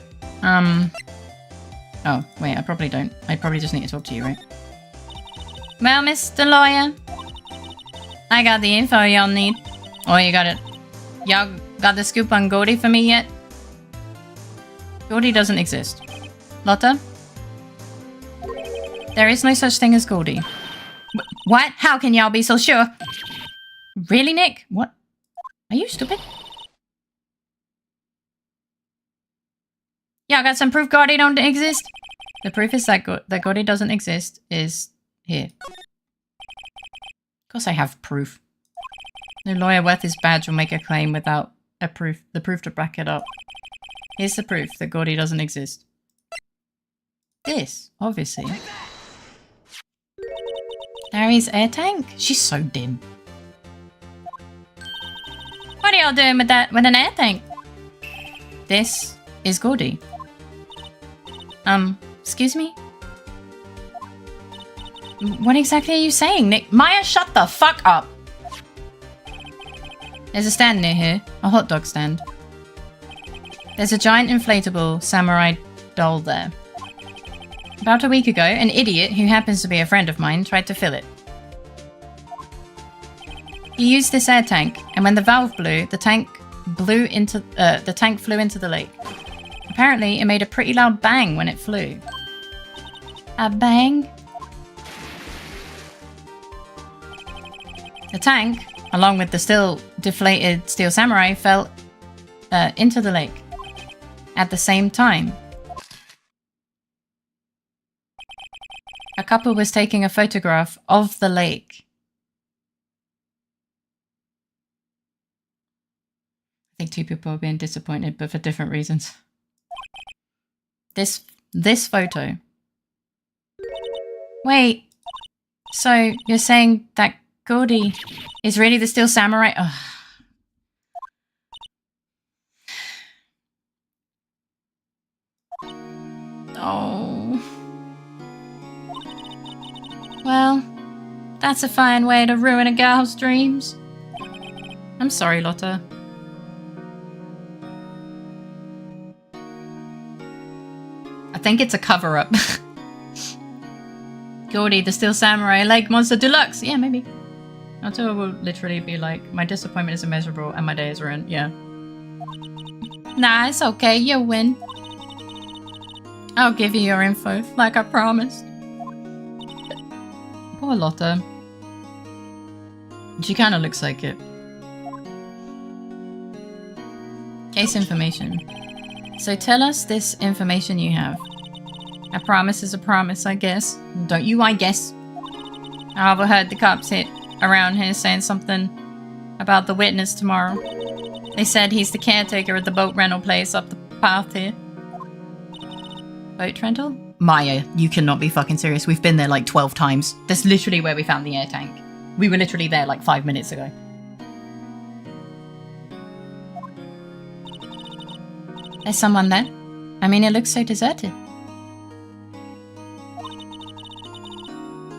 Speaker 2: Oh, wait, I probably don't. I probably just need to talk to you, right? Well, Mr. Lawyer, I got the info y'all need. Oh, you got it Y'all got the scoop on Goldie for me yet? Goldie doesn't exist. Lotta? There is no such thing as Goldie. What? How can y'all be so sure? Really, Nick? What? Are you stupid? Y'all got some proof Goldie don't exist? The proof is that Goldie doesn't exist is here. Of course I have proof. No lawyer worth his badge will make a claim without the proof to back it up. Here's the proof that Goldie doesn't exist. This, obviously. Larry's air tank? She's so dim. What are y'all doing with an air tank? This is Goldie. Excuse me? What exactly are you saying, Nick? Maya, shut the fuck up! There's a stand near here. A hot dog stand. There's a giant inflatable samurai doll there. About a week ago, an idiot who happens to be a friend of mine tried to fill it. He used this air tank, and when the valve blew, the tank flew into the lake. Apparently, it made a pretty loud bang when it flew. A bang? The tank, along with the still deflated steel samurai, fell into the lake at the same time. A couple was taking a photograph of the lake. I think two people are being disappointed, but for different reasons. This photo. Wait, so you're saying that Goldie is really the steel samurai? Ugh. Oh. Well, that's a fine way to ruin a girl's dreams. I'm sorry, Lotta. I think it's a cover-up. Goldie, the Steel Samurai, Lake Monster Deluxe. Yeah, maybe. Lotta will literally be like, my disappointment is immeasurable and my day is ruined. Yeah. Nah, it's okay. You win. I'll give you your info, like I promised. Poor Lotta. She kind of looks like it. Case information. So tell us this information you have. A promise is a promise, I guess. Don't you, I guess. I overheard the cops hit around here saying something about the witness tomorrow. They said he's the caretaker at the boat rental place up the path here. Boat rental? Maya, you cannot be fucking serious. We've been there like 12 times. That's literally where we found the air tank. We were literally there like 5 minutes ago. There's someone there. I mean, it looks so deserted.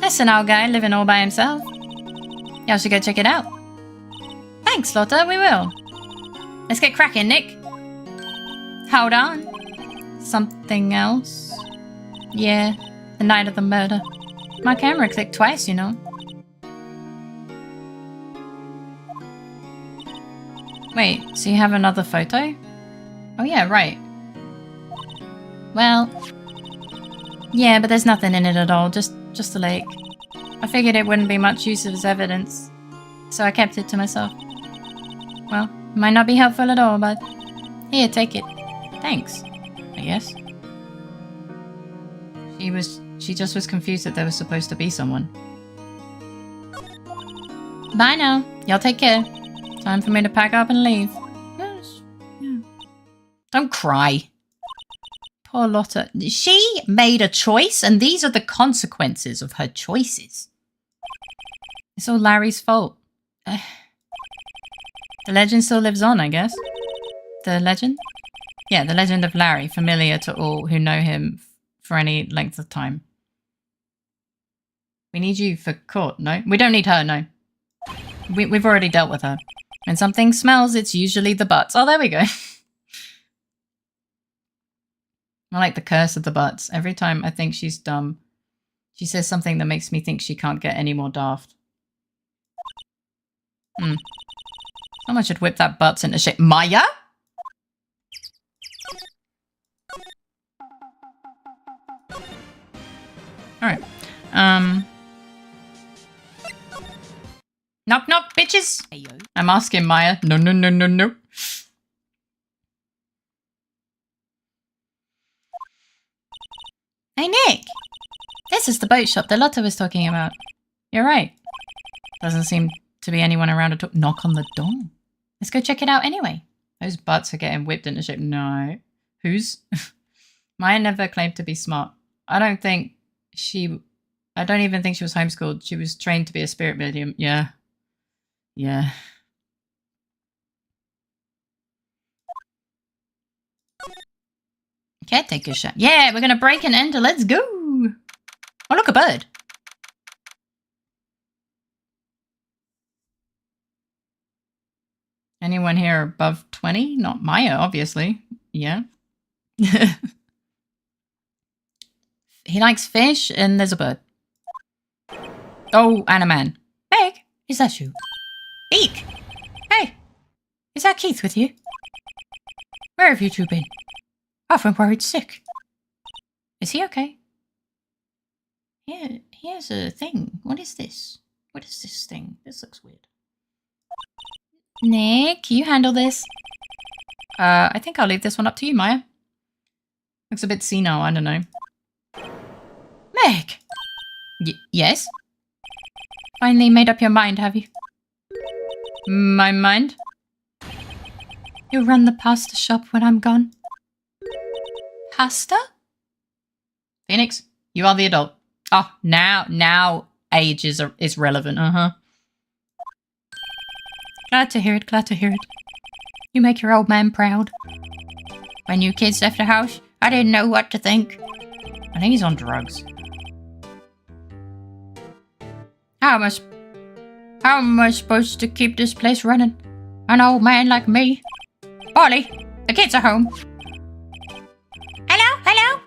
Speaker 2: That's an old guy living all by himself. Y'all should go check it out. Thanks, Lotta, we will. Let's get cracking, Nick. Hold on. Something else? Yeah, the night of the murder. My camera clicked twice, you know. Wait, so you have another photo? Oh yeah, right. Well, yeah, but there's nothing in it at all, just a lake. I figured it wouldn't be much use as evidence, so I kept it to myself. Well, might not be helpful at all, but here, take it. Thanks, I guess. She just was confused that there was supposed to be someone. Bye now. Y'all take care. Time for me to pack up and leave. Yes. Yeah. Don't cry. Poor Lotta. She made a choice, and these are the consequences of her choices. It's all Larry's fault. The legend still lives on, I guess. The legend? Yeah, the legend of Larry, familiar to all who know him for any length of time. We need you for court, no? We don't need her, no. We've already dealt with her. When something smells, it's usually the butts. Oh, there we go. I like the curse of the butts. Every time I think she's dumb, she says something that makes me think she can't get any more daft. Someone should whip that butts into shape. Maya? Alright. Knock knock, bitches! I'm asking Maya. No, no, no, no, no. Hey, Nick! This is the boat shop that Lotta was talking about. You're right. Doesn't seem to be anyone around at all. Knock on the door. Let's go check it out anyway. Those butts are getting whipped into shape. No. Who's? Maya never claimed to be smart. I don't even think she was homeschooled. She was trained to be a spirit medium. Yeah. Yeah. Caretaker shop. Yeah, we're gonna break and enter. Let's go. Oh, look, a bird. Anyone here above 20? Not Maya, obviously. Yeah. He likes fish, and there's a bird. Oh, and a man. Meg, is that you? Eek! Hey, is that Keith with you? Where have you two been? I've been worried sick. Is he okay? Yeah, he has a thing. What is this? What is this thing? This looks weird. Nick, you handle this. I think I'll leave this one up to you, Maya. Looks a bit senile, I don't know. Meg! Yes? Finally made up your mind, have you? My mind? You'll run the pasta shop when I'm gone. Pasta? Phoenix, you are the adult. Oh, now age is relevant, Glad to hear it, glad to hear it. You make your old man proud. When you kids left the house, I didn't know what to think. I think he's on drugs. How am I supposed to keep this place running? An old man like me. Polly, the kids are home. Hello?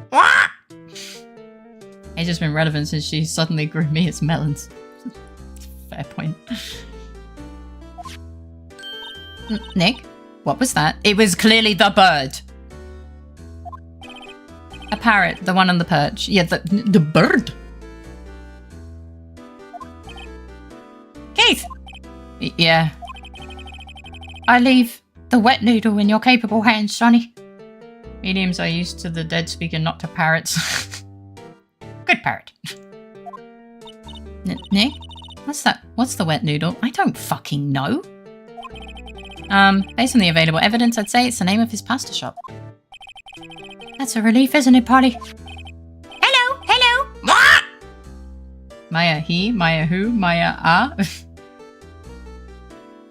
Speaker 2: What? It's just been relevant since she suddenly grew me its melons. Fair point. Nick, what was that? It was clearly the bird. A parrot, the one on the perch. Yeah, the bird. Keith! Yeah. I leave the wet noodle in your capable hands, Sonny. Mediums are used to the dead speaker, not to parrots. Good parrot. Nick? What's that? What's the wet noodle? I don't fucking know. Based on the available evidence, I'd say it's the name of his pasta shop. That's a relief, isn't it, Polly? Hello! What? Maya he, Maya who, Maya ah.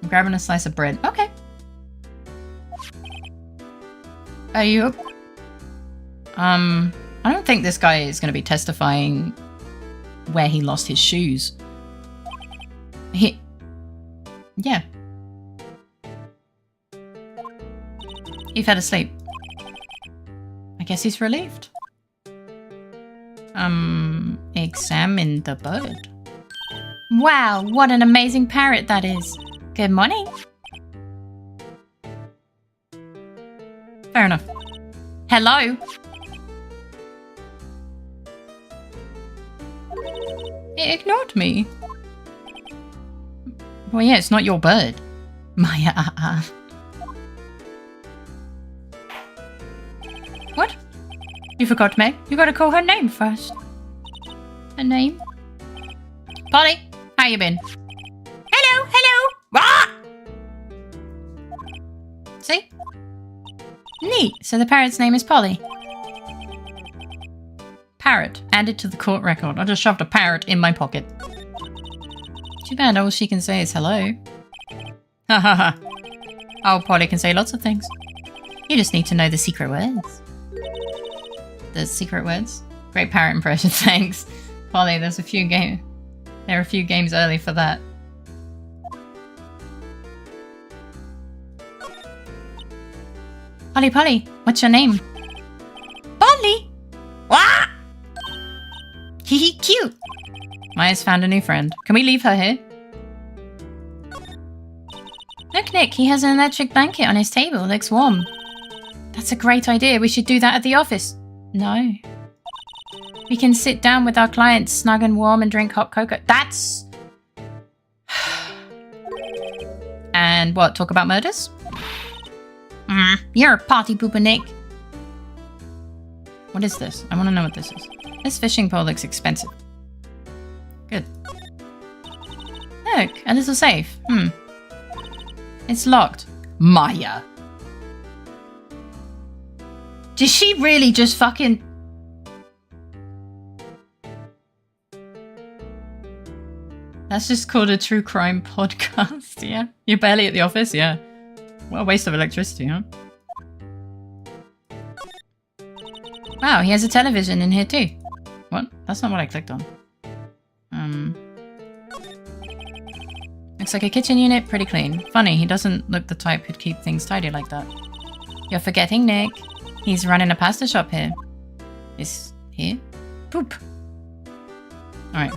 Speaker 2: I'm grabbing a slice of bread. Okay. Are you... I don't think this guy is going to be testifying where he lost his shoes. Yeah. He fell asleep. I guess he's relieved. Examine the bird. Wow, what an amazing parrot that is. Good morning. Fair enough. Hello? It ignored me. Well, yeah, it's not your bird. Maya, What? You forgot, Meg. You gotta call her name first. Her name? Polly, how you been? Hello! What? See? Neat. So the parrot's name is Polly. Parrot. Added to the court record. I just shoved a parrot in my pocket. Too bad all she can say is hello. Ha ha ha. Oh, Polly can say lots of things. You just need to know the secret words. The secret words? Great parrot impression, thanks. Polly, there are a few games early for that. Polly, what's your name? Polly! What? Hee cute. Maya's found a new friend. Can we leave her here? No Nick, he has an electric blanket on his table. Looks warm. That's a great idea. We should do that at the office. No. We can sit down with our clients, snug and warm, and drink hot cocoa. That's... And what, talk about murders? You're a party pooper, Nick. What is this? I want to know what this is. This fishing pole looks expensive. Good. Look, a little safe. It's locked. Maya. Did she really just fucking... That's just called a true crime podcast, yeah? You're barely at the office, yeah. What a waste of electricity, huh? Wow, he has a television in here too. What? That's not what I clicked on. Looks like a kitchen unit, pretty clean. Funny, he doesn't look the type who'd keep things tidy like that. You're forgetting Nick. He's running a pasta shop here. Is here? Poop. Alright.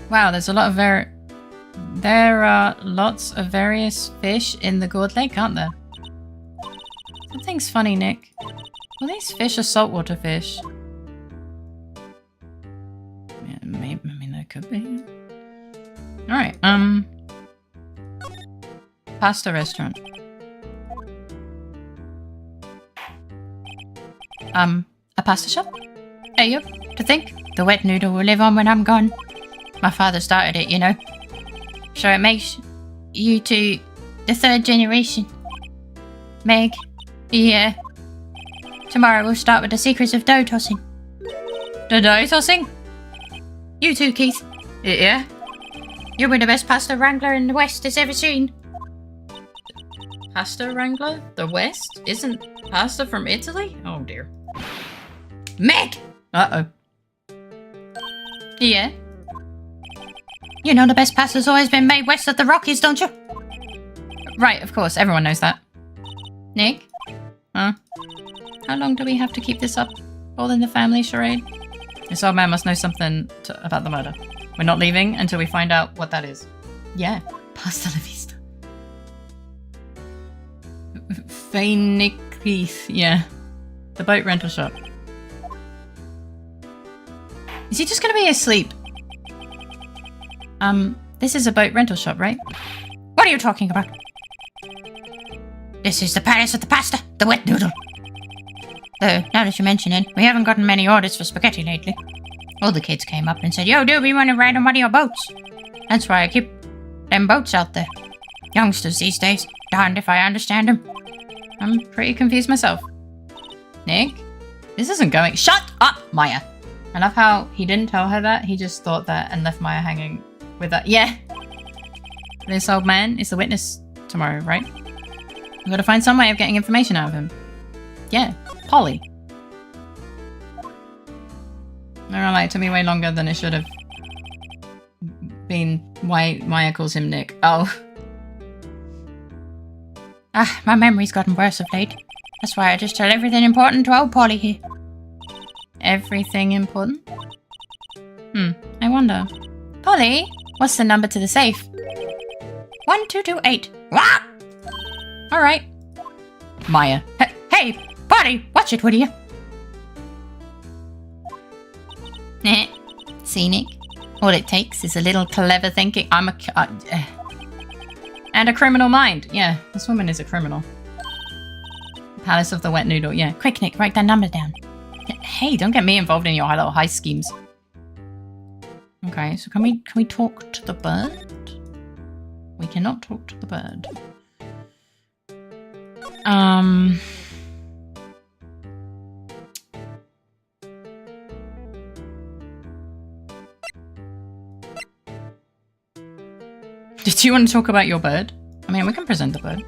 Speaker 2: Wow, there's a lot of there are lots of various fish in the gourd lake, aren't there? Something's funny, Nick. Well, these fish are saltwater fish. Yeah, maybe, I mean, there could be. Alright, pasta restaurant. A pasta shop? Hey, you, to think the wet noodle will live on when I'm gone. My father started it, you know. So it makes you to the third generation. Meg, yeah. Tomorrow we'll start with the secrets of dough tossing. The dough tossing? You too, Keith. Yeah? You'll be the best pasta wrangler in the West has ever seen. Pasta wrangler? The West? Isn't pasta from Italy? Oh dear. Meg! Uh-oh. Yeah? You know the best pasta's always been made west of the Rockies, don't you? Right, of course. Everyone knows that. Nick? Huh? How long do we have to keep this up? All in the family charade? This old man must know something about the murder. We're not leaving until we find out what that is. Yeah. Pasta la vista. Phoenix, yeah. The boat rental shop. Is he just gonna be asleep? This is a boat rental shop, right? What are you talking about? This is the palace of the pasta, the wet noodle. Though, now that you mention it, we haven't gotten many orders for spaghetti lately. All the kids came up and said, yo, dude, we want to ride on one of your boats. That's why I keep them boats out there. Youngsters these days, darned if I understand them. I'm pretty confused myself. Nick? This isn't going... Shut up, Maya! I love how he didn't tell her that, he just thought that and left Maya hanging with that. Yeah! This old man is the witness tomorrow, right? We've got to find some way of getting information out of him. Yeah, Polly. Never mind, it took me way longer than it should have been. Why Maya calls him Nick. Oh. Ah, my memory's gotten worse of late. That's why I just tell everything important to old Polly here. Everything important? I wonder. Polly, what's the number to the safe? 1228. What? Alright. Maya. Hey, Polly, watch it, would you? See, Nick? All it takes is a little clever thinking. And a criminal mind. Yeah, this woman is a criminal. Palace of the Wet Noodle. Yeah, quick, Nick, write that number down. Hey, don't get me involved in your little heist schemes. Okay, so can we talk to the bird? We cannot talk to the bird. Did you want to talk about your bird? I mean, we can present the bird.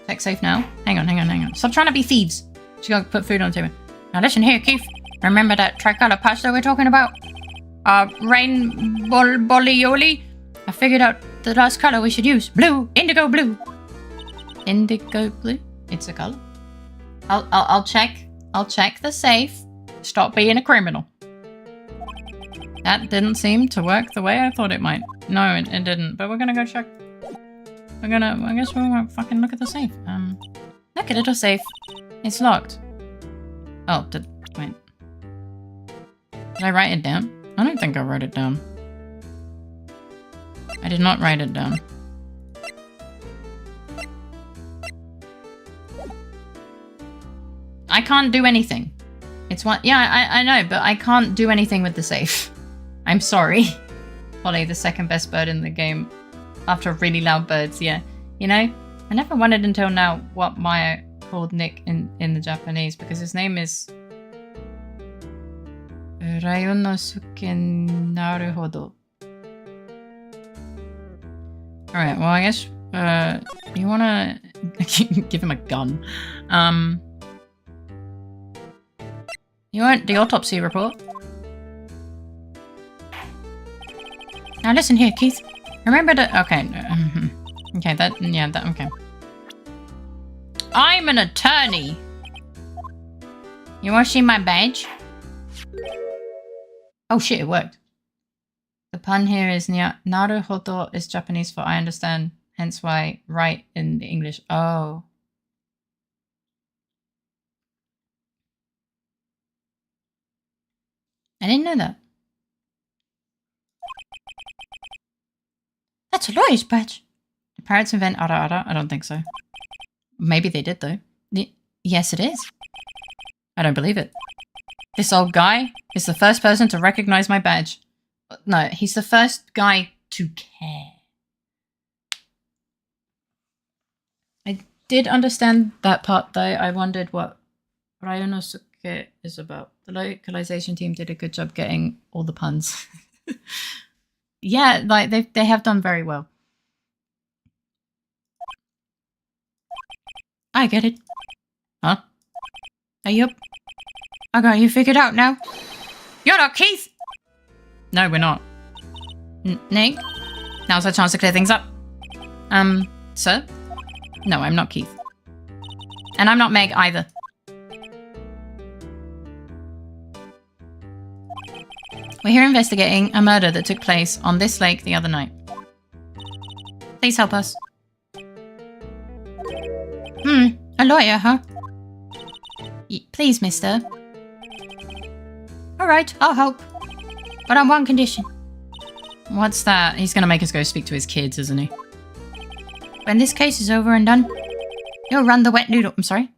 Speaker 2: Tech safe now. Hang on. Stop trying to be thieves. She got to put food on the table. Now listen here, Keith. Remember that tricolor pasta we're talking about? Rain Bolioli? I figured out the last color we should use. Blue. Indigo blue. Indigo blue? It's a color. I'll check the safe. Stop being a criminal. That didn't seem to work the way I thought it might. No, it didn't. But we're gonna go check. I guess we're gonna fucking look at the safe. Look, a little safe. It's locked. Oh, wait. Did I write it down? I don't think I wrote it down. I did not write it down. I can't do anything. It's one. Yeah, I know, but I can't do anything with the safe. I'm sorry. Polly, the second best bird in the game. After really loud birds, yeah. You know, I never wondered until now what Maya called Nick in the Japanese, because his name is Ryonosuke Naruhodo. Alright, well I guess you wanna give him a gun. You want the autopsy report? Now listen here, Keith. Remember that? Okay. Okay, okay. I'm an attorney. You want to see my badge? Oh shit, it worked. The pun here is Naruhodo is Japanese for I understand, hence why right in English. Oh. I didn't know that. That's a lawyer's badge. Did pirates invent ara ara? I don't think so. Maybe they did though. Yes, it is. I don't believe it. This old guy is the first person to recognize my badge. No, he's the first guy to care. I did understand that part though. I wondered what Ryonosuke is about. The localization team did a good job getting all the puns. Yeah, like they have done very well. I get it. Huh? Are you up? I got you figured out now. You're not Keith! No, we're not. Nick? Now's our chance to clear things up. Sir? No, I'm not Keith. And I'm not Meg either. We're here investigating a murder that took place on this lake the other night. Please help us. A lawyer, huh? Please, mister. Alright, I'll help. But on one condition. What's that? He's gonna make us go speak to his kids, isn't he? When this case is over and done, you'll run the wet noodle. I'm sorry?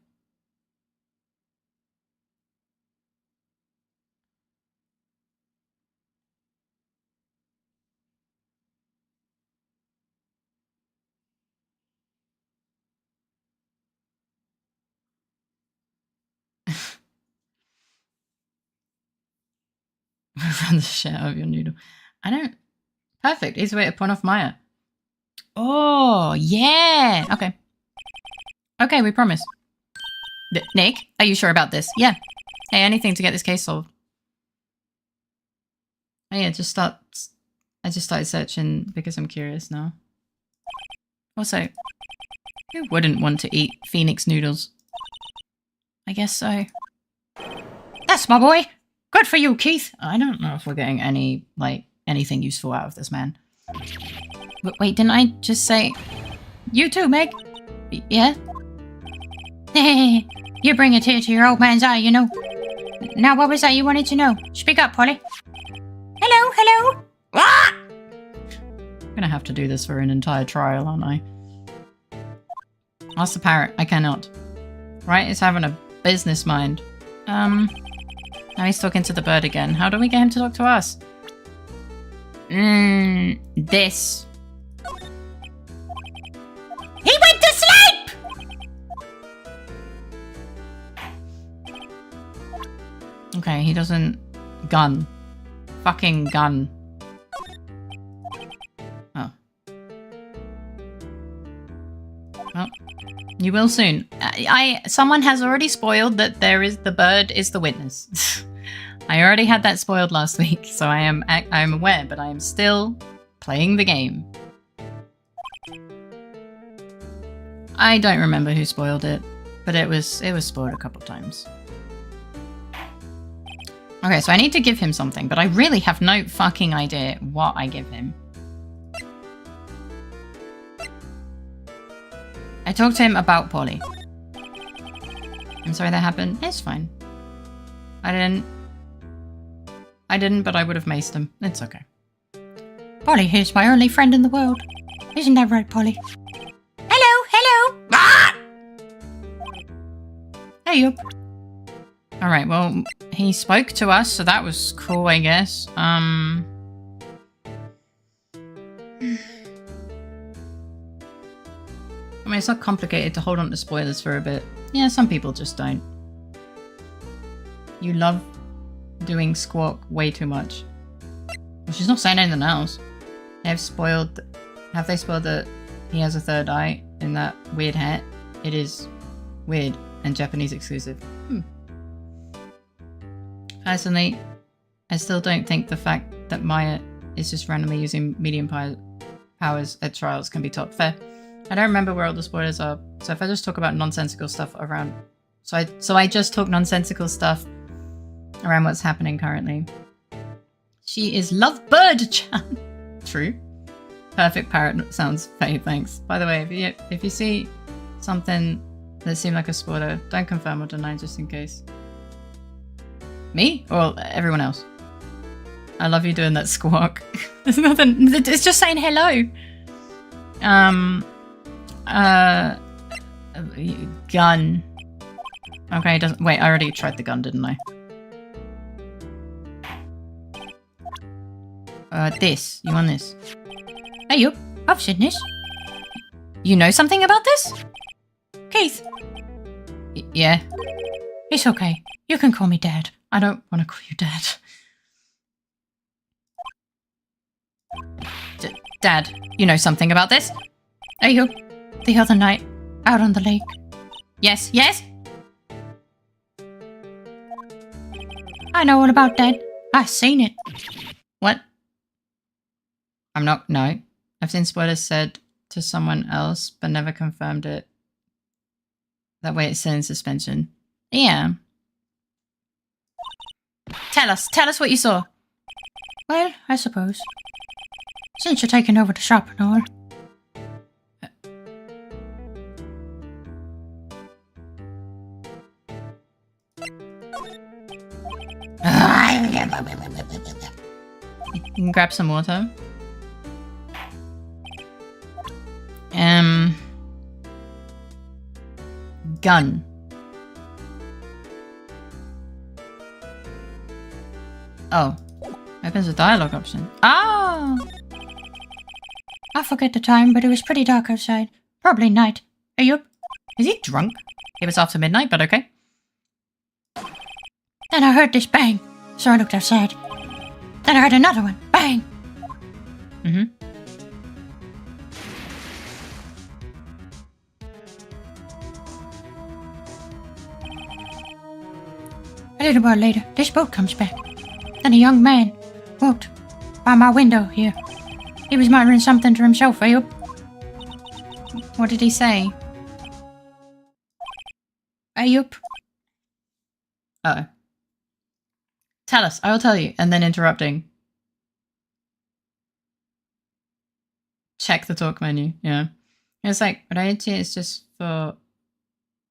Speaker 2: Run the shit out of your noodle. I don't... Perfect. Easy way to point off Maya. Oh, yeah. Okay. Okay, we promise. Nick, are you sure about this? Yeah. Hey, anything to get this case solved. Oh yeah, I just started searching because I'm curious now. Also, who wouldn't want to eat Phoenix noodles? I guess so. That's my boy! Good for you, Keith! I don't know if we're getting anything useful out of this man. But wait, didn't I just say... You too, Meg? Yeah? You bring a tear to your old man's eye, you know. Now, what was that you wanted to know? Speak up, Polly. Hello, hello! Ah! I'm gonna have to do this for an entire trial, aren't I? Ask the parrot. I cannot. Right, it's having a business mind. Now he's talking to the bird again. How do we get him to talk to us? This. He went to sleep! Okay, he doesn't... Gun. Fucking gun. Oh. Well, you will soon. Someone has already spoiled that the bird is the witness. I already had that spoiled last week, so I'm aware, but I am still playing the game. I don't remember who spoiled it, but it was spoiled a couple times. Okay, so I need to give him something, but I really have no fucking idea what I give him. I talked to him about Polly. I'm sorry that happened. It's fine. I didn't, but I would have maced him. It's okay.
Speaker 3: Polly is my only friend in the world. Isn't that right, Polly?
Speaker 2: Hello, hello! Ah!
Speaker 3: Hey, yup.
Speaker 2: Alright, well, he spoke to us, so that was cool, I guess. I mean, it's not complicated to hold on to spoilers for a bit. Yeah, some people just don't. You love doing Squawk way too much. Well, she's not saying anything else. Have they spoiled that he has a third eye in that weird hat? It is weird and Japanese exclusive. Personally, I still don't think the fact that Maya is just randomly using medium powers at trials can be topped. Fair. I don't remember where all the spoilers are, so if I just talk about nonsensical stuff around... So I just talk nonsensical stuff around what's happening currently. She is Lovebird-chan! True. Perfect parrot sounds fake, thanks. By the way, if you see something that seemed like a spoiler, don't confirm or deny just in case. Me? Or everyone else? I love you doing that squawk. There's nothing... It's just saying hello! Gun. Okay, it doesn't... Wait, I already tried the gun, didn't I? This. You want this?
Speaker 3: Hey, yup. I've seen this.
Speaker 2: You know something about this?
Speaker 3: Keith.
Speaker 2: Yeah.
Speaker 3: It's okay. You can call me Dad.
Speaker 2: I don't want to call you Dad. Dad, you know something about this?
Speaker 3: Hey, yup. The other night, out on the lake.
Speaker 2: Yes, yes?
Speaker 3: I know all about that. I've seen it.
Speaker 2: What? I'm not... No. I've seen spoilers said to someone else, but never confirmed it. That way it's still in suspension. Yeah. Tell us what you saw.
Speaker 3: Well, I suppose. Since you're taking over the shop and all.
Speaker 2: You can grab some water. Gun. Oh. Opens a dialogue option. Ah!
Speaker 3: I forget the time, but it was pretty dark outside. Probably night. Hey, yup.
Speaker 2: Is he drunk? It was after midnight, but okay.
Speaker 3: Then I heard this bang, so I looked outside. Then I heard another one. Bang!
Speaker 2: Mm-hmm.
Speaker 3: A little while later, this boat comes back. Then a young man walked by my window here. He was muttering something to himself, hey up.
Speaker 2: What did he say?
Speaker 3: Hey up.
Speaker 2: Uh-oh. Tell us, I will tell you, and then interrupting. Check the talk menu, yeah. It's like, variety is just for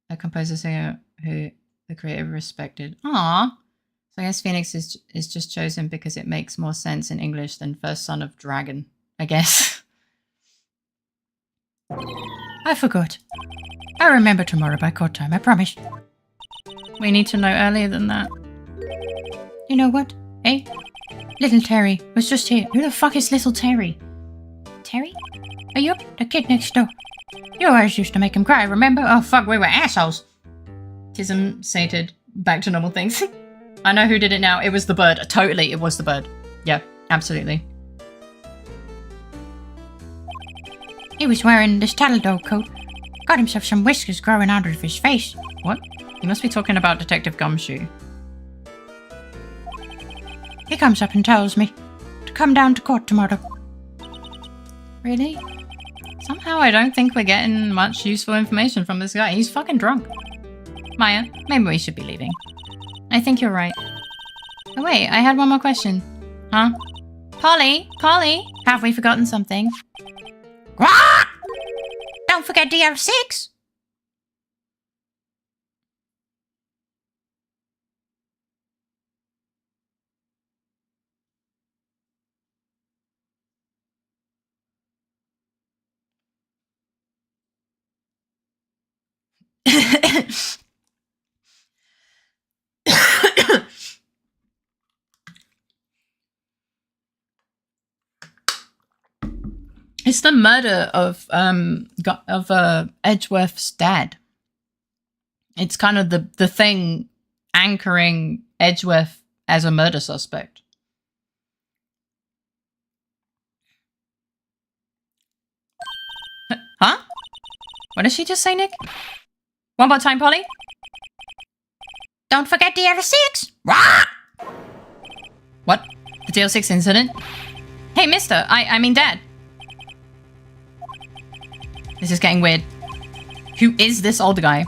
Speaker 2: a composer singer who the creator respected. Aww. So I guess Phoenix is just chosen because it makes more sense in English than First Son of Dragon, I guess.
Speaker 3: I forgot. I'll remember tomorrow by court time, I promise.
Speaker 2: We need to know earlier than that.
Speaker 3: You know what? Hey? LittleFaerii was just here.
Speaker 2: Who the fuck is LittleFaerii?
Speaker 3: Terry? Are you up? The kid next door. You always used to make him cry, remember?
Speaker 2: Oh fuck, we were assholes. Tism sated. Back to normal things. I know who did it now. It was the bird. Totally, it was the bird. Yeah, absolutely.
Speaker 3: He was wearing this tattle dog coat. Got himself some whiskers growing out of his face.
Speaker 2: What? You must be talking about Detective Gumshoe.
Speaker 3: He comes up and tells me to come down to court tomorrow.
Speaker 2: Really? Somehow I don't think we're getting much useful information from this guy. He's fucking drunk. Maya, maybe we should be leaving. I think you're right. Oh wait, I had one more question. Huh? Polly? Polly? Have we forgotten something? Rah! Don't forget DR6! It's the murder of Edgeworth's dad. It's kind of the thing anchoring Edgeworth as a murder suspect. Huh? What did she just say, Nick? One more time, Polly. Don't forget the DL6. Rah! What? The DL6 incident? Hey, mister. I mean, Dad. This is getting weird. Who is this old guy?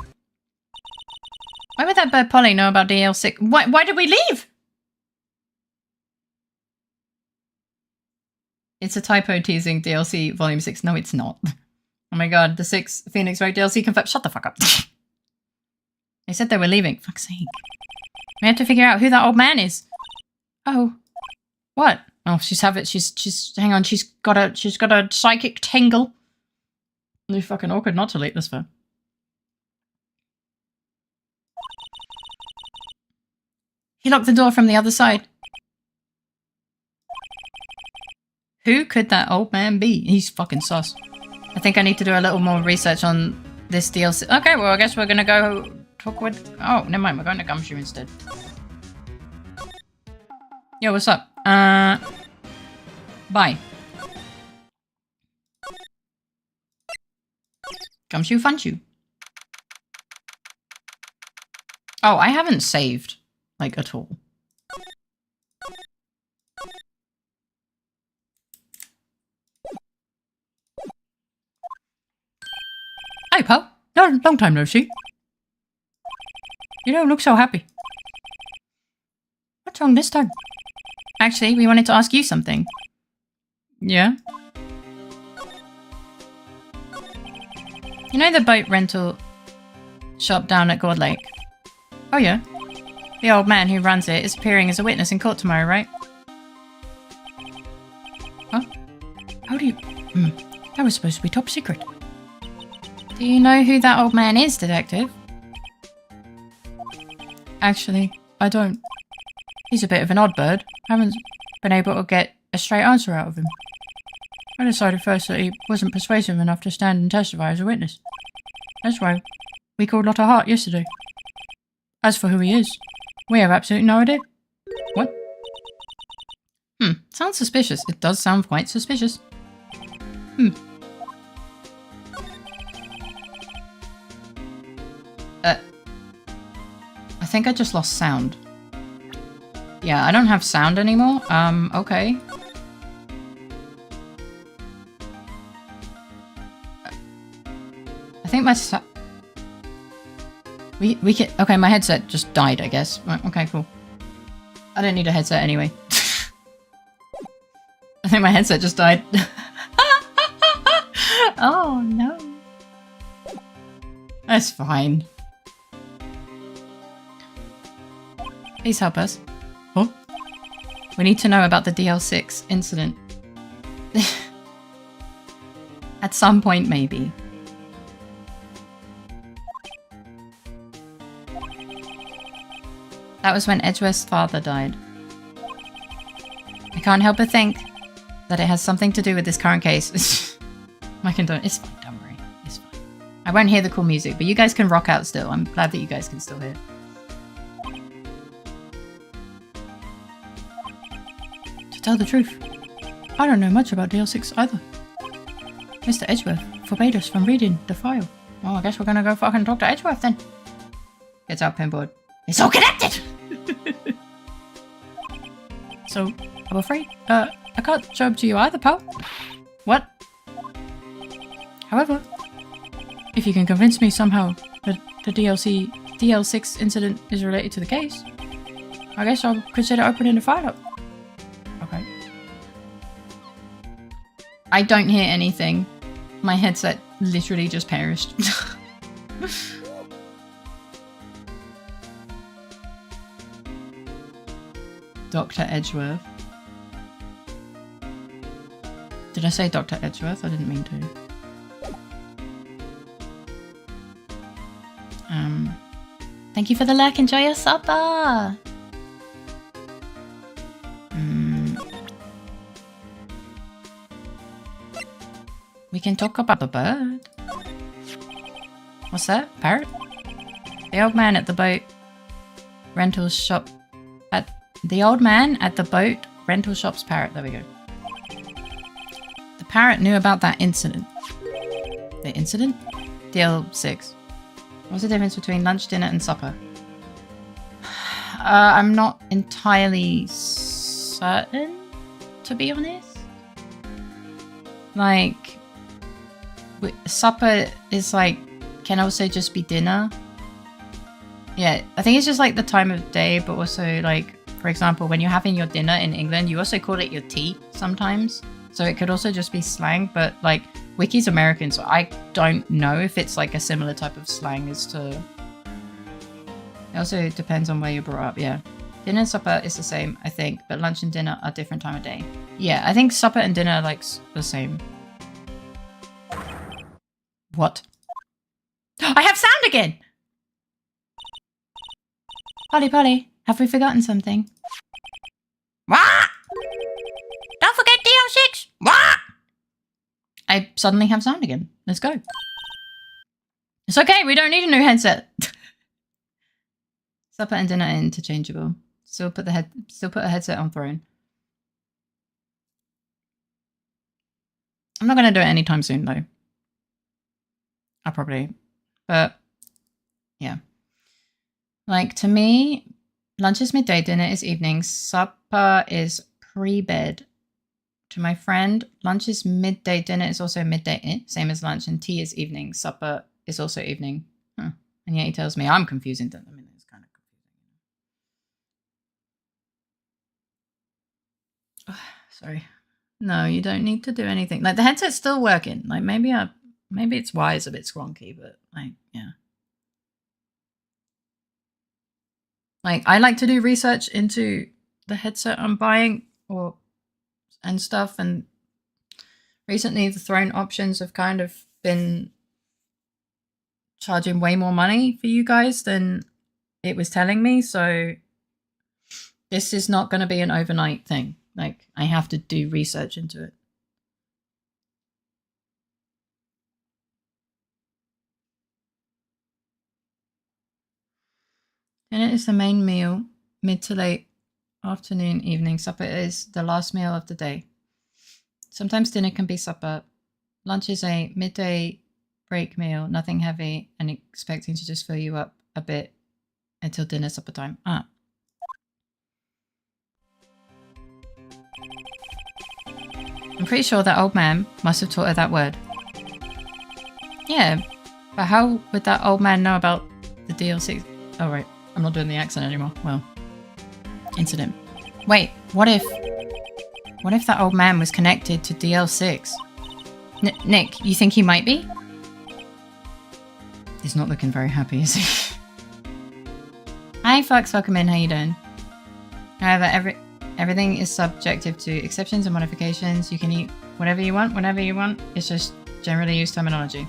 Speaker 2: Why would that bird Polly know about DL6? Why did we leave? It's a typo teasing DLC Volume 6. No, it's not. Oh my god, the 6 Phoenix Wright DLC confirmed. Shut the fuck up. They said they were leaving. Fuck's sake. We have to figure out who that old man is. Oh. What? Oh, she's hang on, she's got a psychic tingle. It's fucking awkward not to leak this for. He locked the door from the other side. Who could that old man be? He's fucking sus. I think I need to do a little more research on this DLC. Okay, well, I guess we're gonna go talk with... Oh, never mind. We're going to Gumshoe instead. Yo, what's up? Bye. Gumshoe Funshoe. Oh, I haven't saved, like, at all.
Speaker 3: Hi, pal. Long time no see. You don't look so happy. What's wrong this time?
Speaker 2: Actually, we wanted to ask you something.
Speaker 3: Yeah?
Speaker 2: You know the boat rental shop down at Gord Lake?
Speaker 3: Oh, yeah?
Speaker 2: The old man who runs it is appearing as a witness in court tomorrow, right?
Speaker 3: Huh? How do you... That was supposed to be top secret.
Speaker 2: Do you know who that old man is, Detective?
Speaker 3: Actually, I don't. He's a bit of an odd bird. I haven't been able to get a straight answer out of him. I decided first that he wasn't persuasive enough to stand and testify as a witness. That's why we called Lotta Hart yesterday. As for who he is, we have absolutely no idea.
Speaker 2: What? Sounds suspicious. It does sound quite suspicious. I think I just lost sound. Yeah, I don't have sound anymore. Okay. I think my we can... Okay, my headset just died, I guess. Okay, cool. I don't need a headset anyway. I think my headset just died. Oh, no. That's fine. Please help us.
Speaker 3: Huh?
Speaker 2: We need to know about the DL6 incident. At some point, maybe. That was when Edgeworth's father died. I can't help but think that it has something to do with this current case. My condolences. It's fine, don't worry. It's fine. I won't hear the cool music, but you guys can rock out still. I'm glad that you guys can still hear.
Speaker 3: To tell the truth, I don't know much about DL6 either. Mr. Edgeworth forbade us from reading the file.
Speaker 2: Well, I guess we're gonna go fucking talk to Edgeworth then. Gets out, pinboard. It's all connected!
Speaker 3: So, I'm afraid, I can't show them to you either, pal.
Speaker 2: What?
Speaker 3: However, if you can convince me somehow that the DL6 incident is related to the case,
Speaker 2: I guess I'll consider opening the file up. Okay. I don't hear anything. My headset literally just perished. Dr. Edgeworth. Did I say Dr. Edgeworth? I didn't mean to. Thank you for the lurk. Enjoy your supper. We can talk about the bird. What's that? Parrot? The old man at the boat rental shop at the old man at the boat rental shop's parrot. There we go. The parrot knew about that incident. The incident? DL6. What's the difference between lunch, dinner, and supper? I'm not entirely certain, to be honest. Like, supper is like, can also just be dinner. Yeah, I think it's just like the time of day, but also like, for example, when you're having your dinner in England, you also call it your tea sometimes. So it could also just be slang, but like, Wiki's American, so I don't know if it's like a similar type of slang as to... It also depends on where you're brought up, yeah. Dinner and supper is the same, I think, but lunch and dinner are different time of day. Yeah, I think supper and dinner are like the same. What? I have sound again! Polly, have we forgotten something? Wah! Don't forget DL6! Wah! I suddenly have sound again. Let's go. It's okay, we don't need a new headset. Supper and dinner are interchangeable. Still put a headset on throne. I'm not gonna do it anytime soon though. I'll probably, but yeah. Like to me, lunch is midday, dinner is evening, supper is pre-bed. To my friend, lunch is midday, dinner is also midday, same as lunch, and tea is evening, supper is also evening. Huh. And yet he tells me I'm confusing them. I mean, it's kind of confusing. Sorry. No, you don't need to do anything. Like the headset's still working. Like maybe its wire is a bit squonky, but like, yeah. Like I like to do research into the headset I'm buying and stuff, and recently the Throne options have kind of been charging way more money for you guys than it was telling me, so this is not going to be an overnight thing. Like I have to do research into it. Dinner is the main meal, mid to late afternoon, evening. Supper is the last meal of the day. Sometimes dinner can be supper. Lunch is a midday break meal, nothing heavy, and expecting to just fill you up a bit until dinner, supper time. Ah. I'm pretty sure that old man must have taught her that word. Yeah, but how would that old man know about the DLC? Oh, right. I'm not doing the accent anymore. Well, incident. Wait, what if that old man was connected to DL6? Nick, you think he might be? He's not looking very happy, is he? Hi, Fox. Welcome in. How you doing? However, everything is subjective to exceptions and modifications. You can eat whatever you want, whenever you want. It's just generally used terminology.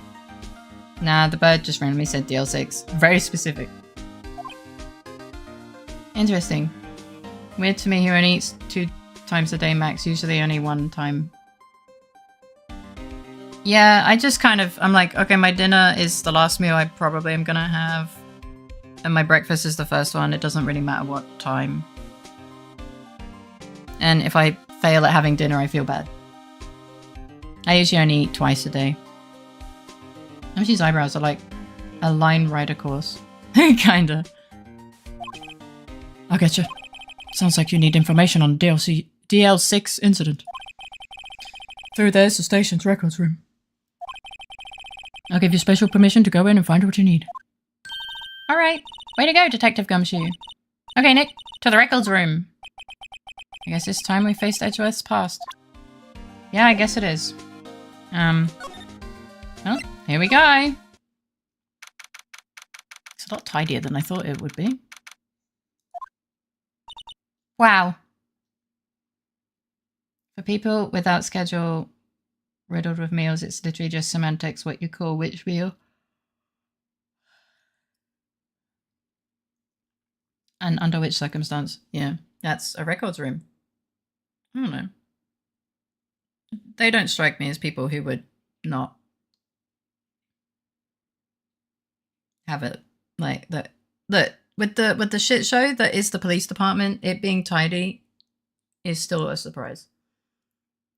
Speaker 2: Nah, the bird just randomly said DL6. Very specific. Interesting. Weird to me, he only eats 2 times a day max, usually only 1 time. Yeah, I just kind of, I'm like, okay, my dinner is the last meal I probably am gonna have. And my breakfast is the first one. It doesn't really matter what time. And if I fail at having dinner, I feel bad. I usually only eat twice a day. Amshi's eyebrows are like a line rider course. Kinda.
Speaker 3: I'll get you. Sounds like you need information on the DL6 incident. Through there's the station's records room. I'll give you special permission to go in and find what you need.
Speaker 2: Alright. Way to go, Detective Gumshoe. Okay, Nick. To the records room. I guess it's time we faced Edgeworth's past. Yeah, I guess it is. Well, here we go. It's a lot tidier than I thought it would be. Wow. For people without schedule, riddled with meals, it's literally just semantics, what you call which meal. And under which circumstance. Yeah, that's a records room. I don't know. They don't strike me as people who would not have it like that. Look, with the shit show that is the police department, it being tidy is still a surprise.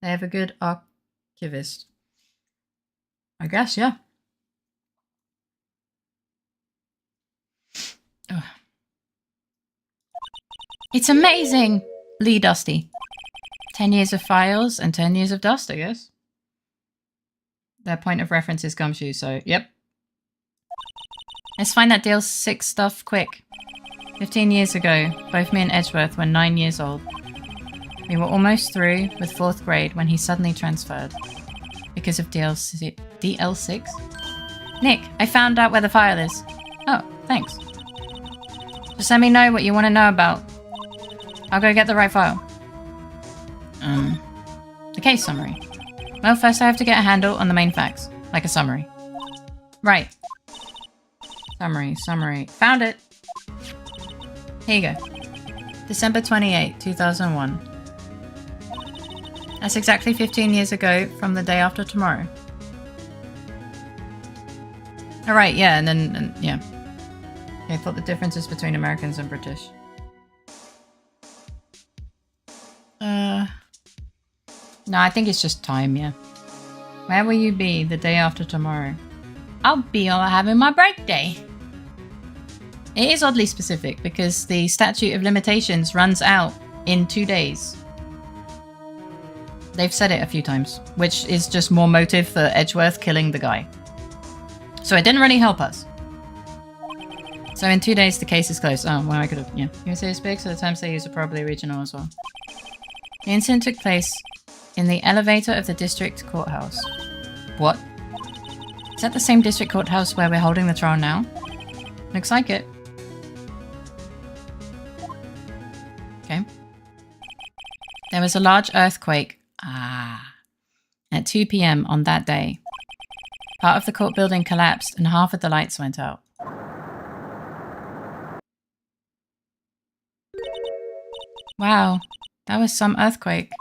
Speaker 2: They have a good archivist. I guess, yeah. Ugh. It's amazing! Lee Dusty. 10 years of files and 10 years of dust, I guess. Their point of reference is Gumshoe, so yep. Let's find that Deal 6 stuff quick. 15 years ago, both me and Edgeworth were 9 years old. We were almost through with 4th grade when he suddenly transferred. Because of DL6? Nick, I found out where the file is. Oh, thanks. Just let me know what you want to know about. I'll go get the right file. The case summary. Well, first I have to get a handle on the main facts. Like a summary. Right. Summary. Found it! Here you go. December 28, 2001. That's exactly 15 years ago from the day after tomorrow. Alright, yeah, and then, yeah. I thought the differences between Americans and British. No, I think it's just time, yeah. Where will you be the day after tomorrow? I'll be having my birthday. It is oddly specific because the statute of limitations runs out in 2 days. They've said it a few times, which is just more motive for Edgeworth killing the guy. So it didn't really help us. So in 2 days the case is closed. Oh, well I could have, yeah. USA is big, so the terms they use are probably regional as well. The incident took place in the elevator of the district courthouse. What? Is that the same district courthouse where we're holding the trial now? Looks like it. Okay. There was a large earthquake. At 2 p.m. on that day. Part of the court building collapsed and half of the lights went out. Wow, that was some earthquake.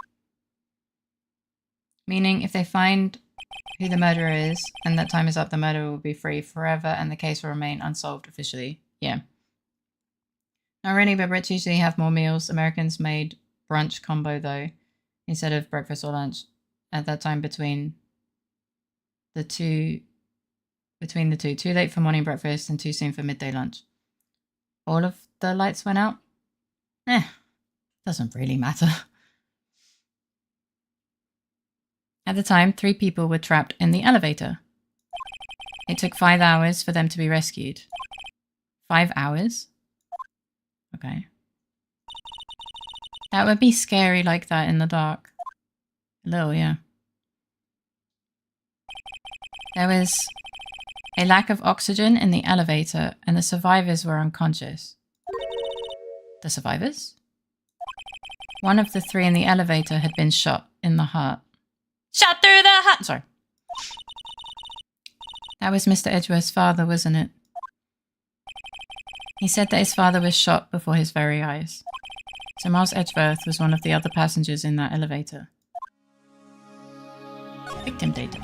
Speaker 2: Meaning if they find who the murderer is and that time is up, the murderer will be free forever and the case will remain unsolved officially. Yeah. Not really, but Brits usually have more meals. Americans made brunch combo though, instead of breakfast or lunch. At that time between the two. Too late for morning breakfast and too soon for midday lunch. All of the lights went out? Doesn't really matter. At the time, 3 people were trapped in the elevator. It took 5 hours for them to be rescued. 5 hours? Okay. That would be scary like that in the dark. A little, yeah. There was a lack of oxygen in the elevator and the survivors were unconscious. The survivors? One of the 3 in the elevator had been shot in the heart. Shot through the heart! Sorry. That was Mr. Edgeworth's father, wasn't it? He said that his father was shot before his very eyes. So Miles Edgeworth was one of the other passengers in that elevator. Victim data.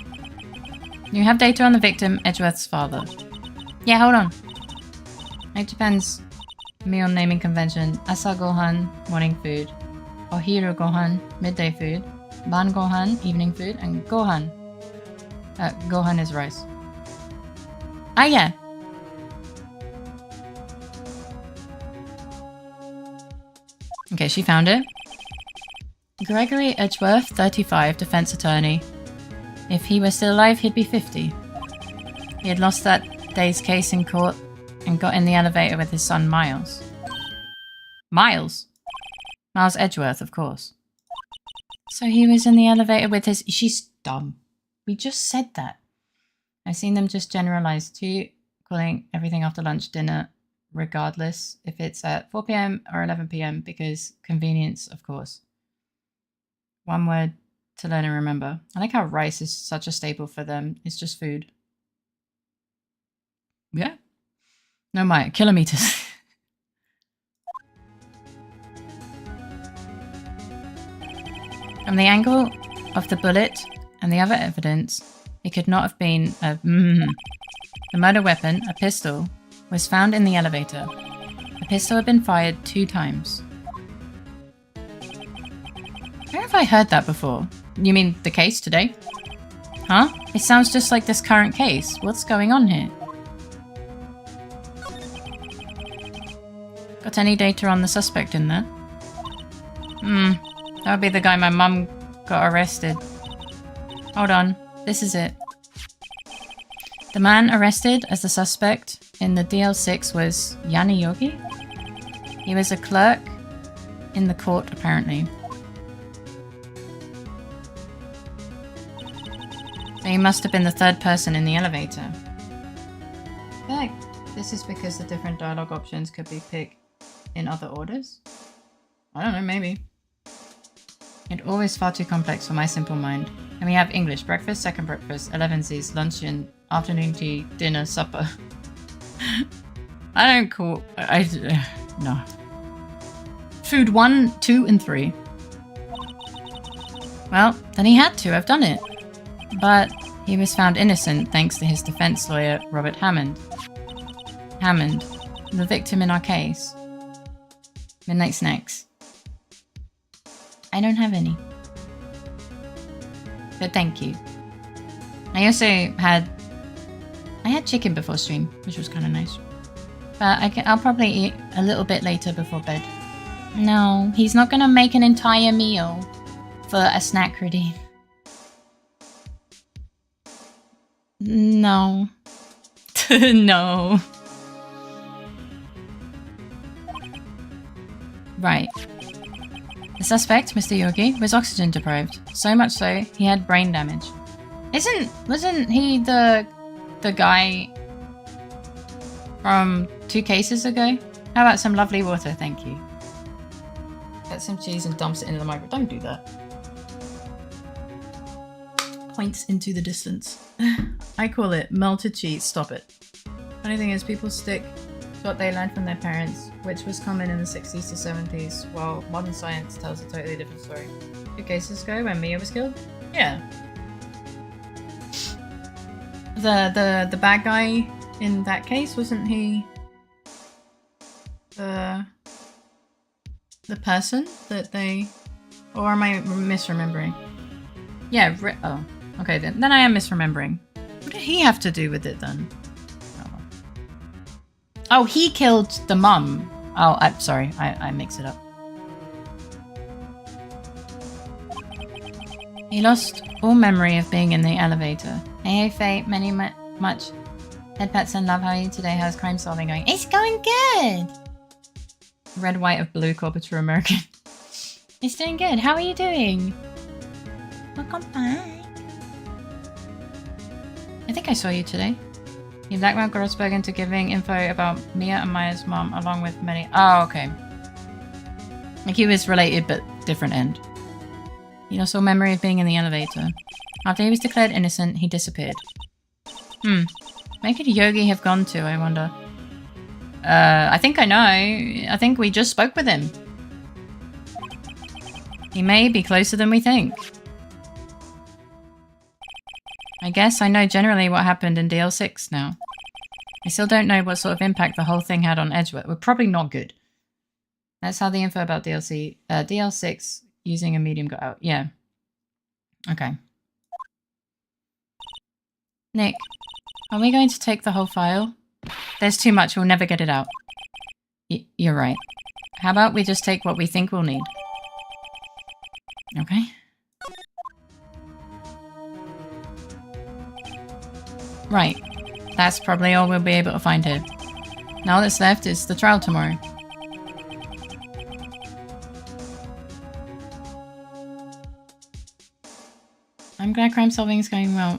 Speaker 2: You have data on the victim, Edgeworth's father. Yeah, hold on. It depends. Meal naming convention. Asa gohan, morning food. Ohiru gohan, midday food. Ban gohan, evening food. And gohan. Gohan is rice. Ah, yeah. Okay, she found it. Gregory Edgeworth, 35, defense attorney. If he were still alive, he'd be 50. He had lost that day's case in court and got in the elevator with his son Miles. Miles. Miles Edgeworth, of course. So he was in the elevator with his... She's dumb. We just said that. I've seen them just generalize to calling everything after lunch dinner, regardless if it's at 4 p.m. or 11 p.m. because convenience, of course. One word to learn and remember. I like how rice is such a staple for them. It's just food. Yeah. No, my kilometers. From the angle of the bullet and the other evidence, it could not have been a... The murder weapon, a pistol, was found in the elevator. The pistol had been fired 2 times. Where have I heard that before? You mean the case today? Huh? It sounds just like this current case. What's going on here? Got any data on the suspect in there? That would be the guy my mum got arrested. Hold on. This is it. The man arrested as the suspect in the DL6 was Yanni Yogi. He was a clerk in the court, apparently. So he must have been the 3rd person in the elevator. I feel like this is because the different dialogue options could be picked in other orders. I don't know, maybe. It's always far too complex for my simple mind. And we have English, breakfast, second breakfast, 11sies, luncheon, afternoon tea, dinner, supper. I don't call... no. Food 1, 2, and 3. Well, then he had to have done it. But he was found innocent thanks to his defense lawyer, Robert Hammond. Hammond, the victim in our case. Midnight snacks. I don't have any. But thank you. I also had... I had chicken before stream, which was kind of nice. But I'll probably eat a little bit later before bed. No, he's not going to make an entire meal for a snack redeem. No. No. Right. The suspect, Mr. Yogi, was oxygen deprived. So much so, he had brain damage. Wasn't he the guy from 2 cases ago? How about some lovely water, thank you. Get some cheese and dumps it into the microwave. Don't do that.
Speaker 1: Points into the distance. I call it melted cheese. Stop it. Funny thing is, people stick to what they learned from their parents, which was common in the 60s to 70s, while modern science tells a totally different story. 2 cases ago, when Mia was killed? Yeah. The bad guy in that case, wasn't he the person that they... Or am I misremembering? Yeah, oh. Okay, then I am misremembering. What did he have to do with it then? Oh, he killed the mum. Oh, I'm sorry. I mix it up. He lost all memory of being in the elevator. Hey, Faye, much head pats and love. How are you today? How's crime solving going? It's going good! Red, white, of blue, corporate American. It's doing good. How are you doing? Welcome back. I think I saw you today. You blackmailed Grossberg into giving info about Mia and Maya's mom, along with many... Oh, okay. Like he was related, but different end. He lost all memory of being in the elevator. After he was declared innocent, he disappeared. Where could Yogi have gone to, I wonder? I think I know. I think we just spoke with him. He may be closer than we think. I guess I know generally what happened in DL6 now. I still don't know what sort of impact the whole thing had on Edgeworth. We're probably not good. That's how the info about DL6 using a medium got out. Yeah. Okay. Nick, are we going to take the whole file? There's too much. We'll never get it out. You're right. How about we just take what we think we'll need? Okay. Right. That's probably all we'll be able to find here. Now all that's left is the trial tomorrow.
Speaker 2: I'm glad crime solving is going well.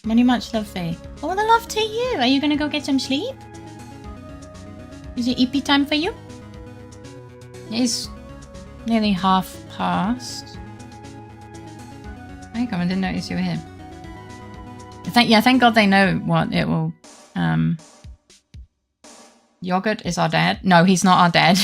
Speaker 2: Very much love, Faye. All the love to you. Are you gonna go get some sleep? Is it EP time for you? It's nearly past. Hey, come, I didn't notice you were here. Thank God they know what it will. Yogurt is our dad. No, he's not our dad.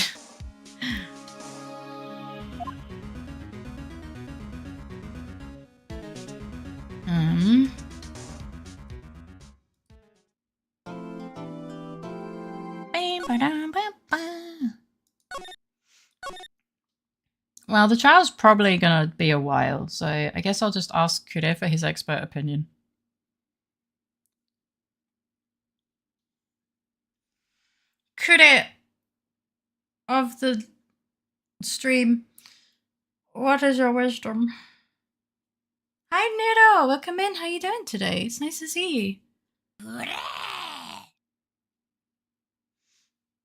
Speaker 2: Well, the trial's probably gonna be a while, so I guess I'll just ask Kure for his expert opinion. Kure of the stream, what is your wisdom? Hi, Nero. Welcome in. How you doing today? It's nice to see you.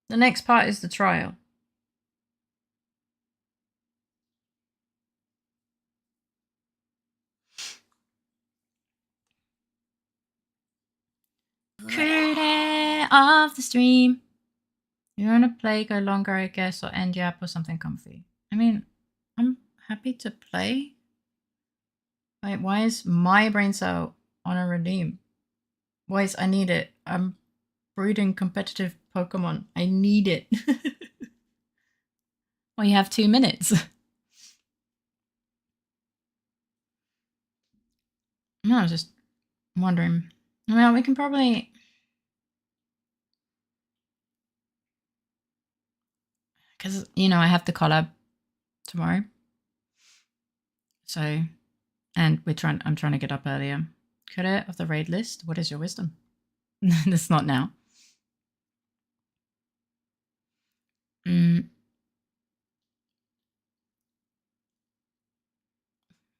Speaker 2: The next part is the trial. Kure of the stream. You want to play, go longer, I guess, or end YAP or something comfy. I mean, I'm happy to play. Wait, why is my brain cell on a redeem? Boys, I need it. I'm breeding competitive Pokemon. I need it. Well, you have 2 minutes. No, I was just wondering. Well, we can probably... Because, you know, I have the collab tomorrow. So, and I'm trying to get up earlier. Kure of the raid list, what is your wisdom? It's not now.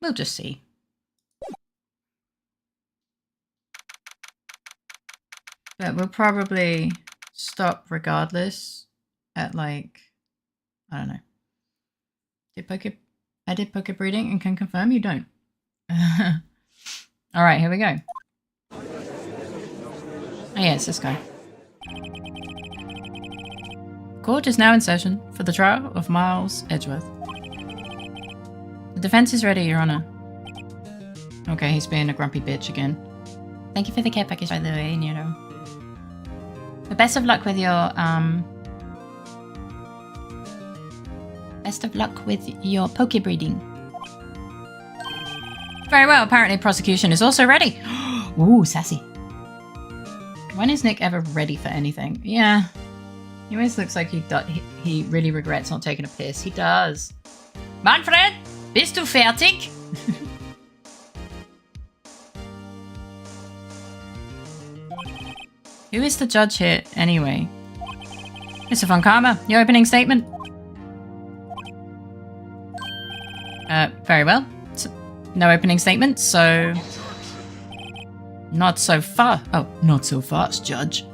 Speaker 2: We'll just see. But we'll probably stop regardless at like, I don't know. I did poke breeding and can confirm you don't. All right, here we go. Oh yeah, it's this guy. Court is now in session for the trial of Miles Edgeworth. The defense is ready, Your Honor. Okay, he's being a grumpy bitch again. Thank you for the care package, by the way, Nero. But best of luck with your poke breeding. Very well. Apparently, prosecution is also ready. Ooh, sassy. When is Nick ever ready for anything? Yeah, he always looks like he really regrets not taking a piss. He does. Manfred, bist du fertig? Who is the judge here, anyway? Mr. Von Karma, your opening statement. Very well. No opening statement, so... Not so far. Oh, not so fast, Judge.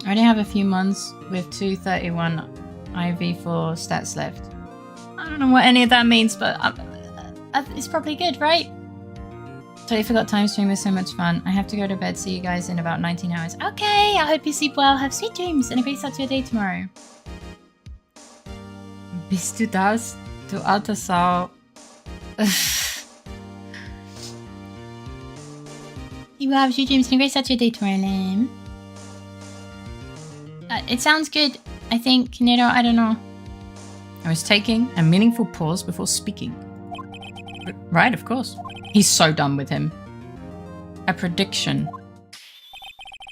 Speaker 2: I only have a few months with 231 IV4 stats left. I don't know what any of that means, but it's probably good, right? Totally forgot time stream was so much fun. I have to go to bed. See you guys in about 19 hours. Okay, I hope you sleep well. Have sweet dreams and a great start to your day tomorrow. Bist du das, du alte Sau? You will have sweet dreams and a great start to your day tomorrow, Lim. It sounds good, I think, Nero. I don't know. I was taking a meaningful pause before speaking. Right, of course. He's so done with him. A prediction.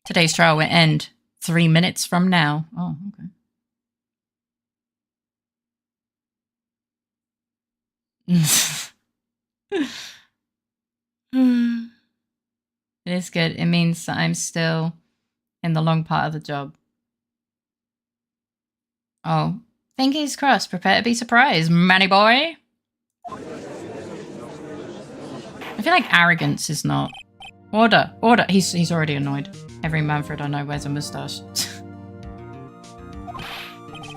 Speaker 2: Today's trial will end 3 minutes from now. Oh, okay. It is good. It means that I'm still in the long part of the job. Oh, fingers crossed. Prepare to be surprised, Manny boy. I feel like arrogance is not. Order, order. He's already annoyed. Every Manfred I know wears a moustache.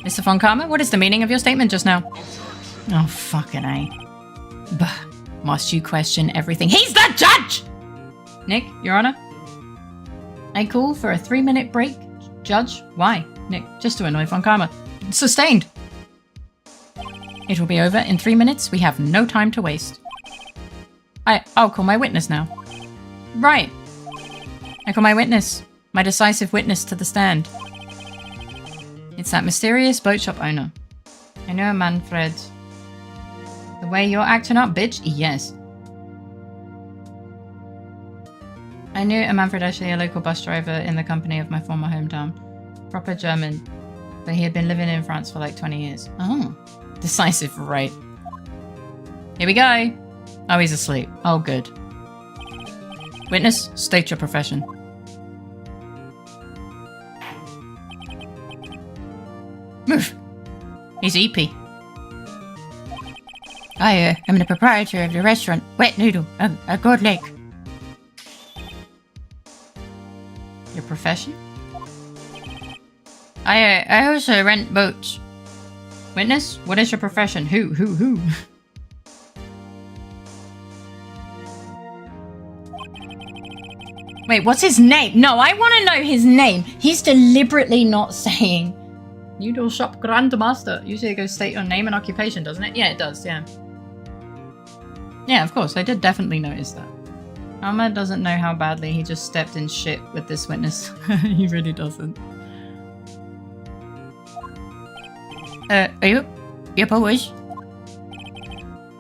Speaker 2: Mr. Von Karma, what is the meaning of your statement just now? Oh, fucking A. Bah. Must you question everything? He's the judge! Nick, Your Honor? I call for a 3-minute break. Judge? Why? Nick, just to annoy Von Karma. Sustained. It will be over in 3 minutes. We have no time to waste. I'll call my witness now. Right. I call my witness. My decisive witness to the stand. It's that mysterious boat shop owner. I know, Manfred. The way you're acting up, bitch? Yes. I knew a Manfred Ashley, a local bus driver in the company of my former hometown. Proper German. But he had been living in France for like 20 years. Oh. Decisive, right. Here we go. Oh, he's asleep. Oh, good. Witness, state your profession. Move. He's EP. I am the proprietor of the restaurant Wet Noodle, a Gold Lake. Your profession? I also rent boats. Witness, what is your profession? Who? Wait, what's his name? No, I want to know his name. He's deliberately not saying. Noodle shop grandmaster. Usually it goes state your name and occupation, doesn't it? Yeah, it does, yeah. Yeah, of course, I did definitely notice that. Ahmed doesn't know how badly he just stepped in shit with this witness. He really doesn't. Are you? Yep, always.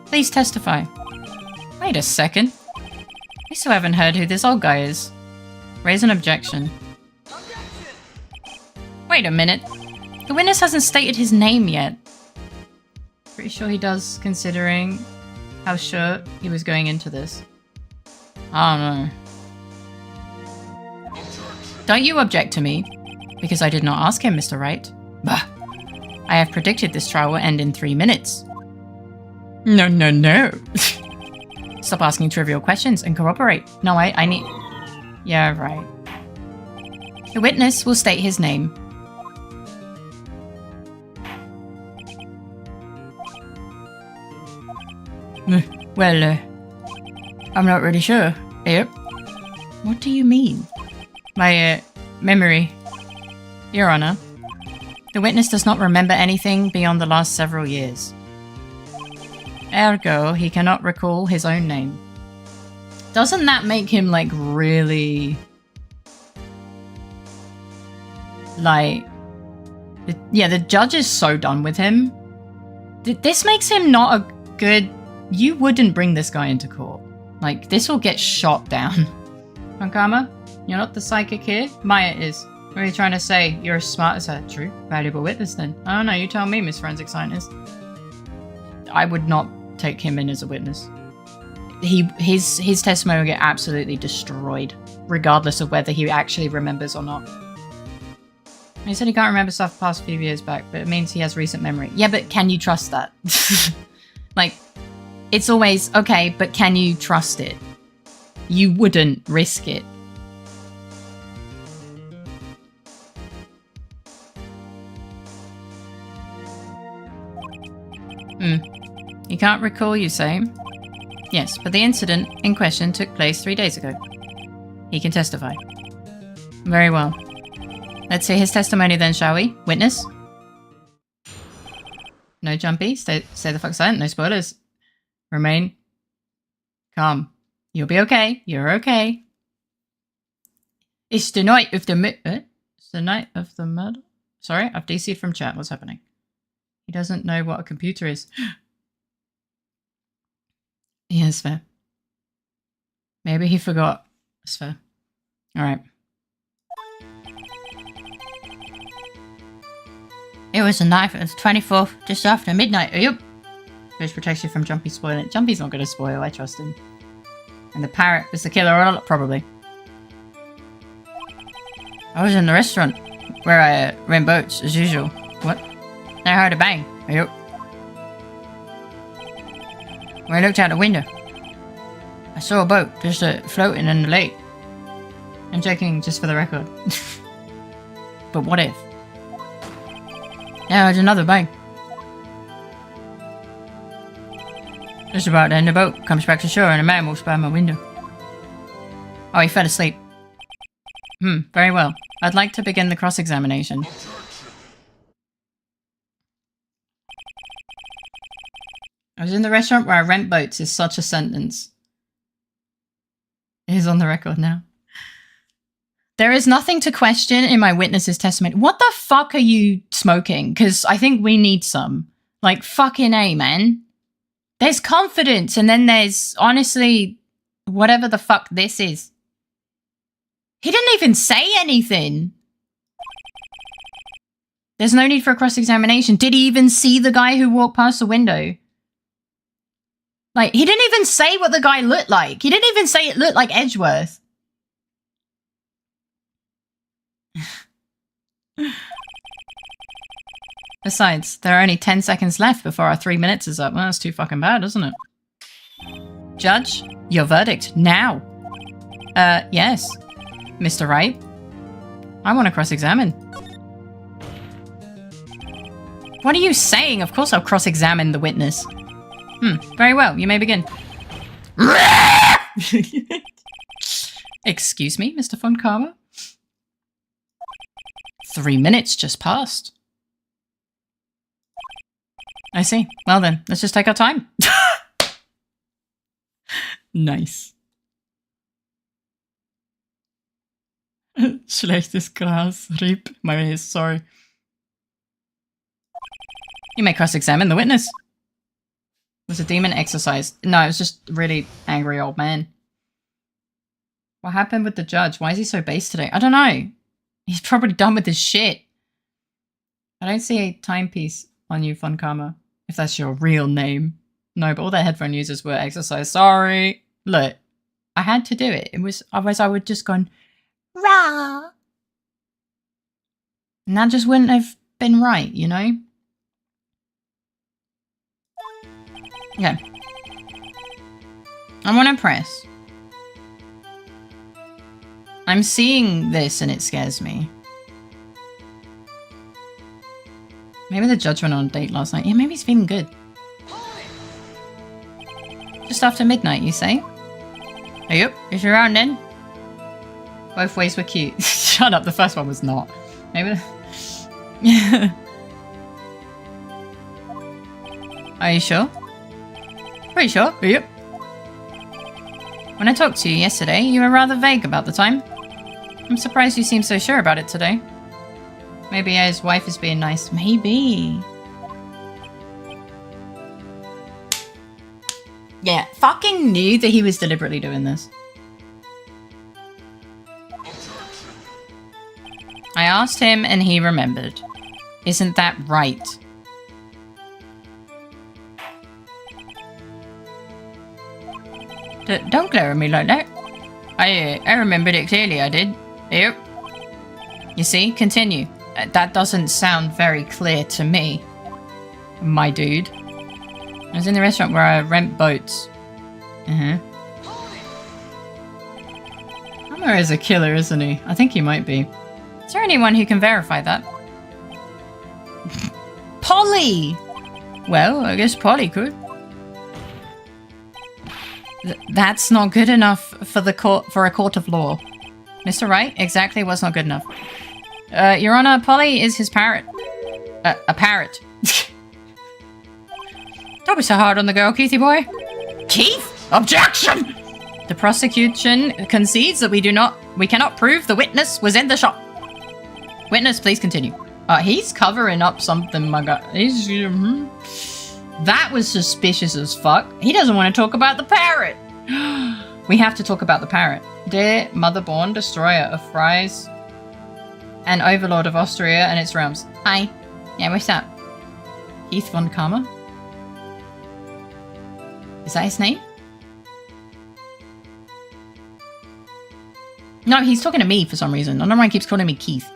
Speaker 2: Please testify. Wait a second. I still haven't heard who this old guy is. Raise an objection. Wait a minute. The witness hasn't stated his name yet. Pretty sure he does, considering how sure he was going into this. I don't know. Don't you object to me, because I did not ask him, Mr. Wright. Bah. I have predicted this trial will end in 3 minutes. No. Stop asking trivial questions and cooperate. No, I need... Yeah, right. The witness will state his name. Well, I'm not really sure. Yep. What do you mean? My, memory. Your Honor. The witness does not remember anything beyond the last several years. Ergo, he cannot recall his own name. Doesn't that make him, like, really... Like... Yeah, the judge is so done with him. This makes him not a good... You wouldn't bring this guy into court. Like, this will get shot down. Kankama, you're not the psychic here? Maya is. What are you trying to say? You're as smart as her. True. Valuable witness then. I don't know, you tell me, Miss Forensic Scientist. I would not take him in as a witness. His testimony will get absolutely destroyed, regardless of whether he actually remembers or not. He said he can't remember stuff past a few years back, but it means he has recent memory. Yeah, but can you trust that? Like, it's always, okay, but can you trust it? You wouldn't risk it. You can't recall, you say? Yes, but the incident in question took place 3 days ago. He can testify. Very well. Let's hear his testimony then, shall we? Witness? No jumpy. Stay the fuck silent. No spoilers. Remain calm. You'll be okay. You're okay. It's the night of the It's the night of the murder? Sorry, I've DC'd from chat. What's happening? He doesn't know what a computer is. Yeah, it's fair. Maybe he forgot. It's fair. Alright. It was the night of the 24th, just after midnight. Yep. Which protects you from Jumpy spoiling. Jumpy's not going to spoil, I trust him. And the parrot was the killer, probably. I was in the restaurant, where I ran boats, as usual. What? I heard a bang. Yep. When I looked out the window, I saw a boat just floating in the lake. I'm joking, just for the record. But what if? Yeah, there's another bang.
Speaker 3: Just about then, the boat comes back to shore and a man walks by my window. Oh, he fell asleep. Very well. I'd like to begin the cross-examination. I was in the restaurant where I rent boats is such a sentence. It is on the record now. There is nothing to question in my witness's testimony. What the fuck are you smoking? Because I think we need some. Like, fucking A, man. There's confidence, and then there's, honestly, whatever the fuck this is. He didn't even say anything. There's no need for a cross-examination. Did he even see the guy who walked past the window? Like, he didn't even say what the guy looked like. He didn't even say it looked like Edgeworth. Besides, there are only 10 seconds left before our 3 minutes is up. Well, that's too fucking bad, isn't it? Judge, your verdict now. Yes. Mr. Wright? I want to cross-examine. What are you saying? Of course I'll cross-examine the witness. Very well. You may begin. Excuse me, Mr. Von Karma? 3 minutes just passed. I see. Well then, let's just take our time. Nice. Schlechtes Gras, RIP. My way is sorry. You may cross-examine the witness. Was a demon exorcised? No, it was just a really angry old man. What happened with the judge? Why is he so base today? I don't know. He's probably done with his shit. I don't see a timepiece on you, Von Karma. If that's your real name. No, but all the headphone users were exercised. Sorry. Look, I had to do it. It was, otherwise I would just gone, rah. And that just wouldn't have been right, you know? Okay. I want to press. I'm seeing this and it scares me. Maybe the judge went on a date last night. Yeah, maybe he's feeling good. Just after midnight, you say? Yep, if you're around then. Both ways were cute. Shut up, the first one was not. Maybe. Are you sure? Pretty sure. Yep. When I talked to you yesterday, you were rather vague about the time. I'm surprised you seem so sure about it today. Maybe his wife is being nice. Maybe. Yeah, fucking knew that he was deliberately doing this. I asked him and he remembered. Isn't that right? Don't glare at me like that. I remembered it clearly, I did. Yep. You see? Continue. That doesn't sound very clear to me, my dude. I was in the restaurant where I rent boats. Homer is a killer, isn't he? I think he might be. Is there anyone who can verify that? Polly! Well, I guess Polly could. That's not good enough for the court, for a court of law. Mr. Wright, exactly what's not good enough. Your Honor, Polly is his parrot. A parrot. Don't be so hard on the girl, Keithy boy. Keith? Objection! The prosecution concedes that we cannot prove the witness was in the shop. Witness, please continue. He's covering up something, my god. That was suspicious as fuck. He doesn't want to talk about the parrot. We have to talk about the parrot. Dear mother-born destroyer of fries and overlord of Austria and its realms. Hi. Yeah, what's up? Keith von Karma? Is that his name? No, he's talking to me for some reason. I don't know why he keeps calling me Keith.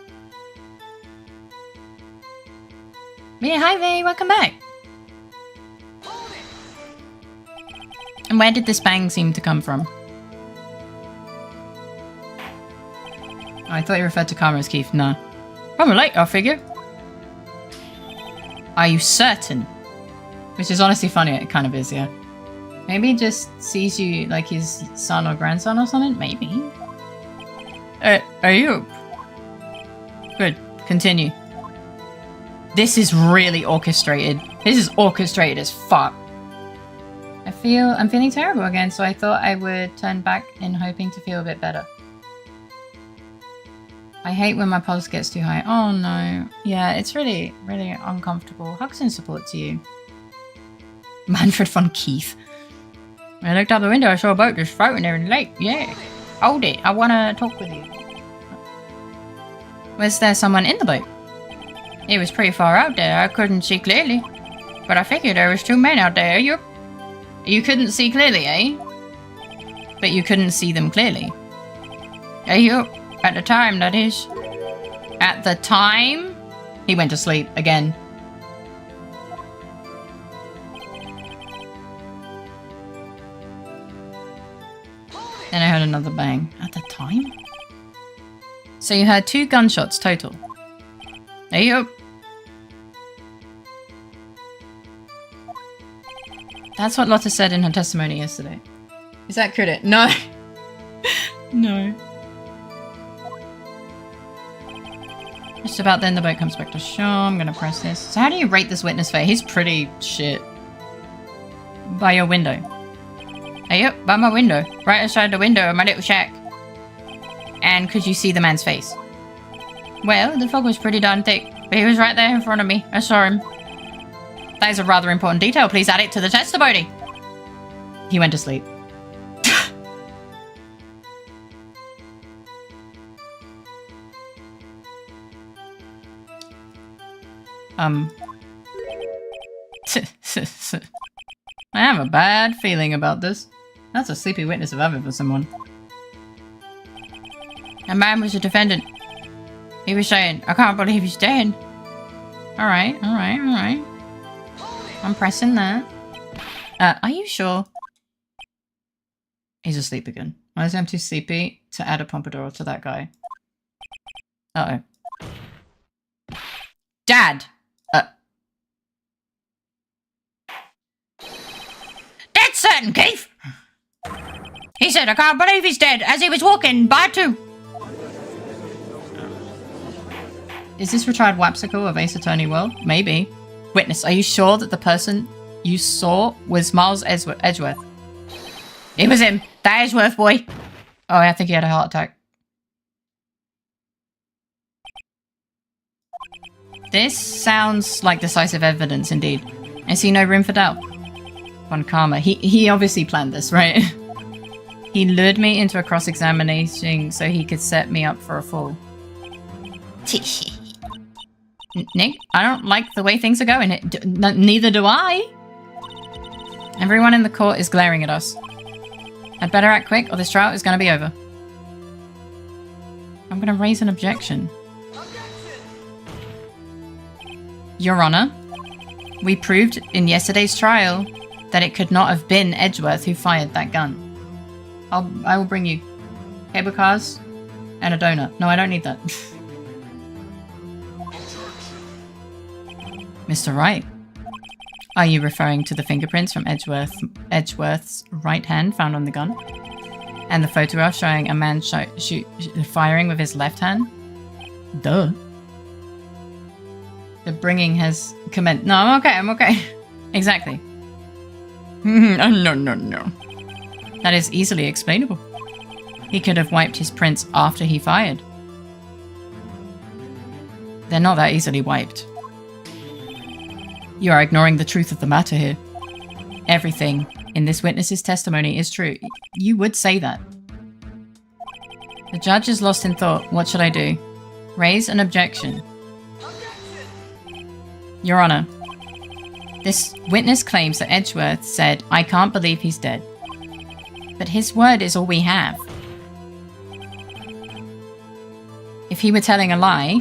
Speaker 3: Yeah, hi Vay, welcome back. And where did this bang seem to come from? Oh, I thought you referred to Karma as Keith. No. I'm late, I figure. Are you certain? Which is honestly funny, it kind of is, yeah.
Speaker 2: Maybe he just sees you like his son or grandson or something? Maybe.
Speaker 3: Are you?
Speaker 2: Good. Continue. This is really orchestrated. This is orchestrated as fuck. I'm feeling terrible again, so I thought I would turn back in hoping to feel a bit better. I hate when my pulse gets too high. Oh no. Yeah, it's really, really uncomfortable. Hugs and support to you. Manfred von Keith. I looked out the window, I saw a boat just floating there in the lake. Yeah. Hold it. I want to talk with you. Was there someone in the boat? It was pretty far out there. I couldn't see clearly. But I figured there was 2 men out there. You couldn't see clearly, eh? But you couldn't see them clearly. At the time, that is. At the time? He went to sleep again. Then I heard another bang. At the time? So you heard 2 gunshots total. That's what Lotta said in her testimony yesterday. Is that credit? No. No. Just about then the boat comes back to shore. I'm gonna press this. So how do you rate this witness fair? He's pretty shit. By your window. By my window. Right outside the window of my little shack. And could you see the man's face? Well, the fog was pretty darn thick, but he was right there in front of me. I saw him. That is a rather important detail. Please add it to the testimony. He went to sleep. I have a bad feeling about this. That's a sleepy witness if I've ever seen one. A man was a defendant. He was saying, I can't believe he's dead. Alright. I'm pressing that. Are you sure? He's asleep again. Why is I'm too sleepy to add a pompadour to that guy? Uh-oh. Dad! That's certain, Keith! He said, I can't believe he's dead, as he was walking by 2. Is this retired Wapsicle of Ace Attorney World? Maybe. Witness, are you sure that the person you saw was Miles Edgeworth? It was him. That Edgeworth boy. Oh, I think he had a heart attack. This sounds like decisive evidence indeed. I see no room for doubt. Von Karma. He obviously planned this, right? He lured me into a cross-examination so he could set me up for a fall. Nick, I don't like the way things are going. Neither do I. Everyone in the court is glaring at us. I'd better act quick or this trial is going to be over. I'm going to raise an objection. Your Honor, we proved in yesterday's trial that it could not have been Edgeworth who fired that gun. I will bring you cable cars and a donut. No, I don't need that. Mr. Wright, are you referring to the fingerprints from Edgeworth's right hand found on the gun? And the photograph showing a man firing with his left hand? Duh. The bringing has commenced. No, I'm okay. Exactly. No. That is easily explainable. He could have wiped his prints after he fired. They're not that easily wiped. You are ignoring the truth of the matter here. Everything in this witness's testimony is true. You would say that. The judge is lost in thought. What should I do? Raise an objection. Your Honor, this witness claims that Edgeworth said, I can't believe he's dead. But his word is all we have. If he were telling a lie,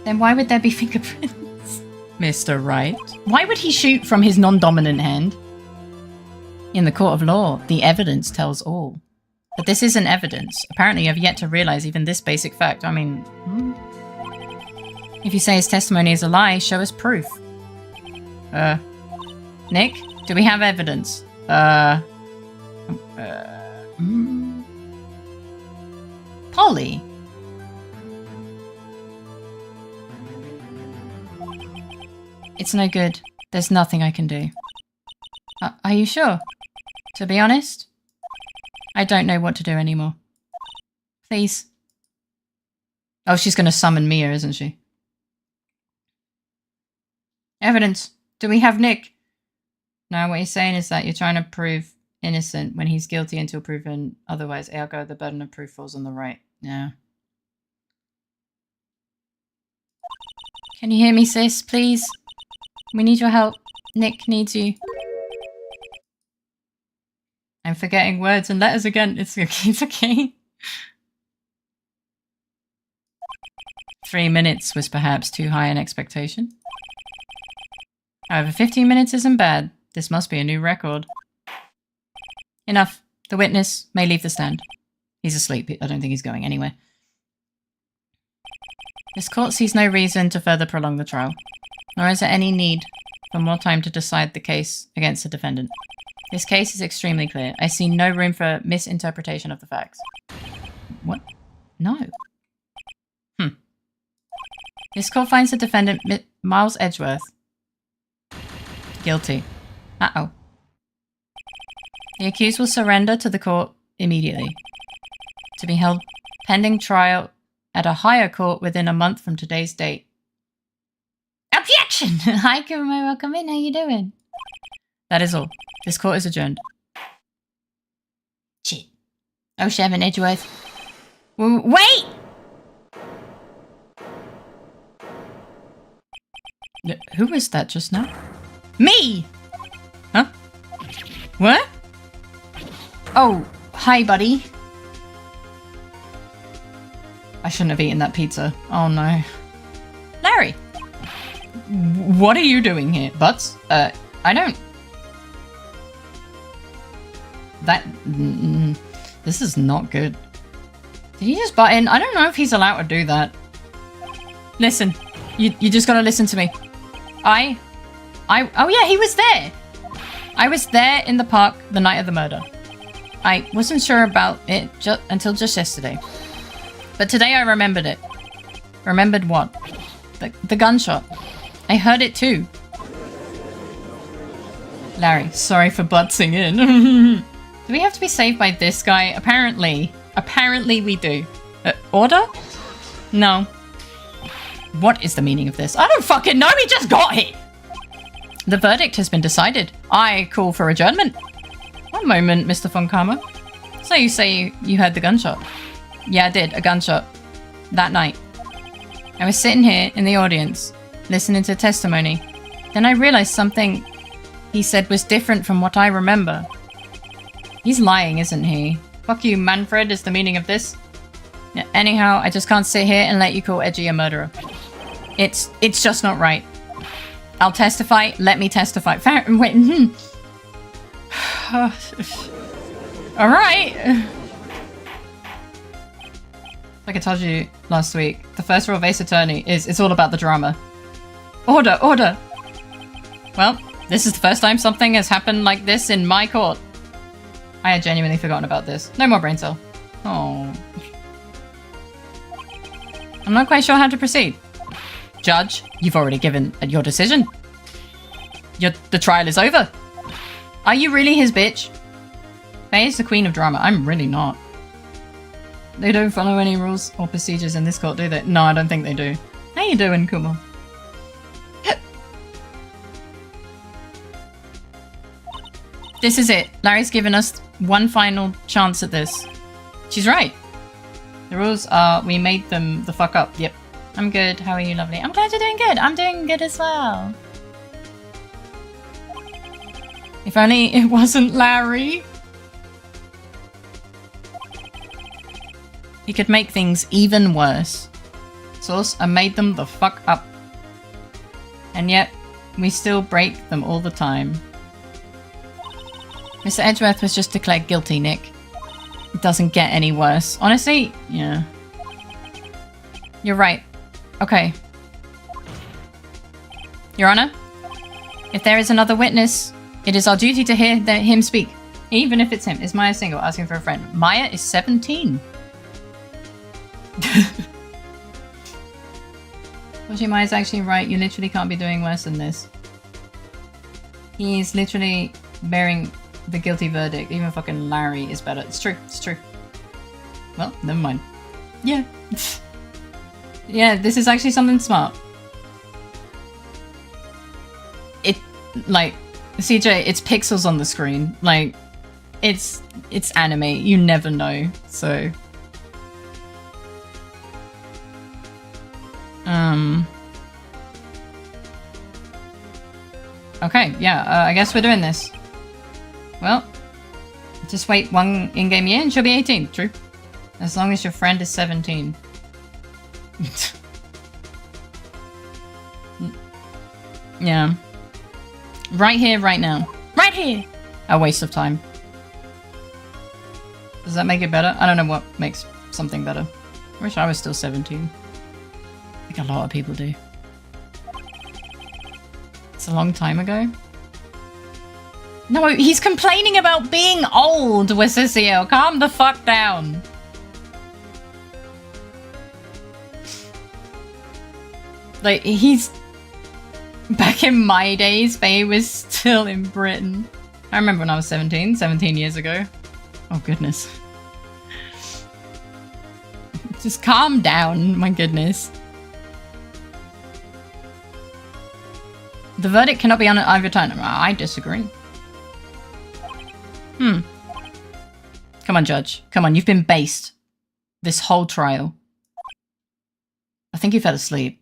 Speaker 2: then why would there be fingerprints? Mr. Wright. Why would he shoot from his non-dominant hand? In the court of law, the evidence tells all. But this isn't evidence. Apparently you have yet to realize even this basic fact. I mean... If you say his testimony is a lie, show us proof. Nick, Do we have evidence? Polly? It's no good. There's nothing I can do. Are you sure? To be honest, I don't know what to do anymore. Please. Oh, she's going to summon Mia, isn't she? Evidence. Do we have Nick? No, what you're saying is that you're trying to prove innocent when he's guilty until proven otherwise. Ergo, the burden of proof falls on the right. Yeah. Can you hear me, sis? Please? We need your help. Nick needs you. I'm forgetting words and letters again. It's okay. 3 minutes was perhaps too high an expectation. However, 15 minutes isn't bad. This must be a new record. Enough. The witness may leave the stand. He's asleep. I don't think he's going anywhere. This court sees no reason to further prolong the trial, nor is there any need for more time to decide the case against the defendant. This case is extremely clear. I see no room for misinterpretation of the facts. What? No. This court finds the defendant, Miles Edgeworth, guilty. Uh-oh. The accused will surrender to the court immediately, to be held pending trial at a higher court within a month from today's date. Objection! Hi, Kuruma, welcome in. How you doing? That is all. This court is adjourned. Shit. Oh, Shevin Edgeworth. Wait! Who was that just now? Me! Huh? What? Oh, hi, buddy. I shouldn't have eaten that pizza. Oh, no. Larry! What are you doing here? Butts? I don't... That... this is not good. Did he just butt in? I don't know if he's allowed to do that. Listen. You just gotta listen to me. Oh yeah, he was there. I was there in the park the night of the murder. I wasn't sure about it until just yesterday. But today I remembered it. Remembered what? The gunshot. I heard it too. Larry, sorry for butting in. Do we have to be saved by this guy? Apparently. Apparently we do. Order? No. What is the meaning of this? I don't fucking know, we just got here! The verdict has been decided. I call for adjournment. One moment, Mr. Von Karma. So you say you heard the gunshot? Yeah, I did. A gunshot. That night. I was sitting here in the audience, listening to testimony. Then I realized something he said was different from what I remember. He's lying, isn't he? Fuck you, Manfred, is the meaning of this. Yeah, anyhow, I just can't sit here and let you call Edgy a murderer. It's just not right. I'll testify. Let me testify. Wait. All right. Like I told you last week, the first rule of Ace Attorney is it's all about the drama. Order, order. Well, this is the first time something has happened like this in my court. I had genuinely forgotten about this. No more brain cell. Oh. I'm not quite sure how to proceed. Judge, you've already given your decision. The trial is over. Are you really his bitch? Faye is the queen of drama. I'm really not. They don't follow any rules or procedures in this court, do they? No, I don't think they do. How you doing, Kuma? This is it. Larry's given us one final chance at this. She's right. The rules are we made them the fuck up. Yep. I'm good. How are you, lovely? I'm glad you're doing good. I'm doing good as well. If only it wasn't Larry. He could make things even worse. Source, I made them the fuck up. And yet, we still break them all the time. Mr. Edgeworth was just declared guilty, Nick. It doesn't get any worse. Honestly, yeah. You're right. Okay. Your Honor, if there is another witness It is our duty to hear him speak, even if it's him. Is Maya single? Asking for a friend. Maya is 17. Actually, Maya's actually right. You literally can't be doing worse than this. He's literally bearing the guilty verdict. Even fucking Larry is better. It's true. It's true. Well, never mind. Yeah. Yeah, this is actually something smart. It, like, CJ, it's pixels on the screen. Like, it's anime. You never know. So, okay, yeah, I guess we're doing this. Well, just wait one in-game year and she'll be 18. True. As long as your friend is 17. Yeah. Right here, right now. Right here! A waste of time. Does that make it better? I don't know what makes something better. I wish I was still 17. I think a lot of people do. It's a long time ago. No, he's complaining about being old, Wissisio. Calm the fuck down. Like, he's... Back in my days, Faye was still in Britain. I remember when I was 17 years ago. Oh, goodness. Just calm down, my goodness. The verdict cannot be overturned. I disagree. Come on, Judge. Come on, you've been based this whole trial. I think you fell asleep.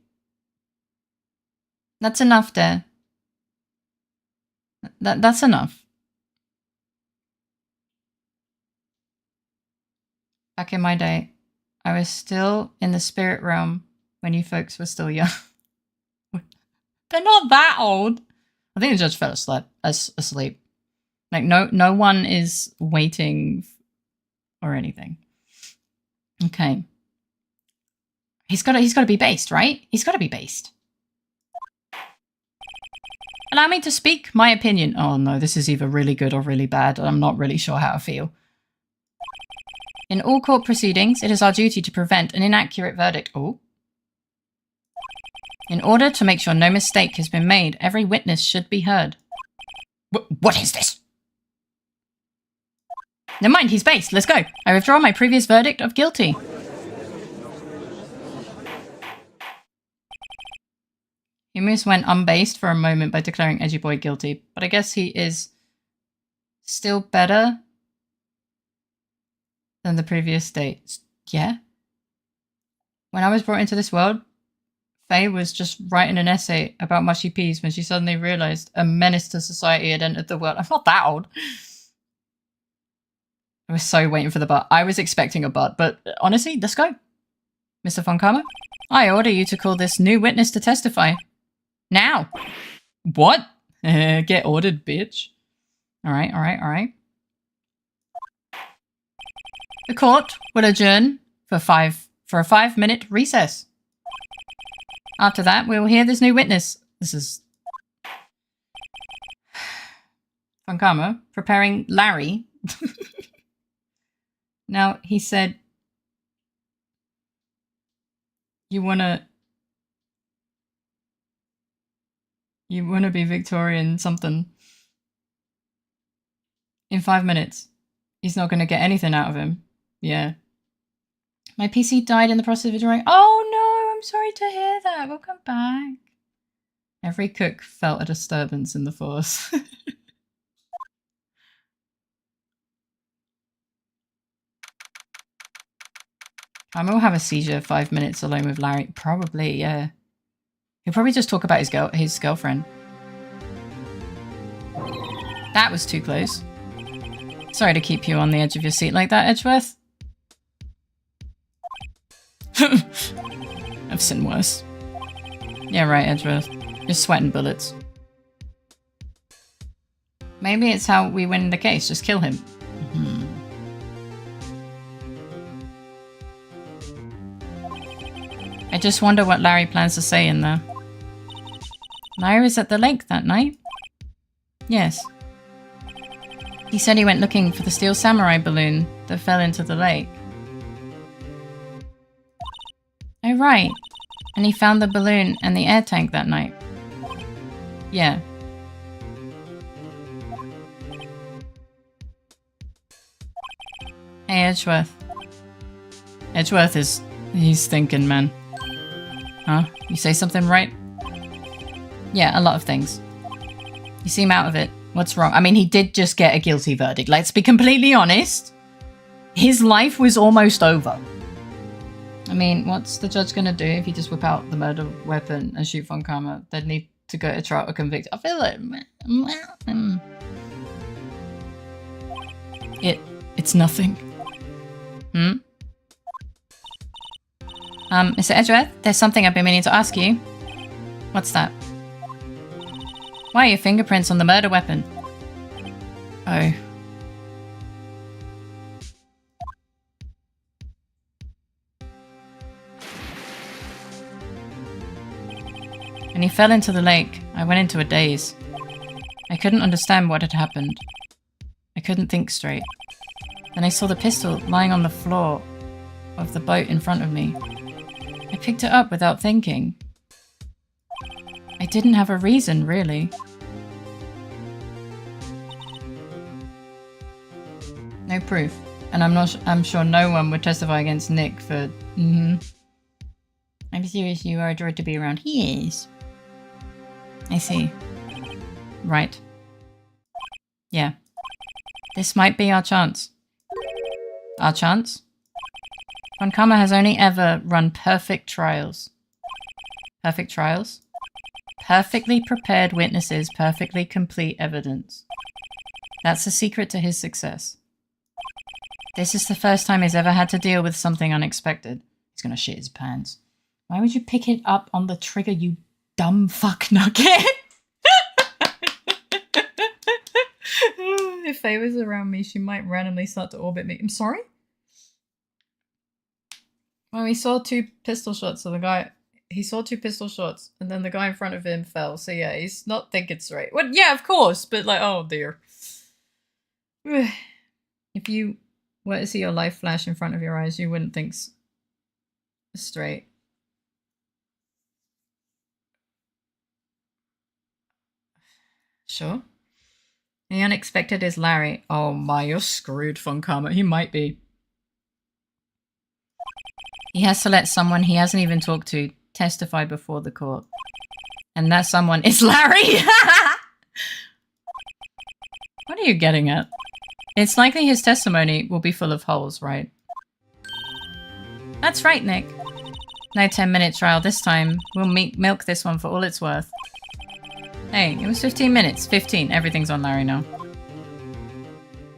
Speaker 2: That's enough there. That's enough. Back in my day, I was still in the spirit realm when you folks were still young. They're not that old. I think the judge fell asleep. Like no one is waiting or anything. Okay. He's got to be based, right? He's got to be based. Allow me to speak my opinion. Oh no, this is either really good or really bad. I'm not really sure how I feel. In all court proceedings, it is our duty to prevent an inaccurate verdict. Oh. In order to make sure no mistake has been made, every witness should be heard. What is this? Never mind, he's based. Let's go. I withdraw my previous verdict of guilty. He almost went unbased for a moment by declaring Edgy Boy guilty, but I guess he is still better than the previous state. Yeah? When I was brought into this world, Faye was just writing an essay about mushy peas when she suddenly realized a menace to society had entered the world. I'm not that old. I was so waiting for the but. I was expecting a but honestly, let's go. Mr. Von Karma, I order you to call this new witness to testify. Now. What? Get ordered, bitch. Alright. The court will adjourn for a 5-minute recess. After that, we will hear this new witness. This is Von Karma preparing Larry. Now, he said, you wanna be Victorian something. In 5 minutes. He's not gonna get anything out of him. Yeah. My PC died in the process of withdrawing. Oh no, I'm sorry to hear that. Welcome back. Every cook felt a disturbance in the force. I will have a seizure 5 minutes alone with Larry. Probably, yeah. He'll probably just talk about his girlfriend. That was too close. Sorry to keep you on the edge of your seat like that, Edgeworth. I've seen worse. Yeah, right, Edgeworth. You're sweating bullets. Maybe it's how we win the case. Just kill him. I just wonder what Larry plans to say in there. Larry was at the lake that night? Yes. He said he went looking for the steel samurai balloon that fell into the lake. Oh, right. And he found the balloon and the air tank that night. Yeah. Hey, Edgeworth. Edgeworth is... he's thinking, man. Huh? You say something right? Yeah, a lot of things. You seem out of it. What's wrong? I mean, he did just get a guilty verdict. Let's be completely honest. His life was almost over. I mean, what's the judge gonna do if you just whip out the murder weapon and shoot Von Karma? They'd need to go to trial or convict. I feel like... It's nothing. Hmm? Mr. Edgeworth, there's something I've been meaning to ask you. What's that? Why are your fingerprints on the murder weapon? Oh. When he fell into the lake, I went into a daze. I couldn't understand what had happened. I couldn't think straight. Then I saw the pistol lying on the floor of the boat in front of me. I picked it up without thinking. I didn't have a reason, really. No proof. And I'm sure no one would testify against Nick for... I'm serious, you are a joy to be around. He is. I see. Right. Yeah. This might be our chance. Our chance? Von Karma has only ever run perfect trials. Perfect trials? Perfectly prepared witnesses, perfectly complete evidence. That's the secret to his success. This is the first time he's ever had to deal with something unexpected. He's gonna shit his pants. Why would you pick it up on the trigger, you dumb fuck nugget? If Faye was around me, she might randomly start to orbit me. I'm sorry? Well, we saw 2 pistol shots, so the guy... He saw 2 pistol shots, and then the guy in front of him fell. So yeah, he's not thinking straight. Well, yeah, of course, but like, oh dear. If you were to see your life flash in front of your eyes, you wouldn't think straight. Sure. The unexpected is Larry. Oh my, you're screwed, Von Karma. He might be. He has to let someone he hasn't even talked to testify before the court. And that someone is Larry! What are you getting at? It's likely his testimony will be full of holes, right? That's right, Nick. No 10-minute trial this time. We'll milk this one for all it's worth. Hey, it was 15 minutes. 15. Everything's on Larry now.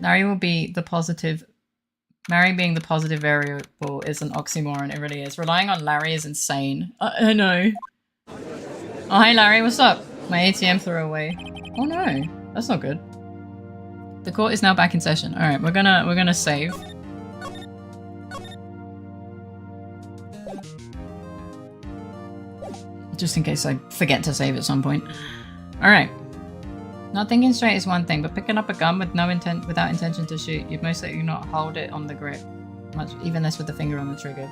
Speaker 2: Larry will be the positive... Larry being the positive variable is an oxymoron. It really is. Relying on Larry is insane. I know. Oh, hi Larry. What's up? My ATM threw away. Oh no. That's not good. The court is now back in session. Alright, we're gonna save. Just in case I forget to save at some point. Alright. Not thinking straight is one thing, but picking up a gun with without intention to shoot, you'd most likely not hold it on the grip. Even less with the finger on the trigger.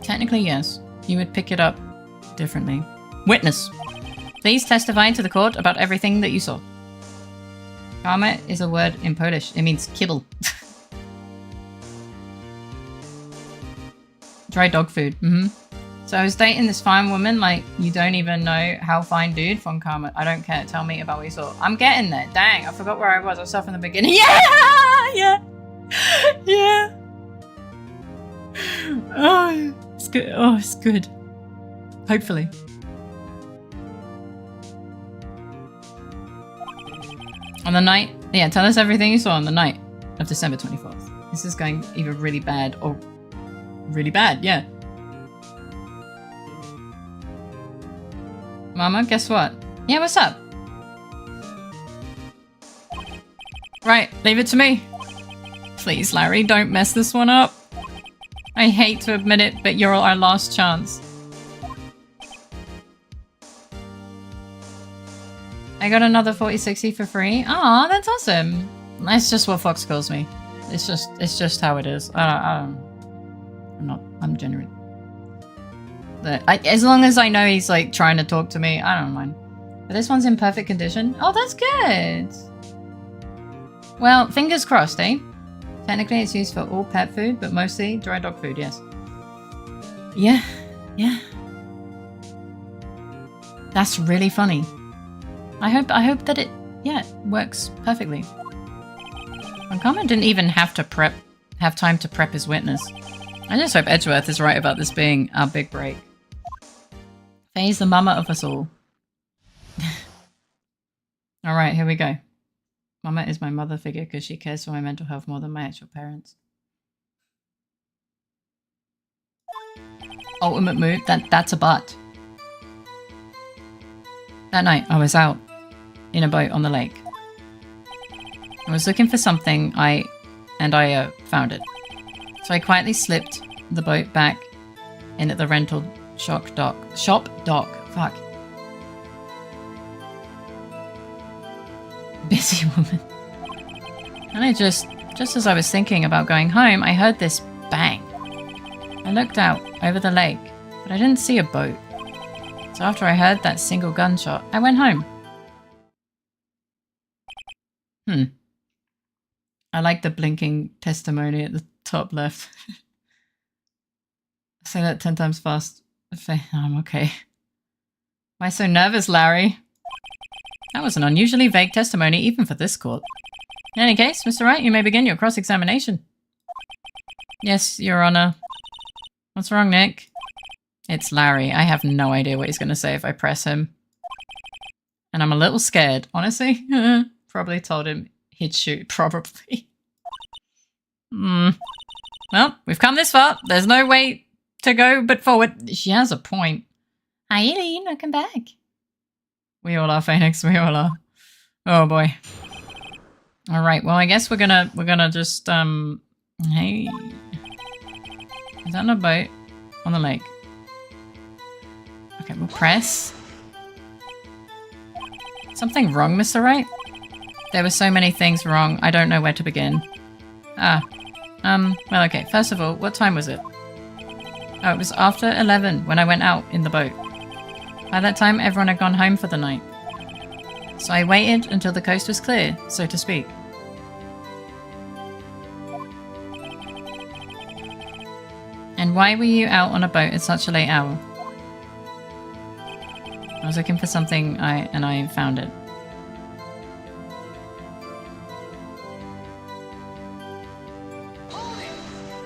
Speaker 2: Technically, yes. You would pick it up differently. Witness! Please testify to the court about everything that you saw. Karma is a word in Polish. It means kibble. Dry dog food. So I was dating this fine woman, like, you don't even know how fine, dude. Von Karma, I don't care. Tell me about what you saw. I'm getting there. Dang, I forgot where I was. I was off in the beginning. Yeah! Yeah! Yeah! Oh, it's good. Oh, it's good. Hopefully. On the night... Yeah, tell us everything you saw on the night of December 24th. This is going either really bad or... really bad, yeah. Mama, guess what? Yeah, what's up? Right, leave it to me. Please, Larry, don't mess this one up. I hate to admit it, but you're our last chance. I got another 4060 for free. Oh, that's awesome. That's just what Fox calls me. It's just how it is. I'm genuine. As long as I know he's like trying to talk to me, I don't mind. But this one's in perfect condition. Oh, that's good. Well, fingers crossed, eh? Technically, it's used for all pet food, but mostly dry dog food. Yes. Yeah. That's really funny. I hope that it works perfectly. Uncommon didn't even have time to prep his witness. I just hope Edgeworth is right about this being our big break. Faye's the mama of us all. Alright, here we go. Mama is my mother figure because she cares for my mental health more than my actual parents. Ultimate move? That's a butt. That night, I was out in a boat on the lake. I was looking for something, I found it. So I quietly slipped the boat back in at the rental shop dock. Fuck. Busy woman. And I just as I was thinking about going home, I heard this bang. I looked out over the lake, but I didn't see a boat. So after I heard that single gunshot, I went home. I like the blinking testimony at the top left. Say that 10 times fast. I'm okay. Why so nervous, Larry? That was an unusually vague testimony, even for this court. In any case, Mr. Wright, you may begin your cross-examination. Yes, Your Honor. What's wrong, Nick? It's Larry. I have no idea what he's going to say if I press him. And I'm a little scared, honestly. Probably told him he'd shoot, probably. Well, we've come this far. There's no way to go but forward. She has a point. Hi, Eileen. Welcome back. We all are, Phoenix. We all are. Oh, boy. All right. Well, I guess we're gonna just, hey. Is that on a boat? On the lake. Okay, we'll press. Something wrong, Mr. Wright? There were so many things wrong, I don't know where to begin. Well, okay. First of all, what time was it? Oh, it was after 11 when I went out in the boat. By that time, everyone had gone home for the night. So I waited until the coast was clear, so to speak. And why were you out on a boat at such a late hour? I was looking for something and I found it.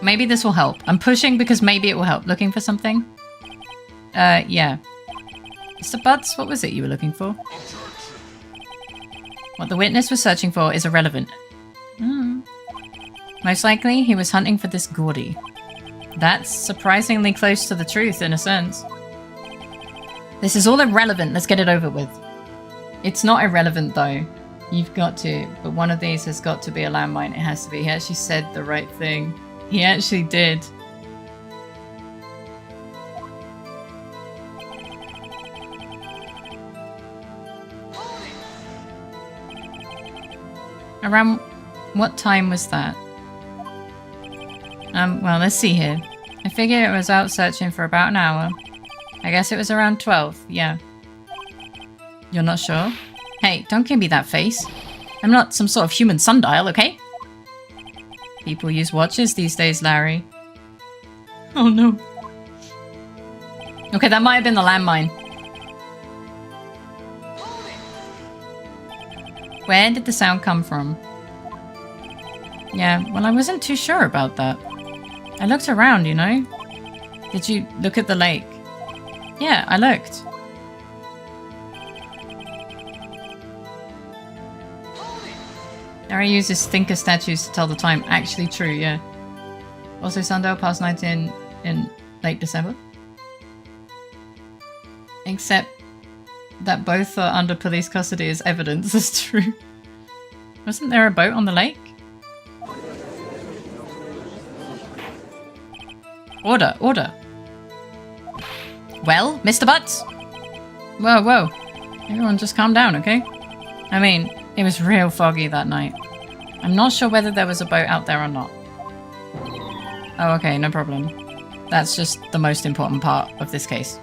Speaker 2: Maybe this will help. I'm pushing because maybe it will help. Looking for something? Yeah. Mr. Butts, what was it you were looking for? What the witness was searching for is irrelevant. Most likely, he was hunting for this Gordy. That's surprisingly close to the truth, in a sense. This is all irrelevant. Let's get it over with. It's not irrelevant, though. You've got to. But one of these has got to be a landmine. It has to be. He actually said the right thing. He actually did. Around what time was that? Well, let's see here. I figure it was out searching for about an hour. I guess it was around 12, yeah. You're not sure? Hey, don't give me that face. I'm not some sort of human sundial, okay? People use watches these days, Larry. Oh no. Okay, that might have been the landmine. Where did the sound come from? Yeah, well, I wasn't too sure about that. I looked around, you know? Did you look at the lake? Yeah, I looked. Larry uses thinker statues to tell the time. Actually true, yeah. Also, sundial past night in late December. Except that both are under police custody as evidence. That's true. Wasn't there a boat on the lake? Order, order. Well, Mr. Butts? Whoa, whoa. Everyone just calm down, okay? I mean, it was real foggy that night. I'm not sure whether there was a boat out there or not. Oh, okay, no problem. That's just the most important part of this case.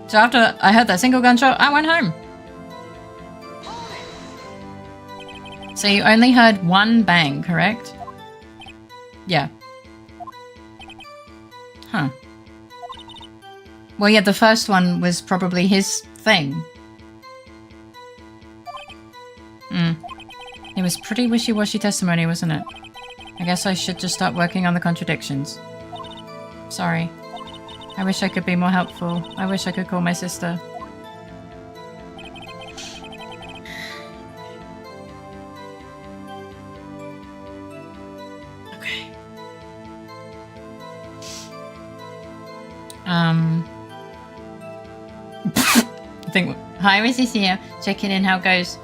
Speaker 2: So after I heard that single gunshot, I went home. So you only heard one bang, correct? Yeah. Huh. Well, yeah, the first one was probably his thing. It was pretty wishy-washy testimony, wasn't it? I guess I should just start working on the contradictions. Sorry. I wish I could be more helpful. I wish I could call my sister. Okay. I think... Hi, Mrs. Checking in, how it goes?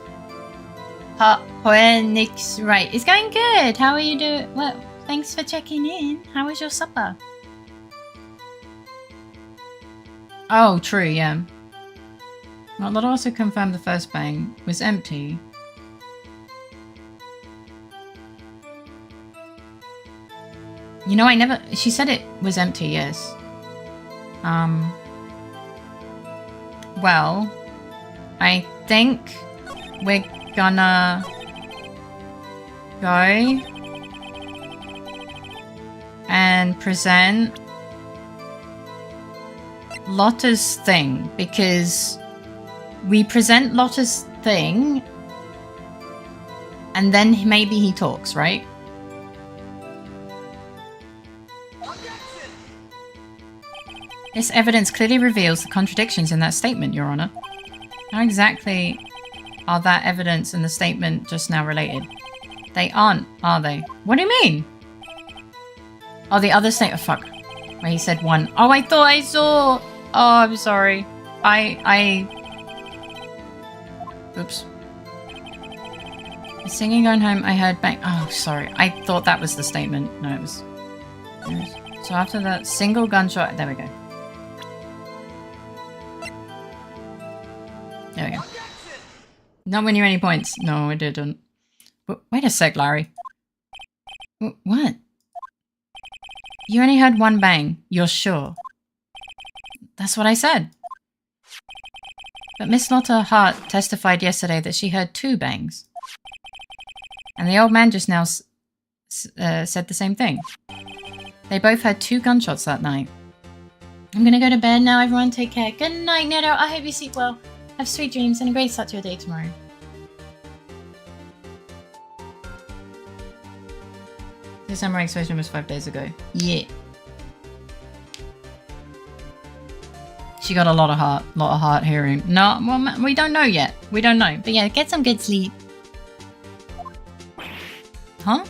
Speaker 2: Nick's right. It's going good. How are you doing? Well, thanks for checking in. How was your supper? Oh, true, yeah. Well, that also confirmed the first bang was empty. You know, she said it was empty, yes. Well, I think we're gonna go and present Lotta's thing, because we present Lotta's thing and then maybe he talks, right? This evidence clearly reveals the contradictions in that statement, Your Honor. How exactly are that evidence and the statement just now related? They aren't, are they? What do you mean? Oh, the other statement. Oh, fuck. Where he said one. Oh, I thought I saw. Oh, I'm sorry. Oops. Singing going home, I heard bang. Oh, sorry. I thought that was the statement. No, it was. So after that single gunshot. There we go. There we go. Not win you any points. No, I didn't. But wait a sec, Larry. What? You only heard one bang. You're sure? That's what I said. But Miss Lotta Hart testified yesterday that she heard 2 bangs. And the old man just now said the same thing. They both had 2 gunshots that night. I'm gonna go to bed now, everyone. Take care. Good night, Neto. I hope you sleep well. Have sweet dreams and a great start to your day tomorrow. The samurai explosion was 5 days ago. Yeah. She got a lot of heart hearing. No, well, we don't know yet. We don't know. But yeah, get some good sleep. Huh?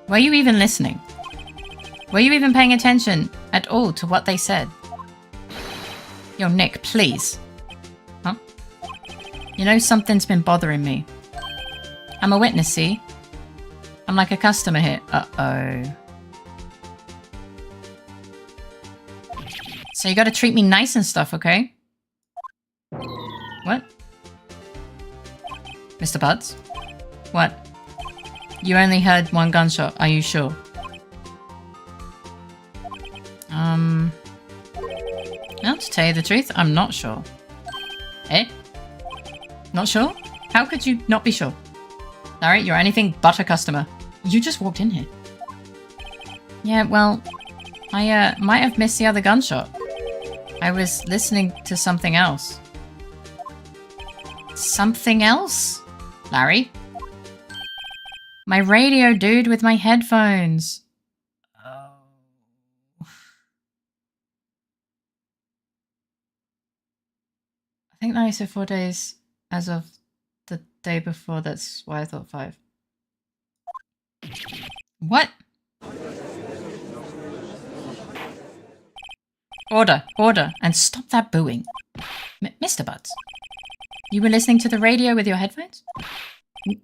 Speaker 2: Were you even listening? Were you even paying attention at all to what they said? Yo, Nick, please. Huh? You know, something's been bothering me. I'm a witness, see? I'm like a customer here. Uh-oh. So you gotta treat me nice and stuff, okay? What? Mr. Buds? What? You only heard 1 gunshot, are you sure? Well, to tell you the truth, I'm not sure. Eh? Not sure? How could you not be sure? Larry, you're anything but a customer. You just walked in here. Yeah, well, I might have missed the other gunshot. I was listening to something else. Something else? Larry? My radio, dude, with my headphones. Oh. I think Larry said 4 days as of the day before. That's why I thought 5. What? Order, order, and stop that booing. Mr. Butts, you were listening to the radio with your headphones?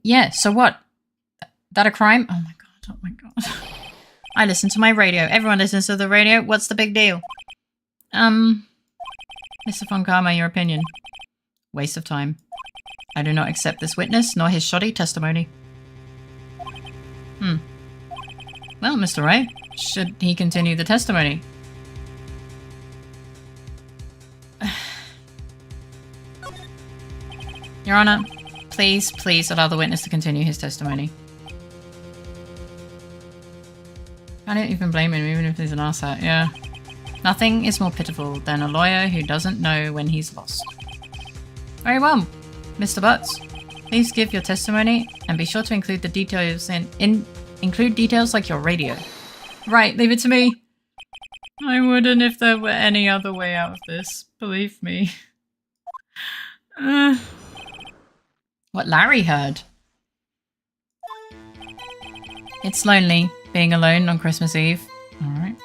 Speaker 2: Yeah, so what? That a crime? Oh my god, oh my god. I listen to my radio. Everyone listens to the radio. What's the big deal? Mr. Von Karma, your opinion. Waste of time. I do not accept this witness, nor his shoddy testimony. Well, Mr. Wright, should he continue the testimony? Your Honor, please allow the witness to continue his testimony. I don't even blame him, even if he's an arsehole, yeah. Nothing is more pitiful than a lawyer who doesn't know when he's lost. Very well, Mr. Butts. Please give your testimony and be sure to include the details include details like your radio.
Speaker 3: Right, leave it to me. I wouldn't if there were any other way out of this, believe me.
Speaker 2: What Larry heard. It's lonely, being alone on Christmas Eve. Alright.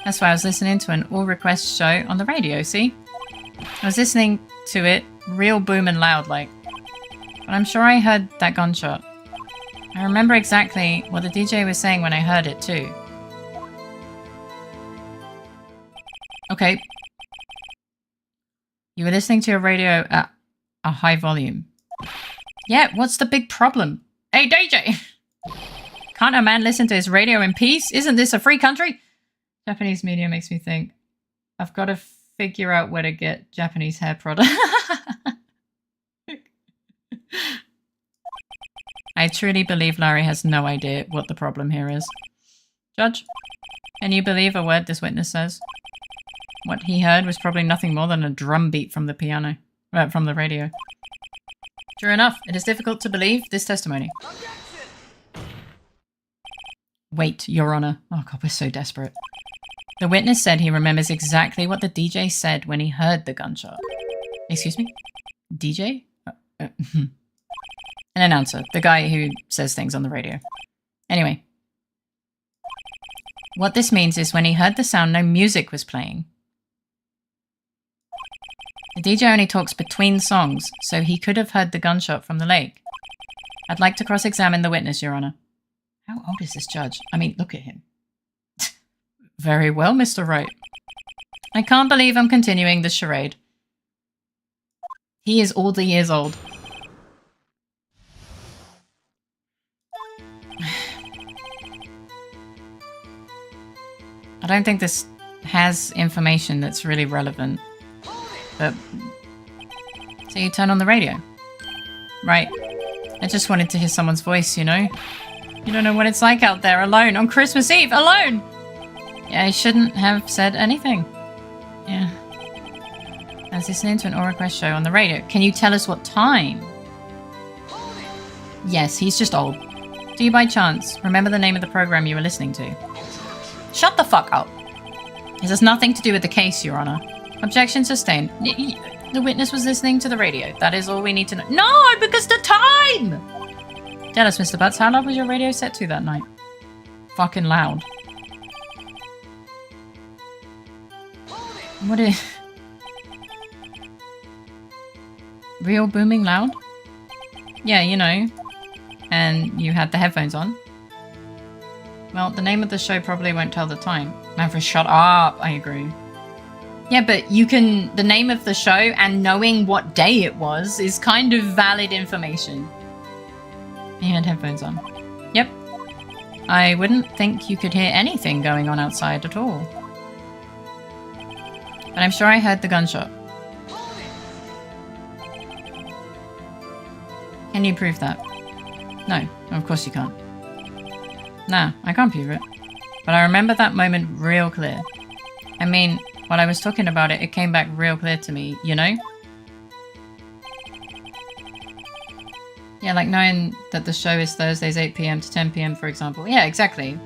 Speaker 2: That's why I was listening to an all-request show on the radio, see? I was listening to it real boom and loud like. But I'm sure I heard that gunshot. I remember exactly what the DJ was saying when I heard it too. Okay. You were listening to your radio at a high volume. Yeah, what's the big problem? Hey, DJ! Can't a man listen to his radio in peace? Isn't this a free country? Japanese media makes me think. I've got to figure out where to get Japanese hair product. I truly believe Larry has no idea what the problem here is. Judge, can you believe a word this witness says? What he heard was probably nothing more than a drum beat from the piano. From the radio. True enough, it is difficult to believe this testimony. Wait, Your Honor. Oh god, we're so desperate. The witness said he remembers exactly what the DJ said when he heard the gunshot. Excuse me? DJ? An announcer. The guy who says things on the radio. Anyway. What this means is when he heard the sound, no music was playing. The DJ only talks between songs, so he could have heard the gunshot from the lake. I'd like to cross-examine the witness, Your Honor. How old is this judge? I mean, look at him. Very well, Mr. Wright. I can't believe I'm continuing this charade. He is all the years old. I don't think this has information that's really relevant. But... So you turn on the radio? Right. I just wanted to hear someone's voice, you know? You don't know what it's like out there alone on Christmas Eve, alone! Yeah, I shouldn't have said anything. Yeah. I was listening to an all request show on the radio. Can you tell us what time? Yes, he's just old. Do you by chance remember the name of the program you were listening to? Shut the fuck up! This has nothing to do with the case, Your Honor. Objection sustained. The witness was listening to the radio. That is all we need to know. No, because the time! Tell us, Mr. Butts, how loud was your radio set to that night? Fucking loud. What is... Real booming loud? Yeah, you know. And you had the headphones on. Well, the name of the show probably won't tell the time. Manfred, shut up. I agree. Yeah, but you can... The name of the show and knowing what day it was is kind of valid information. He had headphones on. Yep. I wouldn't think you could hear anything going on outside at all. But I'm sure I heard the gunshot. Can you prove that? No, of course you can't. Nah, I can't prove it. But I remember that moment real clear. I mean, while I was talking about it, it came back real clear to me, you know? Yeah, like knowing that the show is Thursdays 8 PM to 10 PM, for example. Yeah, exactly.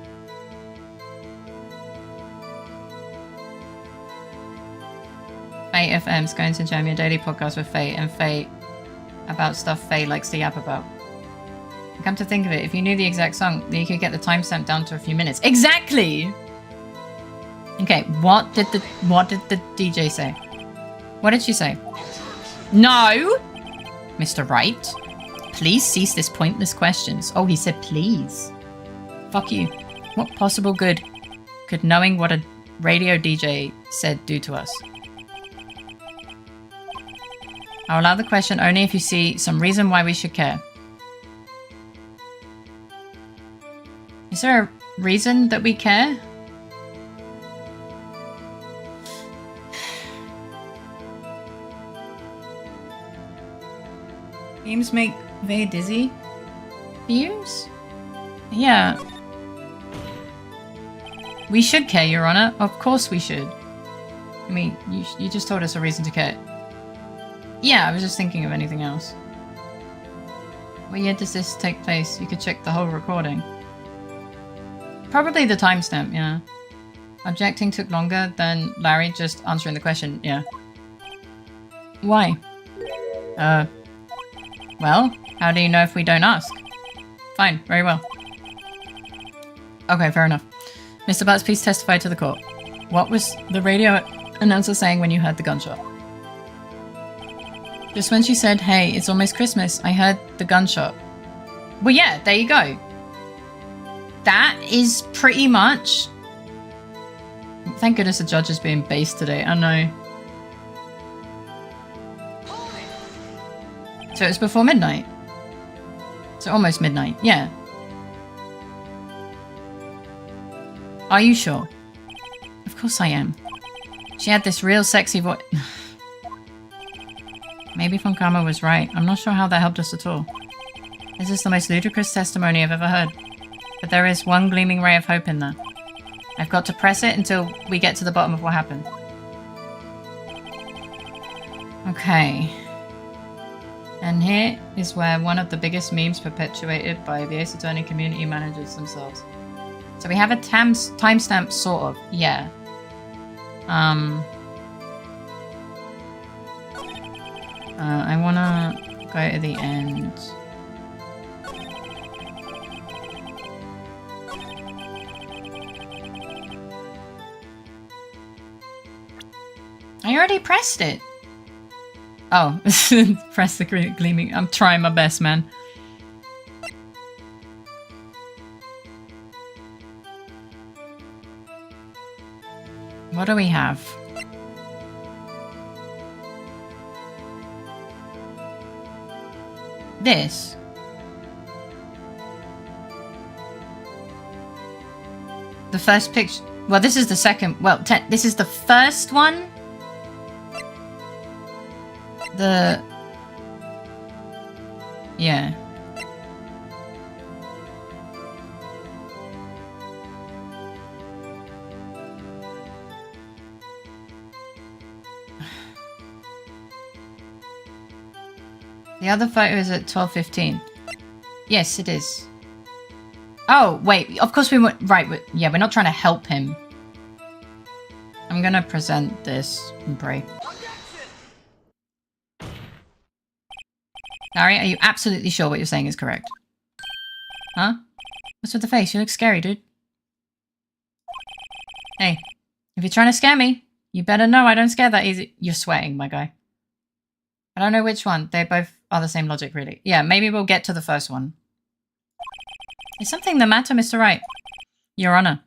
Speaker 2: Faye FM's going to jam your daily podcast with Faye, and Faye about stuff Faye likes to yap about. Come to think of it, if you knew the exact song, then you could get the timestamp down to a few minutes. Exactly! Okay, what did the DJ say? What did she say? No! Mr. Wright, please cease this pointless questions. Oh, he said please. Fuck you. What possible good could knowing what a radio DJ said do to us. I'll allow the question only if you see some reason why we should care. Is there a reason that we care?
Speaker 1: Games make very dizzy.
Speaker 2: Views? Yeah. We should care, Your Honor. Of course we should. I mean, you just told us a reason to care. Yeah, I was just thinking of anything else. What year does this take place? You could check the whole recording. Probably the timestamp, yeah. Objecting took longer than Larry just answering the question, yeah. Why? Well, how do you know if we don't ask? Fine, very well. Okay, fair enough. Mr. Butts, please testify to the court. What was the radio announcer saying when you heard the gunshot? Just when she said, hey, it's almost Christmas, I heard the gunshot. Well, yeah, there you go. That is pretty much... Thank goodness the judge is being based today, I know. So it's before midnight. So almost midnight, yeah. Are you sure? Of course I am. She had this real sexy voice. Maybe Von Karma was right. I'm not sure how that helped us at all. This is the most ludicrous testimony I've ever heard. But there is one gleaming ray of hope in there. I've got to press it until we get to the bottom of what happened. Okay. And here is where one of the biggest memes perpetuated by the Ace Attorney community managers themselves. So we have a timestamp, sort of. Yeah. I wanna go to the end. I already pressed it. Oh, press the gleaming. I'm trying my best, man. What do we have? This. The first picture. Well, this is the second. Well, this is the first one. Yeah. The other photo is at 12:15. Yes, it is. Oh, wait. Of course we went... Right, yeah, we're not trying to help him. I'm gonna present this and pray. Larry, are you absolutely sure what you're saying is correct? Huh? What's with the face? You look scary, dude. Hey, if you're trying to scare me, you better know I don't scare that easy. You're sweating, my guy. I don't know which one. They both are the same logic, really. Yeah, maybe we'll get to the first one. Is something the matter, Mr. Wright? Your Honor.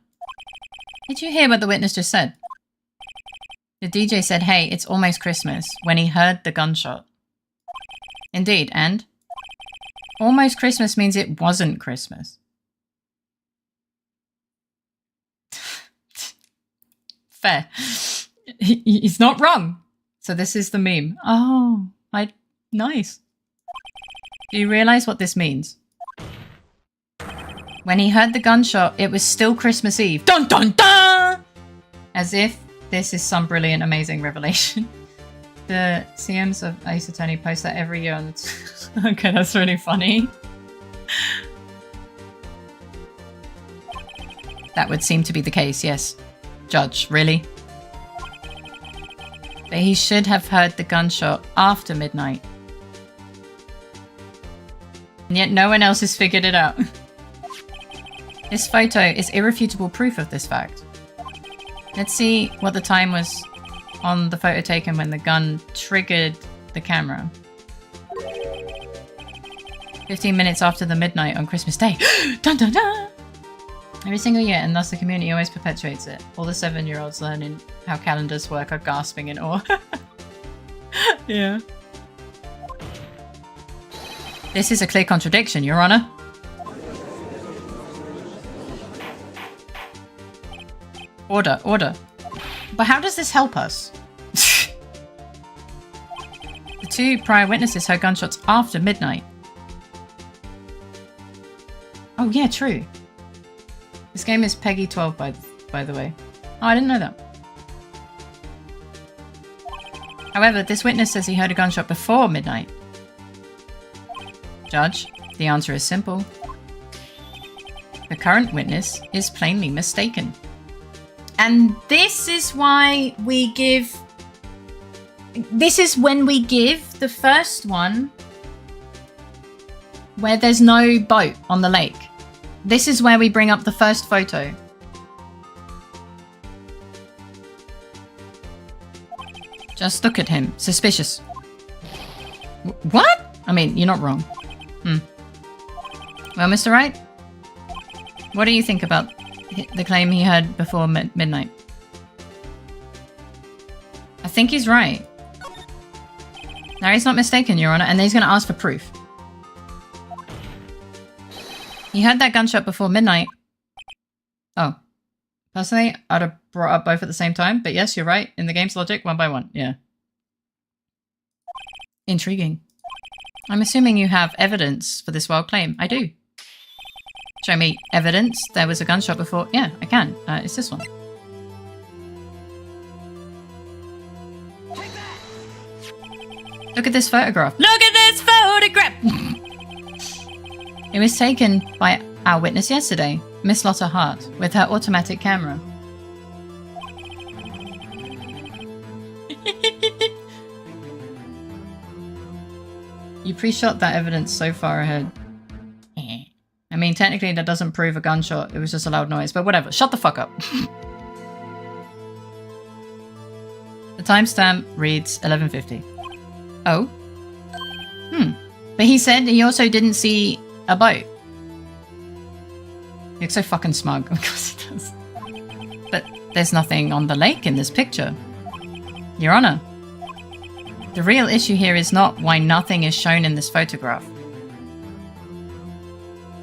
Speaker 2: Did you hear what the witness just said? The DJ said, hey, it's almost Christmas, when he heard the gunshot. Indeed, and? Almost Christmas means it wasn't Christmas. Fair. He's not wrong. So this is the meme. Oh, nice. Do you realize what this means? When he heard the gunshot, it was still Christmas Eve. Dun dun dun! As if this is some brilliant, amazing revelation. The CMs of Ace Attorney post that every year on the... Okay, that's really funny. That would seem to be the case, yes. Judge, really? But he should have heard the gunshot after midnight. And yet no one else has figured it out. This photo is irrefutable proof of this fact. Let's see what the time was on the photo taken when the gun triggered the camera. 15 minutes after the midnight on Christmas Day. Dun dun dun! Every single year, and thus the community always perpetuates it. All the 7-year-olds learning how calendars work are gasping in awe. Yeah. This is a clear contradiction, Your Honor. Order, order. But how does this help us? The 2 prior witnesses heard gunshots after midnight. Oh yeah, true. This game is Peggy 12 by the way. Oh, I didn't know that. However, this witness says he heard a gunshot before midnight. Judge, the answer is simple. The current witness is plainly mistaken.
Speaker 1: And this is why we give... This is when we give the first one
Speaker 2: where there's no boat on the lake. This is where we bring up the first photo. Just look at him. Suspicious. What? I mean, you're not wrong. Well, Mr. Wright, what do you think about the claim he heard before midnight? I think he's right. Larry's not mistaken, Your Honor, and he's going to ask for proof. He heard that gunshot before midnight. Oh. Personally, I'd have brought up both at the same time, but yes, you're right. In the game's logic, 1 by 1. Yeah. Intriguing. I'm assuming you have evidence for this wild claim. I do. Show me evidence there was a gunshot before. Yeah, I can. It's this one. Look at this photograph. Look at this photograph! It was taken by our witness yesterday, Miss Lotta Hart, with her automatic camera. You pre-shot that evidence so far ahead. I mean, technically that doesn't prove a gunshot. It was just a loud noise, but whatever. Shut the fuck up. The timestamp reads 11:50. Oh? But he said he also didn't see a boat. He looks so fucking smug. Of course he does. But there's nothing on the lake in this picture. Your Honor, the real issue here is not why nothing is shown in this photograph.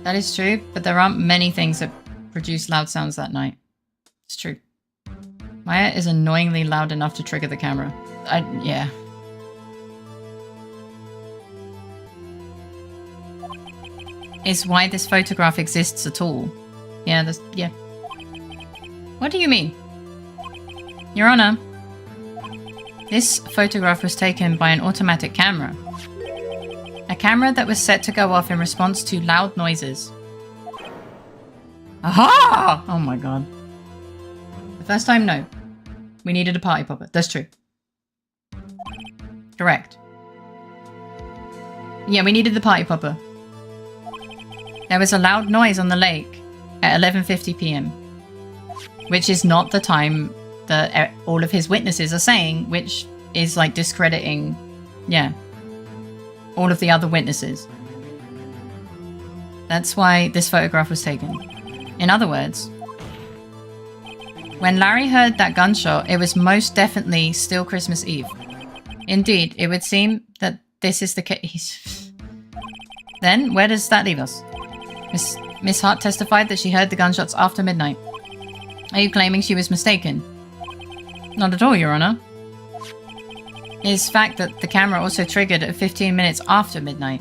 Speaker 2: That is true, but there aren't many things that produce loud sounds that night. It's true. Maya is annoyingly loud enough to trigger the camera. Yeah. Is why this photograph exists at all. Yeah, yeah. What do you mean? Your Honor, this photograph was taken by an automatic camera. A camera that was set to go off in response to loud noises. Aha! Oh my god. The first time, no. We needed a party popper. That's true. Correct. Yeah, we needed the party popper. There was a loud noise on the lake at 11:50 p.m. Which is not the time that all of his witnesses are saying, which is like discrediting, yeah, all of the other witnesses. That's why this photograph was taken. In other words, when Larry heard that gunshot, it was most definitely still Christmas Eve. Indeed, it would seem that this is the case. Then, where does that leave us? Miss Hart testified that she heard the gunshots after midnight. Are you claiming she was mistaken? Not at all, Your Honor. It is fact that the camera also triggered at 15 minutes after midnight.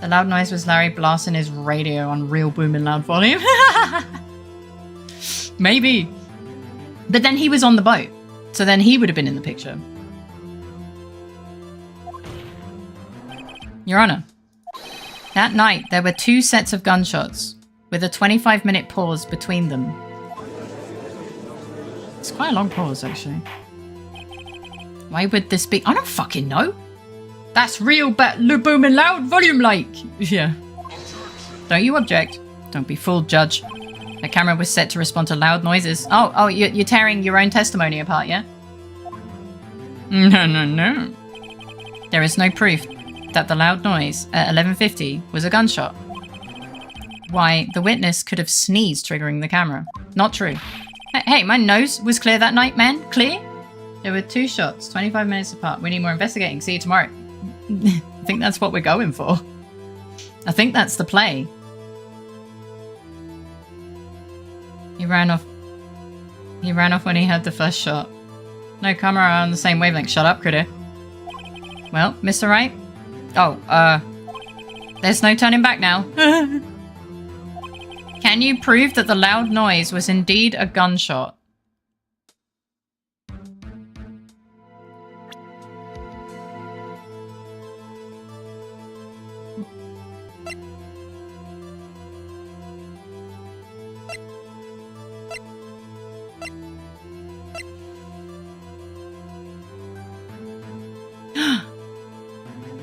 Speaker 2: The loud noise was Larry blasting his radio on real booming loud volume. Maybe. But then he was on the boat, so then he would have been in the picture. Your Honor, that night there were 2 sets of gunshots, with a 25-minute pause between them. It's quite a long pause, actually. Why would this be? I don't fucking know. That's real booming loud volume like. Yeah. Don't you object. Don't be fooled, Judge. The camera was set to respond to loud noises. Oh, you're tearing your own testimony apart, yeah? No. There is no proof that the loud noise at 11:50 was a gunshot. why the witness could have sneezed, triggering the camera. Not true. Hey, my nose was clear that night, man. Clear? There were 2 shots, 25 minutes apart. We need more investigating. See you tomorrow. I think that's what we're going for. I think that's the play. He ran off. He ran off when he had the first shot. No camera on the same wavelength. Shut up, critter. Well, Mr. Wright? Oh, there's no turning back now. Can you prove that the loud noise was indeed a gunshot?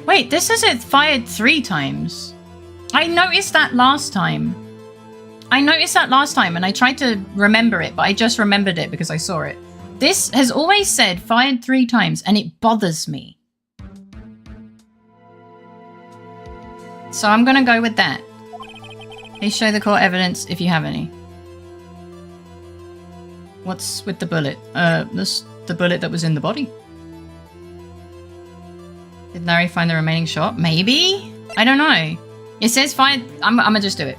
Speaker 2: Wait, this says it fired 3 times. I noticed that last time. And I tried to remember it, but I just remembered it because I saw it. This has always said fired 3 times, and it bothers me. So I'm gonna go with that. Please show the court evidence if you have any. What's with the bullet? The bullet that was in the body. Did Larry find the remaining shot? Maybe? I don't know. It says fired. I'm gonna just do it.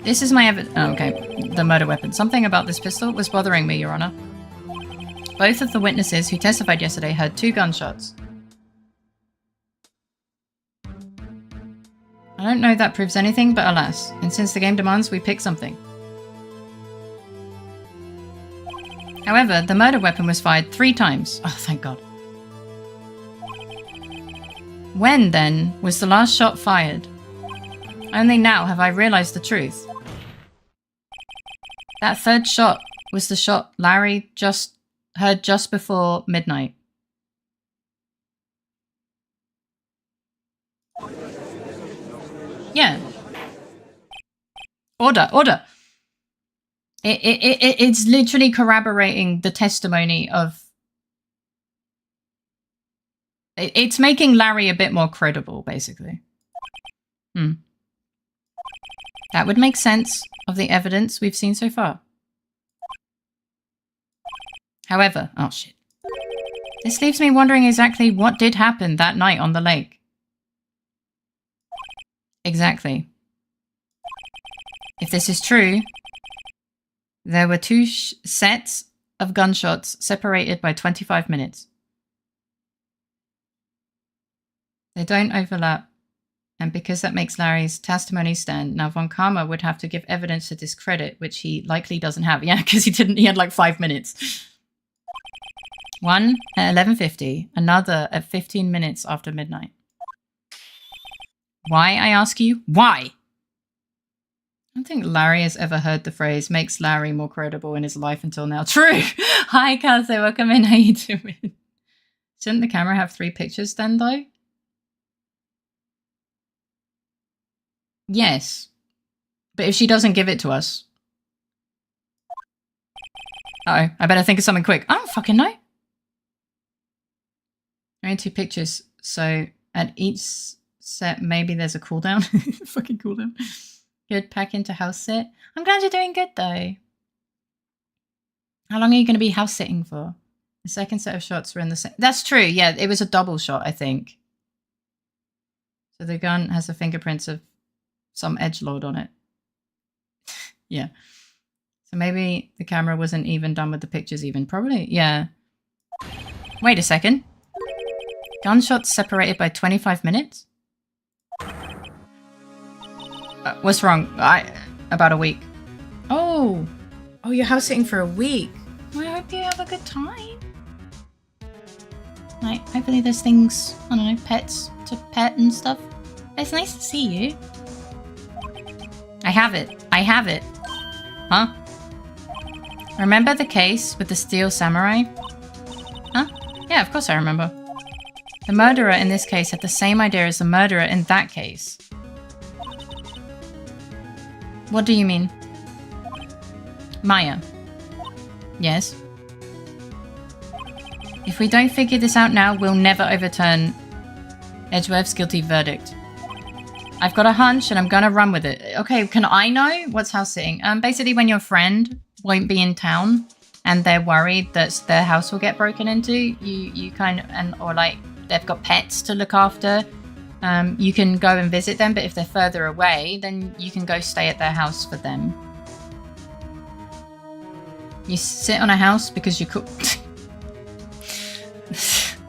Speaker 2: This is my evidence. Oh, okay. The murder weapon. Something about this pistol was bothering me, Your Honor. Both of the witnesses who testified yesterday heard 2 gunshots. I don't know if that proves anything, but alas. And since the game demands, we pick something. However, the murder weapon was fired 3 times. Oh, thank God. When, then, was the last shot fired? Only now have I realized the truth. That 3rd shot was the shot Larry heard just before midnight. Yeah. Order. It's literally corroborating the testimony of... It's making Larry a bit more credible, basically. That would make sense of the evidence we've seen so far. However, oh shit. This leaves me wondering exactly what did happen that night on the lake. Exactly. If this is true, there were 2 sets of gunshots separated by 25 minutes. They don't overlap, and because that makes Larry's testimony stand, now Von Karma would have to give evidence to discredit, which he likely doesn't have. Yeah, because he had like 5 minutes. One at 11:50, another at 15 minutes after midnight. Why, I ask you? Why? I don't think Larry has ever heard the phrase, makes Larry more credible in his life until now. True! Hi, Kase, welcome in. How you doing? Shouldn't the camera have 3 pictures then, though? Yes. But if she doesn't give it to us... Uh-oh, I better think of something quick. I don't fucking know. Only 2 pictures, so at each set, maybe there's a cooldown. Fucking cooldown. Good, pack into house sit. I'm glad you're doing good, though. How long are you going to be house sitting for? The second set of shots were in the same... That's true, yeah, it was a double shot, I think. So the gun has the fingerprints of some edgelord on it. Yeah. So maybe the camera wasn't even done with the pictures even. Probably, yeah. Wait a second. Gunshots separated by 25 minutes? What's wrong? About a week. Oh, you're house sitting for a week. Well, I hope you have a good time. Like, hopefully there's things, I don't know, pets to pet and stuff. It's nice to see you. I have it. Huh? Remember the case with the steel samurai? Huh? Yeah, of course I remember. The murderer in this case had the same idea as the murderer in that case. What do you mean? Maya. Yes? If we don't figure this out now, we'll never overturn Edgeworth's guilty verdict. I've got a hunch and I'm gonna run with it. Okay, can I know what's house sitting? Basically when your friend won't be in town and they're worried that their house will get broken into, you kind of, or like they've got pets to look after, you can go and visit them, but if they're further away, then you can go stay at their house for them. You sit on a house because you cook.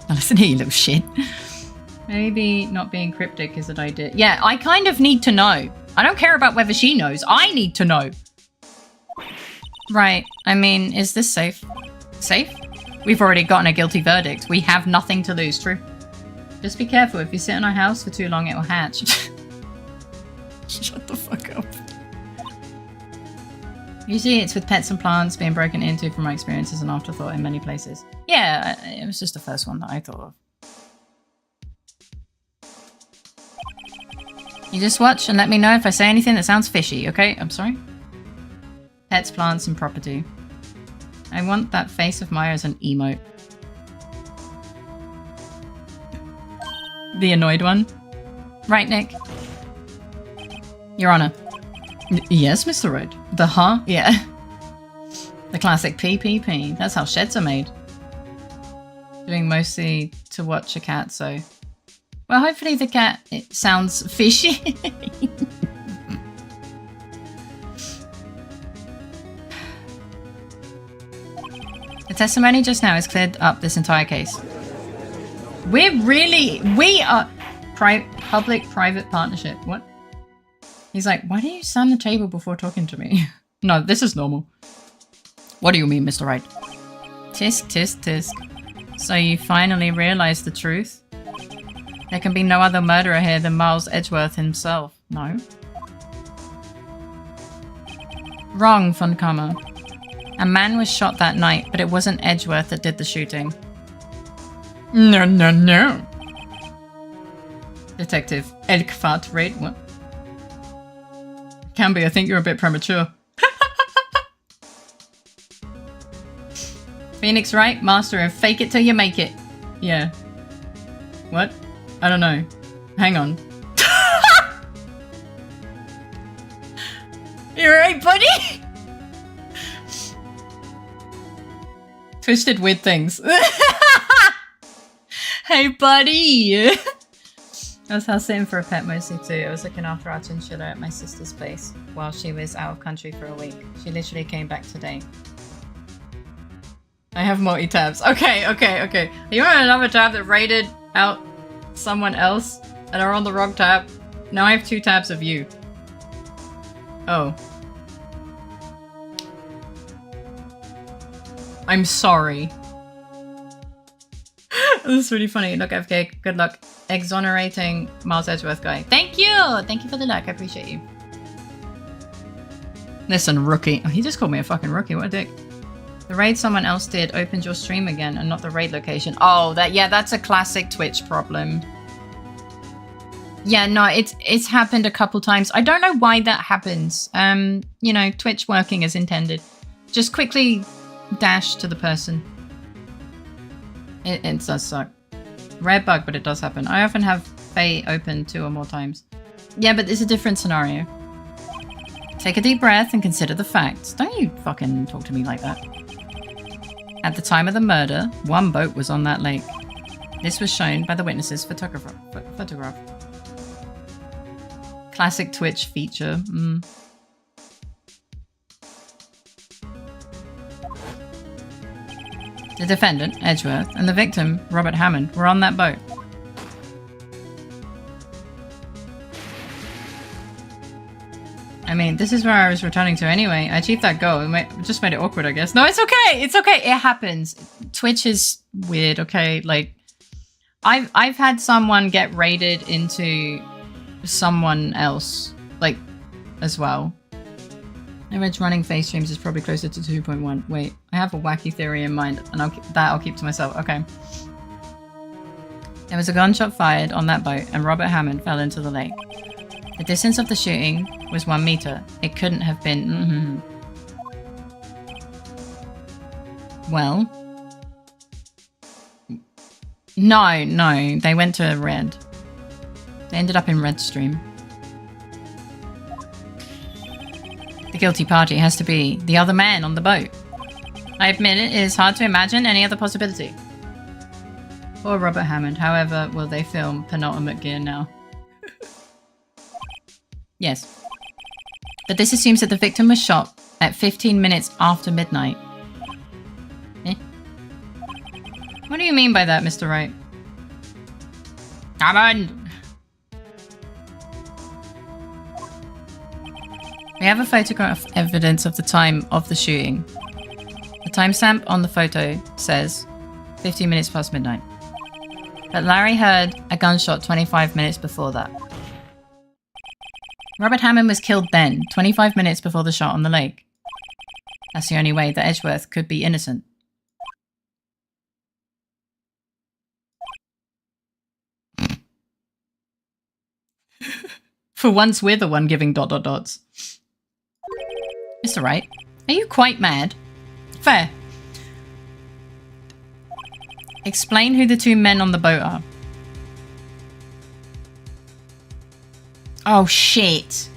Speaker 2: Now listen here, you little shit. Maybe not being cryptic is an idea. Yeah, I kind of need to know. I don't care about whether she knows. I need to know. Right. I mean, is this safe? Safe? We've already gotten a guilty verdict. We have nothing to lose, true? Just be careful. If you sit on a house for too long, it will hatch. Shut the fuck up. Usually it's with pets and plants being broken into, from my experience, as an afterthought in many places. Yeah, it was just the first one that I thought of. You just watch and let me know if I say anything that sounds fishy, okay? I'm sorry? Pets, plants, and property. I want that face of Maya as an emote. The annoyed one. Right, Nick? Your Honor. Yes, Mr. Wright. The huh? Yeah. The classic PPP. That's how sheds are made. Doing mostly to watch a cat, so... Well, hopefully the cat, it sounds fishy. The testimony just now has cleared up this entire case. We are public-private partnership. What? He's like, why do you slam the table before talking to me? No, this is normal. What do you mean, Mr. Wright? Tisk, tisk, tisk. So you finally realized the truth? There can be no other murderer here than Miles Edgeworth himself. No? Wrong, Funkama. A man was shot that night, but it wasn't Edgeworth that did the shooting. No, no, no. Detective Elkfart Raid. What? Camby, I think you're a bit premature. Phoenix Wright, master of fake it till you make it. Yeah. What? I don't know. Hang on. You alright, buddy? Twitch did weird things. Hey, buddy! I was house sitting for a pet mostly too. I was looking after our chinchilla at my sister's place while she was out of country for a week. She literally came back today. I have multi-tabs. Okay. You want another tab that rated out someone else and are on the wrong tab? Now I have 2 tabs of you. Oh. I'm sorry. This is really funny. Look, FK, good luck exonerating Miles Edgeworth guy. Thank you! Thank you for the luck. I appreciate you. Listen, rookie. Oh, he just called me a fucking rookie. What a dick. The raid someone else did opened your stream again and not the raid location. Oh, that's a classic Twitch problem. Yeah, no, it's happened a couple times. I don't know why that happens. You know, Twitch working as intended. Just quickly dash to the person. It does suck. Rare bug, but it does happen. I often have Fae open 2 or more times. Yeah, but it's a different scenario. Take a deep breath and consider the facts. Don't you fucking talk to me like that. At the time of the murder, 1 boat was on that lake. This was shown by the witness's photograph. Classic Twitch feature. The defendant, Edgeworth, and the victim, Robert Hammond, were on that boat. I mean, this is where I was returning to anyway. I achieved that goal. It just made it awkward, I guess. No, it's okay. It's okay. It happens. Twitch is weird, okay? Like, I've had someone get raided into someone else, like, as well. Average running face streams is probably closer to 2.1. Wait, I have a wacky theory in mind, and I'll keep to myself. Okay. There was a gunshot fired on that boat, and Robert Hammond fell into the lake. The distance of the shooting was 1 meter. It couldn't have been... Well... No, they went to red. They ended up in red stream. The guilty party has to be the other man on the boat. I admit it is hard to imagine any other possibility. Or Robert Hammond. However, will they film penultimate gear now? Yes. But this assumes that the victim was shot at 15 minutes after midnight. Eh? What do you mean by that, Mr. Wright? Hammond! We have a photograph evidence of the time of the shooting. The timestamp on the photo says 15 minutes past midnight. But Larry heard a gunshot 25 minutes before that. Robert Hammond was killed then, 25 minutes before the shot on the lake. That's the only way that Edgeworth could be innocent. For once, we're the one giving ... Mr. Wright, are you quite mad? Fair. Explain who the two men on the boat are. Oh, shit.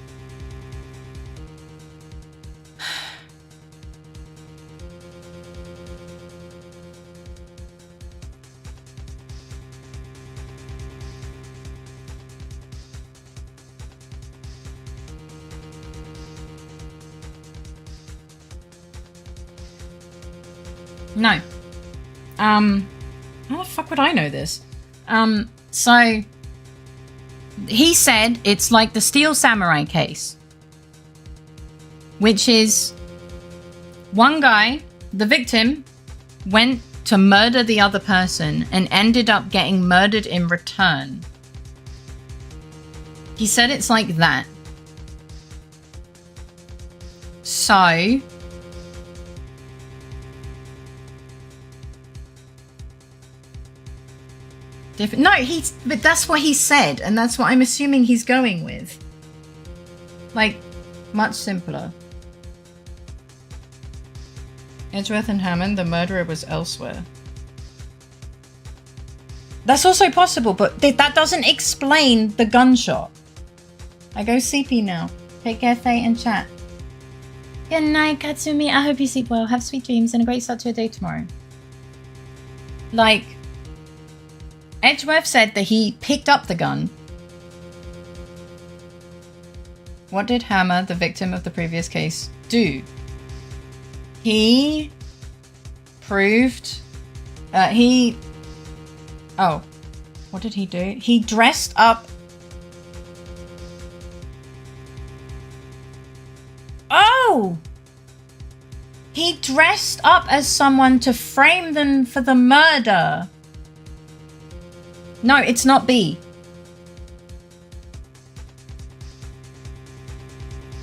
Speaker 2: No. How the fuck would I know this? So he said it's like the Steel Samurai case, which is one guy, the victim, went to murder the other person and ended up getting murdered in return. He said it's like that. So no, but that's what he said, and that's what I'm assuming he's going with. Like, much simpler. Edgeworth and Hammond, the murderer was elsewhere. That's also possible, but that doesn't explain the gunshot. I go sleepy now. Take care, Faye, and chat. Good night, Katsumi. I hope you sleep well. Have sweet dreams and a great start to your day tomorrow. Like, Edgeworth said that he picked up the gun. What did Hammer, the victim of the previous case, do? He proved... Oh. What did he do? He dressed up... Oh! He dressed up as someone to frame them for the murder. No, it's not B.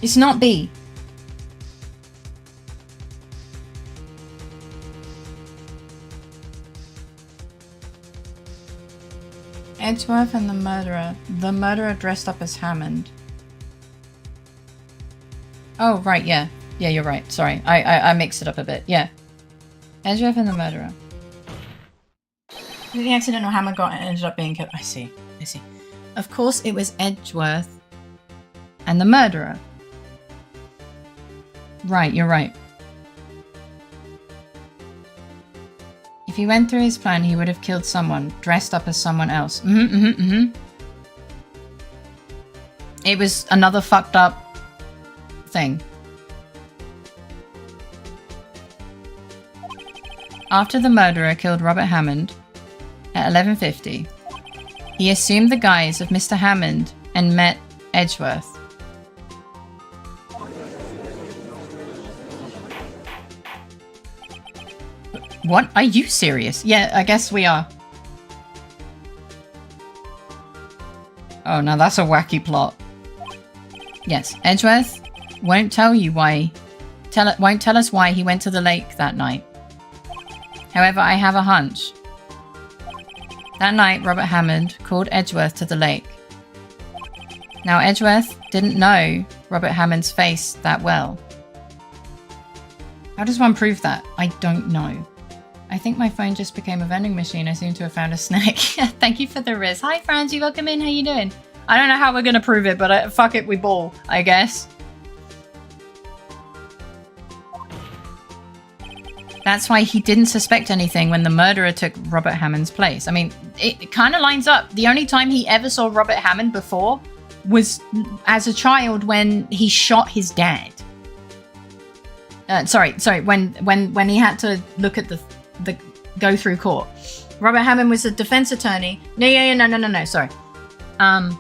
Speaker 2: It's not B. Edgeworth and the murderer. The murderer dressed up as Hammond. Oh, right, yeah. Yeah, you're right. Sorry. I mixed it up a bit. Yeah. Edgeworth and the murderer. The accidental hammer got and ended up being killed. I see. Of course it was Edgeworth and the murderer. Right, you're right. If he went through his plan, he would have killed someone, dressed up as someone else. It was another fucked up thing. After the murderer killed Robert Hammond at 11:50, he assumed the guise of Mr. Hammond and met Edgeworth. What? Are you serious? Yeah, I guess we are. Oh, now that's a wacky plot. Yes, Edgeworth won't tell you why. Won't tell us why he went to the lake that night. However, I have a hunch. That night, Robert Hammond called Edgeworth to the lake. Now, Edgeworth didn't know Robert Hammond's face that well. How does one prove that? I don't know. I think my phone just became a vending machine. I seem to have found a snack. Thank you for the riz. Hi, Francie. Welcome in. How you doing? I don't know how we're going to prove it, but fuck it, we ball, I guess. That's why he didn't suspect anything when the murderer took Robert Hammond's place. I mean, it kind of lines up. The only time he ever saw Robert Hammond before was as a child when he shot his dad. Sorry. When he had to look at the go through court. Robert Hammond was a defense attorney. No. Sorry. Yeah,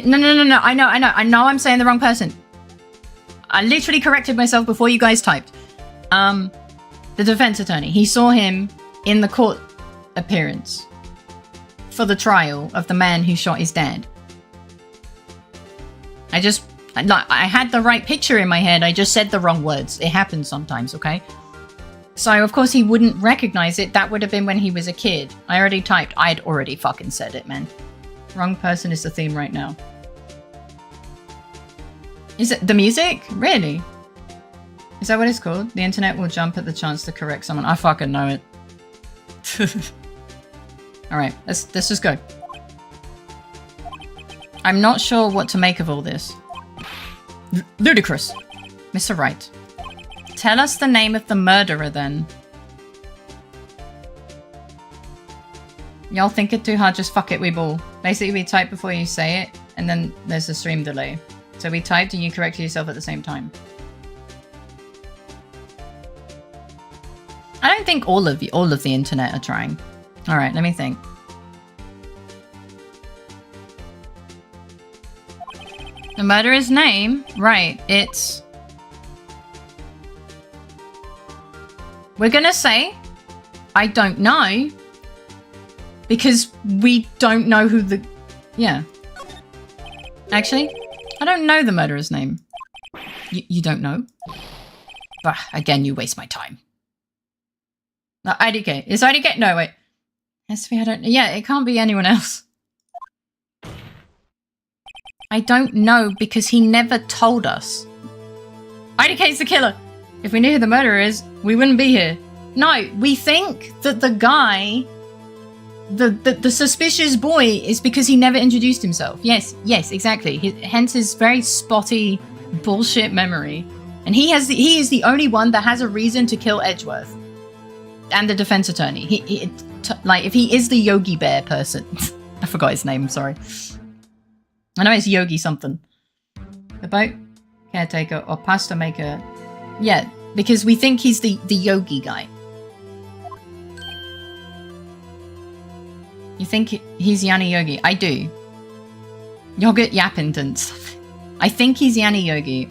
Speaker 2: no. I know. I'm saying the wrong person. I literally corrected myself before you guys typed. The defense attorney. He saw him in the court appearance for the trial of the man who shot his dad. I had the right picture in my head. I just said the wrong words. It happens sometimes, okay? So, of course, he wouldn't recognize it. That would have been when he was a kid. I already typed. I'd already fucking said it, man. Wrong person is the theme right now. Is it the music? Really? Is that what it's called? The internet will jump at the chance to correct someone. I fucking know it. Alright, let's just go. I'm not sure what to make of all this. Ludicrous. Mr. Wright. Tell us the name of the murderer, then. Y'all think it too hard, just fuck it, we ball. Basically, we type before you say it, and then there's a stream delay. So we typed and you corrected yourself at the same time. I don't think all of the internet are trying. Alright, let me think. The murderer's name? Right, it's... We're gonna say, I don't know, because we don't know who the... Yeah. Actually, I don't know the murderer's name. You don't know? Bah, again, you waste my time. IDK. Is IDK? No, wait. SV, I don't... Yeah, it can't be anyone else. I don't know because he never told us. IDK's the killer. If we knew who the murderer is, we wouldn't be here. No, we think that the guy, the suspicious boy, is because he never introduced himself. Yes, exactly. Hence his very spotty bullshit memory. And he is the only one that has a reason to kill Edgeworth. And the defense attorney. Like, if he is the Yogi Bear person. I forgot his name, sorry. I know it's Yogi something. The boat caretaker or pasta maker. Yeah, because we think he's the Yogi guy. You think he's Yanni Yogi? I do. Yogurt yapping and stuff. I think he's Yanni Yogi.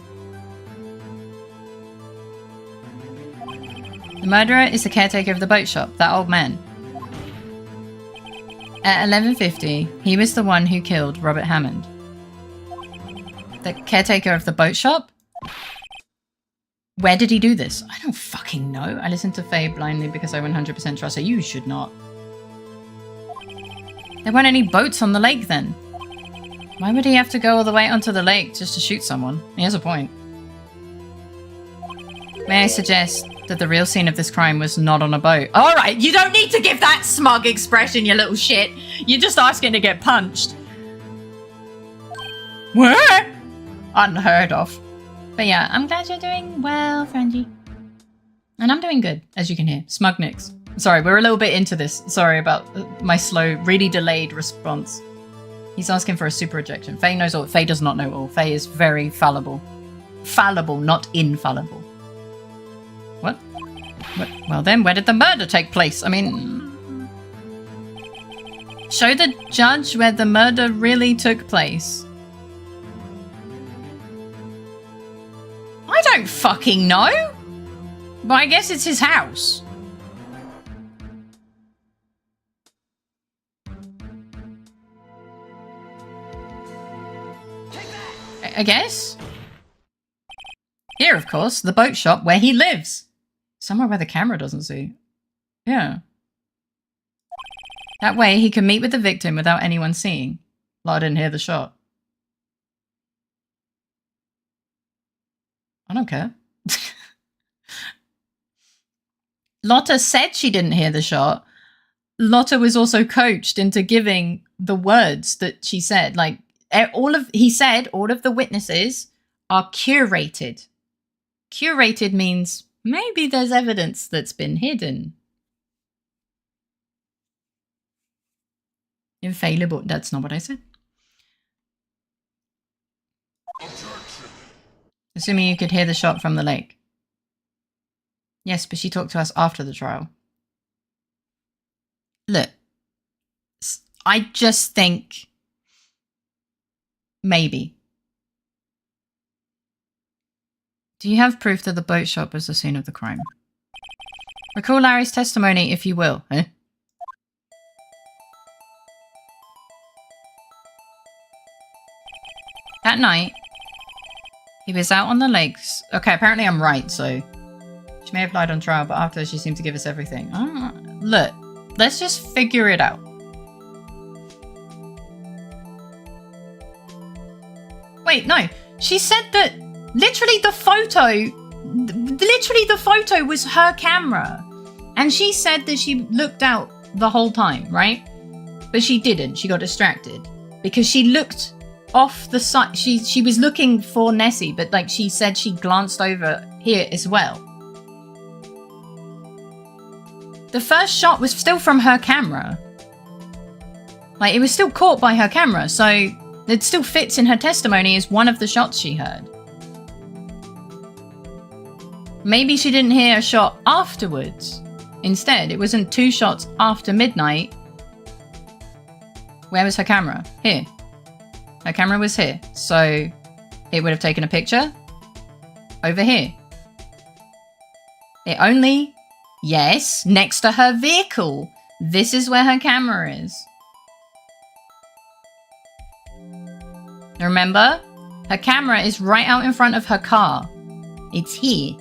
Speaker 2: The murderer is the caretaker of the boat shop, that old man. At 11:50, he was the one who killed Robert Hammond. The caretaker of the boat shop? Where did he do this? I don't fucking know. I listened to Faye blindly because I 100% trust her. You should not. There weren't any boats on the lake then. Why would he have to go all the way onto the lake just to shoot someone? He has a point. May I suggest that the real scene of this crime was not on a boat? Alright, you don't need to give that smug expression, you little shit. You're just asking to get punched. What? Unheard of. But yeah, I'm glad you're doing well, Frangie. And I'm doing good, as you can hear. Smug Nicks. Sorry, we're a little bit into this. Sorry about my slow, really delayed response. He's asking for a super ejection. Faye knows all. Faye does not know all. Faye is very fallible. Fallible, not infallible. What? Well then, where did the murder take place? I mean... Show the judge where the murder really took place. I don't fucking know. But I guess it's his house. I guess. Here, of course, the boat shop where he lives. Somewhere where the camera doesn't see. Yeah. That way he can meet with the victim without anyone seeing. Like I didn't hear the shot. I don't care. Lotta said she didn't hear the shot. Lotta was also coached into giving the words that she said. Like, he said all of the witnesses are curated. Curated means Maybe there's evidence that's been hidden. Infallible. That's not what I said. Assuming you could hear the shot from the lake. Yes, but she talked to us after the trial. Look, I just think maybe. Do you have proof that the boat shop was the scene of the crime? Recall Larry's testimony, if you will. Huh? That night, he was out on the lakes. Okay, apparently I'm right, so she may have lied on trial, but after she seemed to give us everything. Look, let's just figure it out. Wait, no. She said that literally the photo was her camera. And she said that she looked out the whole time, right? But she didn't. She got distracted because she looked off the side. She was looking for Nessie, but like she said, she glanced over here as well. The first shot was still from her camera. Like, it was still caught by her camera, so it still fits in her testimony as one of the shots she heard. Maybe she didn't hear a shot afterwards. Instead, it wasn't 2 shots after midnight. Where was her camera? Here. Her camera was here, so it would have taken a picture over here. It only... Yes, next to her vehicle. This is where her camera is. Remember? Her camera is right out in front of her car. It's here.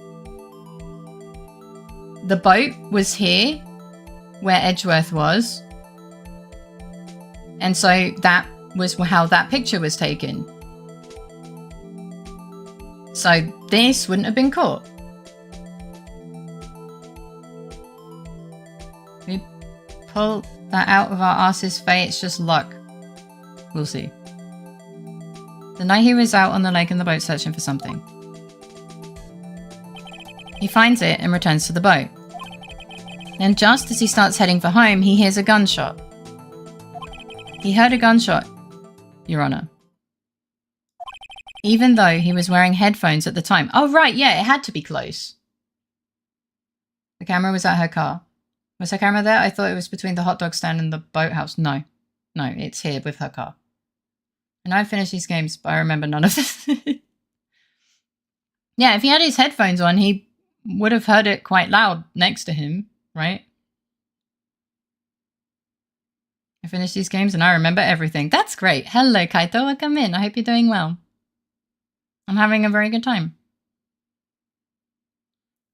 Speaker 2: The boat was here, where Edgeworth was. And so that was how that picture was taken. So this wouldn't have been caught. We pull that out of our asses, Faye. It's just luck. We'll see. The night he was out on the lake in the boat searching for something. He finds it and returns to the boat. Then just as he starts heading for home, he hears a gunshot. He heard a gunshot, Your Honor. Even though he was wearing headphones at the time. Oh, right, yeah, it had to be close. The camera was at her car. Was her camera there? I thought it was between the hot dog stand and the boathouse. No. No, it's here with her car. And I finished these games, but I remember none of this. Yeah, if he had his headphones on, he would have heard it quite loud next to him, right? I finished these games and I remember everything. That's great. Hello, Kaito. Welcome in. I hope you're doing well. I'm having a very good time.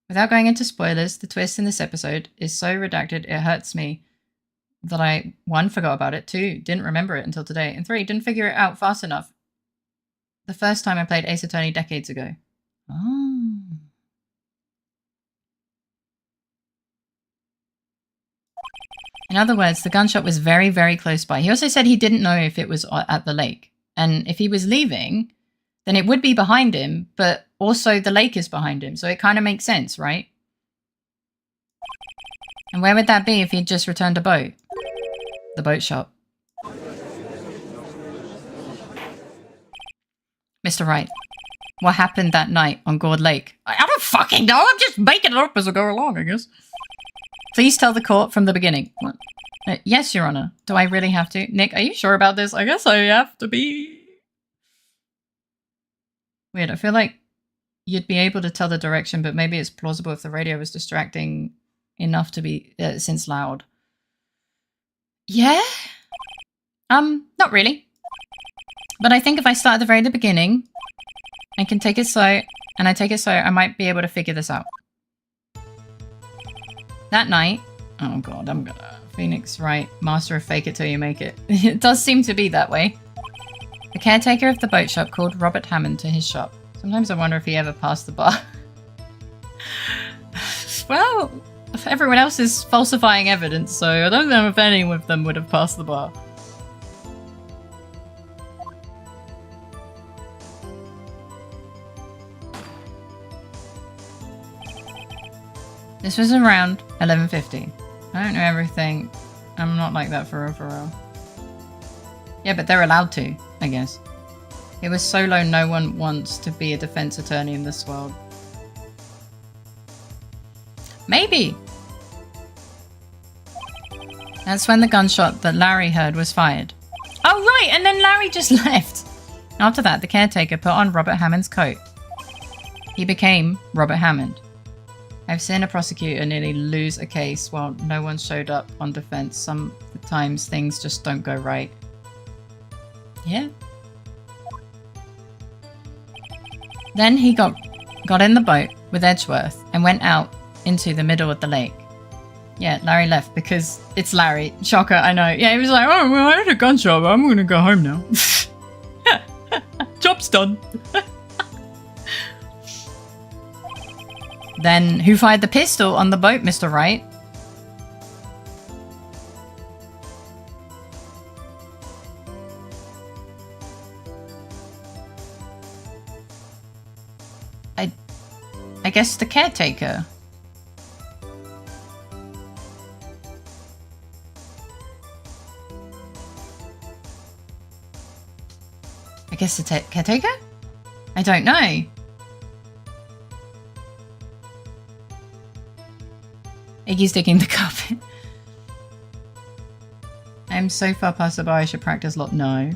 Speaker 2: Without going into spoilers, the twist in this episode is so redacted it hurts me that I, 1, forgot about it, 2, didn't remember it until today, and 3, didn't figure it out fast enough the first time I played Ace Attorney decades ago. Oh. In other words, the gunshot was very, very close by. He also said he didn't know if it was at the lake. And if he was leaving, then it would be behind him, but also the lake is behind him. So it kind of makes sense, right? And where would that be if he'd just returned a boat? The boat shop. Mr. Wright, what happened that night on Gourd Lake? I don't fucking know. I'm just making it up as I go along, I guess. Please tell the court from the beginning. What? Yes, Your Honor. Do I really have to? Nick, are you sure about this? I guess I have to be. Weird. I feel like you'd be able to tell the direction, but maybe it's plausible if the radio was distracting enough to be since loud. Yeah? Not really. But I think if I start at the very beginning, I can take it slow, and I take it slow, I might be able to figure this out. That night, oh god, I'm gonna... Phoenix Wright, master of fake it till you make it. It does seem to be that way. The caretaker of the boat shop called Robert Hammond to his shop. Sometimes I wonder if he ever passed the bar. Well, everyone else is falsifying evidence, so I don't know if any of them would have passed the bar. This was around 11:50. I don't know everything. I'm not like that for overall. Yeah, but they're allowed to, I guess. It was so low no one wants to be a defense attorney in this world. Maybe. That's when the gunshot that Larry heard was fired. Oh, right, and then Larry just left. After that, the caretaker put on Robert Hammond's coat. He became Robert Hammond. I've seen a prosecutor nearly lose a case while no one showed up on defense. Sometimes things just don't go right. Yeah. Then he got in the boat with Edgeworth and went out into the middle of the lake. Yeah, Larry left because it's Larry. Shocker, I know. Yeah, he was like, oh, well, I had a gunshot, but I'm going to go home now.
Speaker 3: Job's done.
Speaker 2: Then, who fired the pistol on the boat, Mr. Wright? I guess the caretaker. I guess the caretaker? I don't know. Iggy's digging the carpet. I'm so far past the bar I should practice lot. No.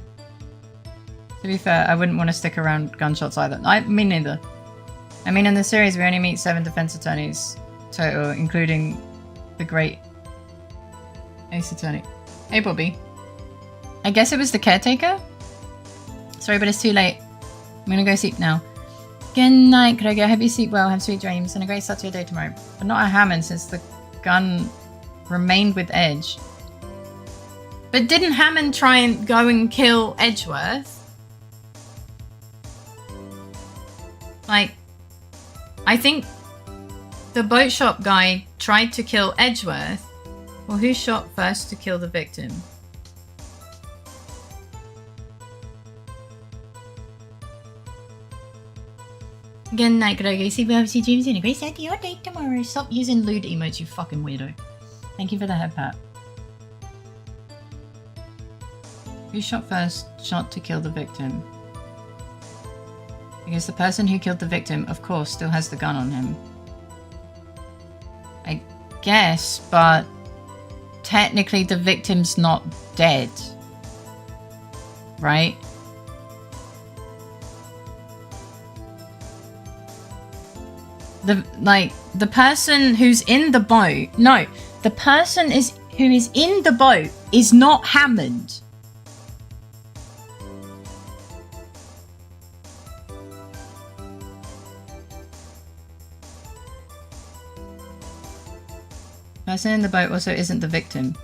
Speaker 2: To be fair, I wouldn't want to stick around gunshots either. Me neither. I mean, in the series, we only meet 7 defense attorneys total, including the great ace attorney. Hey, Bobby. I guess it was the caretaker? Sorry, but it's too late. I'm gonna go sleep now. Good night, Craig. I hope you sleep well, have sweet dreams, and a great start to your day tomorrow. But not a Hammond, since the gun remained with Edge.
Speaker 1: But didn't Hammond try and go and kill Edgeworth? Like, I think the boat shop guy tried to kill Edgeworth. Well, who shot first to kill the victim? Good night, Greggy. See you see dreams in a great start to your day tomorrow. Stop using lewd emotes, you fucking weirdo.
Speaker 2: Thank you for the head pat. Who shot first? Shot to kill the victim. Because the person who killed the victim, of course, still has the gun on him. I guess, but technically the victim's not dead. Right? The person who's in the boat. No, the person who is in the boat is not Hammond. The person in the boat also isn't the victim.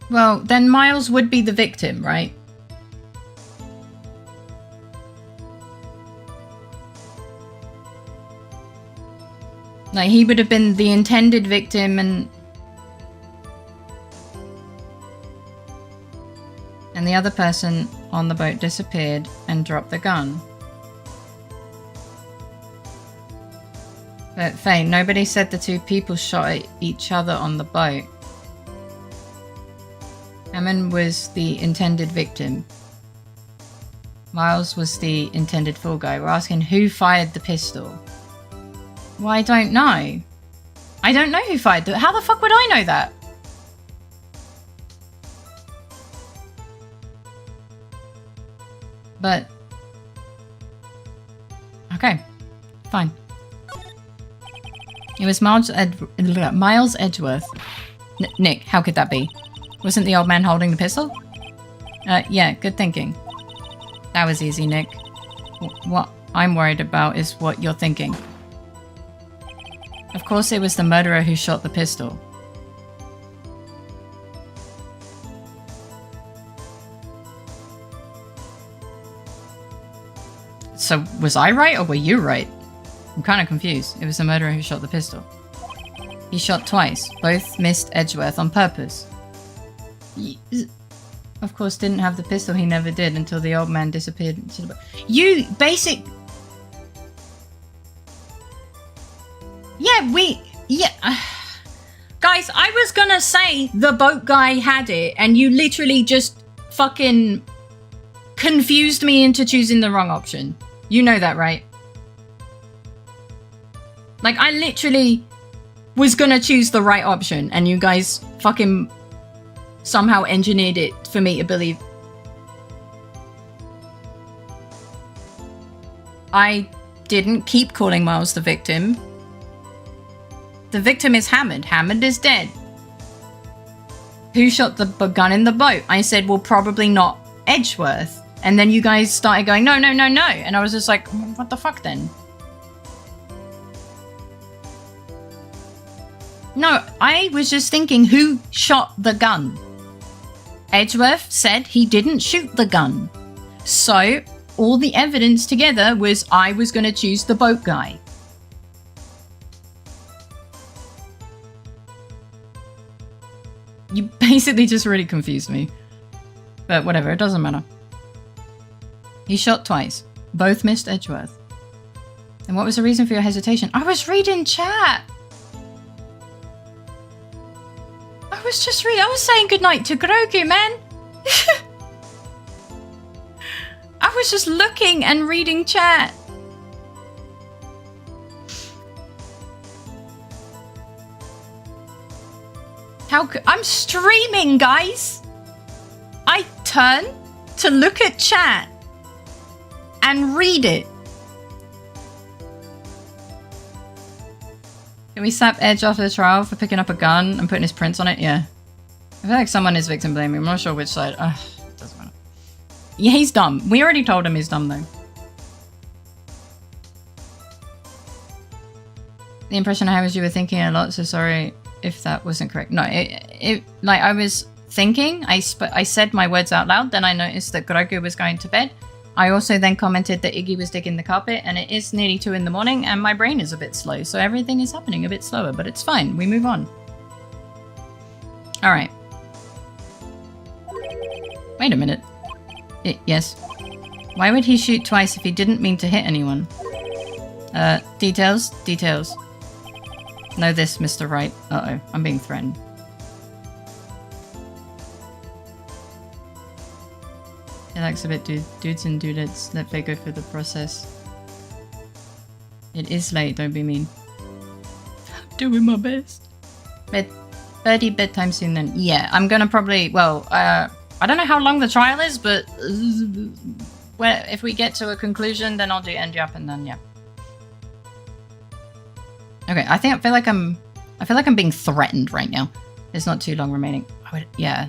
Speaker 2: Well, then Miles would be the victim, right? Like, he would have been the intended victim and the other person on the boat disappeared and dropped the gun. But Faye, nobody said the two people shot at each other on the boat. Hammond was the intended victim. Miles was the intended fall guy. We're asking who fired the pistol. Well, I don't know. I don't know who fired the... How the fuck would I know that? But... Okay. Fine. It was Miles Edgeworth. Nick, how could that be? Wasn't the old man holding the pistol? Yeah, good thinking. That was easy, Nick. What I'm worried about is what you're thinking. Of course it was the murderer who shot the pistol. So, was I right or were you right? I'm kind of confused. It was the murderer who shot the pistol. He shot twice. Both missed Edgeworth on purpose. Of course, didn't have the pistol. He never did until the old man disappeared. You basic. Yeah. Guys, I was gonna say the boat guy had it, and you literally just fucking confused me into choosing the wrong option. You know that, right? Like, I literally was gonna choose the right option, and you guys fucking somehow engineered it for me to believe. I didn't keep calling Miles the victim. The victim is Hammond. Hammond is dead. Who shot the gun in the boat? I said, well, probably not Edgeworth. And then you guys started going, no. And I was just like, what the fuck then? No, I was just thinking, who shot the gun? Edgeworth said he didn't shoot the gun. So all the evidence together was I was going to choose the boat guy. You basically just really confused me. But whatever, it doesn't matter. He shot twice. Both missed Edgeworth. And what was the reason for your hesitation? I was reading chat. I was saying goodnight to Grogu, man. I was just looking and reading chat. I'm streaming, guys. I turn to look at chat and read it. Can we slap Edge off the trial for picking up a gun and putting his prints on it? Yeah. I feel like someone is victim blaming. I'm not sure which side. It doesn't matter. Yeah, he's dumb. We already told him he's dumb, though. The impression I had was you were thinking a lot, so sorry if that wasn't correct. No, like I was thinking, I said my words out loud, then I noticed that Grogu was going to bed. I also then commented that Iggy was digging the carpet, and it is nearly 2 in the morning, and my brain is a bit slow, so everything is happening a bit slower, but it's fine. We move on. Alright. Wait a minute. Yes. Why would he shoot twice if he didn't mean to hit anyone? Details? Know this, Mr. Wright. Uh-oh, I'm being threatened. It likes a bit dudes and dudettes. Let Faye go through the process. It is late, don't be mean. I'm doing my best. Birdie, bedtime soon then. Yeah, I'm gonna probably, well, I don't know how long the trial is, but if we get to a conclusion, then I'll do end YAP and then yeah. Okay, I feel like I'm being threatened right now. There's not too long remaining. Yeah.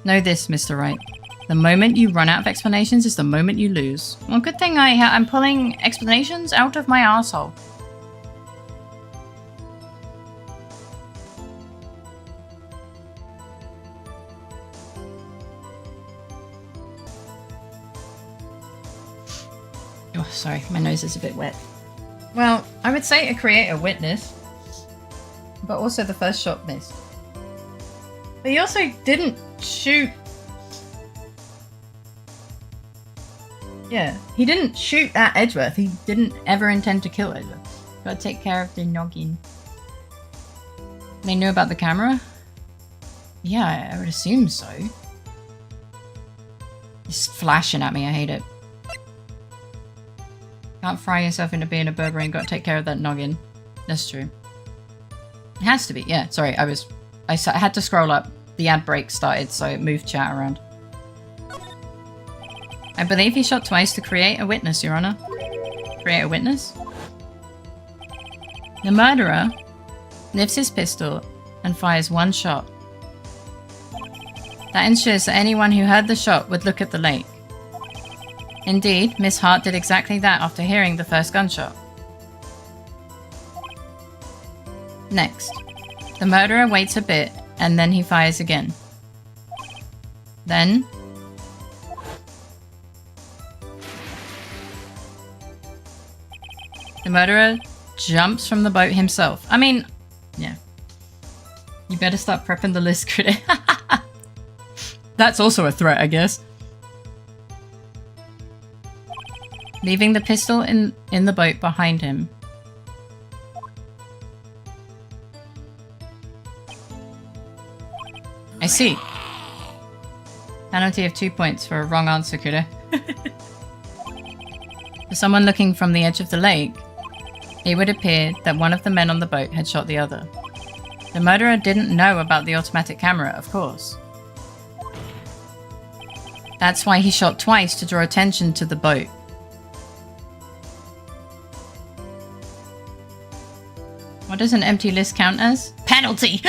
Speaker 2: Know this, Mr. Wright. The moment you run out of explanations is the moment you lose. Well, good thing I'm pulling explanations out of my asshole. Oh, sorry, my nose is a bit wet. Well, I would say to create a witness, but also the first shot missed. But he also didn't shoot. Yeah, he didn't shoot at Edgeworth. He didn't ever intend to kill Edgeworth. Gotta take care of the noggin. They knew about the camera? Yeah, I would assume so. It's flashing at me, I hate it. Can't fry yourself into being a Berberine, gotta take care of that noggin. That's true. It has to be, yeah, sorry, I had to scroll up. The ad break started, so it moved chat around. I believe he shot twice to create a witness, Your Honor. Create a witness? The murderer lifts his pistol and fires 1 shot. That ensures that anyone who heard the shot would look at the lake. Indeed, Miss Hart did exactly that after hearing the first gunshot. Next, the murderer waits a bit and then he fires again. Then, the murderer jumps from the boat himself. I mean, yeah. You better start prepping the list, critic.
Speaker 3: That's also a threat, I guess.
Speaker 2: Leaving the pistol in the boat behind him. I see. Penalty of 2 points for a wrong answer, Kudo. For someone looking from the edge of the lake, it would appear that one of the men on the boat had shot the other. The murderer didn't know about the automatic camera, of course. That's why he shot twice to draw attention to the boat. What does an empty list count as? Penalty!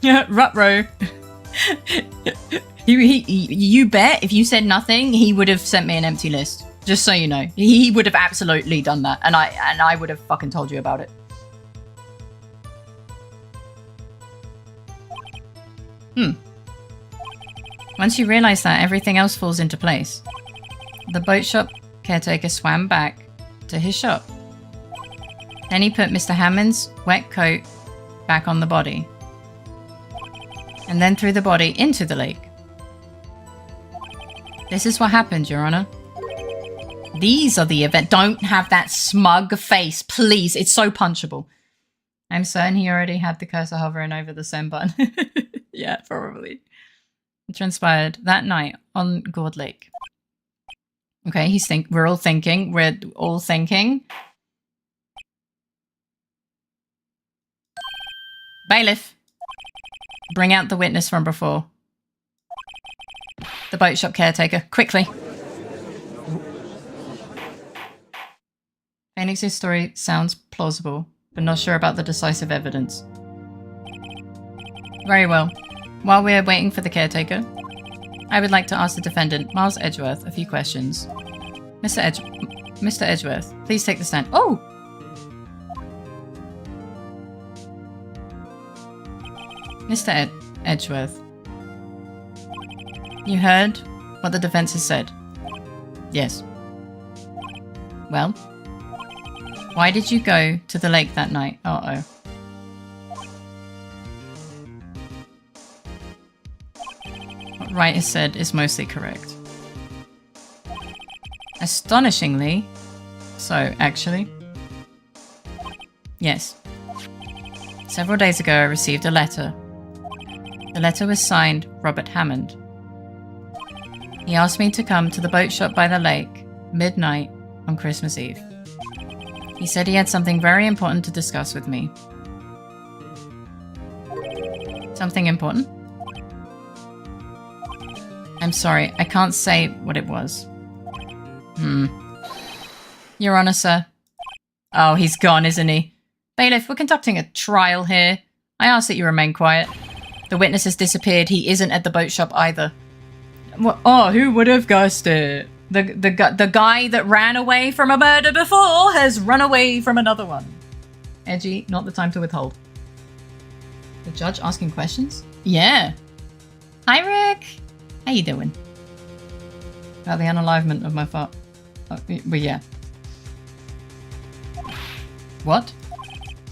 Speaker 3: Yeah, Rutro.
Speaker 2: You bet if you said nothing, he would have sent me an empty list. Just so you know. He would have absolutely done that. And I would have fucking told you about it. Once you realize that, everything else falls into place. The boat shop caretaker swam back to his shop. Then he put Mr. Hammond's wet coat back on the body. And then threw the body into the lake. This is what happened, Your Honor. These are the events. Don't have that smug face, please. It's so punchable. I'm certain he already had the cursor hovering over the send button.
Speaker 3: Yeah, probably.
Speaker 2: It transpired that night on Gourd Lake. Okay, we're all thinking. Bailiff, bring out the witness from before. The boat shop caretaker, quickly. Phoenix's story sounds plausible, but not sure about the decisive evidence. Very well. While we're waiting for the caretaker, I would like to ask the defendant, Miles Edgeworth, a few questions. Mr. Edgeworth, please take the stand. Oh! Mr. Edgeworth, you heard what the defense has said? Yes. Well, why did you go to the lake that night? Uh-oh. What Wright has said is mostly correct. Astonishingly so, actually. Yes. Several days ago I received a letter. The letter was signed Robert Hammond. He asked me to come to the boat shop by the lake, midnight, on Christmas Eve. He said he had something very important to discuss with me. Something important? I'm sorry, I can't say what it was. Your Honor, sir. Oh, he's gone, isn't he? Bailiff, we're conducting a trial here. I ask that you remain quiet. The witness has disappeared. He isn't at the boat shop either.
Speaker 3: Oh, who would have guessed it?
Speaker 2: The guy that ran away from a murder before has run away from another one. Edgy, not the time to withhold. The judge asking questions? Yeah. Hi, Rick. How you doing? About the unalivement of my fart. Well, yeah. What?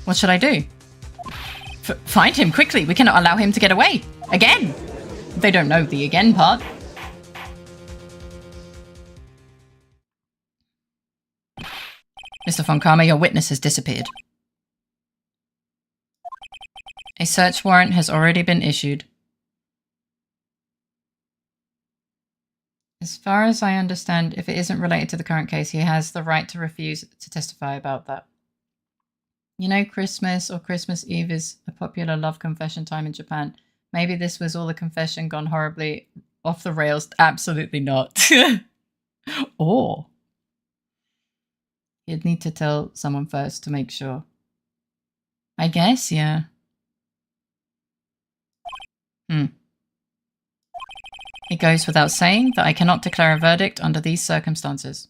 Speaker 2: What should I do? Find him quickly. We cannot allow him to get away. Again. They don't know the again part. Mr. Von Karma, your witness has disappeared. A search warrant has already been issued. As far as I understand, if it isn't related to the current case, he has the right to refuse to testify about that. You know, Christmas or Christmas Eve is a popular love confession time in Japan. Maybe this was all the confession gone horribly off the rails. Absolutely not. Or you'd need to tell someone first to make sure. I guess, yeah. It goes without saying that I cannot declare a verdict under these circumstances.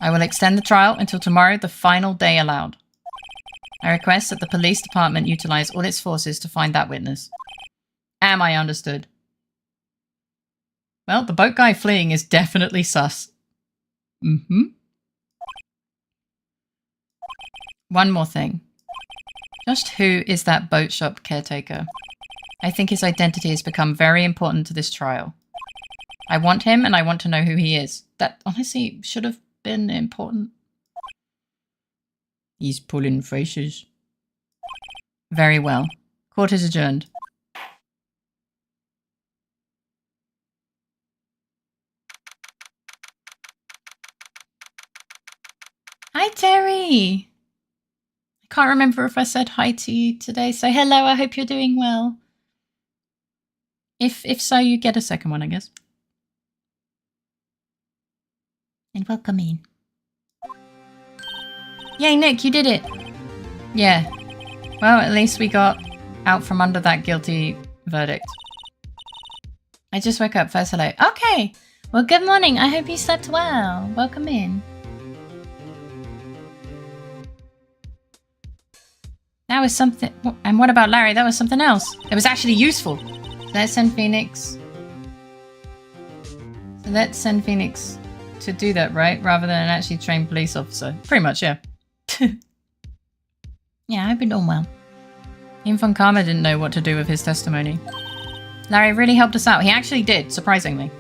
Speaker 2: I will extend the trial until tomorrow, the final day allowed. I request that the police department utilize all its forces to find that witness. Am I understood? Well, the boat guy fleeing is definitely sus. One more thing. Just who is that boat shop caretaker? I think his identity has become very important to this trial. I want him and I want to know who he is. That honestly should have been important. He's pulling faces. Very well. Court is adjourned. Hi, Terry. I can't remember if I said hi to you today. So hello, I hope you're doing well. If so, you get a second one, I guess. And welcome in. Yay, Nick, you did it. Yeah. Well, at least we got out from under that guilty verdict. I just woke up. First hello. Okay. Well, good morning. I hope you slept well. Welcome in. That was something. And what about Larry? That was something else. It was actually useful. So let's send Phoenix. So let's send Phoenix to do that, right? Rather than an actually trained police officer. Pretty much, yeah. Yeah, I've been doing well. Even Von Karma didn't know what to do with his testimony. Larry really helped us out. He actually did, surprisingly.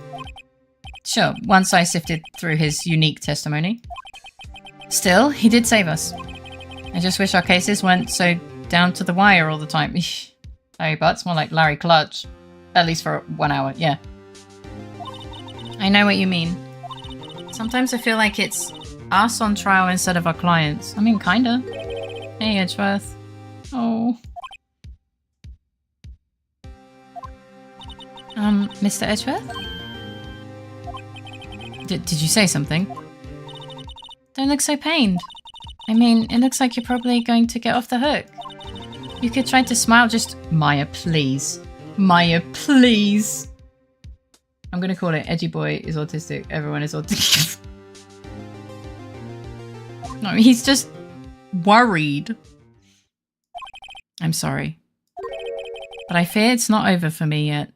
Speaker 2: Sure, once I sifted through his unique testimony. Still, he did save us. I just wish our cases weren't so down to the wire all the time. Larry Butts, more like Larry Clutch. At least for 1 hour, yeah. I know what you mean. Sometimes I feel like it's us on trial instead of our clients. I mean, kinda. Hey, Edgeworth. Oh. Mr. Edgeworth? Did you say something? Don't look so pained. I mean, it looks like you're probably going to get off the hook. You could try to smile, just... Maya, please. Maya, please. I'm gonna call it Edgy Boy is autistic. Everyone is autistic. No, he's just worried. I'm sorry. But I fear it's not over for me yet.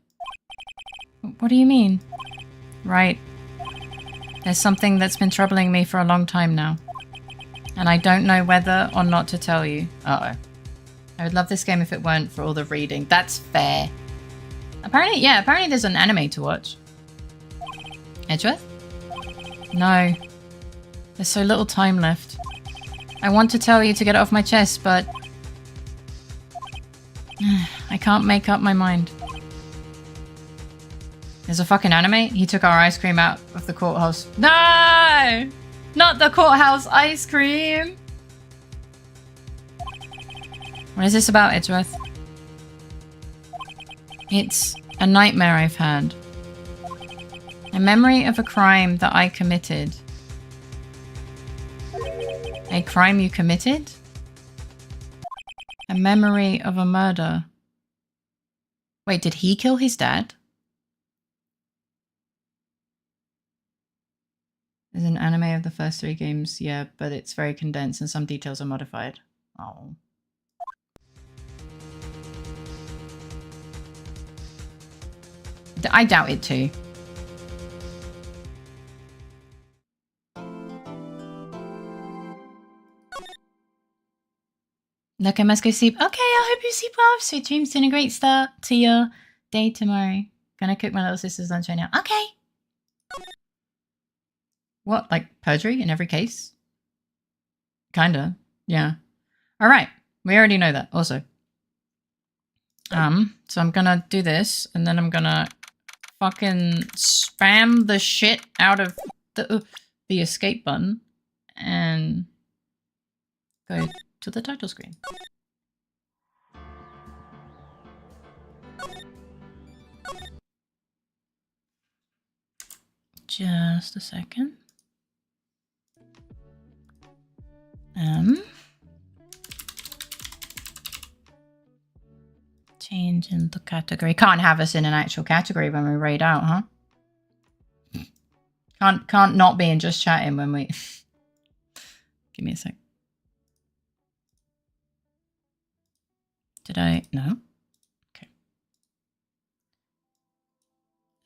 Speaker 2: What do you mean? Right. There's something that's been troubling me for a long time now. And I don't know whether or not to tell you. Uh-oh. I would love this game if it weren't for all the reading. That's fair. Apparently there's an anime to watch. Edgeworth? No. There's so little time left. I want to tell you to get it off my chest, but... I can't make up my mind. There's a fucking anime? He took our ice cream out of the courthouse. No! Not the courthouse ice cream! What is this about, Edgeworth? It's a nightmare I've had. A memory of a crime that I committed. A crime you committed? A memory of a murder. Wait, did he kill his dad? There's an anime of the first 3 games, yeah, but it's very condensed and some details are modified. Oh. I doubt it too. Look, I must go sleep. Okay, I hope you sleep well. Sweet dreams and a great start to your day tomorrow. Gonna cook my little sister's lunch right now. Okay. What, like perjury in every case? Kinda, yeah. Alright, we already know that also. So I'm gonna do this, and then I'm gonna fucking spam the shit out of the escape button, and go to the title screen. Just a second. Change in the category. Can't have us in an actual category when we raid out, huh? Can't not be in just chatting when we... Give me a sec. Did I? No? Okay.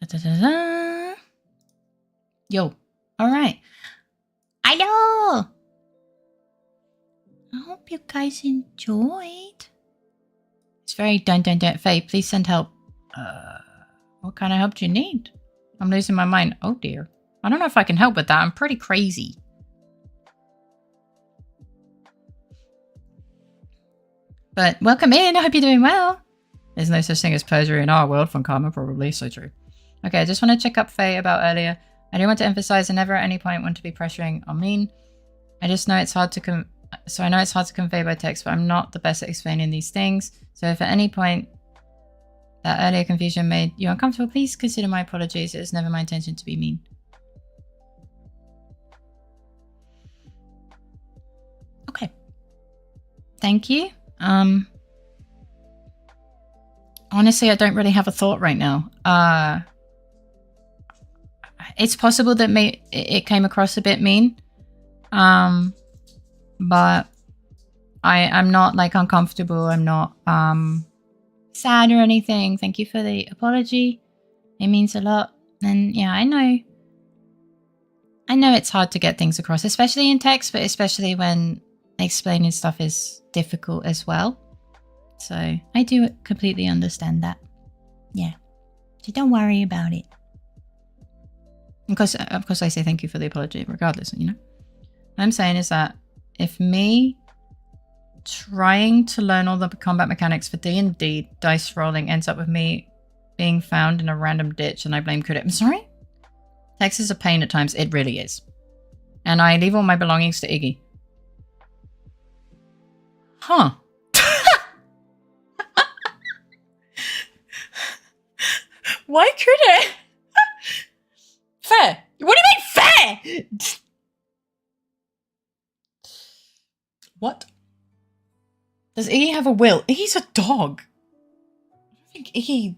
Speaker 2: Da-da-da-da. Yo. All right. Hello. I hope you guys enjoyed. It's very don't. Faye, please send help. What kind of help do you need? I'm losing my mind. Oh dear. I don't know if I can help with that. I'm pretty crazy. But welcome in. I hope you're doing well. There's no such thing as pleasure in our world from karma, probably. So true. Okay, I just want to check up Faye about earlier. I do want to emphasize I never at any point want to be pressuring or mean. I just know it's hard to convey by text, but I'm not the best at explaining these things. So if at any point that earlier confusion made you uncomfortable, please consider my apologies. It was never my intention to be mean. Okay. Thank you. Honestly, I don't really have a thought right now. It's possible that it came across a bit mean. But I'm not like uncomfortable. I'm not sad or anything. Thank you for the apology. It means a lot. And yeah, I know it's hard to get things across, especially in text, but especially when explaining stuff is difficult as well. So I do completely understand that. Yeah. So don't worry about it. Of course I say thank you for the apology regardless, you know. What I'm saying is that if me trying to learn all the combat mechanics for D&D dice rolling ends up with me being found in a random ditch and I blame Kudet. I'm sorry? Text is a pain at times. It really is. And I leave all my belongings to Iggy. Huh. Why Kudet? Fair. What do you mean fair? What? Does Iggy have a will? Iggy's a dog. I think Iggy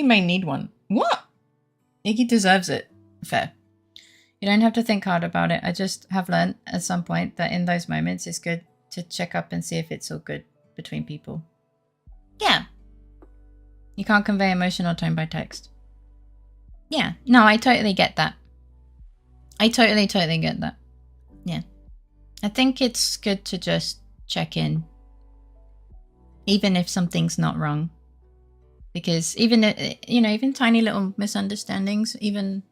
Speaker 2: may need one. What? Iggy deserves it. Fair. You don't have to think hard about it. I just have learned at some point that in those moments it's good to check up and see if it's all good between people. Yeah. You can't convey emotional tone by text. Yeah. No, I totally get that. I totally get that. Yeah. I think it's good to just check in. Even if something's not wrong. Because even tiny little misunderstandings, even,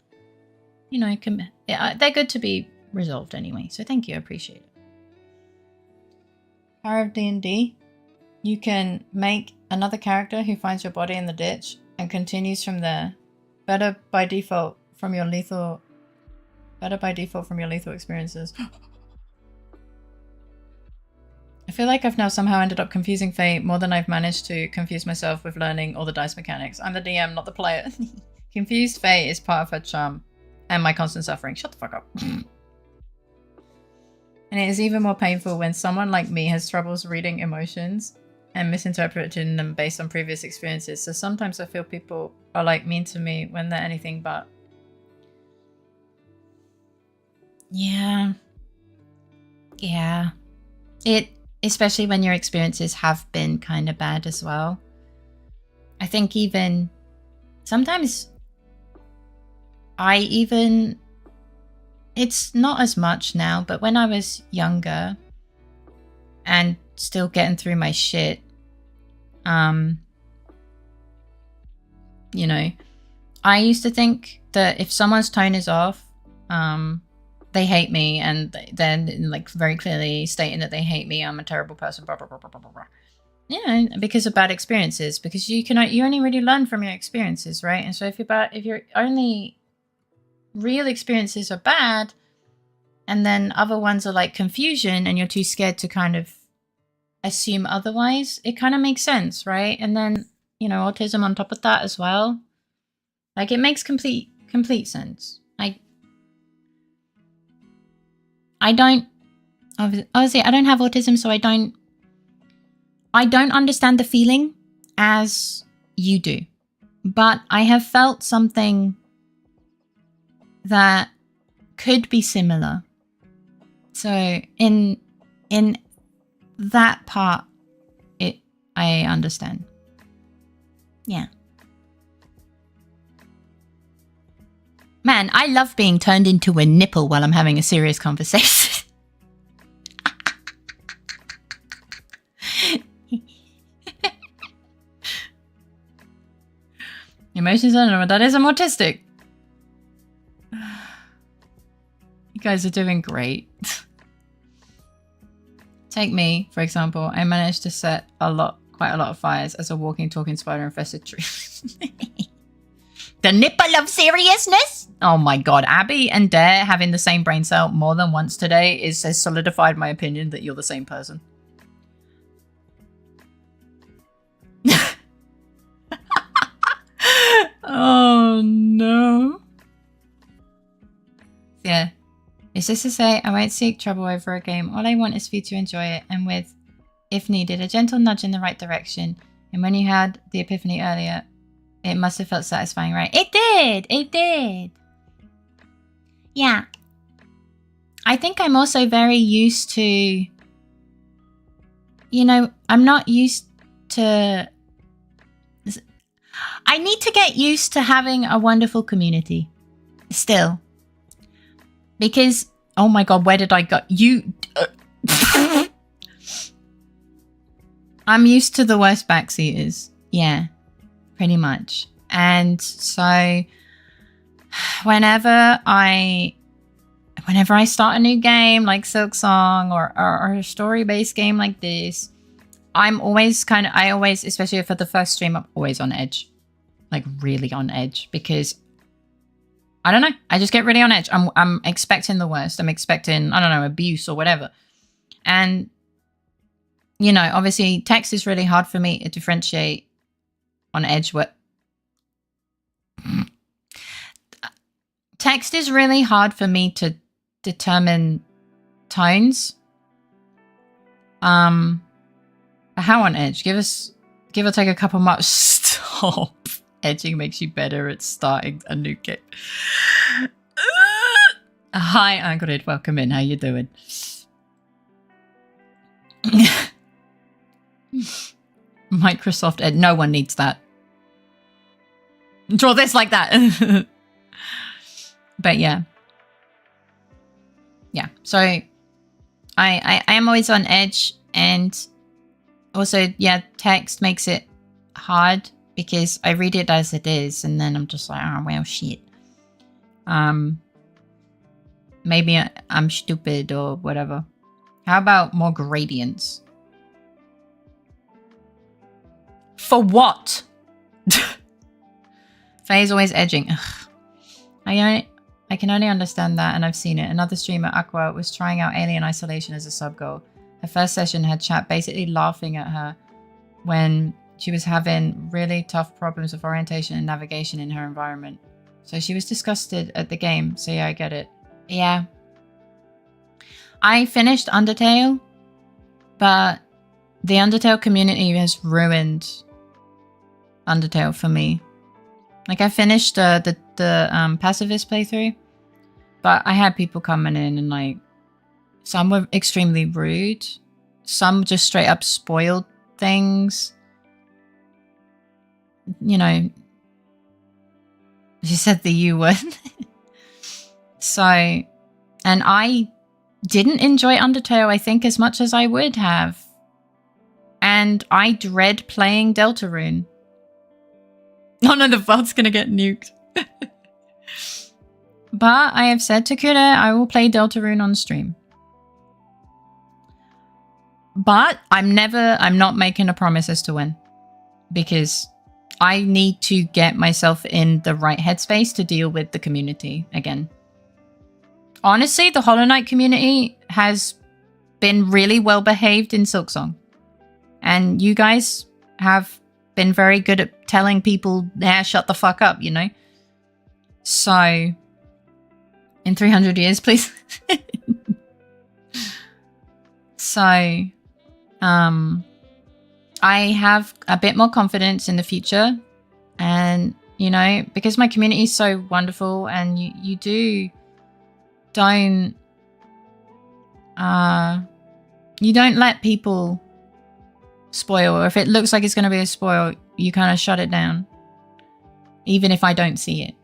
Speaker 2: they're good to be resolved anyway. So thank you, I appreciate it. Power of D&D. You can make another character who finds your body in the ditch and continues from there. Better by default from your lethal experiences. I feel like I've now somehow ended up confusing Faye more than I've managed to confuse myself with learning all the dice mechanics. I'm the DM, not the player. Confused Faye is part of her charm and my constant suffering. Shut the fuck up. And it is even more painful when someone like me has troubles reading emotions and misinterpreting them based on previous experiences. So sometimes I feel people are like mean to me when they're anything but. Yeah. Especially when your experiences have been kind of bad as well. I think even sometimes it's not as much now, but when I was younger and still getting through my shit, I used to think that if someone's tone is off, they hate me, and then like very clearly stating that they hate me, I'm a terrible person, blah, blah, blah, blah, blah, blah. Because of bad experiences, because you only really learn from your experiences, right? And so if your only real experiences are bad, and then other ones are like confusion, and you're too scared to kind of assume otherwise, it kind of makes sense, right? And then autism on top of that as well, like it makes complete sense. I don't have autism, so I don't understand the feeling as you do, but I have felt something that could be similar. So in that part, I understand. Yeah. Man, I love being turned into a nipple while I'm having a serious conversation. Emotions are normal. That is autistic. You guys are doing great. Take me, for example. I managed to set quite a lot of fires as a walking, talking spider-infested tree. The nipple of seriousness? Oh my god. Abby and Dare having the same brain cell more than once today has solidified my opinion that you're the same person. Oh no. Yeah. Is this to say I won't seek trouble over a game? All I want is for you to enjoy it, and with, if needed, a gentle nudge in the right direction. And when you had the epiphany earlier, it must have felt satisfying, right? It did! It did! Yeah. I think I'm also very used to... You know, I'm not used to... I need to get used to having a wonderful community. Still. Because... Oh my god, where did I go? You... I'm used to the worst backseaters. Yeah. Pretty much. And so... Whenever I start a new game like Silksong or a story-based game like this, I always, especially for the first stream, I'm always on edge. Like really on edge because I don't know. I just get really on edge. I'm expecting the worst. I'm expecting, I don't know, abuse or whatever. And, you know, obviously text is really hard for me to differentiate on edge. Text is really hard for me to determine tones. How on edge? Give or take a couple months. Stop. Edging makes you better at starting a new game. Hi, Angrid. Welcome in. How you doing? Microsoft Edge. No one needs that. Draw this like that. But yeah. Yeah. So I am always on edge, and also, yeah, text makes it hard because I read it as it is, and then I'm just like, oh, well, shit. Maybe I'm stupid or whatever. How about more gradients? For what? Faye's always edging. Ugh. I can only understand that, and I've seen it. Another streamer, Aqua, was trying out Alien Isolation as a sub-goal. Her first session had chat basically laughing at her when she was having really tough problems with orientation and navigation in her environment. So she was disgusted at the game. So yeah, I get it. Yeah. I finished Undertale, but the Undertale community has ruined Undertale for me. Like, I finished the pacifist playthrough, but I had people coming in and, like, some were extremely rude. Some just straight up spoiled things. You know, she said the U word. So, and I didn't enjoy Undertale, I think, as much as I would have. And I dread playing Deltarune. Oh no, the vault's gonna get nuked. But I have said to Kure I will play Deltarune on stream. But I'm not making a promise as to when. Because I need to get myself in the right headspace to deal with the community again. Honestly, the Hollow Knight community has been really well behaved in Silksong. And you guys have been very good at telling people, nah, shut the fuck up, you know? So, in 300 years, please. So, I have a bit more confidence in the future. And, you know, because my community is so wonderful, and you don't let people spoil, or if it looks like it's going to be a spoil, you kind of shut it down, even if I don't see it.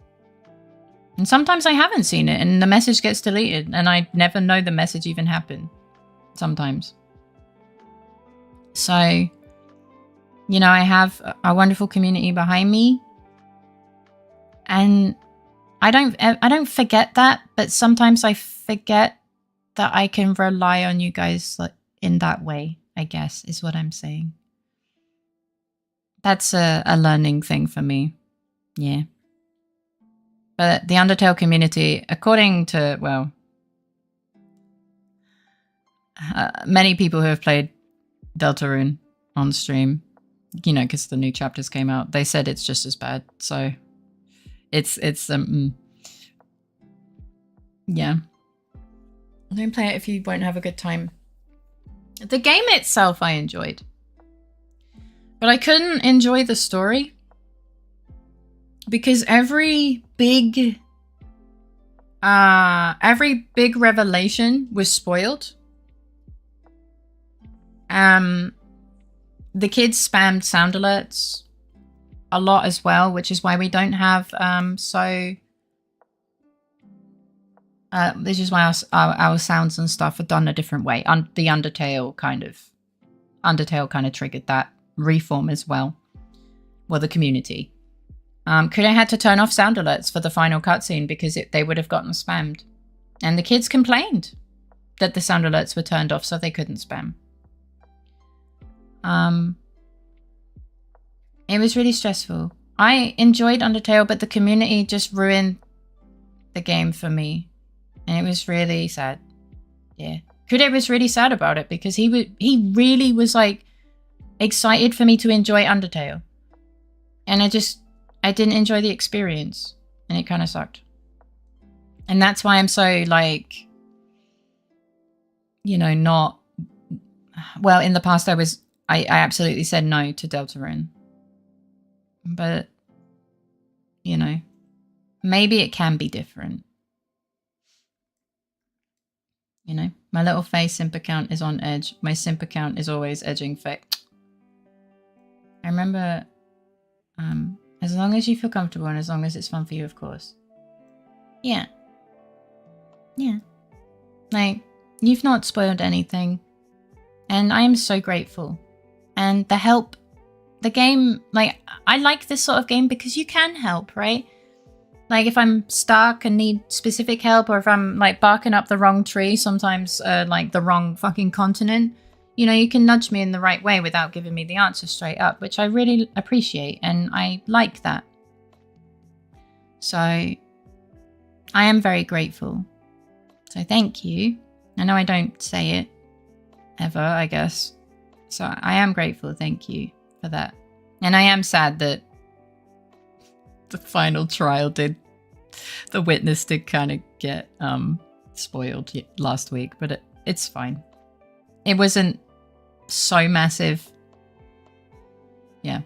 Speaker 2: And sometimes I haven't seen it and the message gets deleted and I never know the message even happened sometimes. So, you know, I have a wonderful community behind me, And I don't forget that, but sometimes I forget that I can rely on you guys like in that way, I guess, is what I'm saying. That's a learning thing for me. Yeah. But the Undertale community, according to, well, many people who have played Deltarune on stream, you know, because the new chapters came out, they said it's just as bad. So it's yeah. Don't play it if you won't have a good time. The game itself I enjoyed, but I couldn't enjoy the story because every big revelation was spoiled. The kids spammed sound alerts a lot as well, which is why we don't have this is why our sounds and stuff are done a different way. The Undertale kind of triggered that reform as well. Well, the community. Could I had to turn off sound alerts for the final cutscene because they would have gotten spammed. And the kids complained that the sound alerts were turned off so they couldn't spam. It was really stressful. I enjoyed Undertale, but the community just ruined the game for me. And it was really sad. Yeah. Kude was really sad about it because he really was like excited for me to enjoy Undertale. And I didn't enjoy the experience. And it kind of sucked. And that's why I'm so like, you know, not... Well, in the past I absolutely said no to Deltarune. But, you know, maybe it can be different. You know, my LittleFaerii simp account is on edge. My simp account is always edging Fae. I remember, as long as you feel comfortable and as long as it's fun for you, of course. Yeah. Yeah. Like, you've not spoiled anything. And I am so grateful. And the game, like, I like this sort of game because you can help, right? Like, if I'm stuck and need specific help, or if I'm, like, barking up the wrong tree, sometimes, like, the wrong fucking continent, you know, you can nudge me in the right way without giving me the answer straight up, which I really appreciate, and I like that. So, I am very grateful. So, thank you. I know I don't say it ever, I guess. So, I am grateful, thank you for that. And I am sad that the final trial the witness did kind of get spoiled last week, but it's fine. It wasn't so massive. Yeah.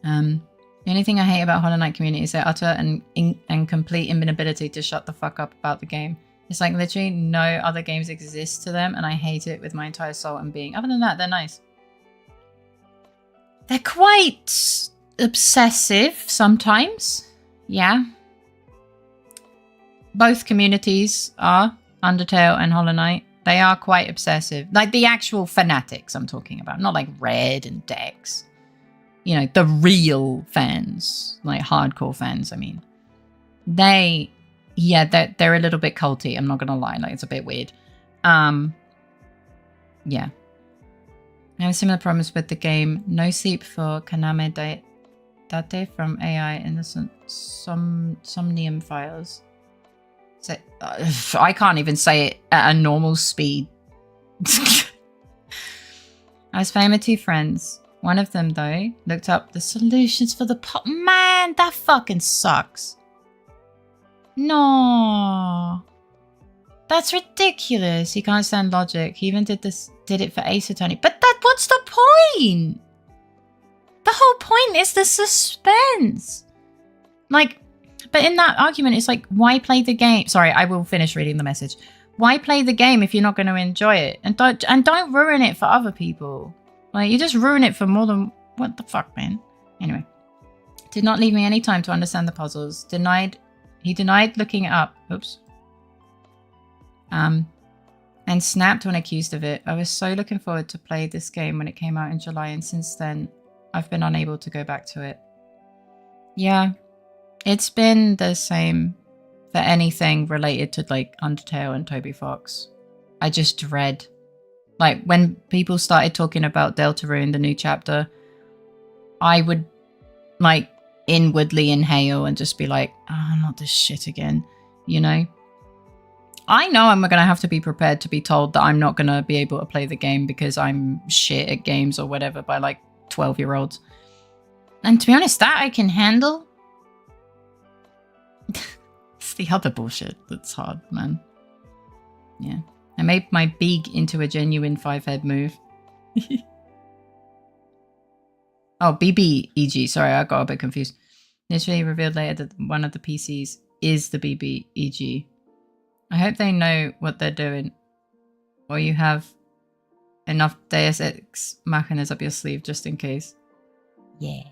Speaker 2: The only thing I hate about Hollow Knight community is their utter and complete inability to shut the fuck up about the game. It's like literally no other games exist to them, and I hate it with my entire soul and being. Other than that, they're nice. They're quite obsessive sometimes. Yeah. Both communities are, Undertale and Hollow Knight. They are quite obsessive. Like the actual fanatics I'm talking about. Not like Red and Dex. You know, the real fans. Like hardcore fans, I mean. They're a little bit culty. I'm not going to lie. Like, it's a bit weird. Yeah. I have similar problems with the game. No sleep for Kaname Date from AI Innocent Somnium files. So, I can't even say it at a normal speed. I was playing with two friends. One of them, though, looked up the solutions for the Man, that fucking sucks. No. That's ridiculous. He can't stand logic. He even did it for Ace Attorney. But what's the point? The whole point is the suspense. Like, but in that argument, it's like, why play the game? Sorry, I will finish reading the message. Why play the game if you're not going to enjoy it? And don't ruin it for other people. Like, you just ruin it for more than... What the fuck, man? Anyway. Did not leave me any time to understand the puzzles. He denied looking it up. Oops. And snapped when accused of it. I was so looking forward to play this game when it came out in July, and since then, I've been unable to go back to it. Yeah, it's been the same for anything related to like Undertale and Toby Fox. I just dread, like when people started talking about Deltarune, the new chapter, I would like inwardly inhale and just be like, oh, not this shit again, you know? I know I'm going to have to be prepared to be told that I'm not going to be able to play the game because I'm shit at games or whatever by like 12-year-olds. And to be honest, that I can handle. It's the other bullshit that's hard, man. Yeah. I made my beak into a genuine 5-head move. Oh, BBEG. Sorry, I got a bit confused. Literally revealed later that one of the PCs is the BBEG. I hope they know what they're doing. Or you have enough Deus Ex Machinas up your sleeve just in case. Yeah.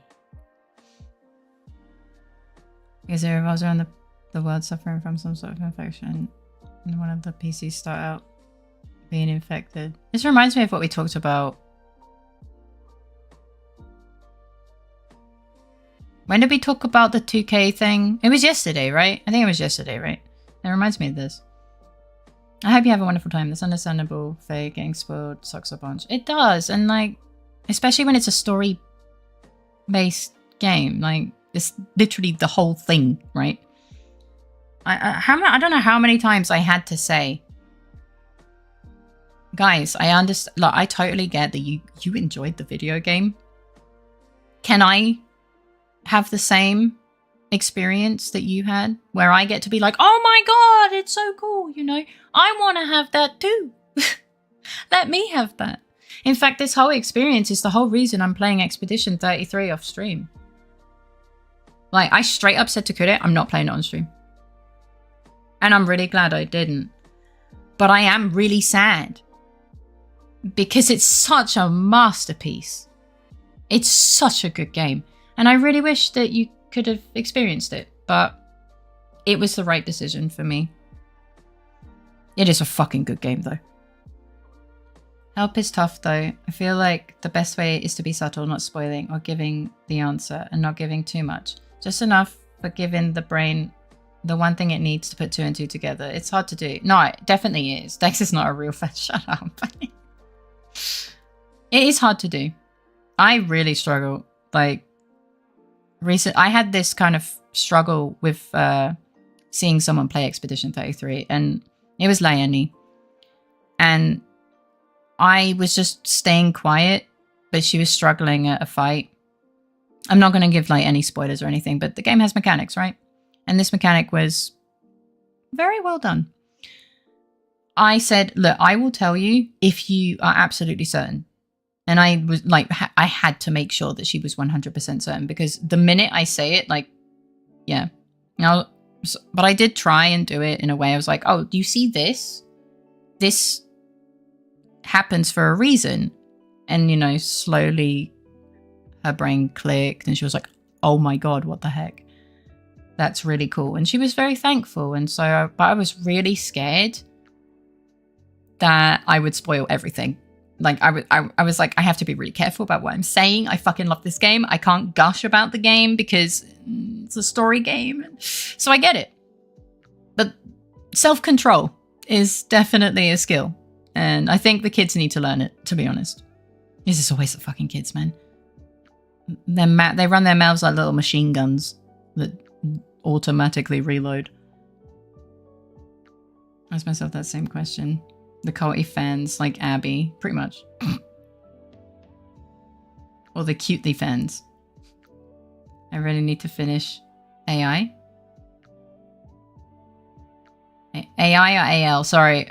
Speaker 2: Because it revolves around the world suffering from some sort of infection. And one of the PCs start out being infected. This reminds me of what we talked about. When did we talk about the 2K thing? It was yesterday, right? I think it was yesterday, right? It reminds me of this. I hope you have a wonderful time. That's understandable. Faye getting spoiled sucks a bunch. It does. And like, especially when it's a story-based game. Like, it's literally the whole thing, right? I don't know how many times I had to say, guys, I understand. Like, I totally get that you enjoyed the video game. Can I have the same experience that you had, where I get to be like, oh my god, it's so cool, you know? I want to have that too. Let me have that. In fact, this whole experience is the whole reason I'm playing Expedition 33 off stream. Like, I straight up said to Kude, I'm not playing it on stream. And I'm really glad I didn't. But I am really sad. Because it's such a masterpiece. It's such a good game. And I really wish that you could have experienced it. But it was the right decision for me. It is a fucking good game, though. Help is tough, though. I feel like the best way is to be subtle, not spoiling, or giving the answer, and not giving too much. Just enough for giving the brain the one thing it needs to put 2 and 2 together. It's hard to do. No, it definitely is. Dex is not a real fan. Shut up. It is hard to do. I really struggle. Like, I had this kind of struggle with seeing someone play Expedition 33, and it was Leonie. And I was just staying quiet, but she was struggling at a fight. I'm not going to give like any spoilers or anything, but the game has mechanics, right? And this mechanic was very well done. I said, look, I will tell you if you are absolutely certain. And I was like, I had to make sure that she was 100% certain, because the minute I say it, like, yeah. Now, but I did try and do it in a way. I was like, oh, do you see this? This happens for a reason. And, you know, slowly her brain clicked and she was like, oh my God, what the heck? That's really cool. And she was very thankful. And so, but I was really scared that I would spoil everything. Like, I was like, I have to be really careful about what I'm saying. I fucking love this game. I can't gush about the game because it's a story game. So I get it. But self-control is definitely a skill. And I think the kids need to learn it, to be honest. This is always the fucking kids, man. They run their mouths like little machine guns that automatically reload. I asked myself that same question. The culty fans, like Abby, pretty much. Or the cutely fans. I really need to finish AI. AI or AL? Sorry.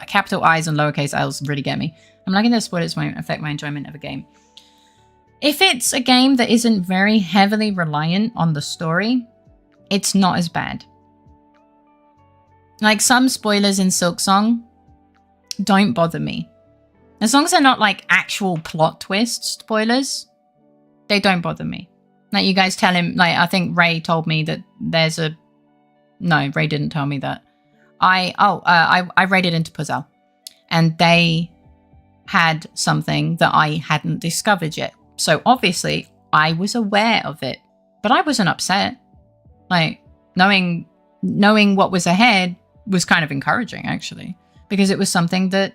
Speaker 2: Capital I's and lowercase L's really get me. I'm liking that spoilers won't affect my enjoyment of a game. If it's a game that isn't very heavily reliant on the story, it's not as bad. Like some spoilers in Silksong don't bother me. As long as they're not like actual plot twist spoilers, they don't bother me. Like you guys tell him, like I think Ray told me that there's a... No, Ray didn't tell me that. I raided into Puzzle and they had something that I hadn't discovered yet. So obviously I was aware of it. But I wasn't upset. Like, knowing what was ahead was kind of encouraging, actually, because it was something that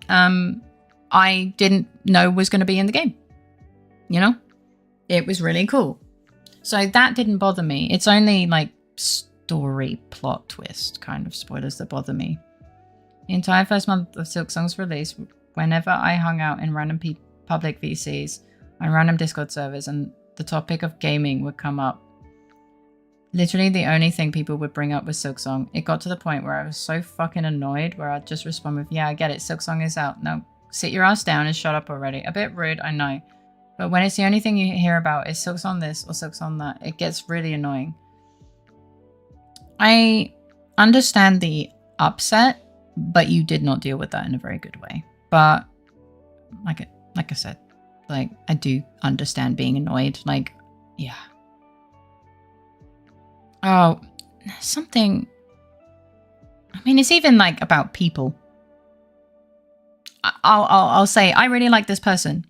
Speaker 2: I didn't know was going to be in the game. You know? It was really cool. So that didn't bother me. It's only like story plot twist kind of spoilers that bother me. The entire first month of Silksong's release, whenever I hung out in random public VCs on random Discord servers and the topic of gaming would come up, literally the only thing people would bring up was Silksong. It got to the point where I was so fucking annoyed where I'd just respond with, yeah, I get it, Silksong is out. No, sit your ass down and shut up already. A bit rude, I know. But when it's the only thing you hear about is Silksong this or Silksong that, it gets really annoying. I understand the upset, but you did not deal with that in a very good way. But like I said, like, I do understand being annoyed. Like, yeah. Oh, something. I mean, it's even like about people. I'll say I really like this person.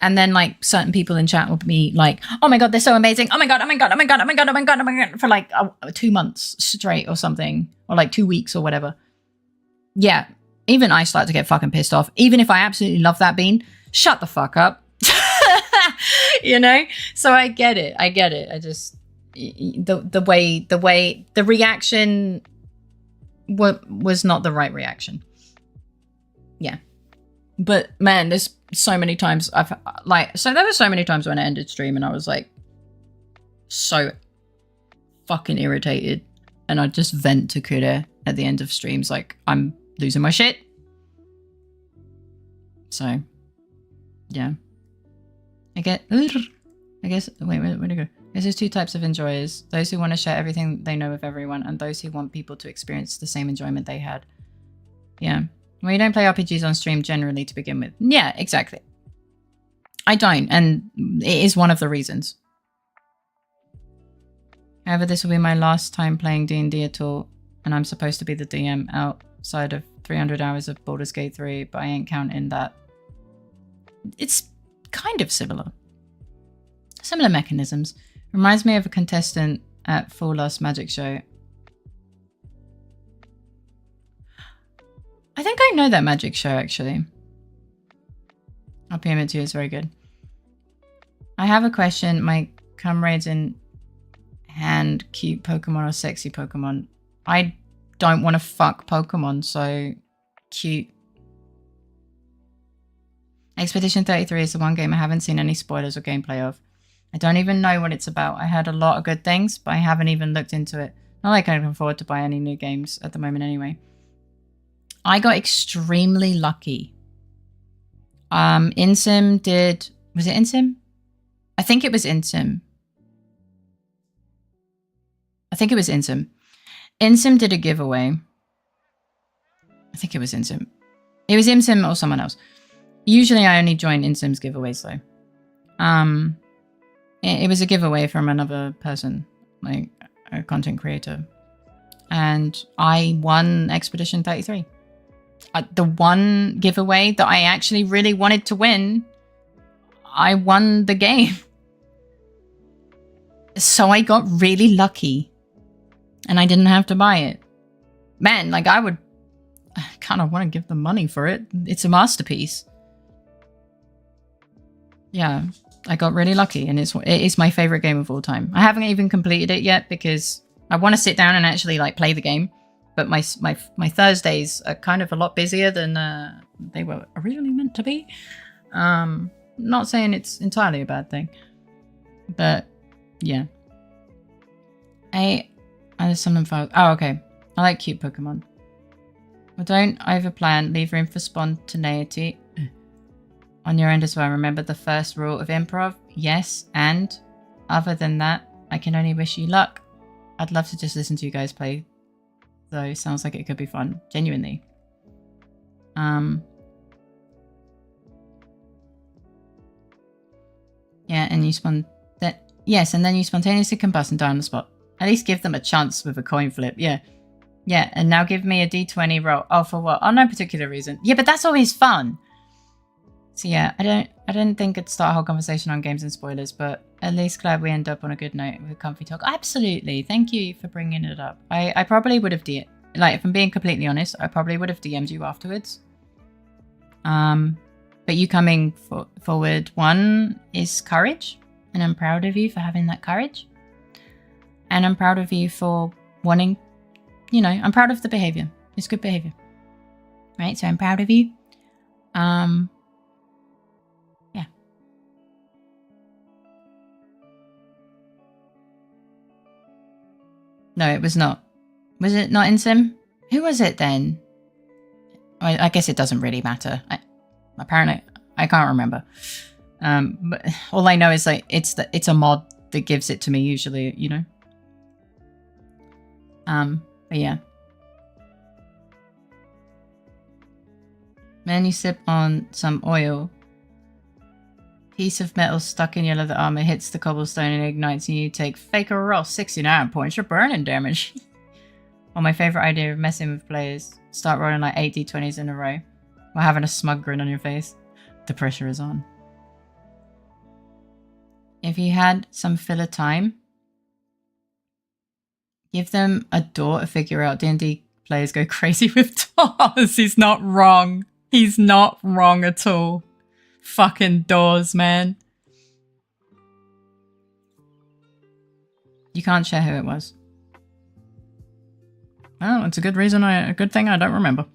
Speaker 2: And then like certain people in chat will be like, oh my God, they're so amazing. Oh my God, oh my God, oh my God, oh my God, oh my God, oh my God, for like 2 months straight or something, or like 2 weeks or whatever. Yeah, even I start to get fucking pissed off. Even if I absolutely love that bean, shut the fuck up. You know? So I get it. I just, the reaction was not the right reaction. Yeah. But man, there's so many times there were so many times when I ended stream and I was like so fucking irritated and I'd just vent to Kure at the end of streams like I'm losing my shit. So yeah. I guess wait, where'd it go? There's 2 types of enjoyers. Those who want to share everything they know with everyone and those who want people to experience the same enjoyment they had. Yeah. Well, you don't play RPGs on stream generally to begin with. Yeah, exactly. I don't, and it is one of the reasons. However, this will be my last time playing D&D at all, and I'm supposed to be the DM outside of 300 hours of Baldur's Gate 3, but I ain't counting that. It's kind of similar. Similar mechanisms. Reminds me of a contestant at Full Last Magic Show. I think I know that magic show, actually. I'll PM it to you, it's very good. I have a question. My comrades in hand, cute Pokemon or sexy Pokemon? I don't want to fuck Pokemon, so cute. Expedition 33 is the one game I haven't seen any spoilers or gameplay of. I don't even know what it's about. I heard a lot of good things, but I haven't even looked into it. Not like I can afford to buy any new games at the moment anyway. I got extremely lucky. InSim did... Was it InSim? I think it was InSim. InSim did a giveaway. I think it was InSim. It was InSim or someone else. Usually I only join InSim's giveaways though. It was a giveaway from another person, like a content creator. And I won Expedition 33. The one giveaway that I actually really wanted to win, I won the game. So I got really lucky. And I didn't have to buy it. Man, like I kind of want to give them money for it. It's a masterpiece. Yeah, I got really lucky and it is my favorite game of all time. I haven't even completed it yet because I want to sit down and actually like play the game. But my Thursdays are kind of a lot busier than they were originally meant to be. Not saying it's entirely a bad thing. But yeah. I summon files. Oh, okay. I like cute Pokemon. Well, don't overplan. Leave room for spontaneity. On your end as well. Remember the first rule of improv? Yes, and other than that, I can only wish you luck. I'd love to just listen to you guys play. Though, sounds like it could be fun. Genuinely. Yeah, and you yes, and then you spontaneously combust and die on the spot. At least give them a chance with a coin flip. Yeah. Yeah, and now give me a d20 roll. Oh, for what? Oh, no particular reason. Yeah, but that's always fun. So yeah, I didn't think I'd start a whole conversation on games and spoilers, but at least glad we end up on a good note with comfy talk. Absolutely. Thank you for bringing it up. I probably would have like, if I'm being completely honest, I probably would have DM'd you afterwards. But you coming forward, one, is courage, and I'm proud of you for having that courage. And I'm proud of you for wanting, you know, I'm proud of the behavior. It's good behavior. Right? So I'm proud of you. Yeah. No, it was not. Was it not in Sim? Who was it then? I guess it doesn't really matter. Apparently, I can't remember. But all I know is like it's a mod that gives it to me usually, you know. But yeah. Then you sip on some oil. Piece of metal stuck in your leather armor hits the cobblestone and ignites, and you take Faker roll 69 points for burning damage. Well, my favorite idea of messing with players: start rolling like 8 d20s in a row while having a smug grin on your face. The pressure is on. If you had some filler time, give them a door to figure out. D&D players go crazy with doors. He's not wrong. He's not wrong at all. Fucking doors, man. You can't share who it was. Well, it's a good reason. A good thing I don't remember.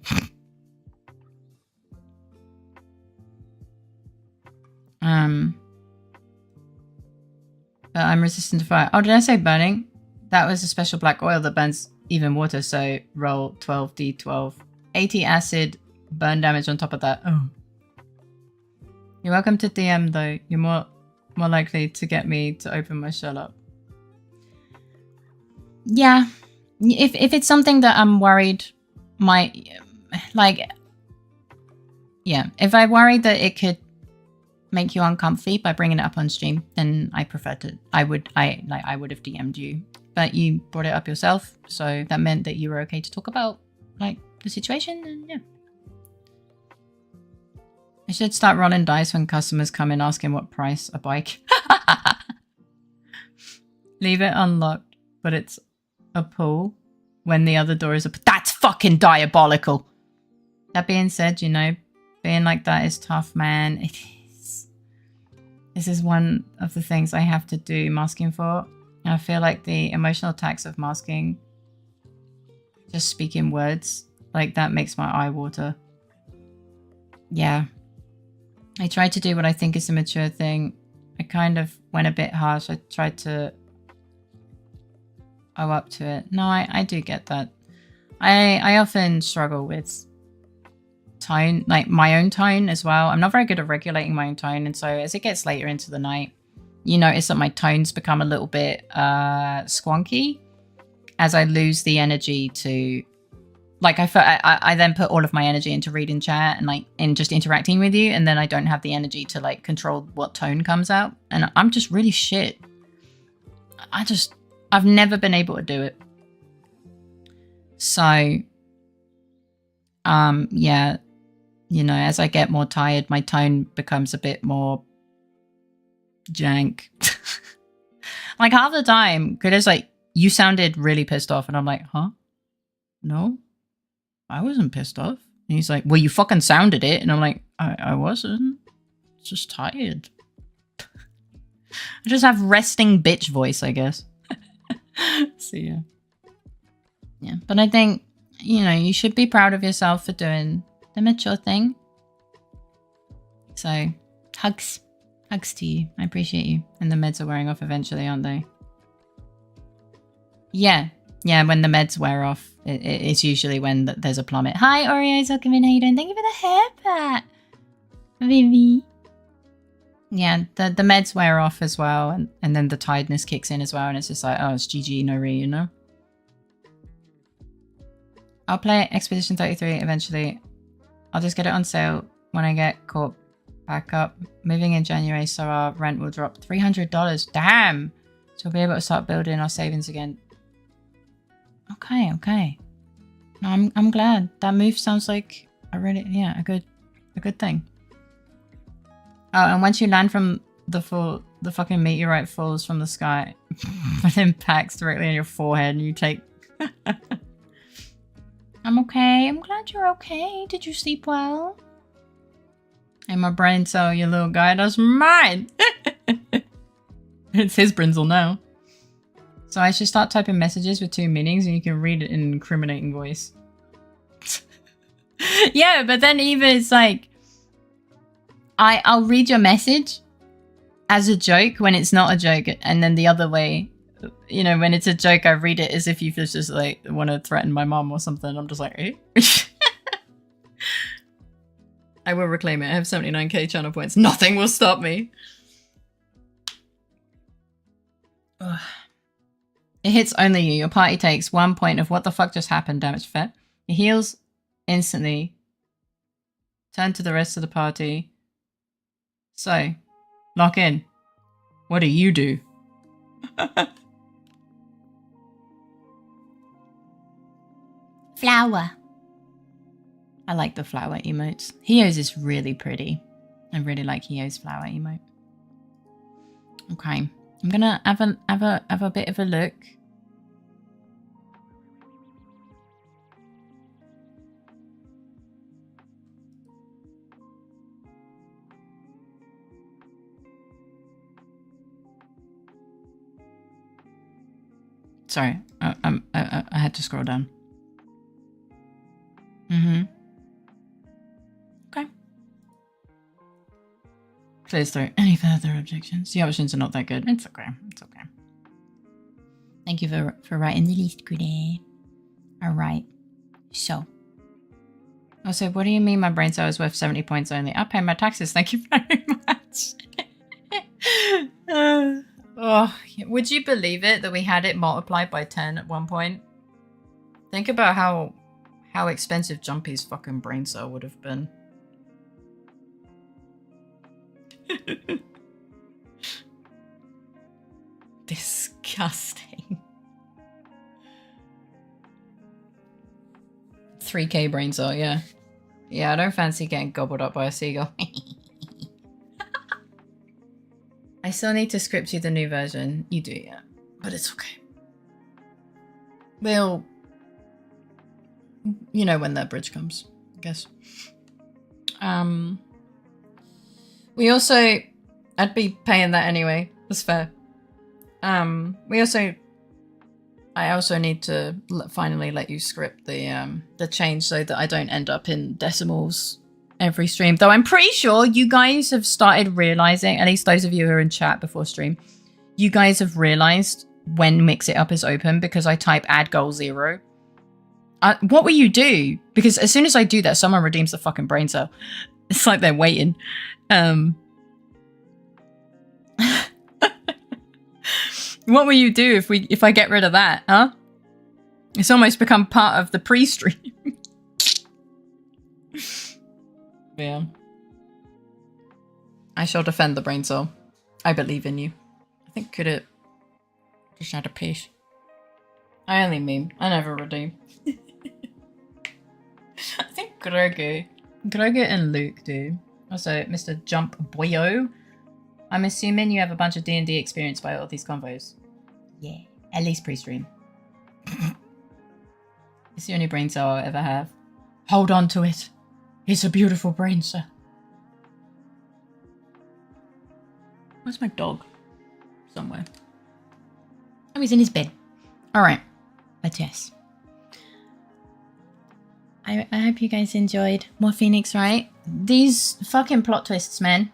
Speaker 2: But I'm resistant to fire. Oh, did I say burning? That was a special black oil that burns even water. So roll 12d12. 80 acid, burn damage on top of that. Oh. You're welcome to DM though. You're more likely to get me to open my shell up. Yeah. If it's something that I'm worried might, like, yeah, if I worry that it could make you uncomfy by bringing it up on stream, then I prefer to, I would have DM'd you, but you brought it up yourself, so that meant that you were okay to talk about like the situation, and yeah. I should start rolling dice when customers come in asking what price a bike. Leave it unlocked, but it's a pull when the other door is a... That's fucking diabolical! That being said, you know, being like that is tough, man. It is. This is one of the things I have to do masking for. And I feel like the emotional attacks of masking, just speaking words, like that makes my eye water. Yeah. I tried to do what I think is a mature thing. I kind of went a bit harsh. I tried to owe up to it. No, I do get that. I often struggle with tone, like my own tone as well. I'm not very good at regulating my own tone. And so as it gets later into the night, you notice that my tones become a little bit squonky as I lose the energy to... Like I then put all of my energy into reading chat and like in just interacting with you, and then I don't have the energy to like control what tone comes out, and I'm just really shit. I've never been able to do it. So, yeah, you know, as I get more tired, my tone becomes a bit more jank. Like half the time, Kuda's like, you sounded really pissed off, and I'm like, huh? No. I wasn't pissed off. And he's like, well, you fucking sounded it. And I'm like, I wasn't. Just tired. I just have resting bitch voice, I guess. So, yeah. Yeah. But I think, you know, you should be proud of yourself for doing the mature thing. So, hugs. Hugs to you. I appreciate you. And the meds are wearing off eventually, aren't they? Yeah. Yeah, when the meds wear off, it's usually when there's a plummet. Hi, Oreos, welcome in. How you doing? Thank you for the haircut, Vivi. Yeah, the meds wear off as well, and then the tiredness kicks in as well, and it's just like, oh, it's GG, no re, you know? I'll play Expedition 33 eventually. I'll just get it on sale when I get caught back up. Moving in January, so our rent will drop $300. Damn! So we'll be able to start building our savings again. Okay, okay. No, I'm glad. That move sounds like a really, yeah, a good thing. Oh, and once you land from the fucking meteorite falls from the sky and impacts directly on your forehead and you take... I'm okay. I'm glad you're okay. Did you sleep well? And my brain cell, you little guy, that's mine. It's his Brinzel now. So I should start typing messages with 2 meanings and you can read it in an incriminating voice. Yeah, but then even it's like, I'll read your message as a joke when it's not a joke. And then the other way, you know, when it's a joke, I read it as if you just like want to threaten my mom or something. I'm just like, eh? I will reclaim it. I have 79k channel points. Nothing will stop me. Ugh. It hits only you. Your party takes 1 point of what the fuck just happened damage fair. It heals instantly. Turn to the rest of the party. So, lock in. What do you do? Flower. I like the flower emotes. Hio's is really pretty. I really like Hio's flower emote. Okay. I'm gonna have a bit of a look. Sorry, I had to scroll down. Okay. Clears through. Any further objections? The options are not that good. It's okay. It's okay. Thank you for writing the list, Kude. Alright. So. Also, what do you mean my brain cell is worth 70 points only? I'll pay my taxes. Thank you very much. Oh, would you believe it that we had it multiplied by 10 at one point? Think about how expensive Jumpy's fucking brain cell would have been. Disgusting. 3k brain cell, yeah. Yeah, I don't fancy getting gobbled up by a seagull. I still need to script you the new version. You do, yeah. But it's okay. We'll... You know when that bridge comes, I guess. We also... I'd be paying that anyway. That's fair. I also need to finally let you script the change so that I don't end up in decimals every stream. Though I'm pretty sure you guys have started realizing, at least those of you who are in chat before stream, you guys have realized when Mix It Up is open because I type add goal 0. What will you do? Because as soon as I do that, someone redeems the fucking brain cell. It's like they're waiting. What will you do if I get rid of that, huh? It's almost become part of the pre-stream. Yeah. I shall defend the brain cell. I believe in you. I think could it just had a piece. I only meme. I never redeem. I think Grogu and Luke do. Also, Mr. Jump Boyo. I'm assuming you have a bunch of D&D experience by all these convos. Yeah, at least pre-stream. It's the only brain cell I'll ever have. Hold on to it. It's a beautiful brain cell. Where's my dog? Somewhere. Oh, he's in his bed. Alright. But yes. I hope you guys enjoyed more Phoenix, right? These fucking plot twists, man.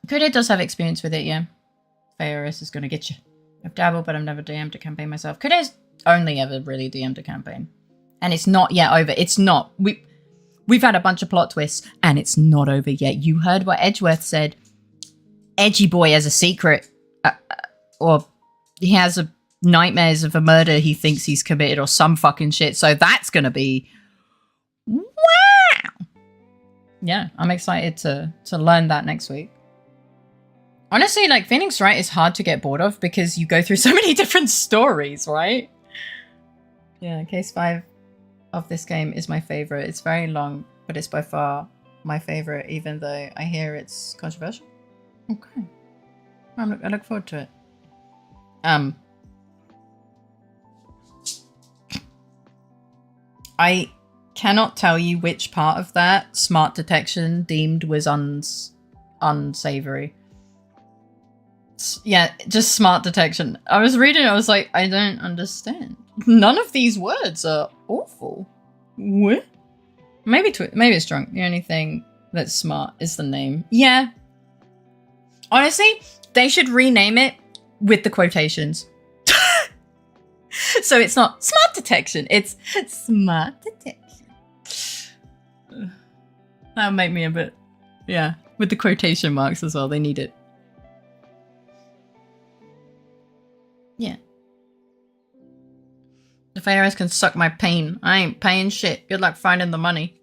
Speaker 2: Kude does have experience with it, yeah. FAORS is gonna get you. I've dabbled, but I've never DM'd a campaign myself. Kude's only ever really DM'd a campaign. And it's not yet over. It's not. We've had a bunch of plot twists, and it's not over yet. You heard what Edgeworth said. Edgy boy has a secret. Or he has nightmares of a murder he thinks he's committed or some fucking shit. So that's gonna be... Wow! Yeah, I'm excited to learn that next week. Honestly, like, Phoenix Wright is hard to get bored of because you go through so many different stories, right? Yeah, case 5 of this game is my favorite. It's very long, but it's by far my favorite, even though I hear it's controversial. Okay. I look forward to it. I cannot tell you which part of that smart detection deemed was unsavory. Yeah, just smart detection. I was reading it, I was like, I don't understand. None of these words are awful. What? Maybe it's drunk. The only thing that's smart is the name. Yeah. Honestly, they should rename it with the quotations. So it's not smart detection, it's smart detection. That would make me a bit, yeah, with the quotation marks as well, they need it. Yeah. The Fairies can suck my pain. I ain't paying shit. Good luck finding the money.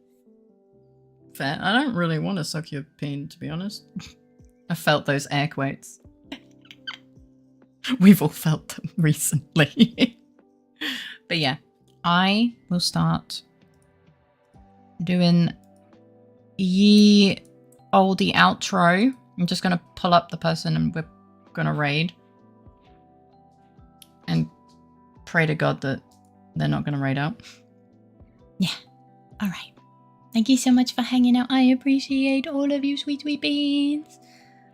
Speaker 2: Fair. I don't really want to suck your pain, to be honest. I felt those air quotes. We've all felt them recently. But yeah, I will start doing ye oldie outro. I'm just going to pull up the person and we're going to raid. And pray to God that they're not going to raid out. Yeah. All right. Thank you so much for hanging out. I appreciate all of you sweet, sweet beans.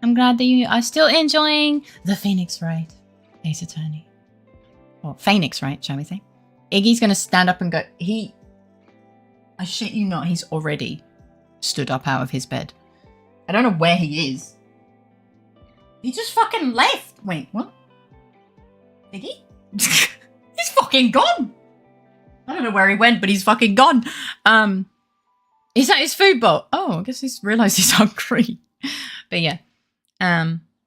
Speaker 2: I'm glad that you are still enjoying the Phoenix Wright Ace Attorney. Or Phoenix Wright, shall we say. Iggy's going to stand up and go. I shit you not, he's already stood up out of his bed. I don't know where he is. He just fucking left. Wait, what? Iggy? He's fucking gone. I don't know where he went, but he's fucking gone. Is that his food bowl? Oh, I guess he's realized he's hungry. But yeah.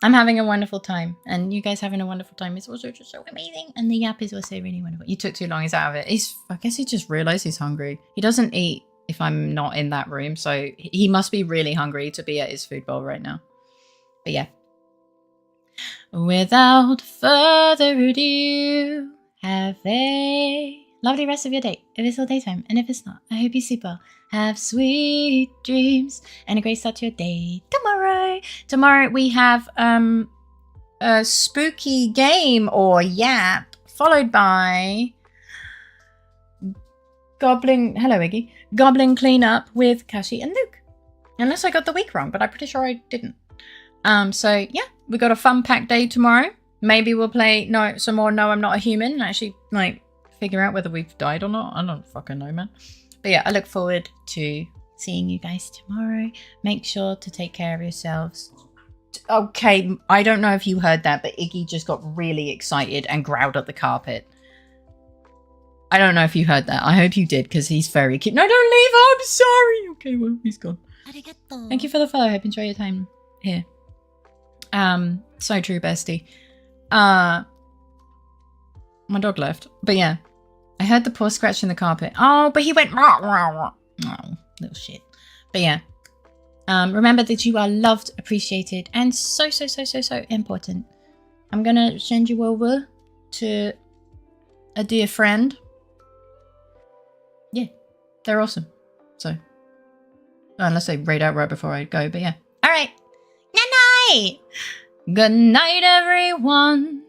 Speaker 2: I'm having a wonderful time, and you guys having a wonderful time. It's also just so amazing, and the YAP is also really wonderful. You took too long, he's out of it. I guess he just realized he's hungry. He doesn't eat if I'm not in that room, so he must be really hungry to be at his food bowl right now. But yeah. Without further ado, have a lovely rest of your day, if it's still daytime, and if it's not, I hope you sleep well. Have sweet dreams and a great start to your day tomorrow. Tomorrow we have a spooky game or YAP, followed by Goblin Cleanup with Kashi and Luke. Unless I got the week wrong, but I'm pretty sure I didn't. So yeah, we got a fun packed day tomorrow. Maybe we'll play some more No I'm Not a Human and actually like figure out whether we've died or not. I don't fucking know, man. But yeah, I look forward to seeing you guys tomorrow. Make sure to take care of yourselves. Okay, I don't know if you heard that, but Iggy just got really excited and growled at the carpet. I don't know if you heard that. I hope you did, because he's very cute. No, don't leave. Oh, I'm sorry. Okay, well, he's gone. Arigato. Thank you for the follow. Hope you enjoy your time here. So true, bestie. My dog left. But yeah. I heard the paw scratching the carpet. Oh, but he went rah, rah, rah. Oh, little shit. But yeah. Remember that you are loved, appreciated, and so important. I'm gonna send you over to a dear friend. Yeah, they're awesome. So, unless they raid out right before I go, but yeah. All right. Good night. Good night, everyone.